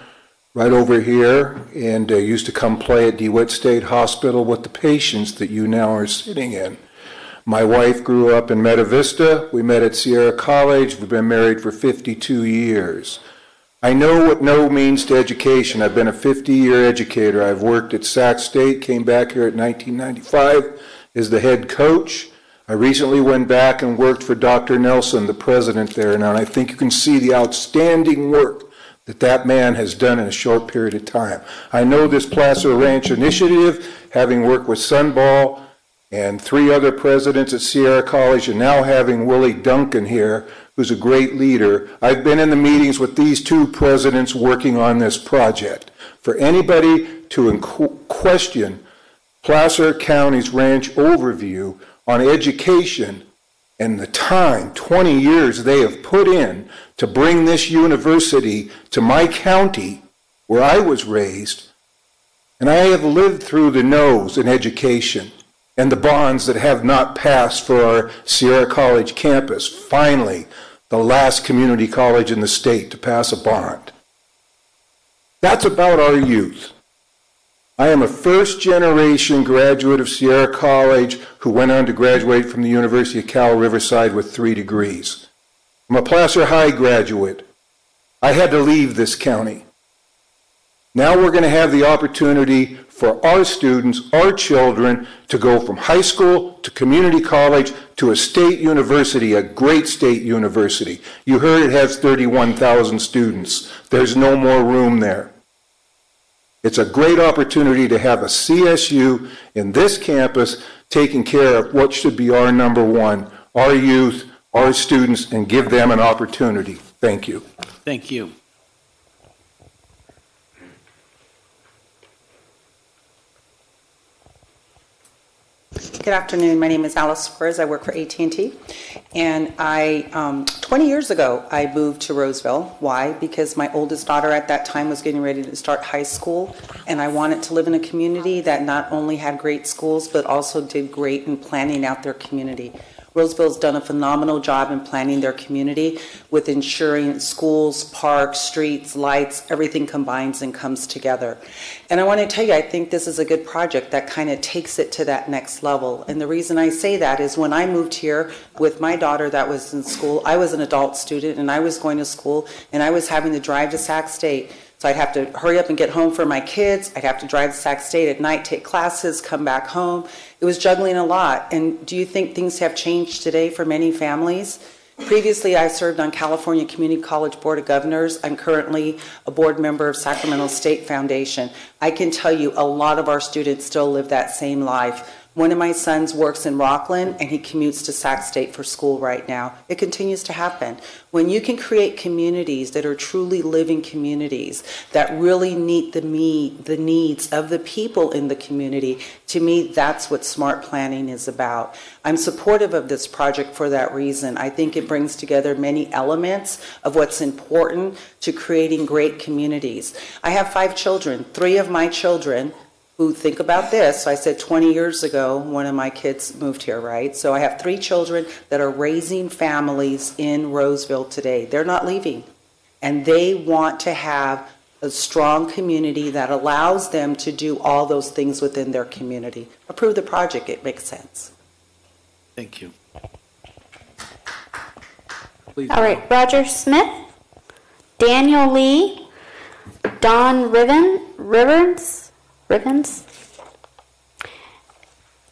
right over here and used to come play at DeWitt State Hospital with the patients that you now are sitting in. My wife grew up in Meta Vista. We met at Sierra College. We've been married for 52 years. I know what no means to education. I've been a 50-year educator. I've worked at Sac State, came back here at 1995 as the head coach. I recently went back and worked for Dr. Nelson, the president there now, and I think you can see the outstanding work that that man has done in a short period of time. I know this Placer Ranch initiative, having worked with Sunball and 3 other presidents at Sierra College, and now having Willie Duncan here, who's a great leader. I've been in the meetings with these 2 presidents working on this project. For anybody to question Placer County's ranch overview on education and the time, 20 years they have put in to bring this university to my county where I was raised, and I have lived through the no's in education and the bonds that have not passed for our Sierra College campus. Finally, the last community college in the state to pass a bond. That's about our youth. I am a first-generation graduate of Sierra College who went on to graduate from the University of Cal Riverside with 3 degrees. I'm a Placer High graduate. I had to leave this county. Now we're going to have the opportunity for our students, our children, to go from high school to community college to a state university, a great state university. You heard it has 31,000 students. There's no more room there. It's a great opportunity to have a CSU in this campus taking care of what should be our number one, our youth, our students, and give them an opportunity. Thank you. Thank you. Good afternoon. My name is Alice Suarez. I work for AT&T. And 20 years ago, I moved to Roseville. Why? Because my oldest daughter at that time was getting ready to start high school, and I wanted to live in a community that not only had great schools, but also did great in planning out their community. Roseville's done a phenomenal job in planning their community with ensuring schools, parks, streets, lights, everything combines and comes together. And I want to tell you, I think this is a good project that kind of takes it to that next level. And the reason I say that is when I moved here with my daughter that was in school, I was an adult student and I was going to school and I was having to drive to Sac State. So I'd have to hurry up and get home for my kids. I'd have to drive to Sac State at night, take classes, come back home. It was juggling a lot. And do you think things have changed today for many families? Previously, I served on California Community College Board of Governors. I'm currently a board member of Sacramento State Foundation. I can tell you a lot of our students still live that same life. One of my sons works in Rockland and he commutes to Sac State for school right now. It continues to happen. When you can create communities that are truly living communities that really meet the needs of the people in the community, to me, that's what smart planning is about. I'm supportive of this project for that reason. I think it brings together many elements of what's important to creating great communities. I have 5 children. 3 of my children who think about this. So I said 20 years ago, one of my kids moved here, right? So I have 3 children that are raising families in Roseville today. They're not leaving. And they want to have a strong community that allows them to do all those things within their community. Approve the project, it makes sense. Thank you. Please. All right, Roger Smith, Daniel Lee, Don Rivens,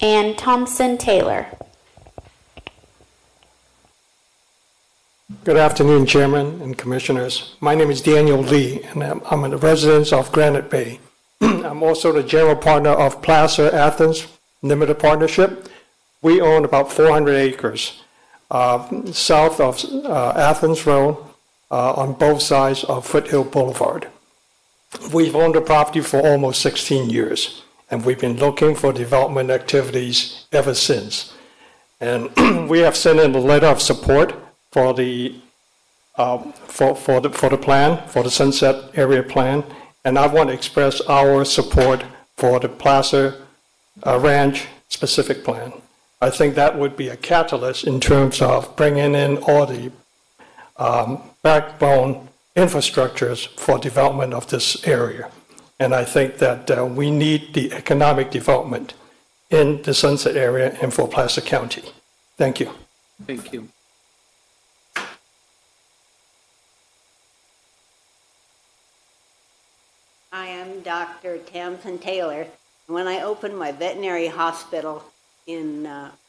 and Thompson Taylor. Good afternoon, Chairman and Commissioners. My name is Daniel Lee, and I'm a resident of Granite Bay. I'm also the general partner of Placer Athens Limited Partnership. We own about 400 acres south of Athens Road on both sides of Foothill Boulevard. We've owned the property for almost 16 years, and we've been looking for development activities ever since. And we have sent in a letter of support for the plan, for the Sunset Area Plan, and I want to express our support for the Placer Ranch specific plan. I think that would be a catalyst in terms of bringing in all the backbone infrastructures for development of this area. And I think that we need the economic development in the Sunset area and for Placer County. Thank you. Thank you. I am Dr. Tamsin Taylor. When I opened my veterinary hospital in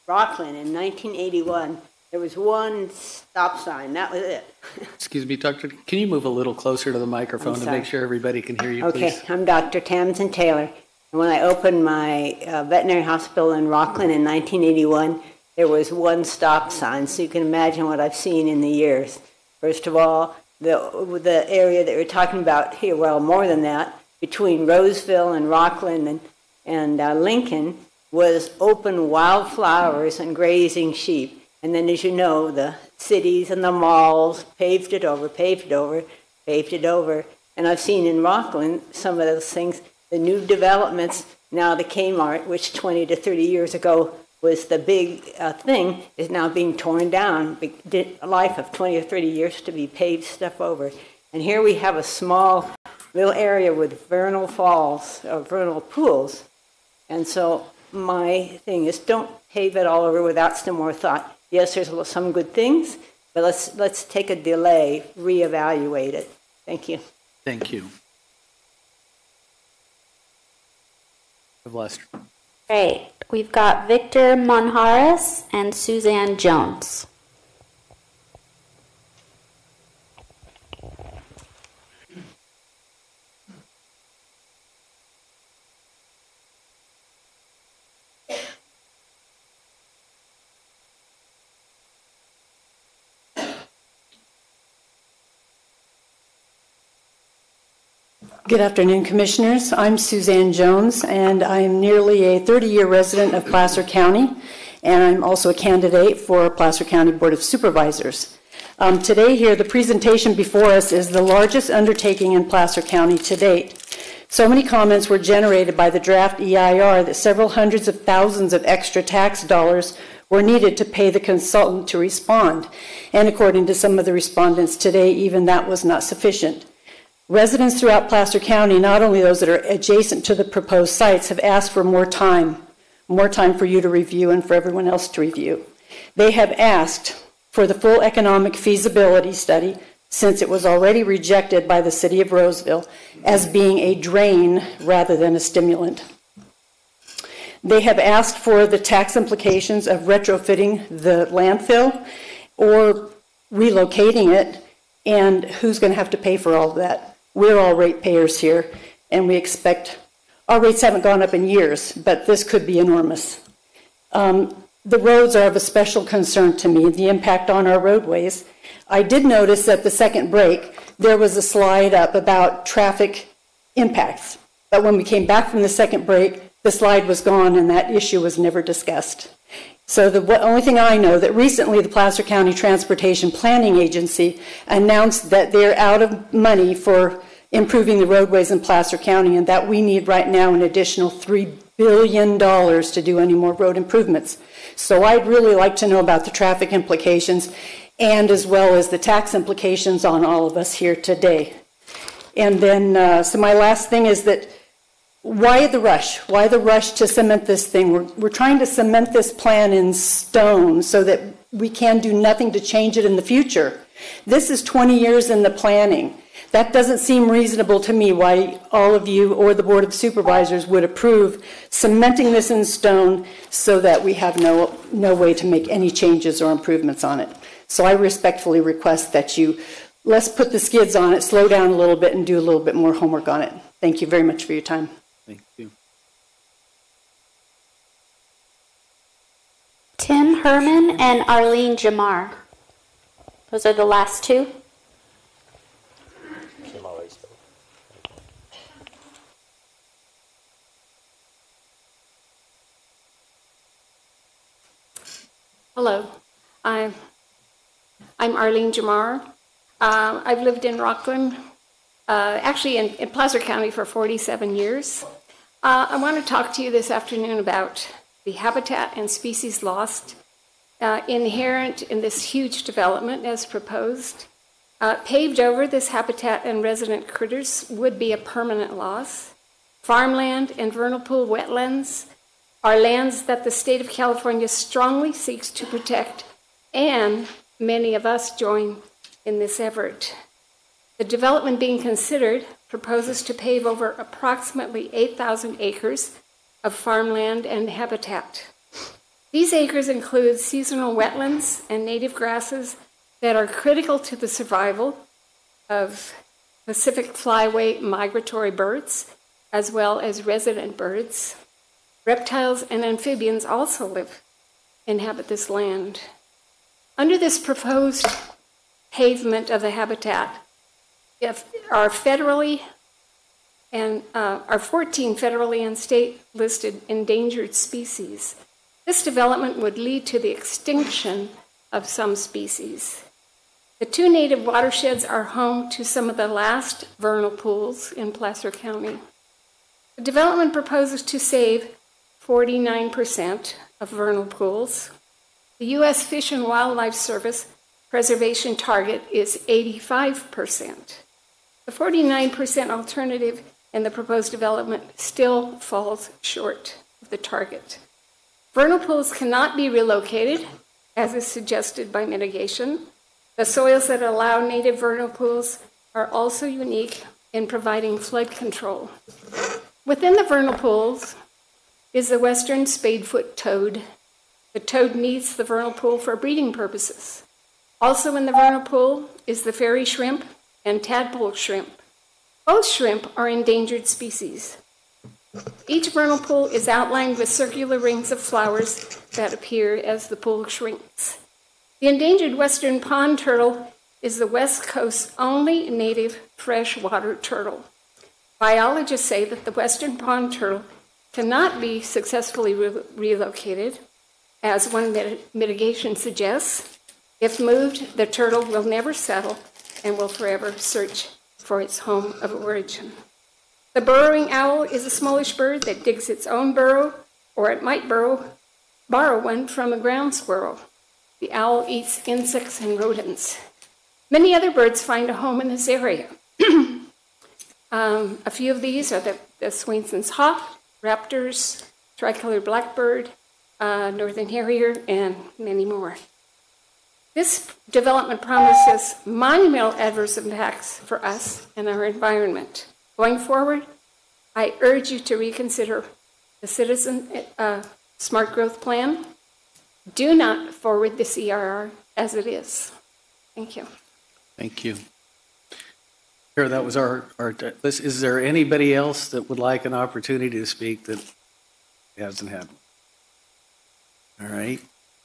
Rockland in 1981, there was one stop sign. That was it. Excuse me, Doctor, can you move a little closer to the microphone to make sure everybody can hear you, please? Okay, I'm Dr. Tamsin Taylor. And when I opened my veterinary hospital in Rockland in 1981, there was one stop sign. So you can imagine what I've seen in the years. First of all, the area that we're talking about here, well, more than that, between Roseville and Rockland and Lincoln, was open wildflowers and grazing sheep. And then, as you know, the cities and the malls paved it over. And I've seen in Rockland some of those things, the new developments, now the Kmart, which 20 to 30 years ago was the big thing, is now being torn down. A life of 20 or 30 years to be paved stuff over. And here we have a small little area with vernal falls, or vernal pools. And so my thing is, don't pave it all over without some more thought. Yes, there's some good things, but let's take a delay, reevaluate it. Thank you. Thank you. I've lost. Great. We've got Victor Monjaras and Suzanne Jones. Good afternoon, Commissioners. I'm Suzanne Jones, and I'm nearly a 30-year resident of Placer County, and I'm also a candidate for Placer County Board of Supervisors. Today here, the presentation before us is the largest undertaking in Placer County to date. So many comments were generated by the draft EIR that several hundreds of thousands of extra tax dollars were needed to pay the consultant to respond. And according to some of the respondents today, even that was not sufficient. Residents throughout Placer County, not only those that are adjacent to the proposed sites, have asked for more time for you to review and for everyone else to review. They have asked for the full economic feasibility study, since it was already rejected by the city of Roseville as being a drain rather than a stimulant. They have asked for the tax implications of retrofitting the landfill or relocating it, and who's going to have to pay for all of that. We're all ratepayers here, and we expect, our rates haven't gone up in years, but this could be enormous. The roads are of a special concern to me, the impact on our roadways. I did notice at the second break, there was a slide up about traffic impacts. But when we came back from the second break, the slide was gone and that issue was never discussed. So the only thing I know that recently the Placer County Transportation Planning Agency announced that they're out of money for improving the roadways in Placer County, and that we need right now an additional $3 billion to do any more road improvements. So I'd really like to know about the traffic implications and as well as the tax implications on all of us here today. And then, so my last thing is that why the rush? Why the rush to cement this thing? We're trying to cement this plan in stone so that we can do nothing to change it in the future. This is 20 years in the planning. That doesn't seem reasonable to me why all of you or the Board of Supervisors would approve cementing this in stone so that we have no way to make any changes or improvements on it. So I respectfully request that let's put the skids on it, slow down a little bit, and do a little bit more homework on it. Thank you very much for your time. Thank you. Tim Herman and Arlene Jamar. Those are the last two. Hello, I'm Arlene Jamar. I've lived in Rockland, actually in Placer County for 47 years. I want to talk to you this afternoon about the habitat and species lost inherent in this huge development as proposed. Paved over this habitat and resident critters would be a permanent loss. Farmland and vernal pool wetlands are lands that the state of California strongly seeks to protect, and many of us join in this effort. The development being considered proposes to pave over approximately 8,000 acres of farmland and habitat. These acres include seasonal wetlands and native grasses that are critical to the survival of Pacific flyway migratory birds, as well as resident birds. Reptiles and amphibians also inhabit this land. Under this proposed pavement of the habitat, are 14 federally and state listed endangered species. This development would lead to the extinction of some species. The two native watersheds are home to some of the last vernal pools in Placer County. The development proposes to save 49% of vernal pools. The U.S. Fish and Wildlife Service preservation target is 85%. The 49% alternative in the proposed development still falls short of the target. Vernal pools cannot be relocated, as is suggested by mitigation. The soils that allow native vernal pools are also unique in providing flood control. Within the vernal pools is the western spadefoot toad. The toad needs the vernal pool for breeding purposes. Also in the vernal pool is the fairy shrimp and tadpole shrimp. Both shrimp are endangered species. Each vernal pool is outlined with circular rings of flowers that appear as the pool shrinks. The endangered western pond turtle is the West Coast's only native freshwater turtle. Biologists say that the western pond turtle cannot be successfully relocated, as one mitigation suggests. If moved, the turtle will never settle and will forever search for its home of origin. The burrowing owl is a smallish bird that digs its own burrow, or it might burrow borrow one from a ground squirrel. The owl eats insects and rodents. Many other birds find a home in this area. A few of these are the Swainson's hawk, raptors, tricolored blackbird, northern harrier, and many more. This development promises monumental adverse impacts for us and our environment. Going forward, I urge you to reconsider the Citizen Smart Growth Plan. Do not forward the CRR as it is. Thank you. Thank you. Here, that was our list. Is there anybody else that would like an opportunity to speak that hasn't happened? All right,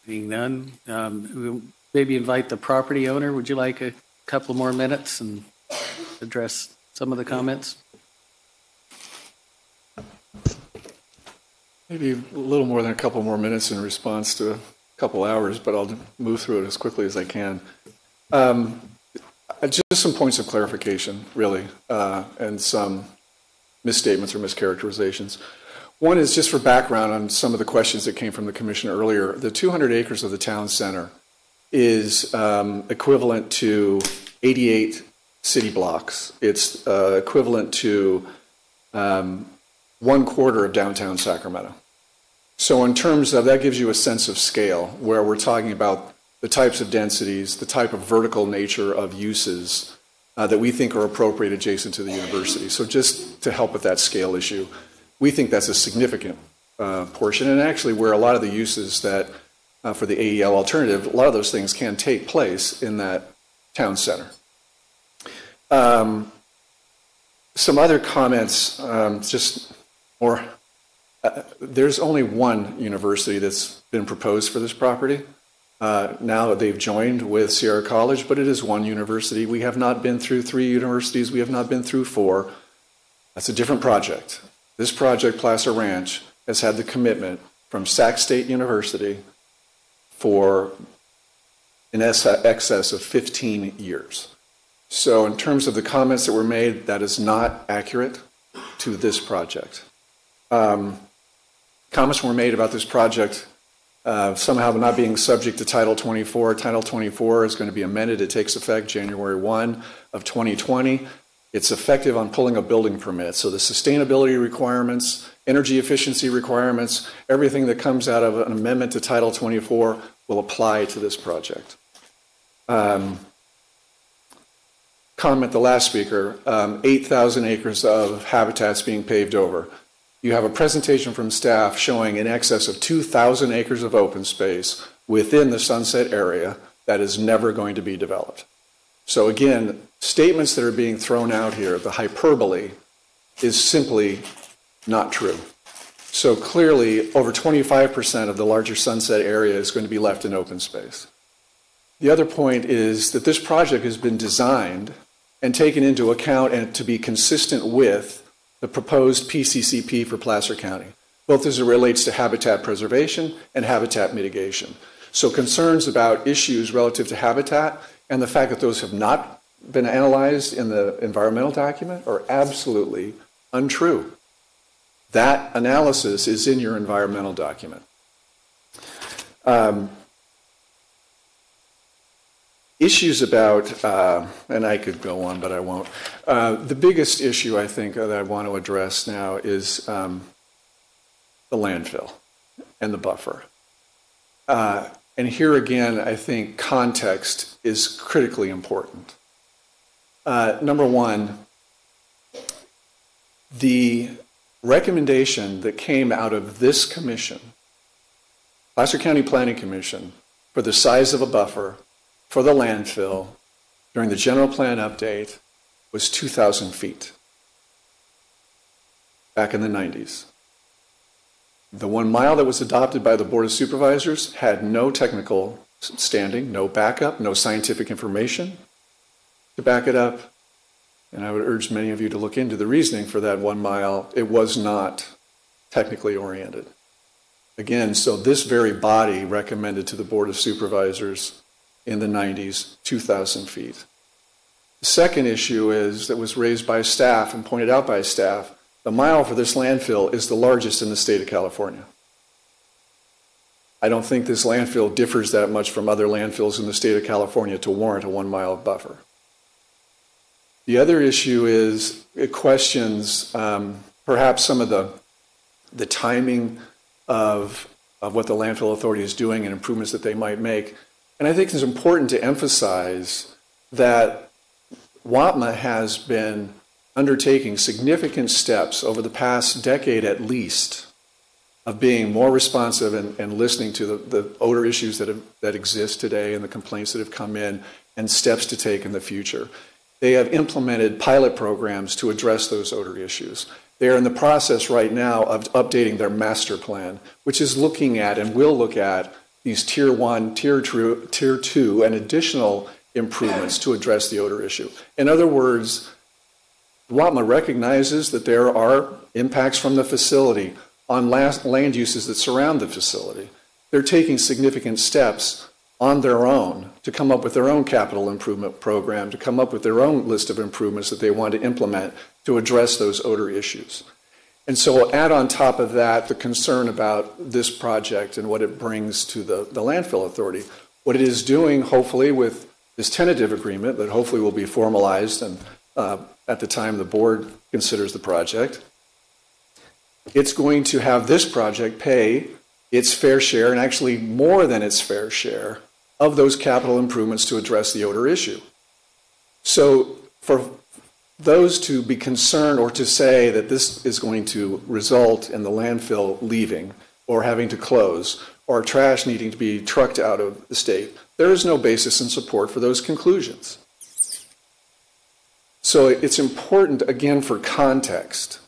being none, we'll maybe invite the property owner. Would you like a couple more minutes and address some of the comments? Maybe a little more than a couple more minutes in response to a couple hours, but I'll move through it as quickly as I can. Just some points of clarification, really, and some misstatements or mischaracterizations. One is just for background on some of the questions that came from the commission earlier. The 200 acres of the town center is equivalent to 88 city blocks. It's equivalent to 1/4 of downtown Sacramento. So in terms of, that gives you a sense of scale, where we're talking about the types of densities, the type of vertical nature of uses that we think are appropriate adjacent to the university. So just to help with that scale issue, we think that's a significant portion, and actually where a lot of the uses that for the AEL alternative, a lot of those things can take place in that town center. Some other comments, just more, there's only one university that's been proposed for this property. Now they've joined with Sierra College, but it is one university. We have not been through 3 universities. We have not been through 4. That's a different project. This project, Placer Ranch, has had the commitment from Sac State University for in excess of 15 years. So in terms of the comments that were made, that is not accurate to this project. Comments were made about this project somehow not being subject to Title 24. Title 24 is going to be amended. It takes effect January 1 of 2020. It's effective on pulling a building permit. So the sustainability requirements, energy efficiency requirements, everything that comes out of an amendment to Title 24 will apply to this project. Comment the last speaker, 8,000 acres of habitats being paved over. You have a presentation from staff showing in excess of 2,000 acres of open space within the Sunset area that is never going to be developed. So again, statements that are being thrown out here, the hyperbole, is simply not true. So clearly, over 25% of the larger Sunset area is going to be left in open space. The other point is that this project has been designed and taken into account and to be consistent with the proposed PCCP for Placer County, both as it relates to habitat preservation and habitat mitigation. So concerns about issues relative to habitat and the fact that those have not been analyzed in the environmental document are absolutely untrue. That analysis is in your environmental document. Issues about, and I could go on, but I won't. The biggest issue I think that I want to address now is the landfill and the buffer. And here again, I think context is critically important. Number one, the recommendation that came out of this commission, Placer County Planning Commission, for the size of a buffer for the landfill during the general plan update was 2,000 feet back in the 90s. The 1 mile that was adopted by the Board of Supervisors had no technical standing, no backup, no scientific information to back it up. And I would urge many of you to look into the reasoning for that 1 mile. It was not technically oriented. Again, so this very body recommended to the Board of Supervisors in the 90s, 2,000 feet. The second issue is that was raised by staff and pointed out by staff, the mile for this landfill is the largest in the state of California. I don't think this landfill differs that much from other landfills in the state of California to warrant a 1 mile buffer. The other issue is it questions perhaps some of the timing of what the landfill authority is doing and improvements that they might make. And I think it's important to emphasize that WAPMA has been undertaking significant steps over the past decade at least of being more responsive and listening to the odor issues that exist today and the complaints that have come in and steps to take in the future. They have implemented pilot programs to address those odor issues. They are in the process right now of updating their master plan, which is looking at and will look at these tier 1, tier 2, and additional improvements to address the odor issue. In other words, WAPMA recognizes that there are impacts from the facility on land uses that surround the facility. They're taking significant steps on their own to come up with their own capital improvement program, to come up with their own list of improvements that they want to implement to address those odor issues. And so we'll add on top of that the concern about this project and what it brings to the landfill authority. What it is doing, hopefully, with this tentative agreement that hopefully will be formalized and at the time the board considers the project, it's going to have this project pay its fair share, and actually more than its fair share, of those capital improvements to address the odor issue. So for those to be concerned or to say that this is going to result in the landfill leaving or having to close or trash needing to be trucked out of the state, there is no basis in support for those conclusions. So it's important, again, for context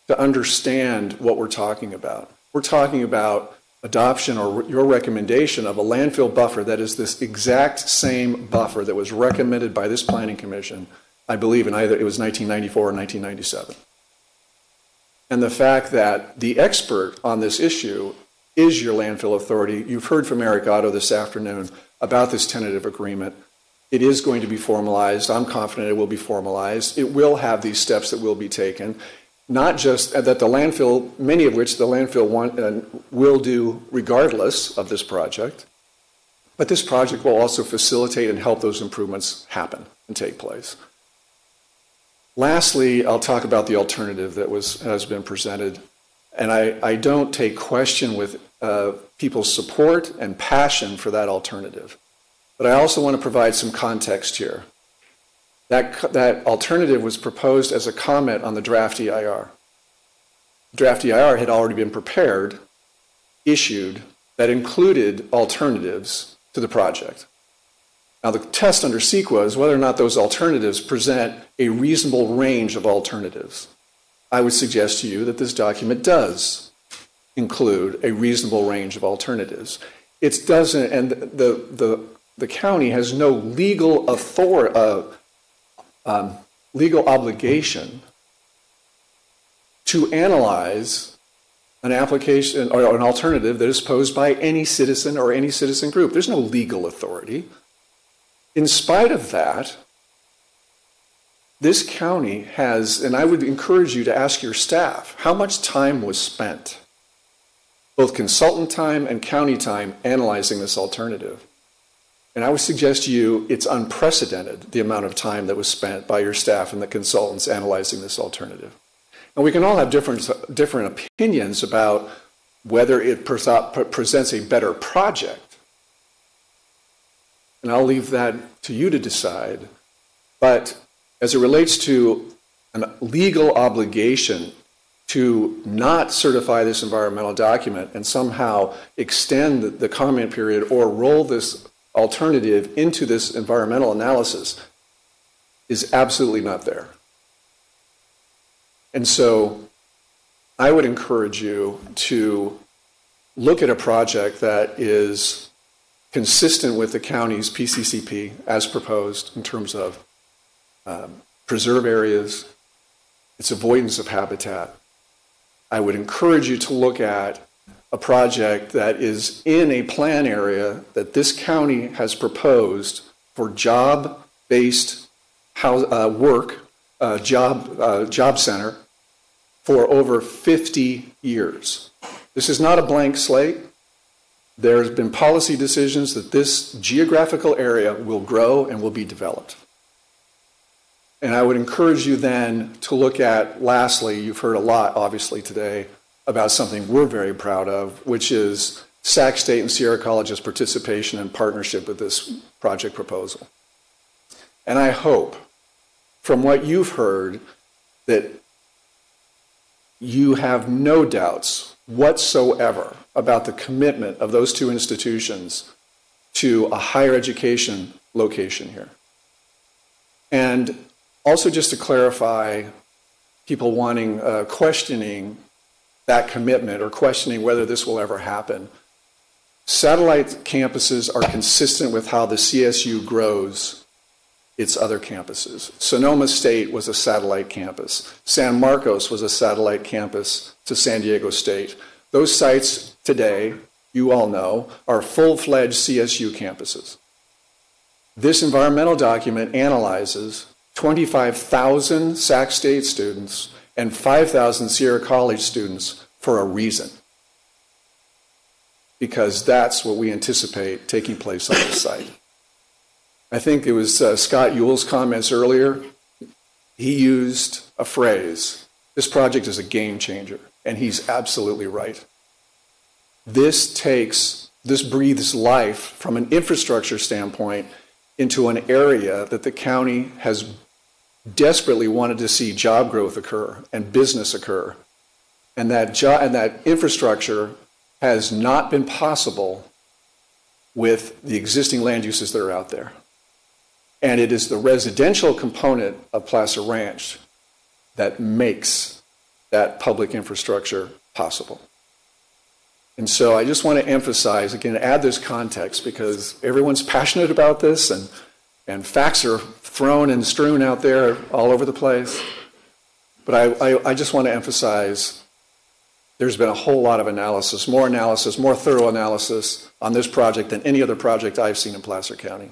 to understand what we're talking about. We're talking about adoption or your recommendation of a landfill buffer that is this exact same buffer that was recommended by this planning commission, I believe in either it was 1994 or 1997. And the fact that the expert on this issue is your landfill authority. You've heard from Eric Otto this afternoon about this tentative agreement. It is going to be formalized. I'm confident it will be formalized. It will have these steps that will be taken. Not just that the landfill, many of which the landfill will do regardless of this project, but this project will also facilitate and help those improvements happen and take place. Lastly, I'll talk about the alternative that has been presented. And I don't take question with people's support and passion for that alternative. But I also want to provide some context here. That alternative was proposed as a comment on the draft EIR. The draft EIR had already been prepared, issued, that included alternatives to the project. Now, the test under CEQA is whether or not those alternatives present a reasonable range of alternatives. I would suggest to you that this document does include a reasonable range of alternatives. It doesn't, and the county has no legal legal obligation to analyze an application or an alternative that is posed by any citizen or any citizen group. There's no legal authority. In spite of that, this county has, and I would encourage you to ask your staff, how much time was spent, both consultant time and county time, analyzing this alternative? And I would suggest to you it's unprecedented, the amount of time that was spent by your staff and the consultants analyzing this alternative. And we can all have different opinions about whether it presents a better project. And I'll leave that to you to decide. But as it relates to a legal obligation to not certify this environmental document and somehow extend the comment period or roll this alternative into this environmental analysis is absolutely not there. And so I would encourage you to look at a project that is consistent with the county's PCCP as proposed in terms of preserve areas, its avoidance of habitat. I would encourage you to look at a project that is in a plan area that this county has proposed for job-based work, job center, for over 50 years. This is not a blank slate. there's been policy decisions that this geographical area will grow and will be developed. And I would encourage you then to look at, lastly, you've heard a lot, obviously, today about something we're very proud of, which is Sac State and Sierra College's participation and partnership with this project proposal. And I hope, from what you've heard, that you have no doubts whatsoever about the commitment of those two institutions to a higher education location here. And also, just to clarify, people wanting, questioning that commitment or questioning whether this will ever happen. Satellite campuses are consistent with how the CSU grows its other campuses. Sonoma State was a satellite campus. San Marcos was a satellite campus to San Diego State. Those sites today, you all know, are full-fledged CSU campuses. This environmental document analyzes 25,000 Sac State students and 5,000 Sierra College students for a reason. Because that's what we anticipate taking place on this site. I think it was Scott Yule's comments earlier. He used a phrase, this project is a game changer, and he's absolutely right. This breathes life from an infrastructure standpoint into an area that the county has desperately wanted to see job growth occur and business occur. And that infrastructure has not been possible with the existing land uses that are out there. And it is the residential component of Placer Ranch that makes that public infrastructure possible. And so I just want to emphasize, again, add this context because everyone's passionate about this and facts are thrown and strewn out there all over the place. But I just want to emphasize there's been a whole lot of analysis, more thorough analysis on this project than any other project I've seen in Placer County.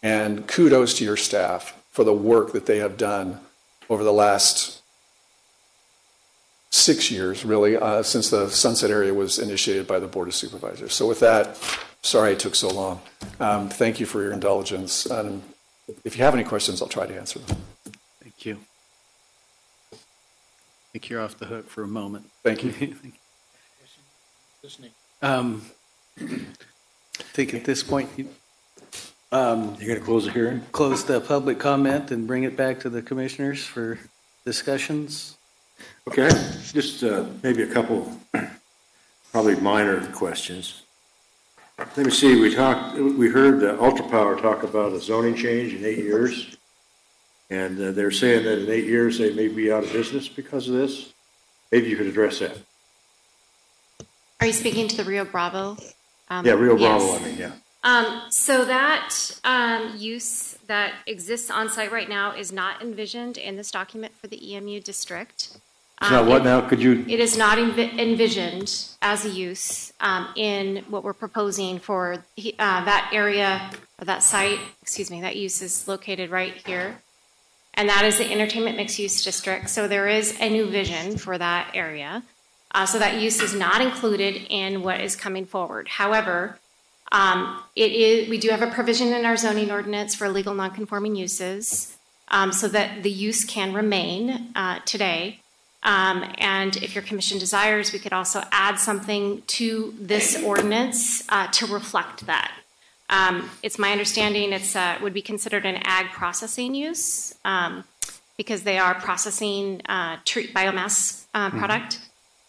And kudos to your staff for the work that they have done over the last 6 years, really, since the Sunset Area was initiated by the Board of Supervisors. So with that, sorry it took so long. Thank you for your indulgence. If you have any questions, I'll try to answer them. Thank you. I think you're off the hook for a moment. Thank you. I think at this point, you're going to close the hearing? Close the public comment and bring it back to the commissioners for discussions. Okay, just maybe a couple probably minor questions. Let me see, we heard Ultra Power talk about a zoning change in 8 years. And they're saying that in 8 years they may be out of business because of this. Maybe you could address that. Are you speaking to the Rio Bravo? Yeah, Rio Bravo, yes. I mean, yeah. So that use that exists on site right now is not envisioned in this document for the EMU district. It's not what now? Could you? It is not envisioned as a use in what we're proposing for that area or that site. Excuse me, that use is located right here. And that is the entertainment mixed-use district. So there is a new vision for that area. So that use is not included in what is coming forward. However, we do have a provision in our zoning ordinance for legal non-conforming uses so that the use can remain today. And if your commission desires, we could also add something to this ordinance to reflect that. It's my understanding it would be considered an ag processing use because they are processing biomass product.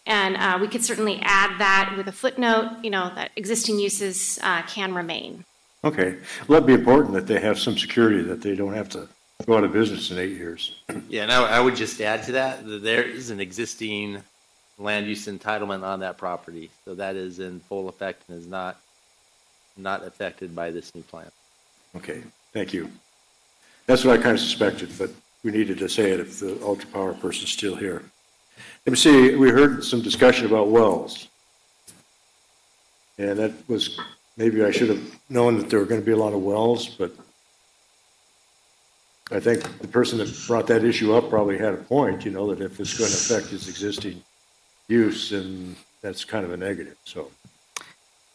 And we could certainly add that with a footnote, that existing uses can remain. Okay. Well, that'd be important that they have some security that they don't have to go out of business in 8 years. Yeah, and I would just add to that there is an existing land use entitlement on that property. So that is in full effect and is not affected by this new plan. Okay, thank you. That's what I kind of suspected, but we needed to say it if the Ultra Power person's still here. Let me see, we heard some discussion about wells. And that was, maybe I should have known that there were going to be a lot of wells, but I think the person that brought that issue up probably had a point, that if it's going to affect his existing use, then that's kind of a negative, so.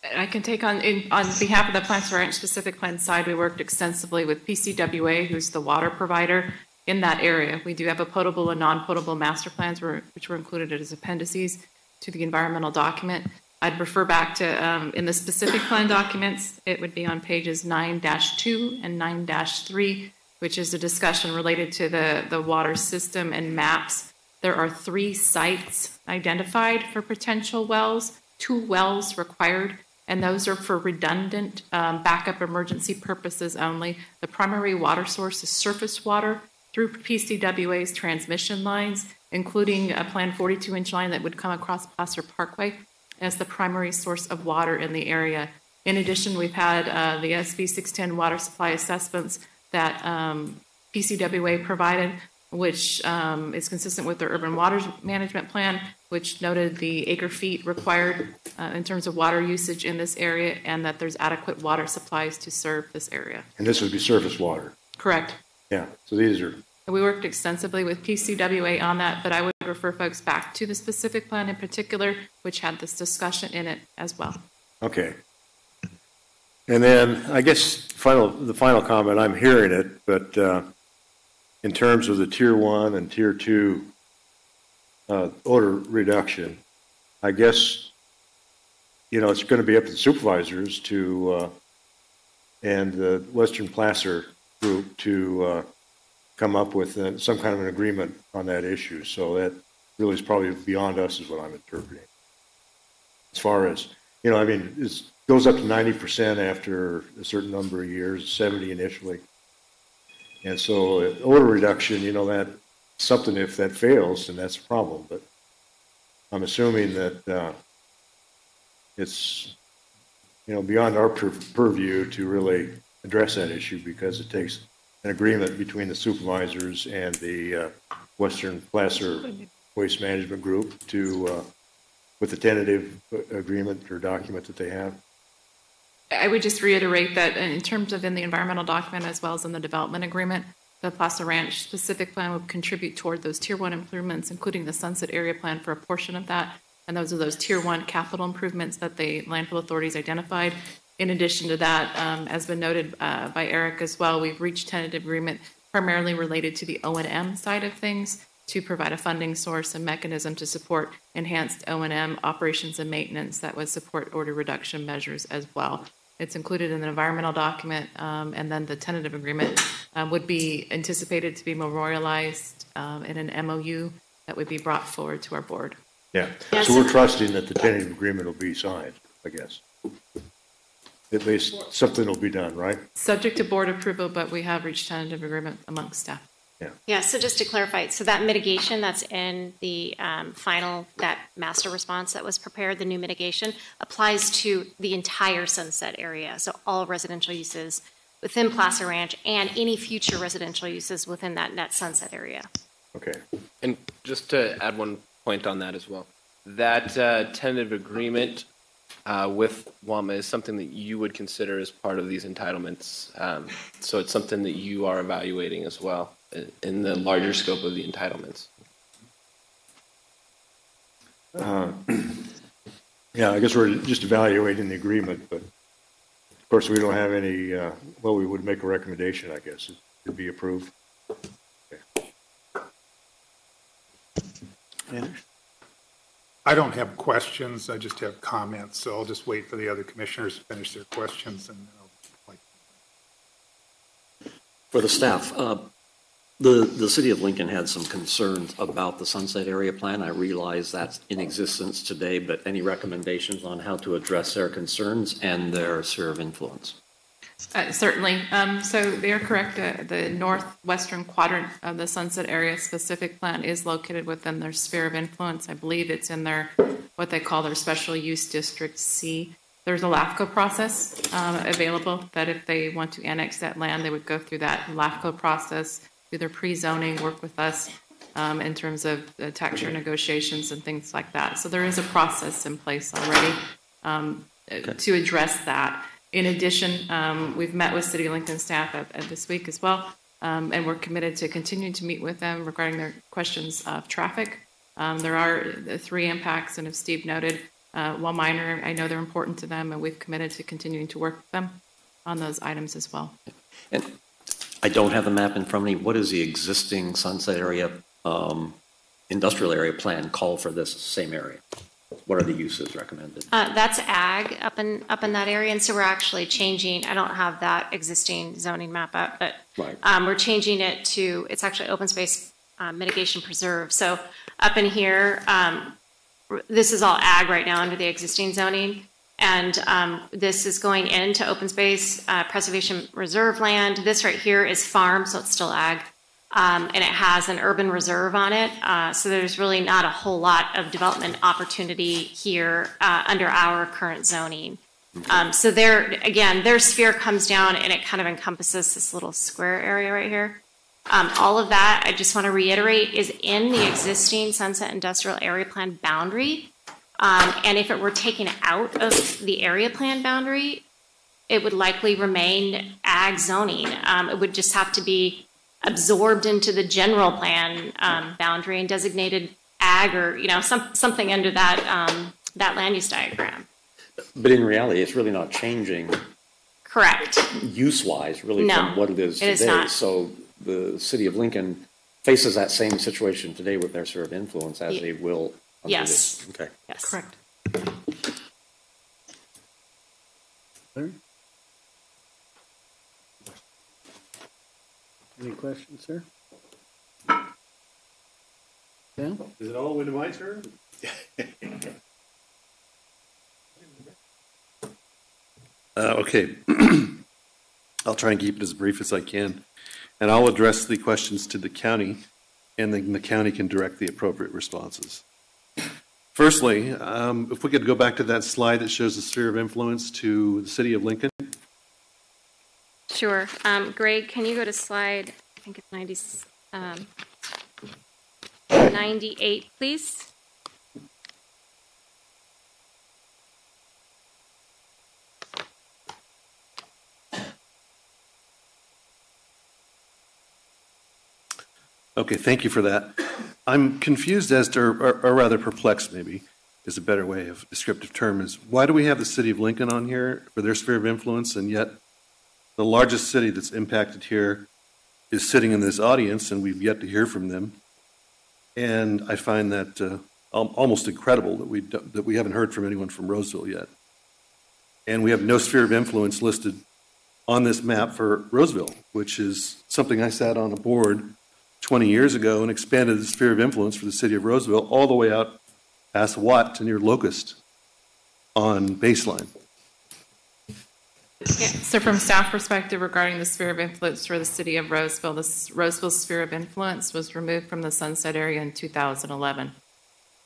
I can take on behalf of the Placer Ranch specific plan side. We worked extensively with PCWA, who's the water provider in that area. We do have a potable and non-potable master plans, which were included as appendices to the environmental document. I'd refer back to, in the specific plan documents, it would be on pages 9-2 and 9-3, which is a discussion related to the water system and maps. There are 3 sites identified for potential wells, 2 wells required, and those are for redundant backup emergency purposes only. The primary water source is surface water through PCWA's transmission lines, including a planned 42-inch line that would come across Placer Parkway as the primary source of water in the area. In addition, we've had the SB 610 water supply assessments that PCWA provided, which is consistent with their urban water management plan, which noted the acre feet required in terms of water usage in this area, and that there's adequate water supplies to serve this area. And this would be surface water? Correct. Yeah, so these are... We worked extensively with PCWA on that, but I would refer folks back to the specific plan in particular, which had this discussion in it as well. Okay. And then I guess the final comment, I'm hearing it, but in terms of the Tier 1 and Tier 2 odor reduction, I guess, it's going to be up to the supervisors to, and the Western Placer group to come up with some kind of an agreement on that issue. So that really is probably beyond us is what I'm interpreting. As far as, it goes up to 90% after a certain number of years, 70 initially. And so odor reduction, that's something, if that fails, then that's a problem. But I'm assuming that it's, beyond our purview to really address that issue, because it takes an agreement between the supervisors and the Western Placer Waste Management Group to, with the tentative agreement or document that they have. I would just reiterate that in terms of in the environmental document as well as in the development agreement, the Placer Ranch specific plan would contribute toward those Tier 1 improvements, including the Sunset Area Plan for a portion of that. And those are those Tier 1 capital improvements that the landfill authorities identified. In addition to that, as been noted by Eric as well, we've reached tentative agreement primarily related to the O&M side of things to provide a funding source and mechanism to support enhanced O&M operations and maintenance that would support odor reduction measures as well. It's included in the environmental document, and then the tentative agreement would be anticipated to be memorialized in an MOU that would be brought forward to our board. Yeah, so we're trusting that the tentative agreement will be signed, I guess. At least something will be done, right? Subject to board approval, but we have reached tentative agreement amongst staff. Yeah, so just to clarify, so that mitigation that's in the that master response that was prepared, the new mitigation, applies to the entire Sunset area. So all residential uses within Placer Ranch and any future residential uses within that Sunset area. Okay. And just to add one point on that as well, that tentative agreement with WAMA is something that you would consider as part of these entitlements. So it's something that you are evaluating as well in the larger scope of the entitlements. Yeah, I guess we're just evaluating the agreement, but of course we don't have any, we would make a recommendation, I guess, to be approved. Okay. Anders? I don't have questions, I just have comments, so I'll just wait for the other commissioners to finish their questions. And for the staff, the city of Lincoln had some concerns about the Sunset Area Plan. I realize that's in existence today, but any recommendations on how to address their concerns and their sphere of influence? Certainly. So they're correct. The northwestern quadrant of the Sunset Area specific plan is located within their sphere of influence. I believe it's in their, what they call their special use district C. There's a LAFCO process available that if they want to annex that land, they would go through that LAFCO process, do their pre-zoning, work with us in terms of the texture negotiations and things like that. So there is a process in place already to address that. In addition, we've met with City of Lincoln staff this week as well, and we're committed to continue to meet with them regarding their questions of traffic. There are 3 impacts, and as Steve noted, While minor, I know they're important to them, and we've committed to continuing to work with them on those items as well. And I don't have the map in front of me. What is the existing sunset area, industrial area plan call for this same area? What are the uses recommended? That's ag up in that area, and so we're actually changing. I don't have that existing zoning map up, but right. We're changing it to. It's actually open space mitigation preserve. So up in here, this is all ag right now under the existing zoning, and this is going into open space preservation reserve land. This right here is farm, so it's still ag. And it has an urban reserve on it, so there's really not a whole lot of development opportunity here under our current zoning. So their sphere comes down and it kind of encompasses this little square area right here. All of that, I just want to reiterate, is in the existing Sunset Industrial Area Plan boundary. And if it were taken out of the area plan boundary, it would likely remain ag zoning. It would just have to be absorbed into the general plan boundary and designated ag, or something under that land use diagram. But in reality, it's really not changing. Correct. Use-wise, really, No, from what it is today. Is not. So the city of Lincoln faces that same situation today with their sphere of influence as they will. Yes. This. Okay. Yes. Correct. Larry? Any questions, sir? Yeah? Is it all the way to my turn? Okay. I'll try and keep it as brief as I can. And I'll address the questions to the county, and then the county can direct the appropriate responses. Firstly, if we could go back to that slide that shows the sphere of influence to the city of Lincoln. Sure. Greg, can you go to slide, I think it's 98, please? Okay, thank you for that. I'm confused as to, or rather perplexed maybe, is a better way of descriptive term, is why do we have the city of Lincoln on here for their sphere of influence, and yet the largest city that's impacted here is sitting in this audience, and we've yet to hear from them. And I find that almost incredible that we haven't heard from anyone from Roseville yet. And we have no sphere of influence listed on this map for Roseville, which is something I sat on a board 20 years ago and expanded the sphere of influence for the city of Roseville all the way out past Watt to near Locust on Baseline. Yeah, so from staff perspective regarding the sphere of influence for the city of Roseville, this Roseville sphere of influence was removed from the sunset area in 2011.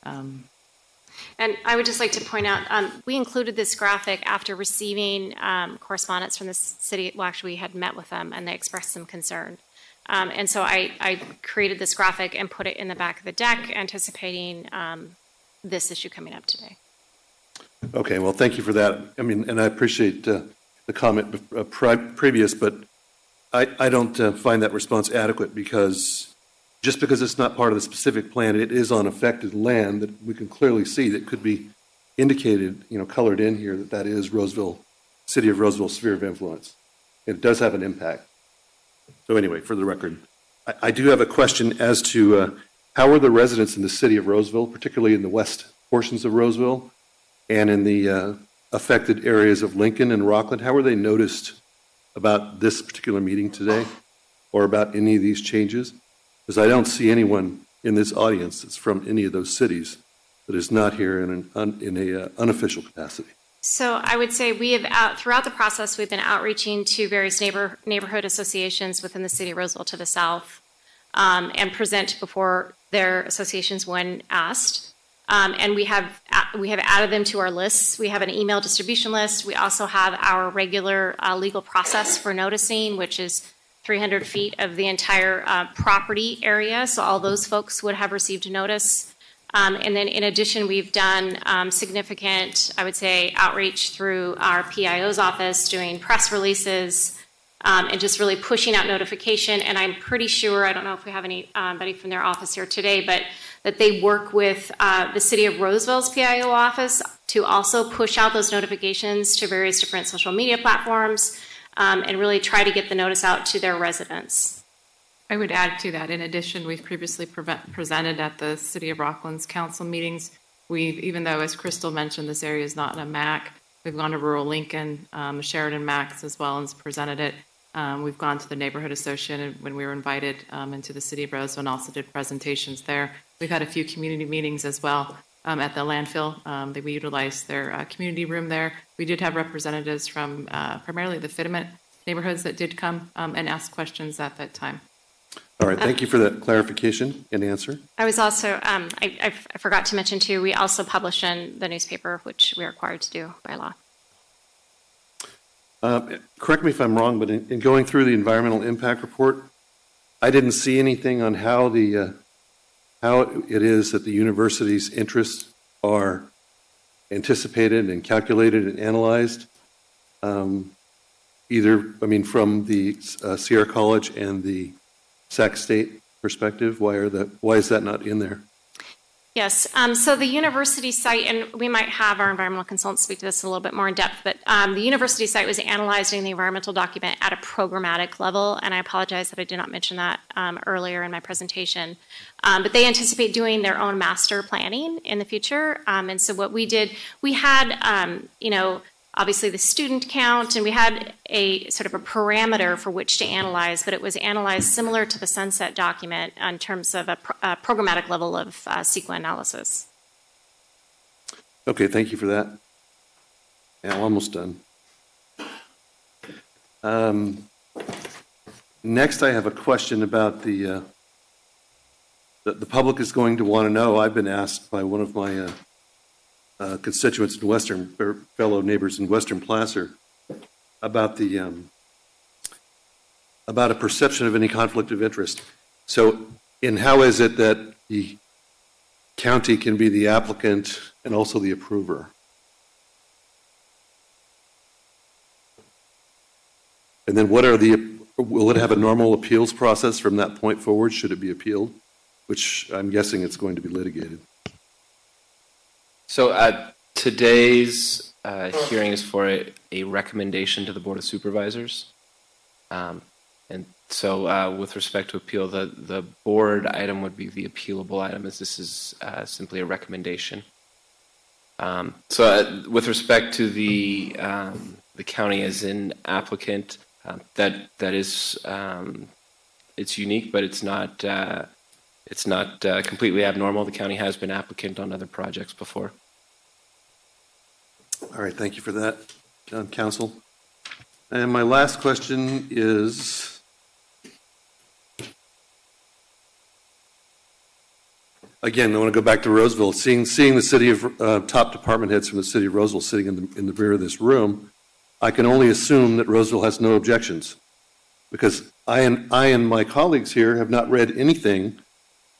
And I would just like to point out, we included this graphic after receiving correspondence from the city. Well, actually, we had met with them, and they expressed some concern. And so I created this graphic and put it in the back of the deck, anticipating this issue coming up today. Okay, well, thank you for that. I mean, and I appreciate the comment previous, but I don't find that response adequate, because just because it's not part of the specific plan, it is on affected land that we can clearly see that could be indicated, colored in here, that is Roseville, city of Roseville sphere of influence. It does have an impact. So anyway, for the record, I do have a question as to how are the residents in the city of Roseville, particularly in the west portions of Roseville and in the affected areas of Lincoln and Rockland, how are they noticed about this particular meeting today or about any of these changes? Because I don't see anyone in this audience that's from any of those cities that is not here in an unofficial capacity. So I would say we have, throughout the process, we've been outreaching to various neighborhood associations within the city of Roseville to the south, and present before their associations when asked. And we have added them to our lists. We have an email distribution list. We also have our regular legal process for noticing, which is 300 feet of the entire property area. So all those folks would have received notice. And then in addition, we've done significant, I would say, outreach through our PIO's office, doing press releases, and just really pushing out notification. And I'm pretty sure, I don't know if we have anybody from their office here today, but that they work with the City of Roseville's PIO office to also push out those notifications to various different social media platforms and really try to get the notice out to their residents. I would add to that, in addition, we've previously presented at the City of Rockland's council meetings. Even though, as Crystal mentioned, this area is not in a MAC, we've gone to rural Lincoln, Sheridan MACs as well, and presented it. We've gone to the Neighborhood Association when we were invited into the City of Roseville and also did presentations there. We've had a few community meetings as well at the landfill. We utilized their community room there. We did have representatives from primarily the Fitment neighborhoods that did come and ask questions at that time. All right, thank you for that clarification and answer. I was also, I forgot to mention too, we also publish in the newspaper, which we are required to do by law. Correct me if I'm wrong, but in going through the environmental impact report, I didn't see anything on how it is that the university's interests are anticipated and calculated and analyzed. From the Sierra College and the Sac State perspective. Why is that not in there? Yes, so the university site, and we might have our environmental consultant speak to this a little bit more in depth, but the university site was analyzing the environmental document at a programmatic level, and I apologize that I did not mention that earlier in my presentation. But they anticipate doing their own master planning in the future, and so what we did, we had, obviously the student count, and we had a sort of a parameter for which to analyze, but it was analyzed similar to the Sunset document in terms of a programmatic level of CEQA analysis. Okay, thank you for that. Yeah, I'm almost done. Next, I have a question about the public is going to want to know. I've been asked by one of my constituents in Western, or fellow neighbors in Western Placer, about about a perception of any conflict of interest. So, how is it that the county can be the applicant and also the approver? And then will it have a normal appeals process from that point forward, should it be appealed? Which I'm guessing it's going to be litigated. So today's hearing is for a recommendation to the Board of Supervisors. And so with respect to appeal, the board item would be the appealable item, as this is simply a recommendation. So with respect to the county as an applicant, that is it's unique, but it's not completely abnormal. The county has been applicant on other projects before. All right, thank you for that, Council. And my last question is, again, I want to go back to Roseville. Seeing the city of top department heads from the city of Roseville sitting in the rear of this room, I can only assume that Roseville has no objections, because I and my colleagues here have not read anything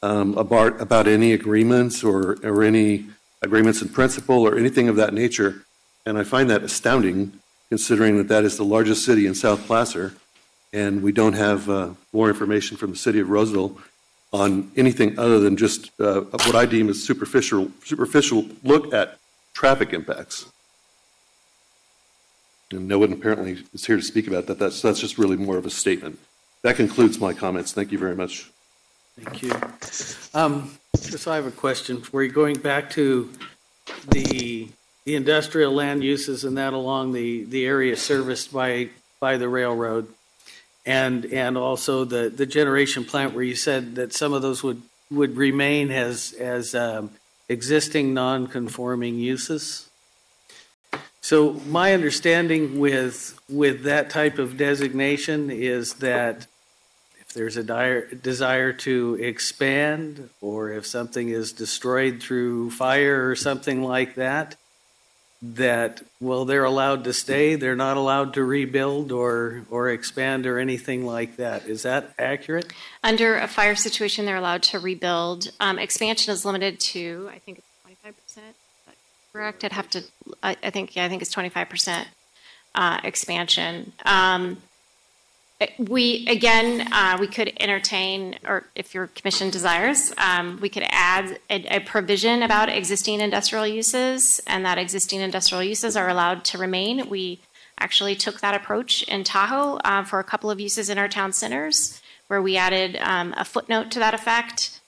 about any agreements or any agreements in principle or anything of that nature. And I find that astounding, considering that is the largest city in South Placer, and we don't have more information from the city of Roseville on anything other than just what I deem as superficial look at traffic impacts. And no one apparently is here to speak about that. That's just really more of a statement. That concludes my comments. Thank you very much. Thank you. So I have a question for you. Going back to the industrial land uses and that along the area serviced by the railroad, and also the generation plant where you said that some of those would remain as existing non-conforming uses. So my understanding with that type of designation is that if there's a desire to expand, or if something is destroyed through fire or something like that, they're allowed to stay. They're not allowed to rebuild or expand or anything like that. Is that accurate? Under a fire situation, they're allowed to rebuild. Expansion is limited to, I think it's 25%. Is that correct? I think it's 25% expansion. We could entertain, or if your commission desires, we could add a provision about existing industrial uses, and that existing industrial uses are allowed to remain. We actually took that approach in Tahoe for a couple of uses in our town centers, where we added a footnote to that effect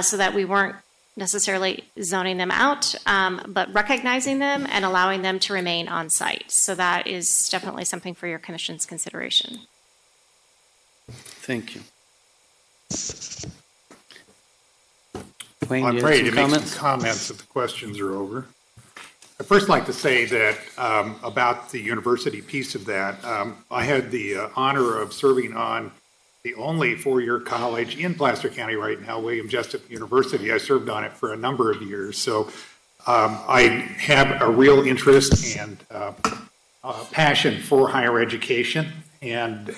so that we weren't necessarily zoning them out, but recognizing them and allowing them to remain on site. So that is definitely something for your commission's consideration. Thank you. Wayne, I'm you had ready some to make comments? some comments if the questions are over. I'd first like to say that about the university piece of that, I had the honor of serving on the only four-year college in Placer County right now, William Jessup University. I served on it for a number of years. So I have a real interest and passion for higher education, and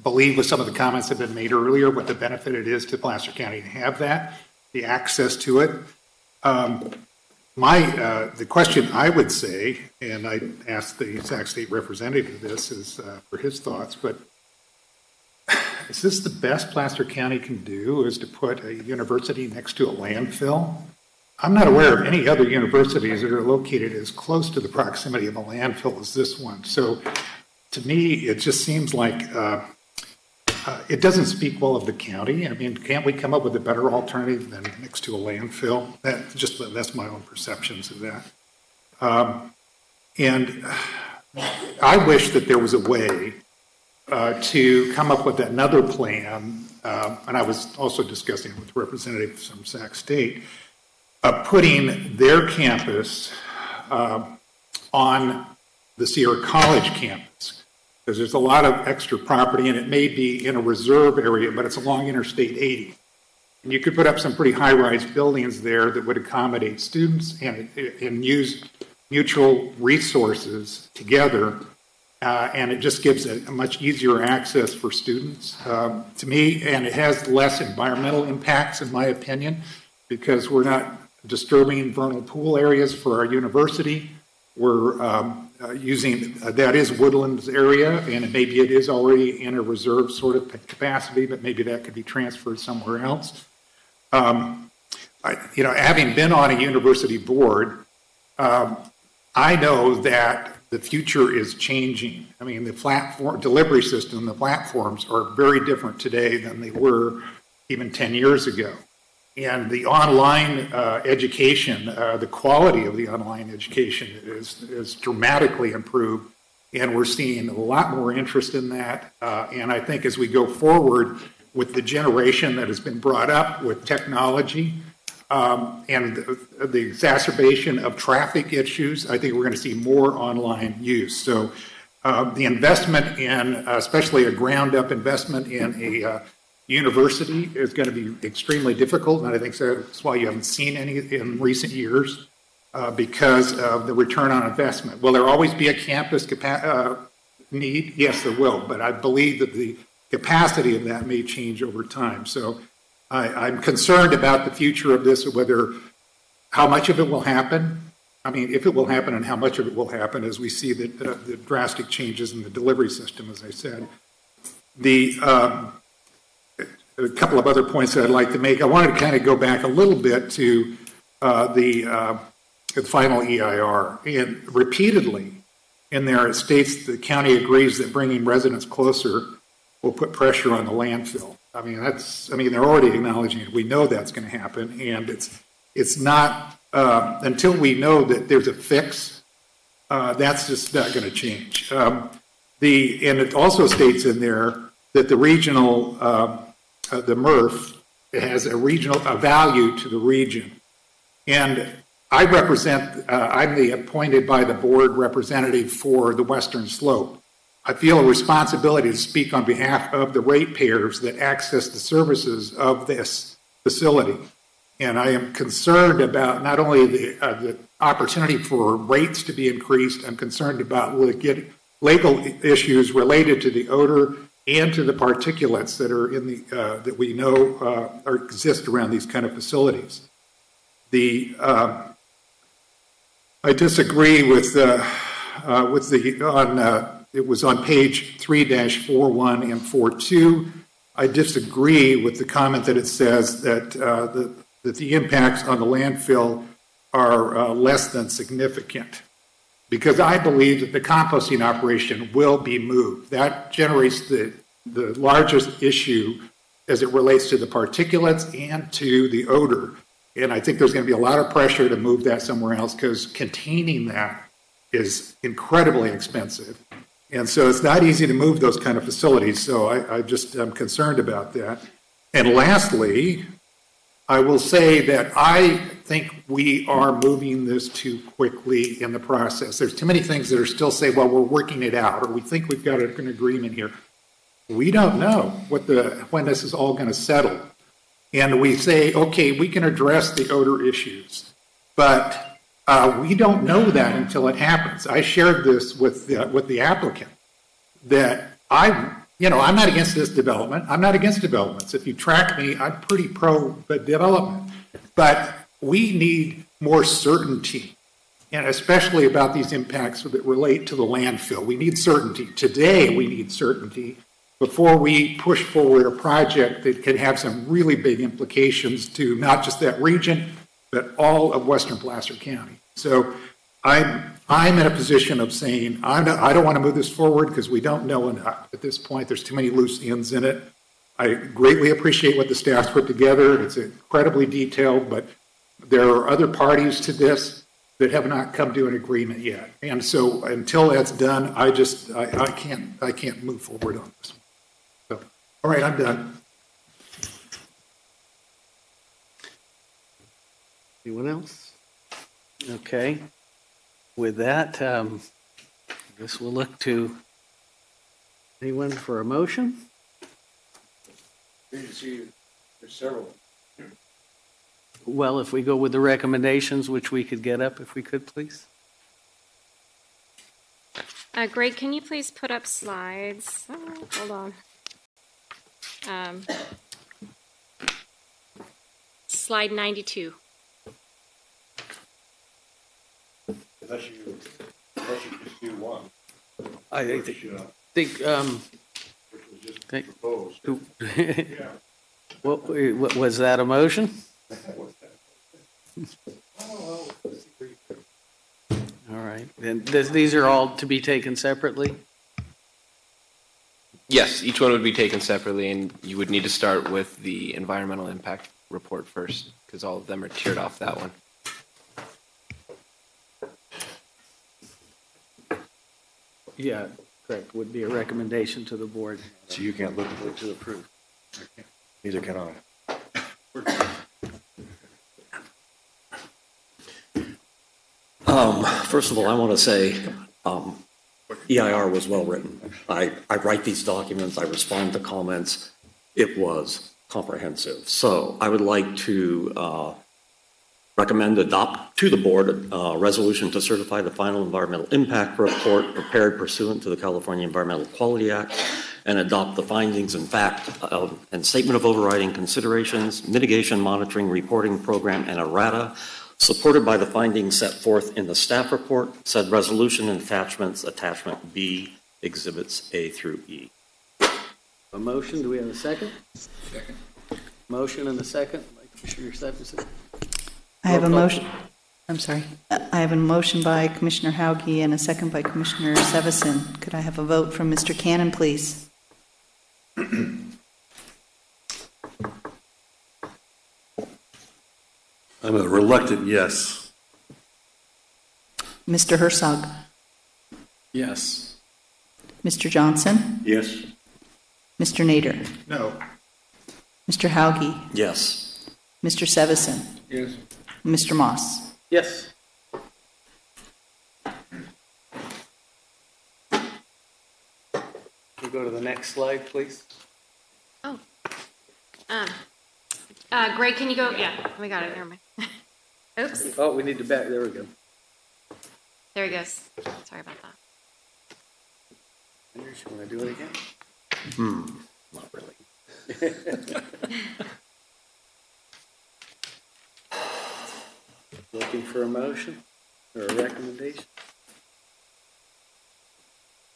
believe with some of the comments that have been made earlier what the benefit it is to Placer County to have that, the access to it. The question I would say, and I asked the Sac State representative this is for his thoughts, but is this the best Placer County can do, is to put a university next to a landfill? I'm not aware of any other universities that are located as close to the proximity of a landfill as this one. So to me, it just seems like it doesn't speak well of the county. I mean, can't we come up with a better alternative than next to a landfill? That's my own perceptions of that. And I wish that there was a way to come up with another plan, and I was also discussing it with representatives from Sac State, putting their campus on the Sierra College campus, because there's a lot of extra property, and it may be in a reserve area, but it's along Interstate 80. And you could put up some pretty high-rise buildings there that would accommodate students and use mutual resources together, and it just gives a much easier access for students, to me, and it has less environmental impacts, in my opinion, because we're not disturbing vernal pool areas for our university. We're using, that is Woodlands area, and maybe it is already in a reserve sort of capacity, but maybe that could be transferred somewhere else. Having been on a university board, I know that the future is changing. I mean, the platform delivery system, the platforms are very different today than they were even 10 years ago. And the online education, the quality of the online education is dramatically improved, and we're seeing a lot more interest in that. And I think as we go forward with the generation that has been brought up with technology and the exacerbation of traffic issues, I think we're going to see more online use. So the investment in, especially a ground-up investment in a university, is going to be extremely difficult, and I think that's why you haven't seen any in recent years, because of the return on investment. Will there always be a campus need? Yes, there will, but I believe that the capacity of that may change over time. So I'm concerned about the future of this, how much of it will happen. I mean, if it will happen and how much of it will happen as we see the drastic changes in the delivery system, as I said. A couple of other points that I'd like to make. I wanted to kind of go back a little bit to the final EIR. And repeatedly in there, it states the county agrees that bringing residents closer will put pressure on the landfill. I mean, they're already acknowledging it. We know that's going to happen, and it's not until we know that there's a fix. That's just not going to change. And it also states in there that the regional the MRF has a value to the region. And I represent, I'm the appointed by the board representative for the Western Slope. I feel a responsibility to speak on behalf of the ratepayers that access the services of this facility. And I am concerned about not only the opportunity for rates to be increased, I'm concerned about legal issues related to the odor and to the particulates that are in that we know exist around these kind of facilities. I disagree with the it was on page 3-41 and 42. I disagree with the comment that it says that, that the impacts on the landfill are less than significant, because I believe that the composting operation will be moved. That generates the largest issue as it relates to the particulates and to the odor. And I think there's going to be a lot of pressure to move that somewhere else, because containing that is incredibly expensive. And so it's not easy to move those kind of facilities. So I'm concerned about that. And lastly, I will say that I think we are moving this too quickly in the process. There's too many things that are still saying, well, we're working it out, or we think we've got an agreement here. We don't know when this is all going to settle. And we say, okay, we can address the odor issues, but we don't know that until it happens. I shared this with the applicant, that I'm not against this development. I'm not against developments. If you track me, I'm pretty pro development. But we need more certainty, and especially about these impacts that relate to the landfill. We need certainty. Today, we need certainty before we push forward a project that can have some really big implications to not just that region, but all of Western Placer County. So I'm in a position of saying, I don't want to move this forward because we don't know enough. At this point, there's too many loose ends in it. I greatly appreciate what the staff put together. It's incredibly detailed, but there are other parties to this that have not come to an agreement yet. And so until that's done, I can't move forward on this one. So, all right, I'm done. Anyone else? Okay. With that, I guess we'll look to anyone for a motion. There's several. Well, if we go with the recommendations, which we could get up, if we could, please. Greg, can you please put up slides? Oh, hold on. Slide 92. Unless you just do one. I think what was that a motion? All right, and these are all to be taken separately? Yes, each one would be taken separately, and you would need to start with the environmental impact report first, because all of them are tiered off that one. Yeah, correct, would be a recommendation to the board. So you can't look at it to approve. Neither can I. First of all, I want to say EIR was well written. I write these documents, I respond to comments. It was comprehensive. So I would like to recommend adopt to the board a resolution to certify the final environmental impact report prepared pursuant to the California Environmental Quality Act, and adopt the findings and fact and statement of overriding considerations, mitigation monitoring reporting program, and errata, supported by the findings set forth in the staff report, said resolution and attachments, attachment B, exhibits A through E. A motion, do we have a second? Second. Motion and a second by Commissioner Stephenson. I have a motion. I'm sorry. I have a motion by Commissioner Hauge and a second by Commissioner Sevison. Could I have a vote from Mr. Cannon, please? I'm a reluctant yes. Mr. Herzog? Yes. Mr. Johnson? Yes. Mr. Nader? No. Mr. Hauge? Yes. Mr. Sevison? Yes. Mr. Moss? Yes. Can we go to the next slide, please? Oh. Greg, can you go? Yeah, we got it. Never mind. Oops. Oh, we need to back. There we go. There he goes. Sorry about that. You want to do it again? Not really. Looking for a motion or a recommendation?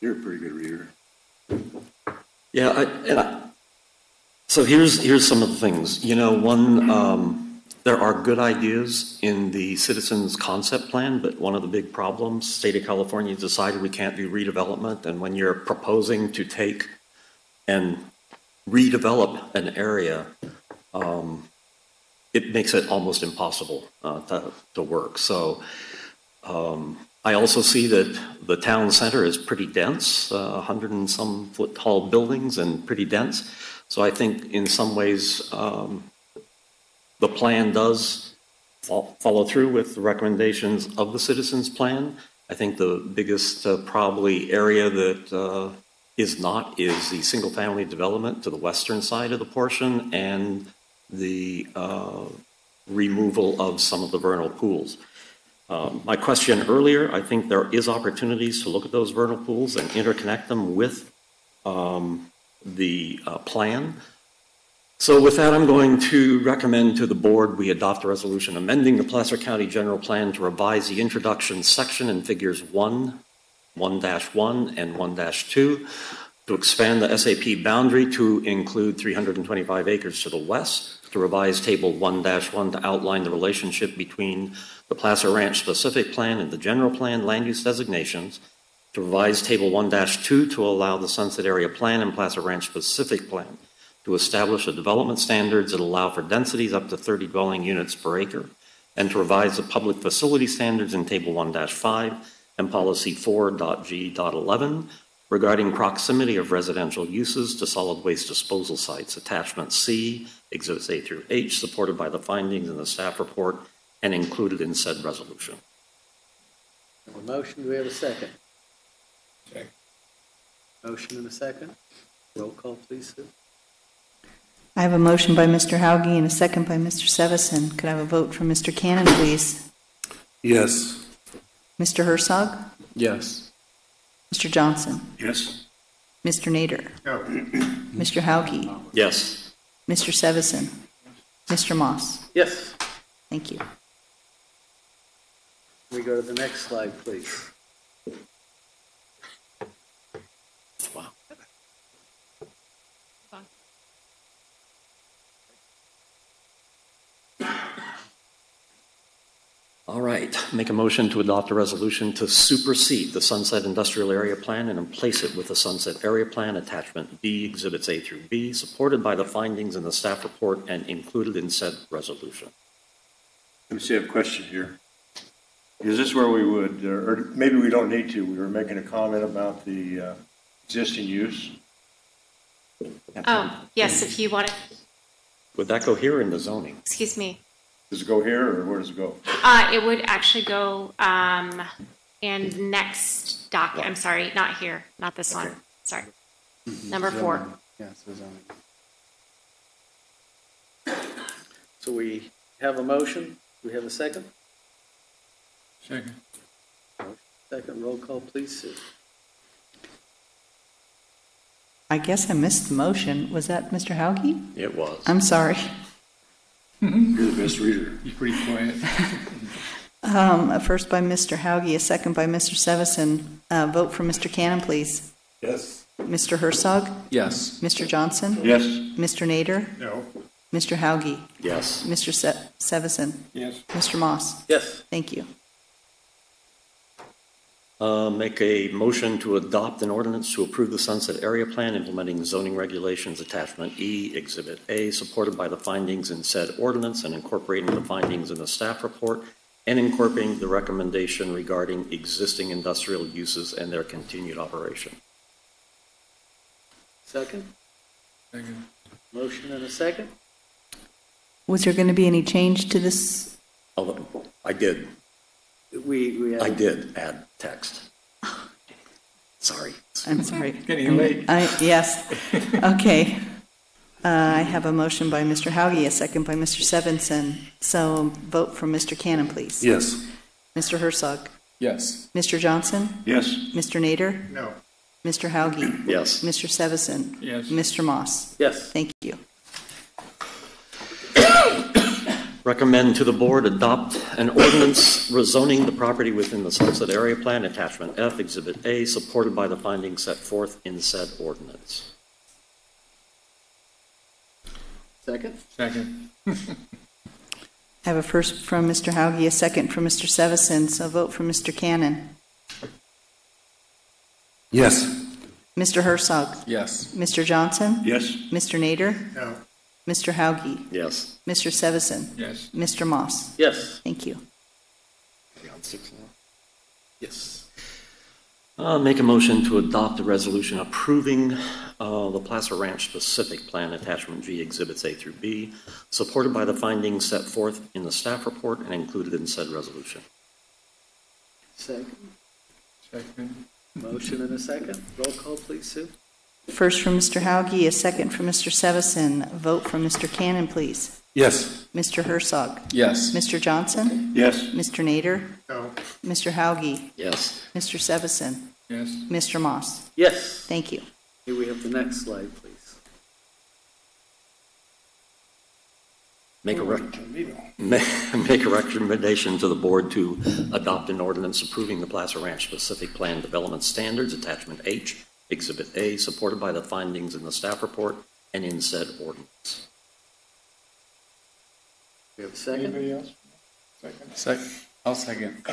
You're a pretty good reader. Yeah, so here's some of the things. You know, one, there are good ideas in the citizens concept plan, but one of the big problems, state of California decided we can't do redevelopment, and when you're proposing to take and redevelop an area, it makes it almost impossible to work. So I also see that the town center is pretty dense, 100 and some foot tall buildings and pretty dense. So I think in some ways the plan does follow through with the recommendations of the citizens plan. I think the biggest probably area that is not is the single family development to the western side of the portion and the removal of some of the vernal pools. My question earlier, I think there is opportunities to look at those vernal pools and interconnect them with the plan. So with that, I'm going to recommend to the board we adopt a resolution amending the Placer County General Plan to revise the introduction section in figures 1, 1-1, and 1-2 to expand the SAP boundary to include 325 acres to the west, to revise Table 1-1 to outline the relationship between the Placer Ranch specific plan and the general plan land use designations, to revise Table 1-2 to allow the Sunset Area Plan and Placer Ranch specific plan to establish the development standards that allow for densities up to 30 dwelling units per acre, and to revise the public facility standards in Table 1-5 and Policy 4.G.11 regarding proximity of residential uses to solid waste disposal sites, Attachment C, Exhibits A through H, supported by the findings in the staff report and included in said resolution. We have a motion. Do we have a second? Second. Motion and a second. Roll call, please, Sue. I have a motion by Mr. Hauge and a second by Mr. Sevison. Could I have a vote from Mr. Cannon, please? Yes. Mr. Herzog? Yes. Mr. Johnson? Yes. Mr. Nader? No. Mr. Hauge? Yes. Mr. Sevison? Mr. Moss? Yes. Thank you. We go to the next slide, please. Wow. All right, make a motion to adopt a resolution to supersede the Sunset Industrial Area Plan and replace it with the Sunset Area Plan Attachment B, Exhibits A through B, supported by the findings in the staff report and included in said resolution. Let me see, I have a question here. Is this where we would, or maybe we don't need to, we were making a comment about the existing use? Oh, yes, if you want it. Would that go here in the zoning? Excuse me. Does it go here, or where does it go? It would actually go in next doc. I'm sorry, not here, not this one. Sorry. Number 4. Yeah, so zoning. So we have a motion. Do we have a second? Second. Second. Roll call, please, Sue. I guess I missed the motion. Was that Mr. Hauge? It was. I'm sorry. You're the best reader. You're pretty quiet. A first by Mr. Hauge, a second by Mr. Sevison. Vote for Mr. Cannon, please. Yes. Mr. Herzog? Yes. Mr. Johnson? Yes. Mr. Nader? No. Mr. Hauge? Yes. Mr. Sevison? Yes. Mr. Moss? Yes. Thank you. Make a motion to adopt an ordinance to approve the Sunset Area Plan implementing zoning regulations Attachment E, Exhibit A, supported by the findings in said ordinance and incorporating the findings in the staff report and incorporating the recommendation regarding existing industrial uses and their continued operation. Second. Second. Motion and a second. Was there going to be any change to this? Oh, I did. I did add text. Sorry. I'm sorry. Getting late. Yes. Okay. I have a motion by Mr. Hauge, a second by Mr. Sevison. So vote from Mr. Cannon, please. Yes. Mr. Herzog? Yes. Mr. Johnson? Yes. Mr. Nader? No. Mr. Hauge? Yes. Mr. Sevison? Yes. Mr. Moss? Yes. Thank you. Recommend to the board adopt an ordinance rezoning the property within the Sunset Area Plan, Attachment F, Exhibit A, supported by the findings set forth in said ordinance. Second? Second. I have a first from Mr. Hauge, a second from Mr. Sevison, so a vote from Mr. Cannon. Yes. Mr. Herzog. Yes. Mr. Johnson. Yes. Mr. Nader. No. Mr. Hauge. Yes. Mr. Sevison. Yes. Mr. Moss. Yes. Thank you. Yes. Make a motion to adopt a resolution approving the Placer Ranch specific plan, Attachment G, Exhibits A through B, supported by the findings set forth in the staff report and included in said resolution. Second. Second. Motion and a second. Roll call, please, Sue. First from Mr. Hauge, a second from Mr. Sevison. A vote from Mr. Cannon, please. Yes. Mr. Herzog. Yes. Mr. Johnson. Yes. Mr. Nader. No. Mr. Hauge. Yes. Mr. Sevison. Yes. Mr. Moss. Yes. Thank you. Here we have the next slide, please. Make a recommendation to the board to adopt an ordinance approving the Placer Ranch specific plan development standards, Attachment H, Exhibit A, supported by the findings in the staff report and in said ordinance. We have a second? Anybody else? Second. I'll second.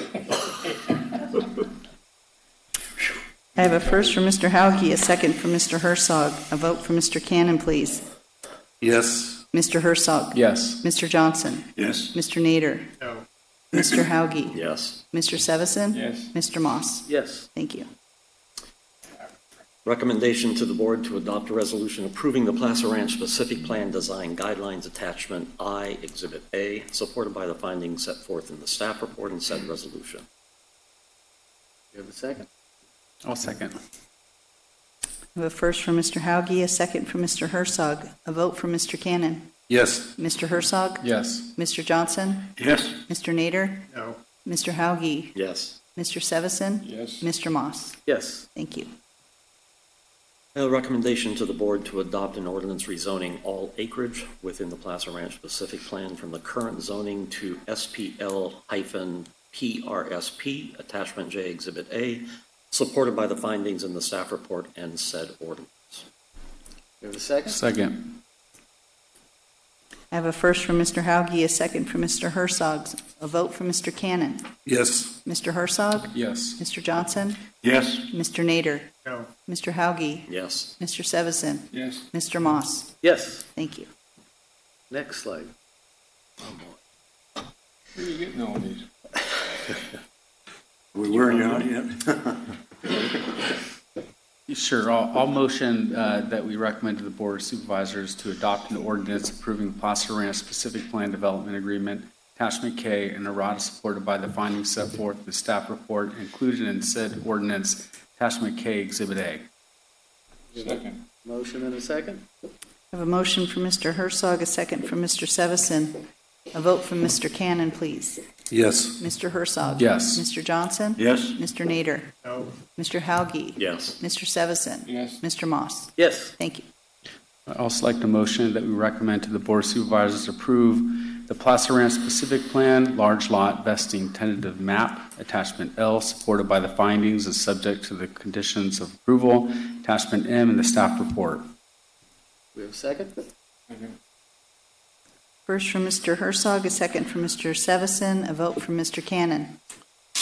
I have a first from Mr. Hauge, a second from Mr. Herzog. A vote from Mr. Cannon, please. Yes. Mr. Herzog. Yes. Mr. Johnson. Yes. Mr. Nader. No. Mr. Hauge. Yes. Mr. Sevison. Yes. Mr. Moss. Yes. Thank you. Recommendation to the board to adopt a resolution approving the Placer Ranch specific plan design guidelines, Attachment I, Exhibit A, supported by the findings set forth in the staff report and said resolution. You have a second? I'll second. I have a first from Mr. Hauge, a second from Mr. Herzog. A vote from Mr. Cannon. Yes. Mr. Herzog. Yes. Mr. Johnson. Yes. Mr. Nader. No. Mr. Hauge. Yes. Mr. Sevison. Yes. Mr. Moss. Yes. Thank you. A recommendation to the board to adopt an ordinance rezoning all acreage within the Placer Ranch specific plan from the current zoning to SPL-PRSP, Attachment J, Exhibit A, supported by the findings in the staff report and said ordinance. You have a second? Second. I have a first from Mr. Hauge, a second from Mr. Herzog. A vote from Mr. Cannon. Yes. Mr. Herzog. Yes. Mr. Johnson. Yes. Mr. Nader. No. Mr. Hauge. Yes. Mr. Sevison. Yes. Mr. Moss. Yes. Thank you. Next slide. Where are you getting all these? We weren't out yet. Sure. I'll motion that we recommend to the Board of Supervisors to adopt an ordinance approving Placer Ranch specific plan development agreement, Attachment K, and errata supported by the findings set forth in the staff report included in said ordinance, Attachment K, Exhibit A. Second. Motion and a second? I have a motion from Mr. Herzog, a second from Mr. Sevison. A vote from Mr. Cannon, please. Yes. Mr. Herzog. Yes. Mr. Johnson. Yes. Mr. Nader. No. Mr. Hauge. Yes. Mr. Sevison. Yes. Mr. Moss. Yes. Thank you. I'd also like to motion that we recommend to the Board of Supervisors approve the Placer Ranch specific plan, large lot vesting tentative map, Attachment L, supported by the findings and subject to the conditions of approval, Attachment M, in the staff report. We have a second? First from Mr. Herzog, a second from Mr. Sevison. A vote from Mr. Cannon.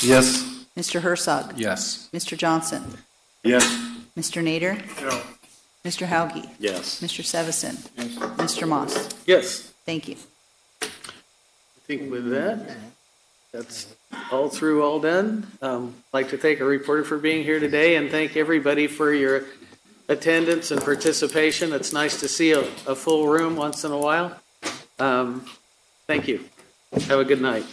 Yes. Mr. Herzog. Yes. Mr. Johnson. Yes. Mr. Nader. No. Mr. Hauge. Yes. Mr. Sevison. Yes. Mr. Moss. Yes. Thank you. I think with that, that's all through, all done. I'd like to thank our reporter for being here today and thank everybody for your attendance and participation. It's nice to see a full room once in a while. Thank you. Have a good night.